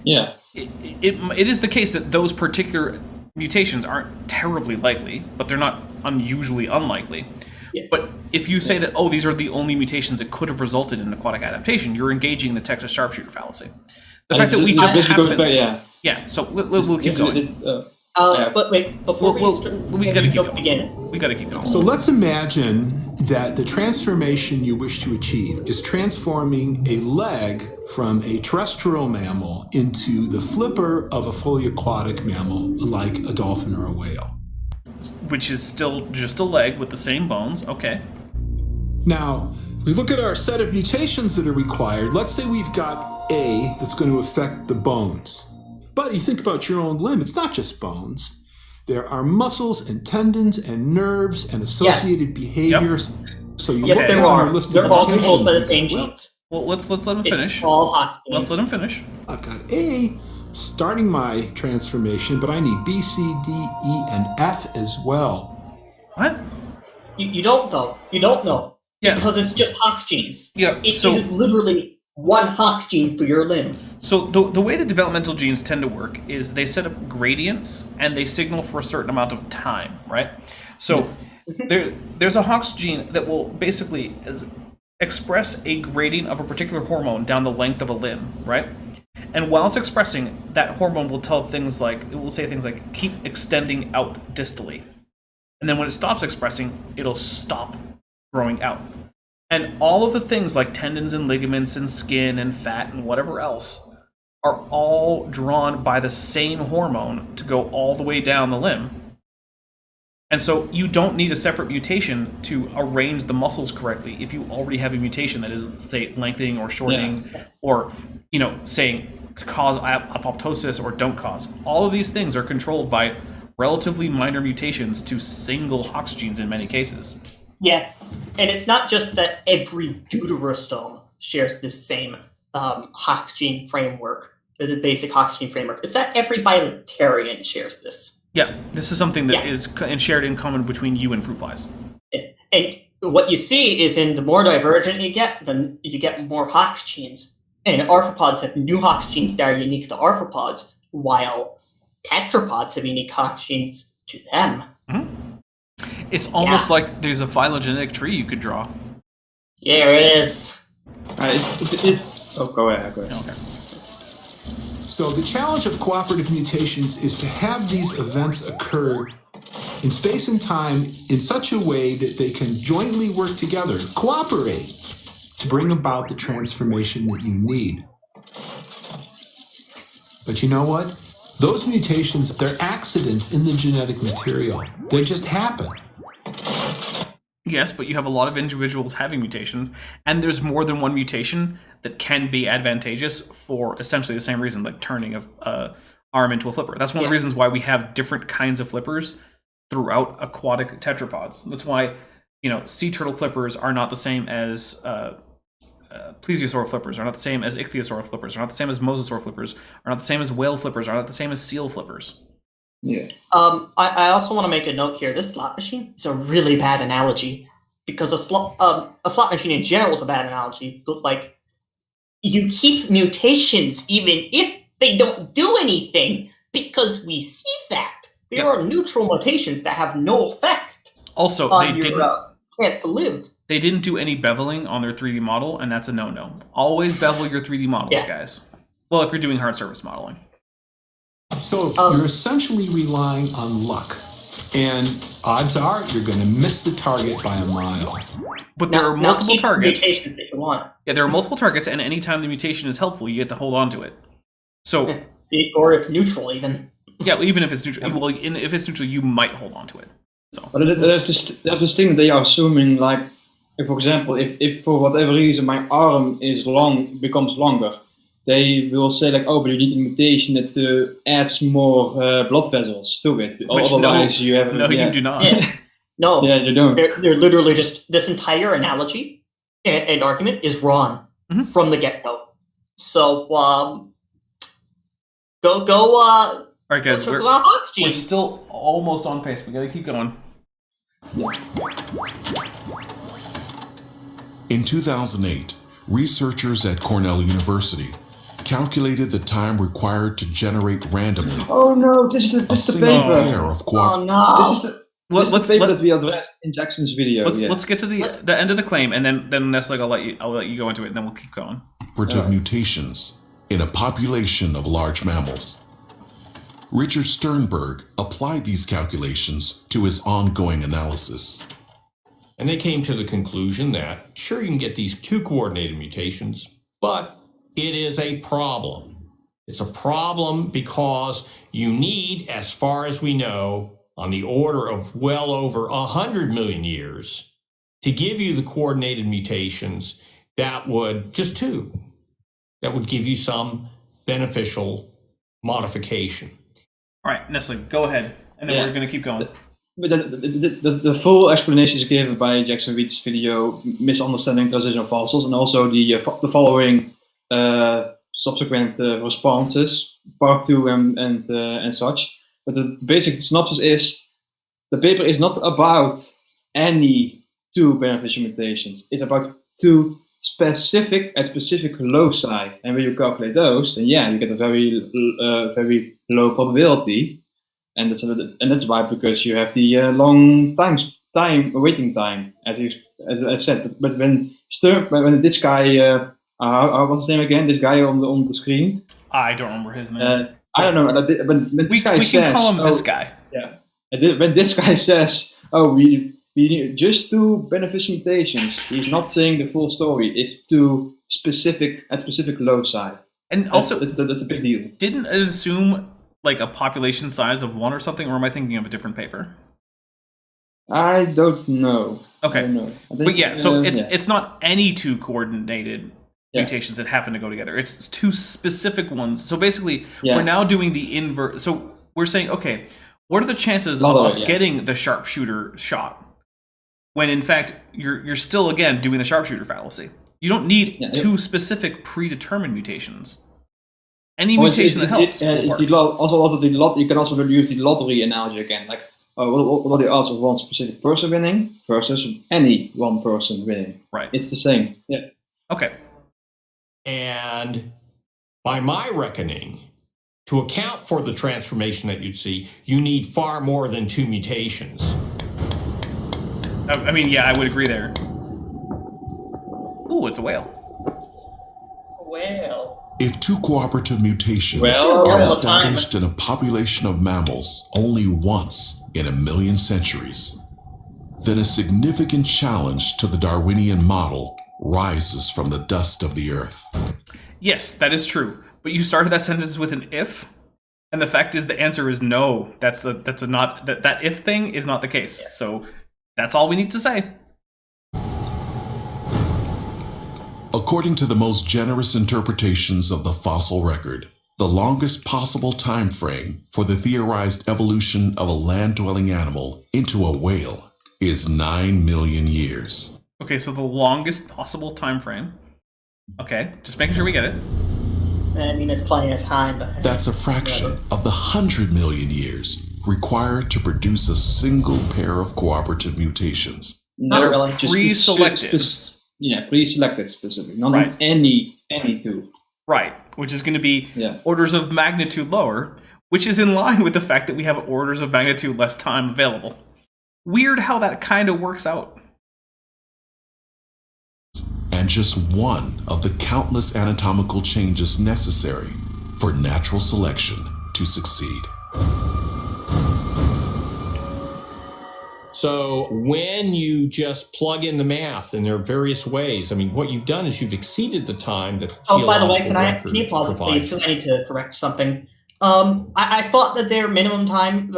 [SPEAKER 3] it is the case that those particular mutations aren't terribly likely, but they're not unusually unlikely. Yeah. But if you say that, oh, these are the only mutations that could have resulted in aquatic adaptation, you're engaging the Texas sharpshooter fallacy. The fact that we just happened... Yeah, so we'll keep going.
[SPEAKER 4] But wait, before we got to keep
[SPEAKER 3] going. We got to keep going.
[SPEAKER 17] So let's imagine that the transformation you wish to achieve is transforming a leg from a terrestrial mammal into the flipper of a fully aquatic mammal like a dolphin or a whale.
[SPEAKER 3] Which is still just a leg with the same bones. Okay.
[SPEAKER 17] Now, we look at our set of mutations that are required. Let's say we've got A that's going to affect the bones. But you think about your own limb, it's not just bones. There are muscles and tendons and nerves and associated behaviors. Yep. So you look at our list of
[SPEAKER 4] They're all controlled by the same genes.
[SPEAKER 3] Well, let's let him finish.
[SPEAKER 4] It's all hot genes.
[SPEAKER 3] Let's let him finish.
[SPEAKER 17] I've got A starting my transformation, but I need B, C, D, E, and F as well.
[SPEAKER 3] What?
[SPEAKER 4] You don't though. You don't know.
[SPEAKER 3] Yeah.
[SPEAKER 4] Because it's just Hox genes.
[SPEAKER 3] Yeah.
[SPEAKER 4] It is literally one Hox gene for your limb.
[SPEAKER 3] So the way the developmental genes tend to work is they set up gradients and they signal for a certain amount of time, right? So there's a Hox gene that will basically express a gradient of a particular hormone down the length of a limb, right? And while it's expressing, that hormone will say things like keep extending out distally. And then when it stops expressing, it'll stop growing out. And all of the things like tendons and ligaments and skin and fat and whatever else are all drawn by the same hormone to go all the way down the limb. And so you don't need a separate mutation to arrange the muscles correctly if you already have a mutation that is, say, lengthening or shortening or, saying cause apoptosis or don't cause. All of these things are controlled by relatively minor mutations to single Hox genes in many cases.
[SPEAKER 4] Yeah, and it's not just that every deuterostome shares this same Hox gene framework, or the basic Hox gene framework. It's that every bilaterian shares this.
[SPEAKER 3] Yeah, this is something that is shared in common between you and fruit flies.
[SPEAKER 4] And what you see is the more divergent you get, then you get more Hox genes. And arthropods have new Hox genes that are unique to arthropods, while tetrapods have unique Hox genes to them.
[SPEAKER 3] Mm-hmm. It's almost like there's a phylogenetic tree you could draw.
[SPEAKER 4] Yeah, there is.
[SPEAKER 14] Go ahead.
[SPEAKER 3] Okay.
[SPEAKER 17] So the challenge of cooperative mutations is to have these events occur in space and time in such a way that they can jointly work together, cooperate, to bring about the transformation that you need. But you know what? Those mutations, they're accidents in the genetic material. They just happen.
[SPEAKER 3] Yes, but you have a lot of individuals having mutations, and there's more than one mutation that can be advantageous for essentially the same reason, like turning a arm into a flipper. That's one of the reasons why we have different kinds of flippers throughout aquatic tetrapods. That's why, sea turtle flippers are not the same as plesiosaur flippers, are not the same as ichthyosaur flippers, are not the same as mosasaur flippers, are not the same as whale flippers, are not the same as seal flippers.
[SPEAKER 14] Yeah.
[SPEAKER 4] I also want to make a note here. This slot machine is a really bad analogy because a slot machine in general is a bad analogy. But you keep mutations even if they don't do anything because we see that there are neutral mutations that have no effect.
[SPEAKER 3] Also,
[SPEAKER 4] on your chance to live.
[SPEAKER 3] They didn't do any beveling on their 3D model, and that's a no-no. Always bevel your 3D models, guys. Well, if you're doing hard surface modeling.
[SPEAKER 17] So you're essentially relying on luck. And odds are you're going to miss the target by a mile.
[SPEAKER 3] But there are multiple targets.
[SPEAKER 4] Mutations that you want.
[SPEAKER 3] Yeah, there are multiple targets, and anytime the mutation is helpful, you get to hold on to it. So,
[SPEAKER 4] or if neutral, even.
[SPEAKER 3] Yeah, even if it's neutral. Well, if it's neutral, you might hold on to it. So.
[SPEAKER 14] But there's this thing they are assuming, like, if, for example, if for whatever reason my arm becomes longer, they will say like, oh, but you need a mutation that adds more blood vessels to it. Otherwise, you have
[SPEAKER 3] you do not.
[SPEAKER 4] Yeah. No,
[SPEAKER 14] yeah, you don't.
[SPEAKER 4] They're literally just this entire analogy an argument is wrong from the get-go. So, go.
[SPEAKER 3] All right, guys, we're
[SPEAKER 4] Hawksgene.
[SPEAKER 3] still almost on pace. We gotta keep going.
[SPEAKER 15] In 2008, researchers at Cornell University calculated the time required to generate randomly
[SPEAKER 14] Oh no, this is the
[SPEAKER 15] single
[SPEAKER 14] paper.
[SPEAKER 15] pair of
[SPEAKER 4] Oh no!
[SPEAKER 14] This is the paper that we addressed in Jackson's video.
[SPEAKER 3] Let's get to the end of the claim, and then Nestle, I'll let you go into it, and then we'll keep going.
[SPEAKER 15] Mutations in a population of large mammals. Richard Sternberg applied these calculations to his ongoing analysis.
[SPEAKER 16] And they came to the conclusion that, sure, you can get these 2 coordinated mutations, but it is a problem. It's a problem because you need, as far as we know, on the order of well over 100 million years to give you the coordinated mutations that would, just 2, that would give you some beneficial modification.
[SPEAKER 3] All right, Nestle, go ahead, and then we're going to keep going.
[SPEAKER 14] But the full explanation is given by Jackson Reed's video, Misunderstanding Transitional Fossils, and also the following subsequent responses, part 2 and such. But the basic synopsis is, the paper is not about any 2 beneficial mutations. It's about 2 specific loci. And when you calculate those, then yeah, you get a very low probability. And that's why, because you have the long waiting time, as I said. But when this guy, what's his name again? This guy on the screen.
[SPEAKER 3] I don't remember his name.
[SPEAKER 14] I don't know. When
[SPEAKER 3] we can call him this guy.
[SPEAKER 14] Yeah. When this guy says, "Oh, we need just 2 beneficial mutations," he's not saying the full story. It's 2 specific loci.
[SPEAKER 3] And also,
[SPEAKER 14] that's a big deal.
[SPEAKER 3] Didn't it assume like a population size of 1 or something, or am I thinking of a different paper?
[SPEAKER 14] I don't know.
[SPEAKER 3] Okay,
[SPEAKER 14] I don't know.
[SPEAKER 3] But yeah, so it's not any 2 coordinated mutations that happen to go together. It's 2 specific ones. So basically, we're now doing the inverse. So we're saying, okay, what are the chances of us getting the sharpshooter shot? When in fact you're still again doing the sharpshooter fallacy. You don't need 2 specific predetermined mutations. Any mutation that helps.
[SPEAKER 14] You can also use the lottery analogy again. Like, what are the odds of one specific person winning versus any one person winning?
[SPEAKER 3] Right.
[SPEAKER 14] It's the same. Yeah.
[SPEAKER 3] Okay.
[SPEAKER 16] And by my reckoning, to account for the transformation that you'd see, you need far more than 2 mutations.
[SPEAKER 3] I mean, yeah, I would agree there. Ooh, it's a whale.
[SPEAKER 4] Whale.
[SPEAKER 15] If 2 cooperative mutations are established in a population of mammals only once in 1,000,000 centuries, then a significant challenge to the Darwinian model rises from the dust of the earth.
[SPEAKER 3] Yes, that is true. But you started that sentence with an if, and the fact is the answer is no. That if thing is not the case. Yeah. So that's all we need to say.
[SPEAKER 15] According to the most generous interpretations of the fossil record, the longest possible time frame for the theorized evolution of a land-dwelling animal into a whale is 9 million years.
[SPEAKER 3] Okay, so the longest possible time frame. Okay, just making sure we get it.
[SPEAKER 4] I mean, it's plenty of time, but...
[SPEAKER 15] That's a fraction of the 100 million years required to produce a single pair of cooperative mutations.
[SPEAKER 3] That are pre-selected.
[SPEAKER 14] Pre-selected specifically, not any 2.
[SPEAKER 3] Right, which is going to be orders of magnitude lower, which is in line with the fact that we have orders of magnitude less time available. Weird how that kind of works out.
[SPEAKER 15] And just one of the countless anatomical changes necessary for natural selection to succeed.
[SPEAKER 16] So when you just plug in the math, and there are various ways, I mean, what you've done is you've exceeded the time that
[SPEAKER 4] Oh, by the way, can you pause it, please? Because I need to correct something. I thought that their minimum time,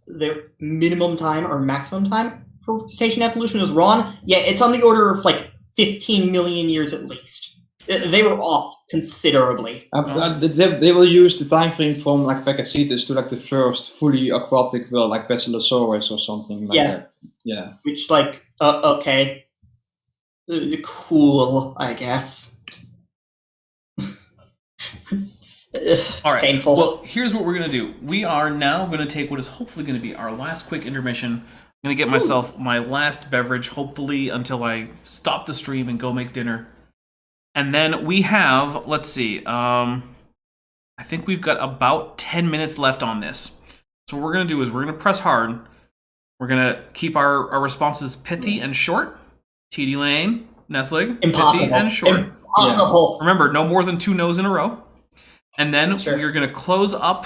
[SPEAKER 4] their minimum time or maximum time for cetacean evolution is wrong. Yeah, it's on the order of like 15 million years at least. They were off considerably.
[SPEAKER 14] They will use the time frame from like Pachycetus to like the first fully aquatic whale, like Basilosaurus or something like that. Yeah.
[SPEAKER 4] Which, like, okay. cool, I guess.
[SPEAKER 3] All right.
[SPEAKER 4] Painful.
[SPEAKER 3] Well, here's what we're going to do. We are now going to take what is hopefully going to be our last quick intermission. I'm going to get myself my last beverage, hopefully until I stop the stream and go make dinner. And then we have, let's see, I think we've got about 10 minutes left on this. So what we're going to do is we're going to press hard. We're going to keep our responses pithy and short. TD Lane, Nestlig,
[SPEAKER 4] Impossible.
[SPEAKER 3] pithy and short.
[SPEAKER 4] Impossible.
[SPEAKER 3] Yeah. Remember, no more than 2 no's in a row. And then we're going to close up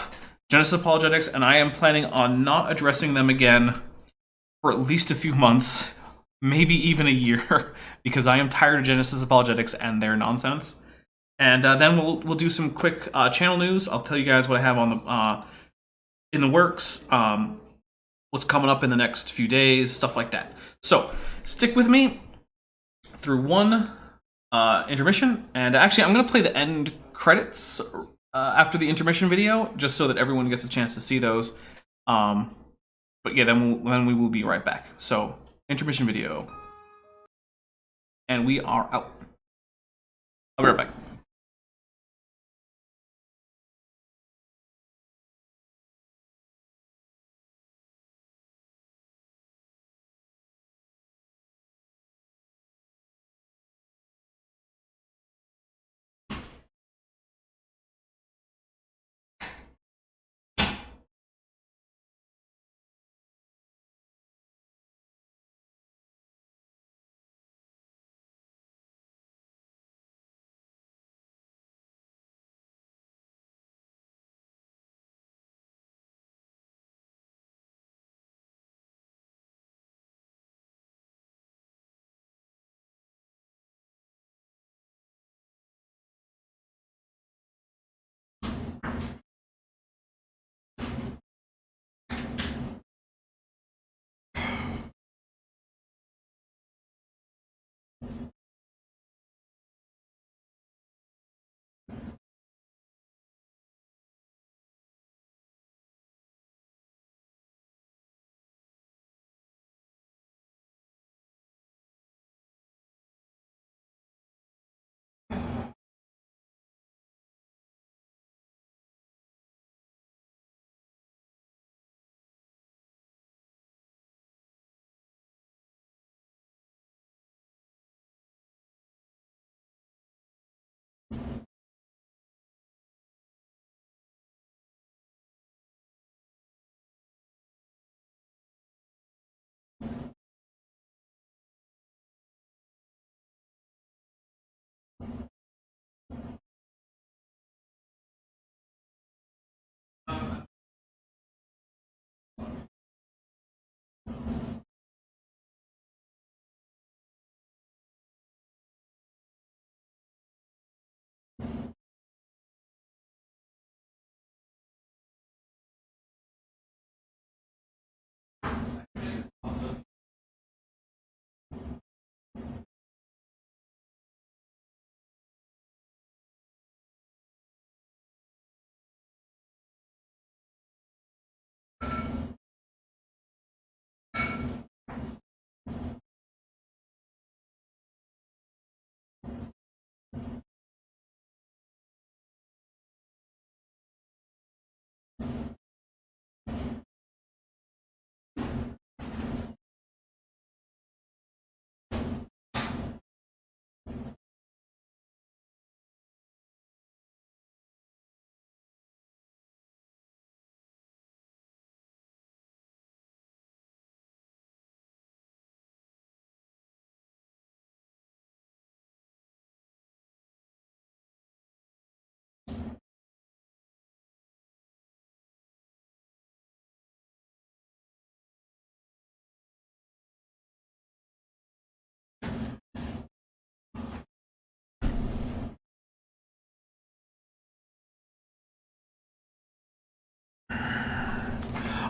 [SPEAKER 3] Genesis Apologetics, and I am planning on not addressing them again for at least a few months, maybe even a year, because I am tired of Genesis Apologetics and their nonsense. And then we'll do some quick channel news. I'll tell you guys what I have on the in the works, what's coming up in the next few days, stuff like that. So stick with me through one intermission, and actually I'm going to play the end credits after the intermission video, just so that everyone gets a chance to see those. But yeah, then we will be right back. So intermission video, and we are out. I'll be right back.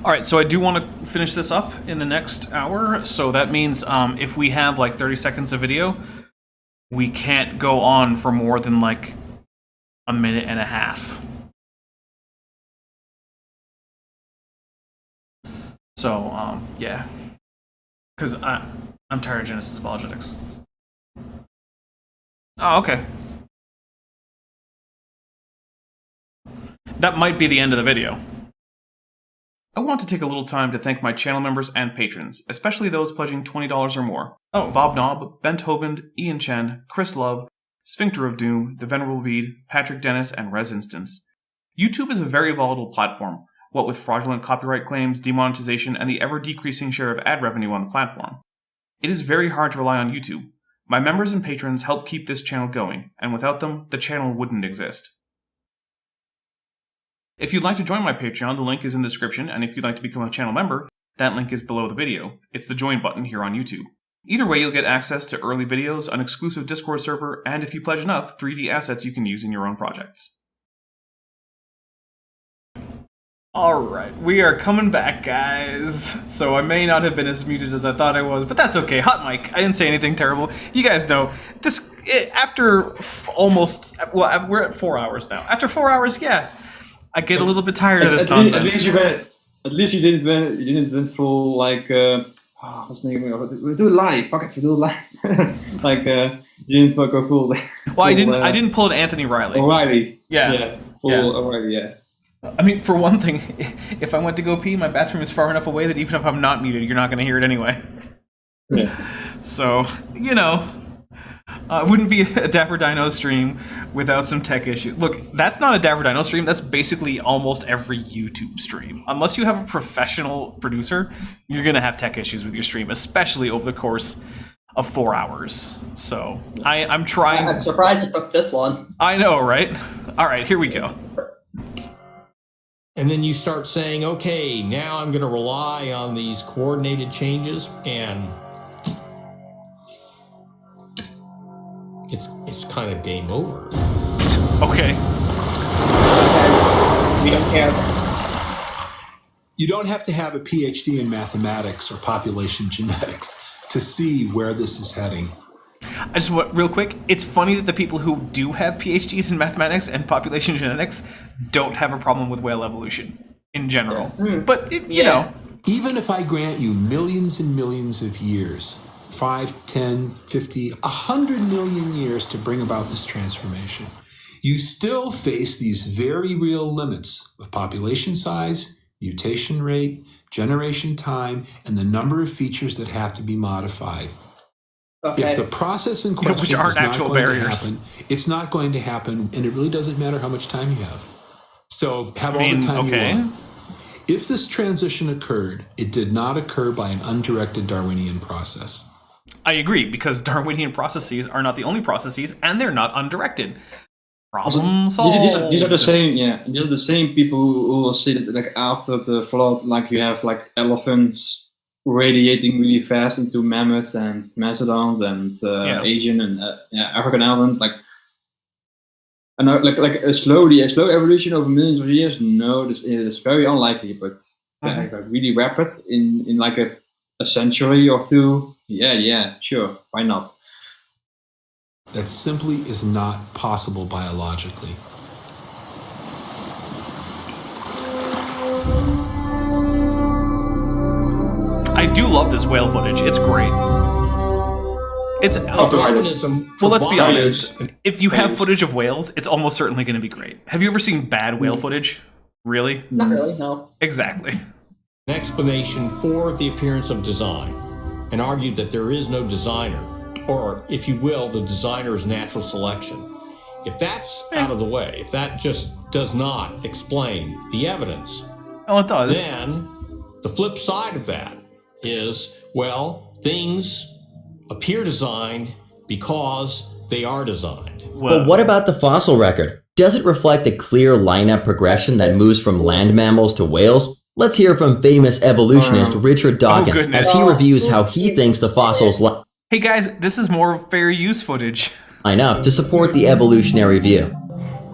[SPEAKER 3] All right, so I do want to finish this up in the next hour. So that means if we have like 30 seconds of video, we can't go on for more than like a minute and a half. So yeah, because I'm tired of Genesis Apologetics. Oh, okay. That might be the end of the video. I want to take a little time to thank my channel members and patrons, especially those pledging $20 or more. Oh, Bob Knob, Bent Hovend, Ian Chen, Chris Love, Sphincter of Doom, The Venerable Bede, Patrick Dennis, and Res Instance. YouTube is a very volatile platform, what with fraudulent copyright claims, demonetization, and the ever-decreasing share of ad revenue on the platform. It is very hard to rely on YouTube. My members and patrons help keep this channel going, and without them, the channel wouldn't exist. If you'd like to join my Patreon, the link is in the description, and if you'd like to become a channel member, that link is below the video. It's the join button here on YouTube. Either way, you'll get access to early videos, an exclusive Discord server, and if you pledge enough, 3D assets you can use in your own projects. Alright, we are coming back, guys. So I may not have been as muted as I thought I was, but that's okay. Hot mic. I didn't say anything terrible. You guys know, after almost, well, we're at 4 hours now. After 4 hours, yeah. I get a little bit tired of this nonsense.
[SPEAKER 14] At least you didn't went full like what's the name of it? We do it live. Fuck it, we do it live. Like you didn't go full.
[SPEAKER 3] Well, I didn't pull an Anthony Riley.
[SPEAKER 14] O'Reilly.
[SPEAKER 3] Yeah.
[SPEAKER 14] O'Reilly. Yeah.
[SPEAKER 3] I mean, for one thing, if I went to go pee, my bathroom is far enough away that even if I'm not muted, you're not going to hear it anyway.
[SPEAKER 14] Yeah.
[SPEAKER 3] So, you know. It wouldn't be a Dapper Dino stream without some tech issues. Look, that's not a Dapper Dino stream. That's basically almost every YouTube stream. Unless you have a professional producer, you're going to have tech issues with your stream, especially over the course of 4 hours. So, I'm trying...
[SPEAKER 4] I'm surprised it took this long.
[SPEAKER 3] I know, right? All right, here we go.
[SPEAKER 16] And then you start saying, okay, now I'm going to rely on these coordinated changes, and... It's kind of game over.
[SPEAKER 3] Okay.
[SPEAKER 4] We don't care.
[SPEAKER 17] You don't have to have a PhD in mathematics or population genetics to see where this is heading.
[SPEAKER 3] I just want, real quick, it's funny that the people who do have PhDs in mathematics and population genetics don't have a problem with whale evolution in general. Yeah. But, you know.
[SPEAKER 17] Even if I grant you millions and millions of years, 5, 10, 50, 100 million years to bring about this transformation, you still face these very real limits of population size, mutation rate, generation time, and the number of features that have to be modified. Okay. If the process in question
[SPEAKER 3] which aren't actual barriers,
[SPEAKER 17] it's not going to happen, and it really doesn't matter how much time you have. So have all the time you want. If this transition occurred, it did not occur by an undirected Darwinian process.
[SPEAKER 3] I agree, because Darwinian processes are not the only processes, and they're not undirected. Problem solved.
[SPEAKER 14] These are the same, yeah. These are the same people who will say that, like, after the flood, like, you have like elephants radiating really fast into mammoths and mastodons and Asian and African elephants, like, and like a slow evolution over millions of years. No, this is very unlikely, but like really rapid in like a century or two. Yeah, sure, why not?
[SPEAKER 17] That simply is not possible biologically.
[SPEAKER 3] I do love this whale footage. It's great. It's well, let's be honest. If you have footage of whales, it's almost certainly going to be great. Have you ever seen bad whale footage? Really?
[SPEAKER 4] Not really, no.
[SPEAKER 3] Exactly.
[SPEAKER 16] An explanation for the appearance of design, and argued that there is no designer, or, if you will, the designer's natural selection. If that's out of the way, if that just does not explain the evidence,
[SPEAKER 3] well, it does.
[SPEAKER 16] Then the flip side of that is, well, things appear designed because they are designed.
[SPEAKER 7] But what about the fossil record? Does it reflect a clear lineup progression that moves from land mammals to whales? Let's hear from famous evolutionist Richard Dawkins as he reviews how he thinks the fossils
[SPEAKER 3] Hey guys, this is more fair use footage.
[SPEAKER 7] Line up to support the evolutionary view.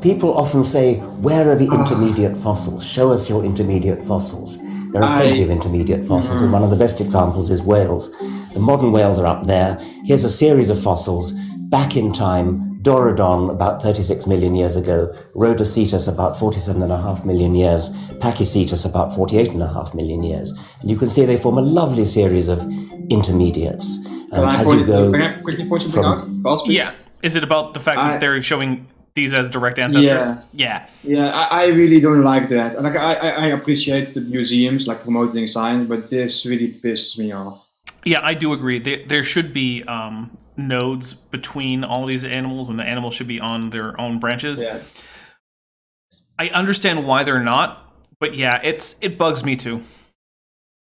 [SPEAKER 18] People often say, where are the intermediate fossils? Show us your intermediate fossils. There are plenty of intermediate fossils, and one of the best examples is whales. The modern whales are up there. Here's a series of fossils. Back in time, Dorodon about 36 million years ago, Rhodocetus about 47.5 million years, Pachycetus about 48.5 million years. And you can see they form a lovely series of intermediates. As you go
[SPEAKER 14] quickly point something out?
[SPEAKER 3] Yeah. Is it about the fact that they're showing these as direct ancestors?
[SPEAKER 14] Yeah. I really don't like that. And like I appreciate the museums like promoting science, but this really pisses me off.
[SPEAKER 3] Yeah, I do agree. There should be nodes between all of these animals, and the animals should be on their own branches.
[SPEAKER 14] Yeah.
[SPEAKER 3] I understand why they're not, but yeah, it bugs me too.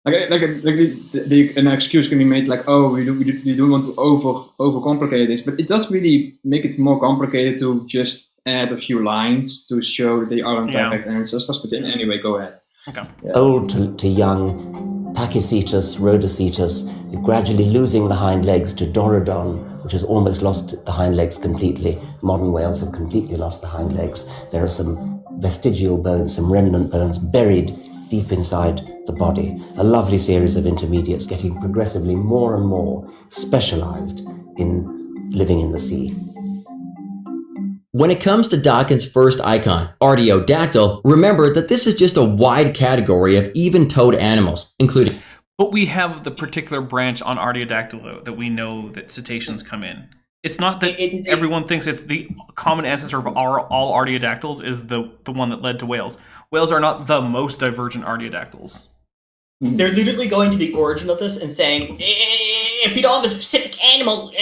[SPEAKER 14] An excuse can be made like, oh, we don't want to overcomplicate this, but it does really make it more complicated to just add a few lines to show that they aren't direct ancestors. But anyway, go ahead.
[SPEAKER 3] Okay.
[SPEAKER 14] Yeah.
[SPEAKER 18] Old to young, Pachycetus, Rhodocetus, gradually losing the hind legs to Dorodon, which has almost lost the hind legs completely. Modern whales have completely lost the hind legs. There are some vestigial bones, some remnant bones buried deep inside the body. A lovely series of intermediates getting progressively more and more specialized in living in the sea.
[SPEAKER 7] When it comes to Dawkins' first icon, Archaeodactyl, remember that this is just a wide category of even-toed animals, including...
[SPEAKER 3] But we have the particular branch on Archaeodactyl that we know that cetaceans come in. It's not that everyone thinks it's the common ancestor of all Archaeodactyls is the one that led to whales. Whales are not the most divergent Archaeodactyls.
[SPEAKER 4] They're literally going to the origin of this and saying, if you don't have a specific animal,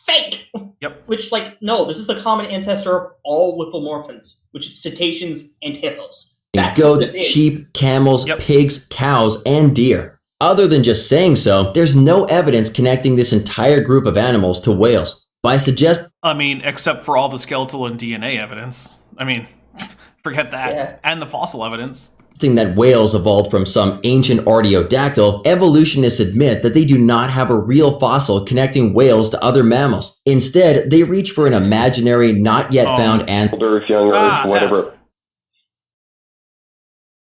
[SPEAKER 4] fake.
[SPEAKER 3] Yep.
[SPEAKER 4] Which, like, no, this is the common ancestor of all lipomorphins, which is cetaceans and hippos. That's
[SPEAKER 7] goats, sheep, camels, pigs, cows, and deer. Other than just saying so, there's no evidence connecting this entire group of animals to whales.
[SPEAKER 3] Except for all the skeletal and DNA evidence. Forget that.
[SPEAKER 4] Yeah.
[SPEAKER 3] And the fossil evidence.
[SPEAKER 7] That whales evolved from some ancient Archaeodactyl, evolutionists admit that they do not have a real fossil connecting whales to other mammals. Instead, they reach for an imaginary, not yet found
[SPEAKER 6] Earth, young Earth, whatever.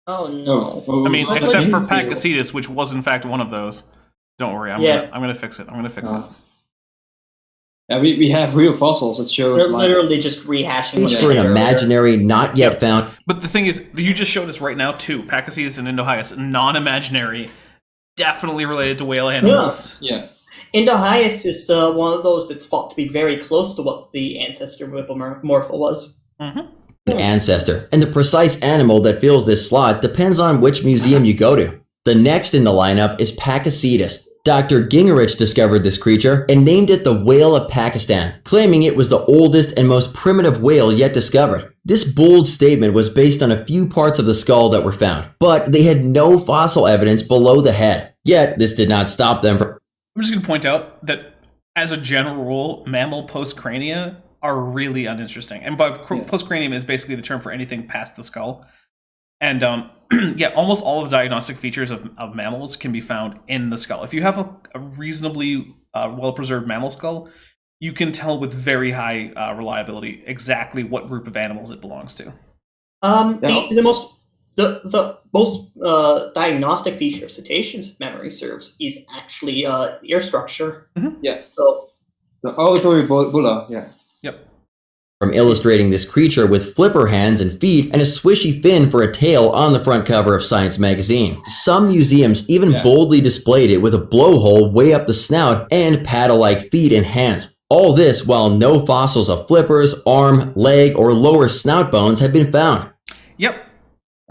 [SPEAKER 4] Oh no!
[SPEAKER 3] Except for Pachycetus, which was in fact one of those. Don't worry, I'm gonna fix it. it.
[SPEAKER 14] Yeah, we have real fossils that show.
[SPEAKER 4] They're literally just rehashing.
[SPEAKER 7] Reach for an imaginary, not yet found.
[SPEAKER 3] But the thing is, you just showed us right now too. Pachycetus and Indohyus, non-imaginary, definitely related to whale animals.
[SPEAKER 14] Yeah.
[SPEAKER 4] Indohyus is one of those that's thought to be very close to what the ancestor of Morpho was.
[SPEAKER 3] Mm-hmm.
[SPEAKER 7] An ancestor, and the precise animal that fills this slot depends on which museum you go to. The next in the lineup is Pachycetus. Dr. Gingerich discovered this creature and named it the whale of Pakistan, claiming it was the oldest and most primitive whale yet discovered. This bold statement was based on a few parts of the skull that were found, but they had no fossil evidence below the head. Yet, this did not stop them from...
[SPEAKER 3] I'm just going to point out that, as a general rule, mammal postcrania are really uninteresting. And by postcranium is basically the term for anything past the skull. And almost all of the diagnostic features of mammals can be found in the skull. If you have a reasonably well-preserved mammal skull, you can tell with very high reliability exactly what group of animals it belongs to.
[SPEAKER 4] The most diagnostic feature of cetaceans, if memory serves, is actually the ear structure.
[SPEAKER 3] Mm-hmm.
[SPEAKER 14] Yeah.
[SPEAKER 4] So
[SPEAKER 14] the auditory bulla. Yeah.
[SPEAKER 3] Yep.
[SPEAKER 7] From illustrating this creature with flipper hands and feet and a swishy fin for a tail on the front cover of Science magazine. Some museums even boldly displayed it with a blowhole way up the snout and paddle-like feet and hands. All this while no fossils of flippers, arm, leg, or lower snout bones have been found.
[SPEAKER 3] Yep.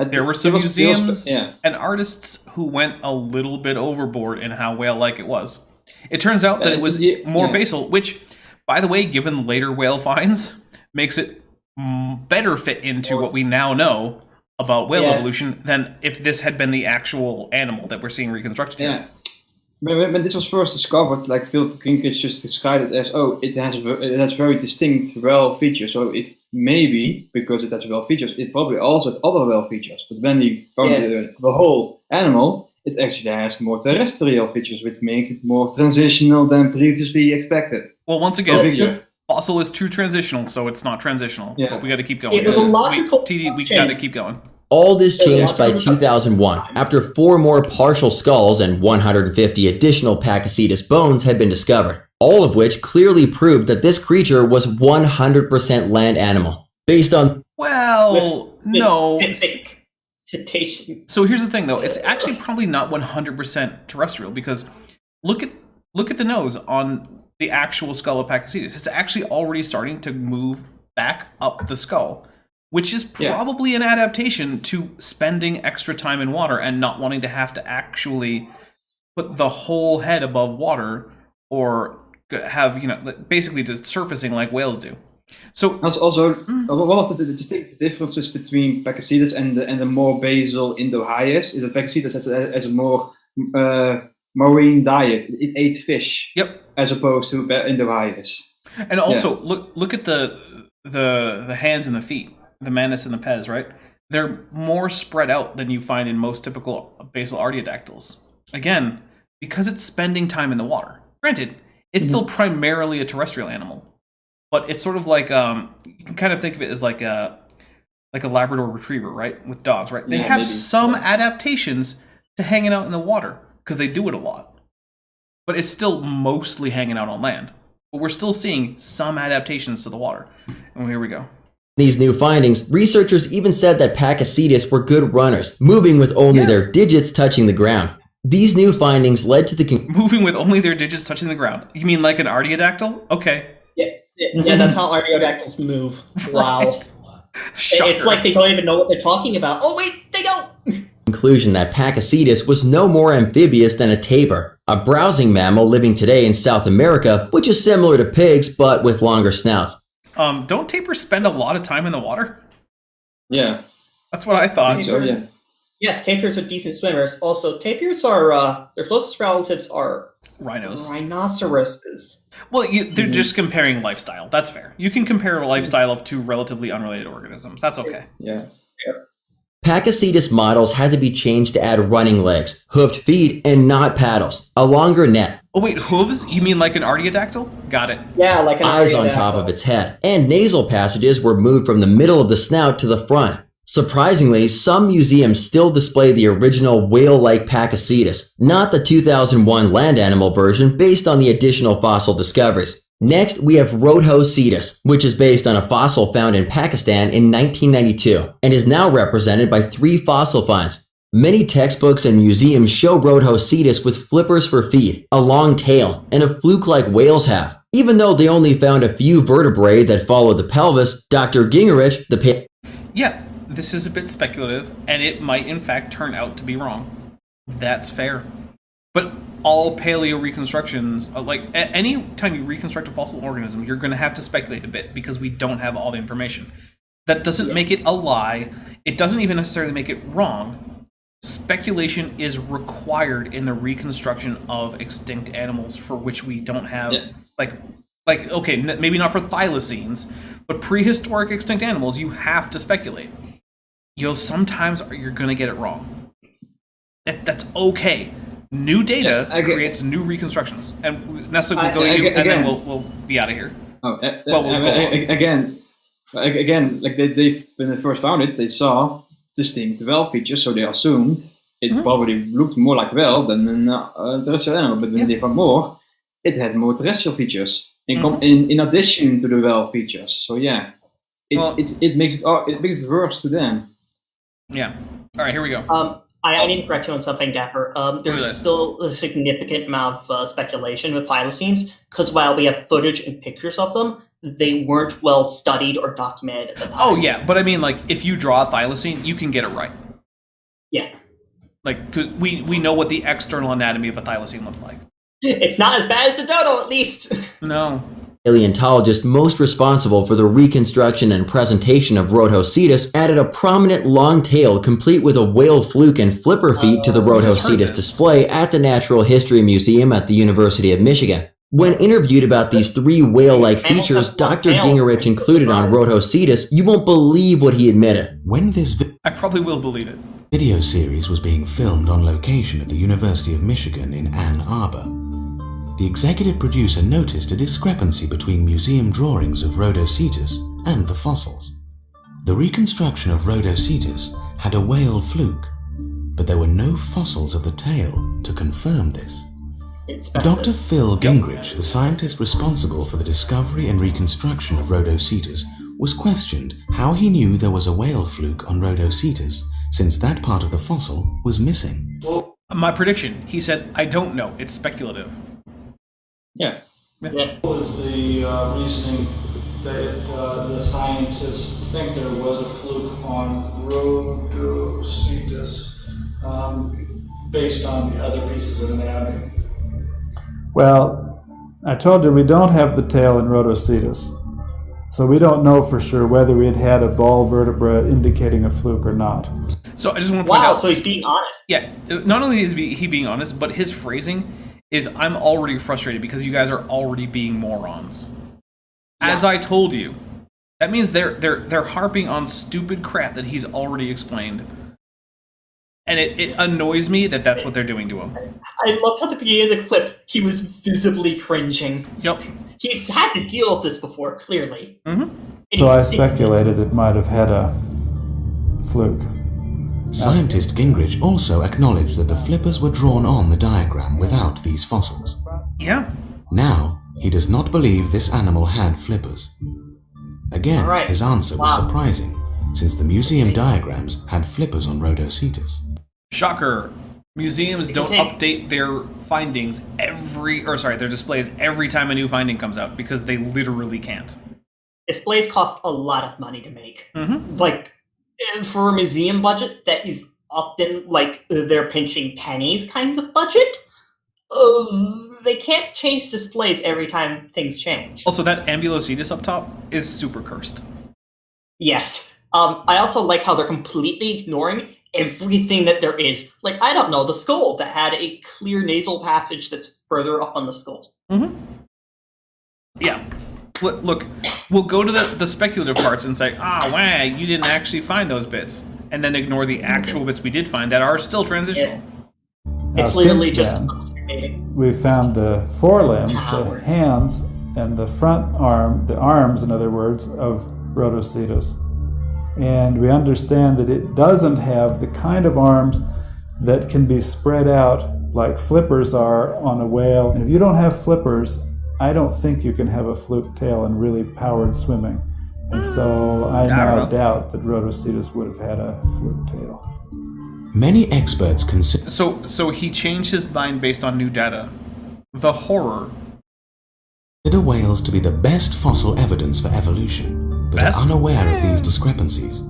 [SPEAKER 3] There were some museums and artists who went a little bit overboard in how whale-like it was. It turns out that it was more basal, which, by the way, given later whale finds, makes it better fit into what we now know about whale evolution than if this had been the actual animal that we're seeing reconstructed.
[SPEAKER 14] Yeah. When this was first discovered, like Phil Gingrich just described it as, it has very distinct whale features. So it maybe, because it has whale features, it probably also has other whale features. But when we found the whole animal, it actually has more terrestrial features, which makes it more transitional than previously expected.
[SPEAKER 3] Well, once again, fossil is true transitional, so it's not transitional.
[SPEAKER 14] Yeah.
[SPEAKER 3] But we got to keep going.
[SPEAKER 4] It was a logical
[SPEAKER 3] we got to keep going.
[SPEAKER 7] All this changed by 2001, after 4 more partial skulls and 150 additional Pachycetus bones had been discovered, all of which clearly proved that this creature was 100% land animal. Based on...
[SPEAKER 3] no.
[SPEAKER 4] Cetacean.
[SPEAKER 3] So here's the thing, though. It's actually probably not 100% terrestrial, because look at the nose on the actual skull of Pakicetus. It's actually already starting to move back up the skull, which is probably an adaptation to spending extra time in water and not wanting to have to actually put the whole head above water or have, basically just surfacing like whales do. So
[SPEAKER 14] also one of the distinct differences between Pakicetus and the more basal Indo-Hyas is that Pakicetus has a more marine diet. It ate fish.
[SPEAKER 3] Yep.
[SPEAKER 14] As opposed to Indo-Hyas.
[SPEAKER 3] And also look at the hands and the feet, the Manus and the Pez, right? They're more spread out than you find in most typical basal artiodactyls. Again, because it's spending time in the water. Granted, it's still primarily a terrestrial animal. But it's sort of like you can kind of think of it as like a Labrador Retriever, right? With dogs, right? They have some adaptations to hanging out in the water because they do it a lot. But it's still mostly hanging out on land. But we're still seeing some adaptations to the water. And here we go.
[SPEAKER 7] These new findings, researchers even said that Pakicetus were good runners, moving with only their digits touching the ground. These new findings led to the
[SPEAKER 3] moving with only their digits touching the ground. You mean like an artiodactyl? Okay.
[SPEAKER 4] Yeah, that's how artiodactyls move. Wow. It's like they don't even know what they're talking about. Oh wait, they don't!
[SPEAKER 7] Conclusion that Pakicetus was no more amphibious than a tapir, a browsing mammal living today in South America, which is similar to pigs but with longer snouts.
[SPEAKER 3] Don't tapirs spend a lot of time in the water?
[SPEAKER 14] Yeah.
[SPEAKER 3] That's what I thought.
[SPEAKER 4] Yes, tapirs are decent swimmers. Also, tapirs are, their closest relatives are
[SPEAKER 3] rhinos.
[SPEAKER 4] Rhinoceroses.
[SPEAKER 3] Well, they're just comparing lifestyle. That's fair. You can compare a lifestyle of two relatively unrelated organisms. That's okay.
[SPEAKER 14] Yeah.
[SPEAKER 7] Pakicetus models had to be changed to add running legs, hoofed feet, and not paddles, a longer net.
[SPEAKER 3] Oh wait, hooves? You mean like an artiodactyl? Got it.
[SPEAKER 4] Yeah, like an
[SPEAKER 7] eyes on top of its head, and nasal passages were moved from the middle of the snout to the front. Surprisingly, some museums still display the original whale-like Pakicetus, not the 2001 land animal version based on the additional fossil discoveries. Next, we have Rhodhocetus, which is based on a fossil found in Pakistan in 1992, and is now represented by 3 fossil finds. Many textbooks and museums show Rhodhocetus with flippers for feet, a long tail, and a fluke like whales have. Even though they only found a few vertebrae that followed the pelvis, Dr. Gingerich,
[SPEAKER 3] Yeah, this is a bit speculative, and it might in fact turn out to be wrong. That's fair. But all paleo reconstructions, like any time you reconstruct a fossil organism, you're going to have to speculate a bit because we don't have all the information. That doesn't make it a lie. It doesn't even necessarily make it wrong. Speculation is required in the reconstruction of extinct animals for which we don't have, okay, maybe not for thylacines, but prehistoric extinct animals, you have to speculate. Sometimes you're going to get it wrong. That's okay. New data creates new reconstructions, and Nestle will go to you, and then we'll be out of here.
[SPEAKER 14] Again, like they when they first found it, they saw distinct well features, so they assumed it probably looked more like well than a terrestrial animal. But when they found more, it had more terrestrial features in addition to the well features. So it makes it worse to them.
[SPEAKER 3] Yeah. All right, here we go.
[SPEAKER 4] I need to correct you on something, Dapper. There's still a significant amount of speculation with thylacines, because while we have footage and pictures of them, they weren't well studied or documented at the time.
[SPEAKER 3] Oh, yeah, but I mean, like, if you draw a thylacine, you can get it right.
[SPEAKER 4] Yeah.
[SPEAKER 3] Like, we know what the external anatomy of a thylacine looked like.
[SPEAKER 4] It's not as bad as the dodo, at least.
[SPEAKER 3] No.
[SPEAKER 7] Paleontologist most responsible for the reconstruction and presentation of Rhodhocetus added a prominent long tail complete with a whale fluke and flipper feet to the Rhodhocetus display at the Natural History Museum at the University of Michigan. When interviewed about these 3 whale-like features Dr. Gingerich included on Rhodhocetus, you won't believe what he admitted.
[SPEAKER 15] When this
[SPEAKER 3] I probably will believe it.
[SPEAKER 15] Video series was being filmed on location at the University of Michigan in Ann Arbor, the executive producer noticed a discrepancy between museum drawings of Rhodhocetus and the fossils. The reconstruction of Rhodhocetus had a whale fluke, but there were no fossils of the tail to confirm this. Dr. Phil Gingerich, the scientist responsible for the discovery and reconstruction of Rhodhocetus, was questioned how he knew there was a whale fluke on Rhodhocetus, since that part of the fossil was missing.
[SPEAKER 3] Well, my prediction, he said, I don't know, it's speculative.
[SPEAKER 14] Yeah.
[SPEAKER 2] What was the reasoning that the scientists think there was a fluke on Rhodocetus based on the other pieces of anatomy?
[SPEAKER 19] Well, I told you we don't have the tail in Rhodocetus, so we don't know for sure whether it had a ball vertebra indicating a fluke or not.
[SPEAKER 3] So I just want to point out.
[SPEAKER 4] Wow, so he's being honest.
[SPEAKER 3] Yeah, not only is he being honest, but his phrasing is, I'm already frustrated because you guys are already being morons. As I told you. That means they're harping on stupid crap that he's already explained. And it annoys me that that's what they're doing to him.
[SPEAKER 4] I love how at the beginning of the clip, he was visibly cringing.
[SPEAKER 3] Yep.
[SPEAKER 4] He's had to deal with this before, clearly.
[SPEAKER 19] So I speculated it might have had a fluke.
[SPEAKER 20] Scientist Gingrich also acknowledged that the flippers were drawn on the diagram without these fossils.
[SPEAKER 3] Yeah.
[SPEAKER 20] Now, he does not believe this animal had flippers. Again, his answer was surprising, since the museum diagrams had flippers on Rhodocetus.
[SPEAKER 3] Shocker. Museums don't update their findings their displays every time a new finding comes out, because they literally can't.
[SPEAKER 4] Displays cost a lot of money to make. Like, for a museum budget, that is often like they're pinching pennies kind of budget. They can't change displays every time things change.
[SPEAKER 3] Also, that Ambulocetus up top is super cursed.
[SPEAKER 4] Yes. I also like how they're completely ignoring everything that there is. Like, I don't know, the skull that had a clear nasal passage that's further up on the skull.
[SPEAKER 3] Yeah. Look, we'll go to the speculative parts and say, wow, you didn't actually find those bits. And then ignore the actual bits we did find that are still transitional.
[SPEAKER 4] It's literally just...
[SPEAKER 19] We found the forelimbs, the hands, and the front arm, the arms, in other words, of Rhodocetus. And we understand that it doesn't have the kind of arms that can be spread out like flippers are on a whale. And if you don't have flippers, I don't think you can have a fluke tail and really powered swimming. And so I now doubt that Rhodocetus would have had a fluke tail.
[SPEAKER 20] Many experts consider...
[SPEAKER 3] So he changed his mind based on new data. The horror.
[SPEAKER 20] Consider whales to be the best fossil evidence for evolution, but are unaware of these discrepancies.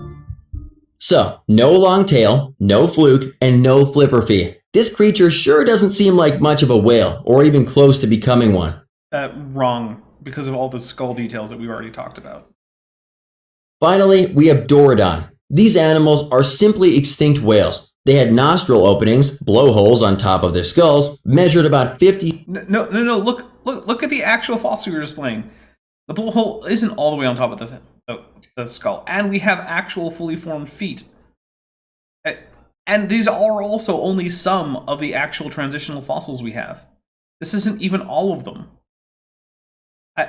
[SPEAKER 7] So, no long tail, no fluke, and no flipper feet. This creature sure doesn't seem like much of a whale, or even close to becoming one.
[SPEAKER 3] Wrong, because of all the skull details that we've already talked about.
[SPEAKER 7] Finally, we have Dorodon. These animals are simply extinct whales. They had nostril openings, blowholes on top of their skulls, measured about 50...
[SPEAKER 3] No, look at the actual fossil you're displaying. The blowhole isn't all the way on top of the skull, and we have actual fully formed feet. And these are also only some of the actual transitional fossils we have. This isn't even all of them. I'll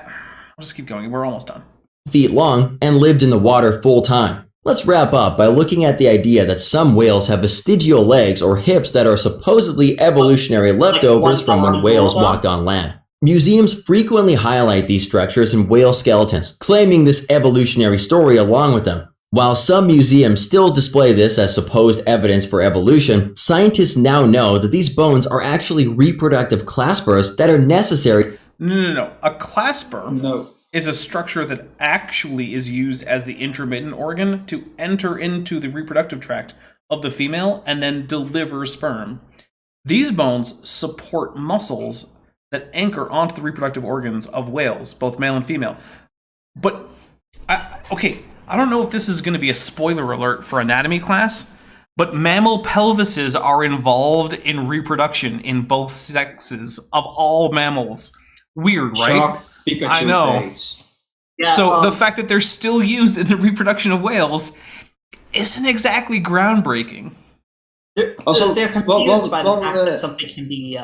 [SPEAKER 3] just keep going, we're almost done.
[SPEAKER 7] ...feet long, and lived in the water full time. Let's wrap up by looking at the idea that some whales have vestigial legs or hips that are supposedly evolutionary leftovers from when whales walked on land. Museums frequently highlight these structures in whale skeletons, claiming this evolutionary story along with them. While some museums still display this as supposed evidence for evolution, scientists now know that these bones are actually reproductive claspers that are necessary.
[SPEAKER 3] No. A clasper is a structure that actually is used as the intromittent organ to enter into the reproductive tract of the female and then deliver sperm. These bones support muscles that anchor onto the reproductive organs of whales, both male and female. But, I don't know if this is going to be a spoiler alert for anatomy class, but mammal pelvises are involved in reproduction in both sexes of all mammals. Weird, right?
[SPEAKER 14] Shock. Pikachu
[SPEAKER 3] I know.
[SPEAKER 14] face.
[SPEAKER 4] Yeah,
[SPEAKER 3] so the fact that they're still used in the reproduction of whales isn't exactly groundbreaking.
[SPEAKER 4] They're confused by the fact that something can be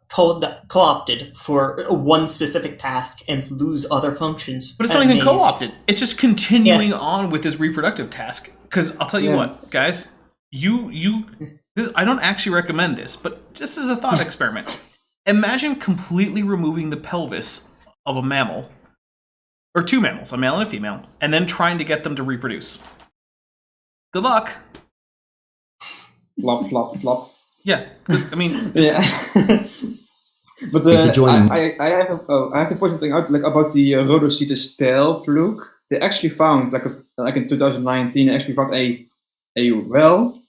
[SPEAKER 4] co-opted for one specific task and lose other functions.
[SPEAKER 3] But it's not even co-opted. It's just continuing on with this reproductive task. Because I'll tell you what, guys, I don't actually recommend this, but just as a thought experiment, imagine completely removing the pelvis of a mammal, or two mammals, a male and a female, and then trying to get them to reproduce. Good luck.
[SPEAKER 14] Flop, flop, flop.
[SPEAKER 3] Yeah, I mean,
[SPEAKER 14] But I have to point something out, like about the Rhodocetus tail fluke. They actually found, like in 2019, they actually found a well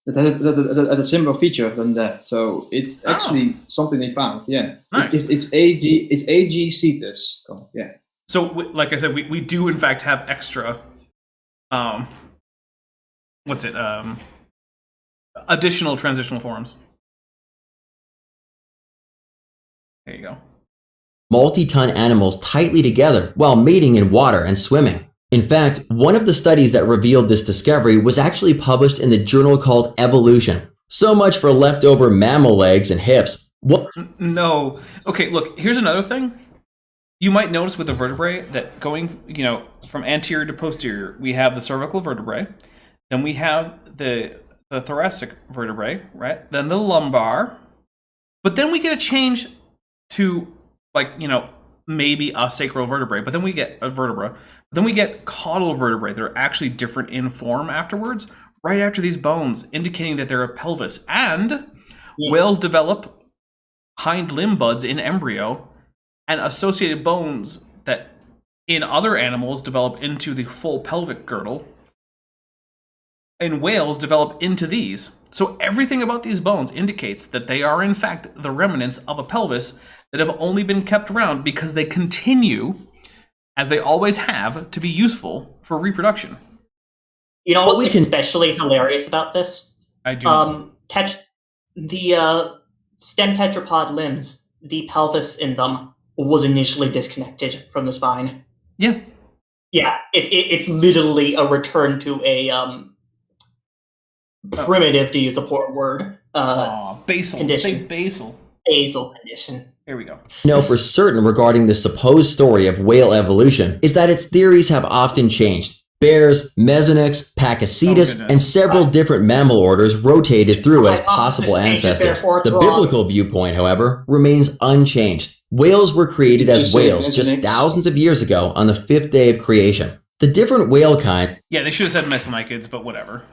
[SPEAKER 14] that had a similar feature than that. So it's actually something they found. Yeah,
[SPEAKER 3] nice.
[SPEAKER 14] It's AG cetus. Yeah.
[SPEAKER 3] So, like I said, we do in fact have extra. Additional transitional forms. There you go.
[SPEAKER 7] Multi-ton animals tightly together while mating in water and swimming. In fact, one of the studies that revealed this discovery was actually published in the journal called Evolution. So much for leftover mammal legs and hips. What?
[SPEAKER 3] No. Okay, look, here's another thing. You might notice with the vertebrae that going, from anterior to posterior, we have the cervical vertebrae, then we have the thoracic vertebrae, right? Then the lumbar, but then we get a change to, maybe a sacral vertebrae, but then we get a vertebra. Then we get caudal vertebrae. They're actually different in form afterwards, right after these bones, indicating that they're a pelvis. And whales develop hind limb buds in embryo, and associated bones that in other animals develop into the full pelvic girdle, and whales develop into these. So everything about these bones indicates that they are in fact the remnants of a pelvis that have only been kept around because they continue, as they always have, to be useful for reproduction.
[SPEAKER 4] You know what's especially hilarious about this?
[SPEAKER 3] I do.
[SPEAKER 4] The stem tetrapod limbs, the pelvis in them was initially disconnected from the spine.
[SPEAKER 3] Yeah.
[SPEAKER 4] Yeah, it's literally a return to a primitive, to use a poor word.
[SPEAKER 3] Basal.
[SPEAKER 4] Condition.
[SPEAKER 3] Say basal.
[SPEAKER 4] Basal condition.
[SPEAKER 3] Here we go.
[SPEAKER 7] Know for certain regarding the supposed story of whale evolution is that its theories have often changed. Bears, Mesonyx, Pakicetus, and several different mammal orders rotated through as possible ancestors. The biblical viewpoint, however, remains unchanged. Whales were created as whales just thousands of years ago on the 5th day of creation. The different whale kinds
[SPEAKER 3] Yeah, they should have said Mesonychids, but whatever.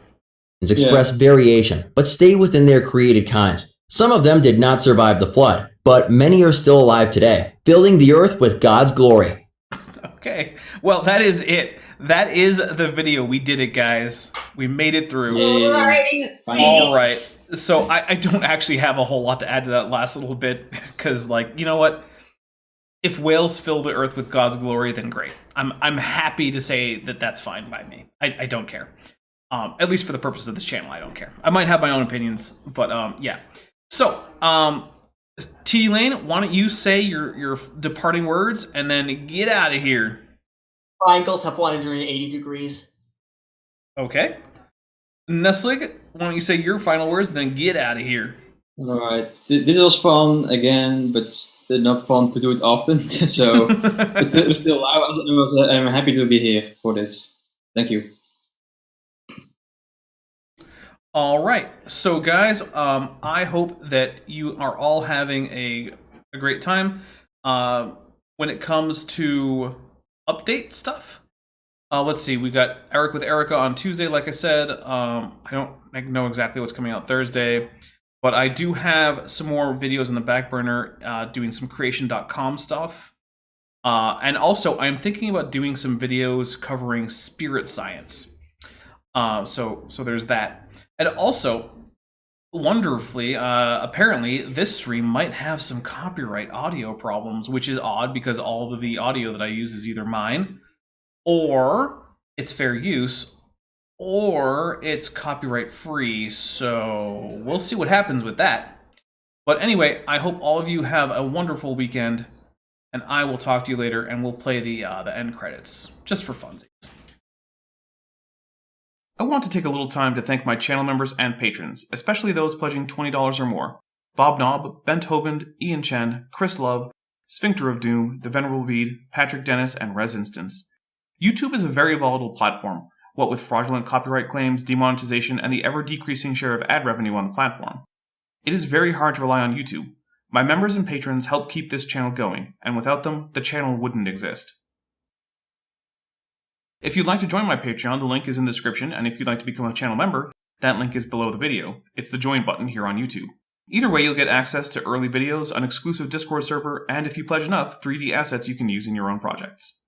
[SPEAKER 7] express variation, but stay within their created kinds. Some of them did not survive the flood, but many are still alive today, filling the earth with God's glory.
[SPEAKER 3] Okay, well, that is it. That is the video. We did it, guys. We made it through. All right. So I don't actually have a whole lot to add to that last little bit, because, you know what? If whales fill the earth with God's glory, then great. I'm happy to say that that's fine by me. I don't care. At least for the purposes of this channel, I don't care. I might have my own opinions, but yeah. So, T. Lane, why don't you say your departing words and then get out of here?
[SPEAKER 4] Triangles have 180 degrees.
[SPEAKER 3] Okay. Nestlig, why don't you say your final words and then get out of here?
[SPEAKER 14] All right. This was fun again, but not fun to do it often. So I'm happy to be here for this. Thank you.
[SPEAKER 3] All right. So, guys, I hope that you are all having a great time. When it comes to update stuff, let's see. We got Eric with Erica on Tuesday, like I said. I don't know exactly what's coming out Thursday, but I do have some more videos in the back burner doing some creation.com stuff. And also, I'm thinking about doing some videos covering spirit science. So there's that. And also, wonderfully, apparently, this stream might have some copyright audio problems, which is odd because all of the audio that I use is either mine, or it's fair use, or it's copyright free. So we'll see what happens with that. But anyway, I hope all of you have a wonderful weekend, and I will talk to you later, and we'll play the end credits just for funsies. I want to take a little time to thank my channel members and patrons, especially those pledging $20 or more. Bob Knob, Bent Hovind, Ian Chen, Chris Love, Sphincter of Doom, The Venerable Bede, Patrick Dennis, and Res Instance. YouTube is a very volatile platform, what with fraudulent copyright claims, demonetization, and the ever-decreasing share of ad revenue on the platform. It is very hard to rely on YouTube. My members and patrons help keep this channel going, and without them, the channel wouldn't exist. If you'd like to join my Patreon, the link is in the description, and if you'd like to become a channel member, that link is below the video. It's the join button here on YouTube. Either way, you'll get access to early videos, an exclusive Discord server, and if you pledge enough, 3D assets you can use in your own projects.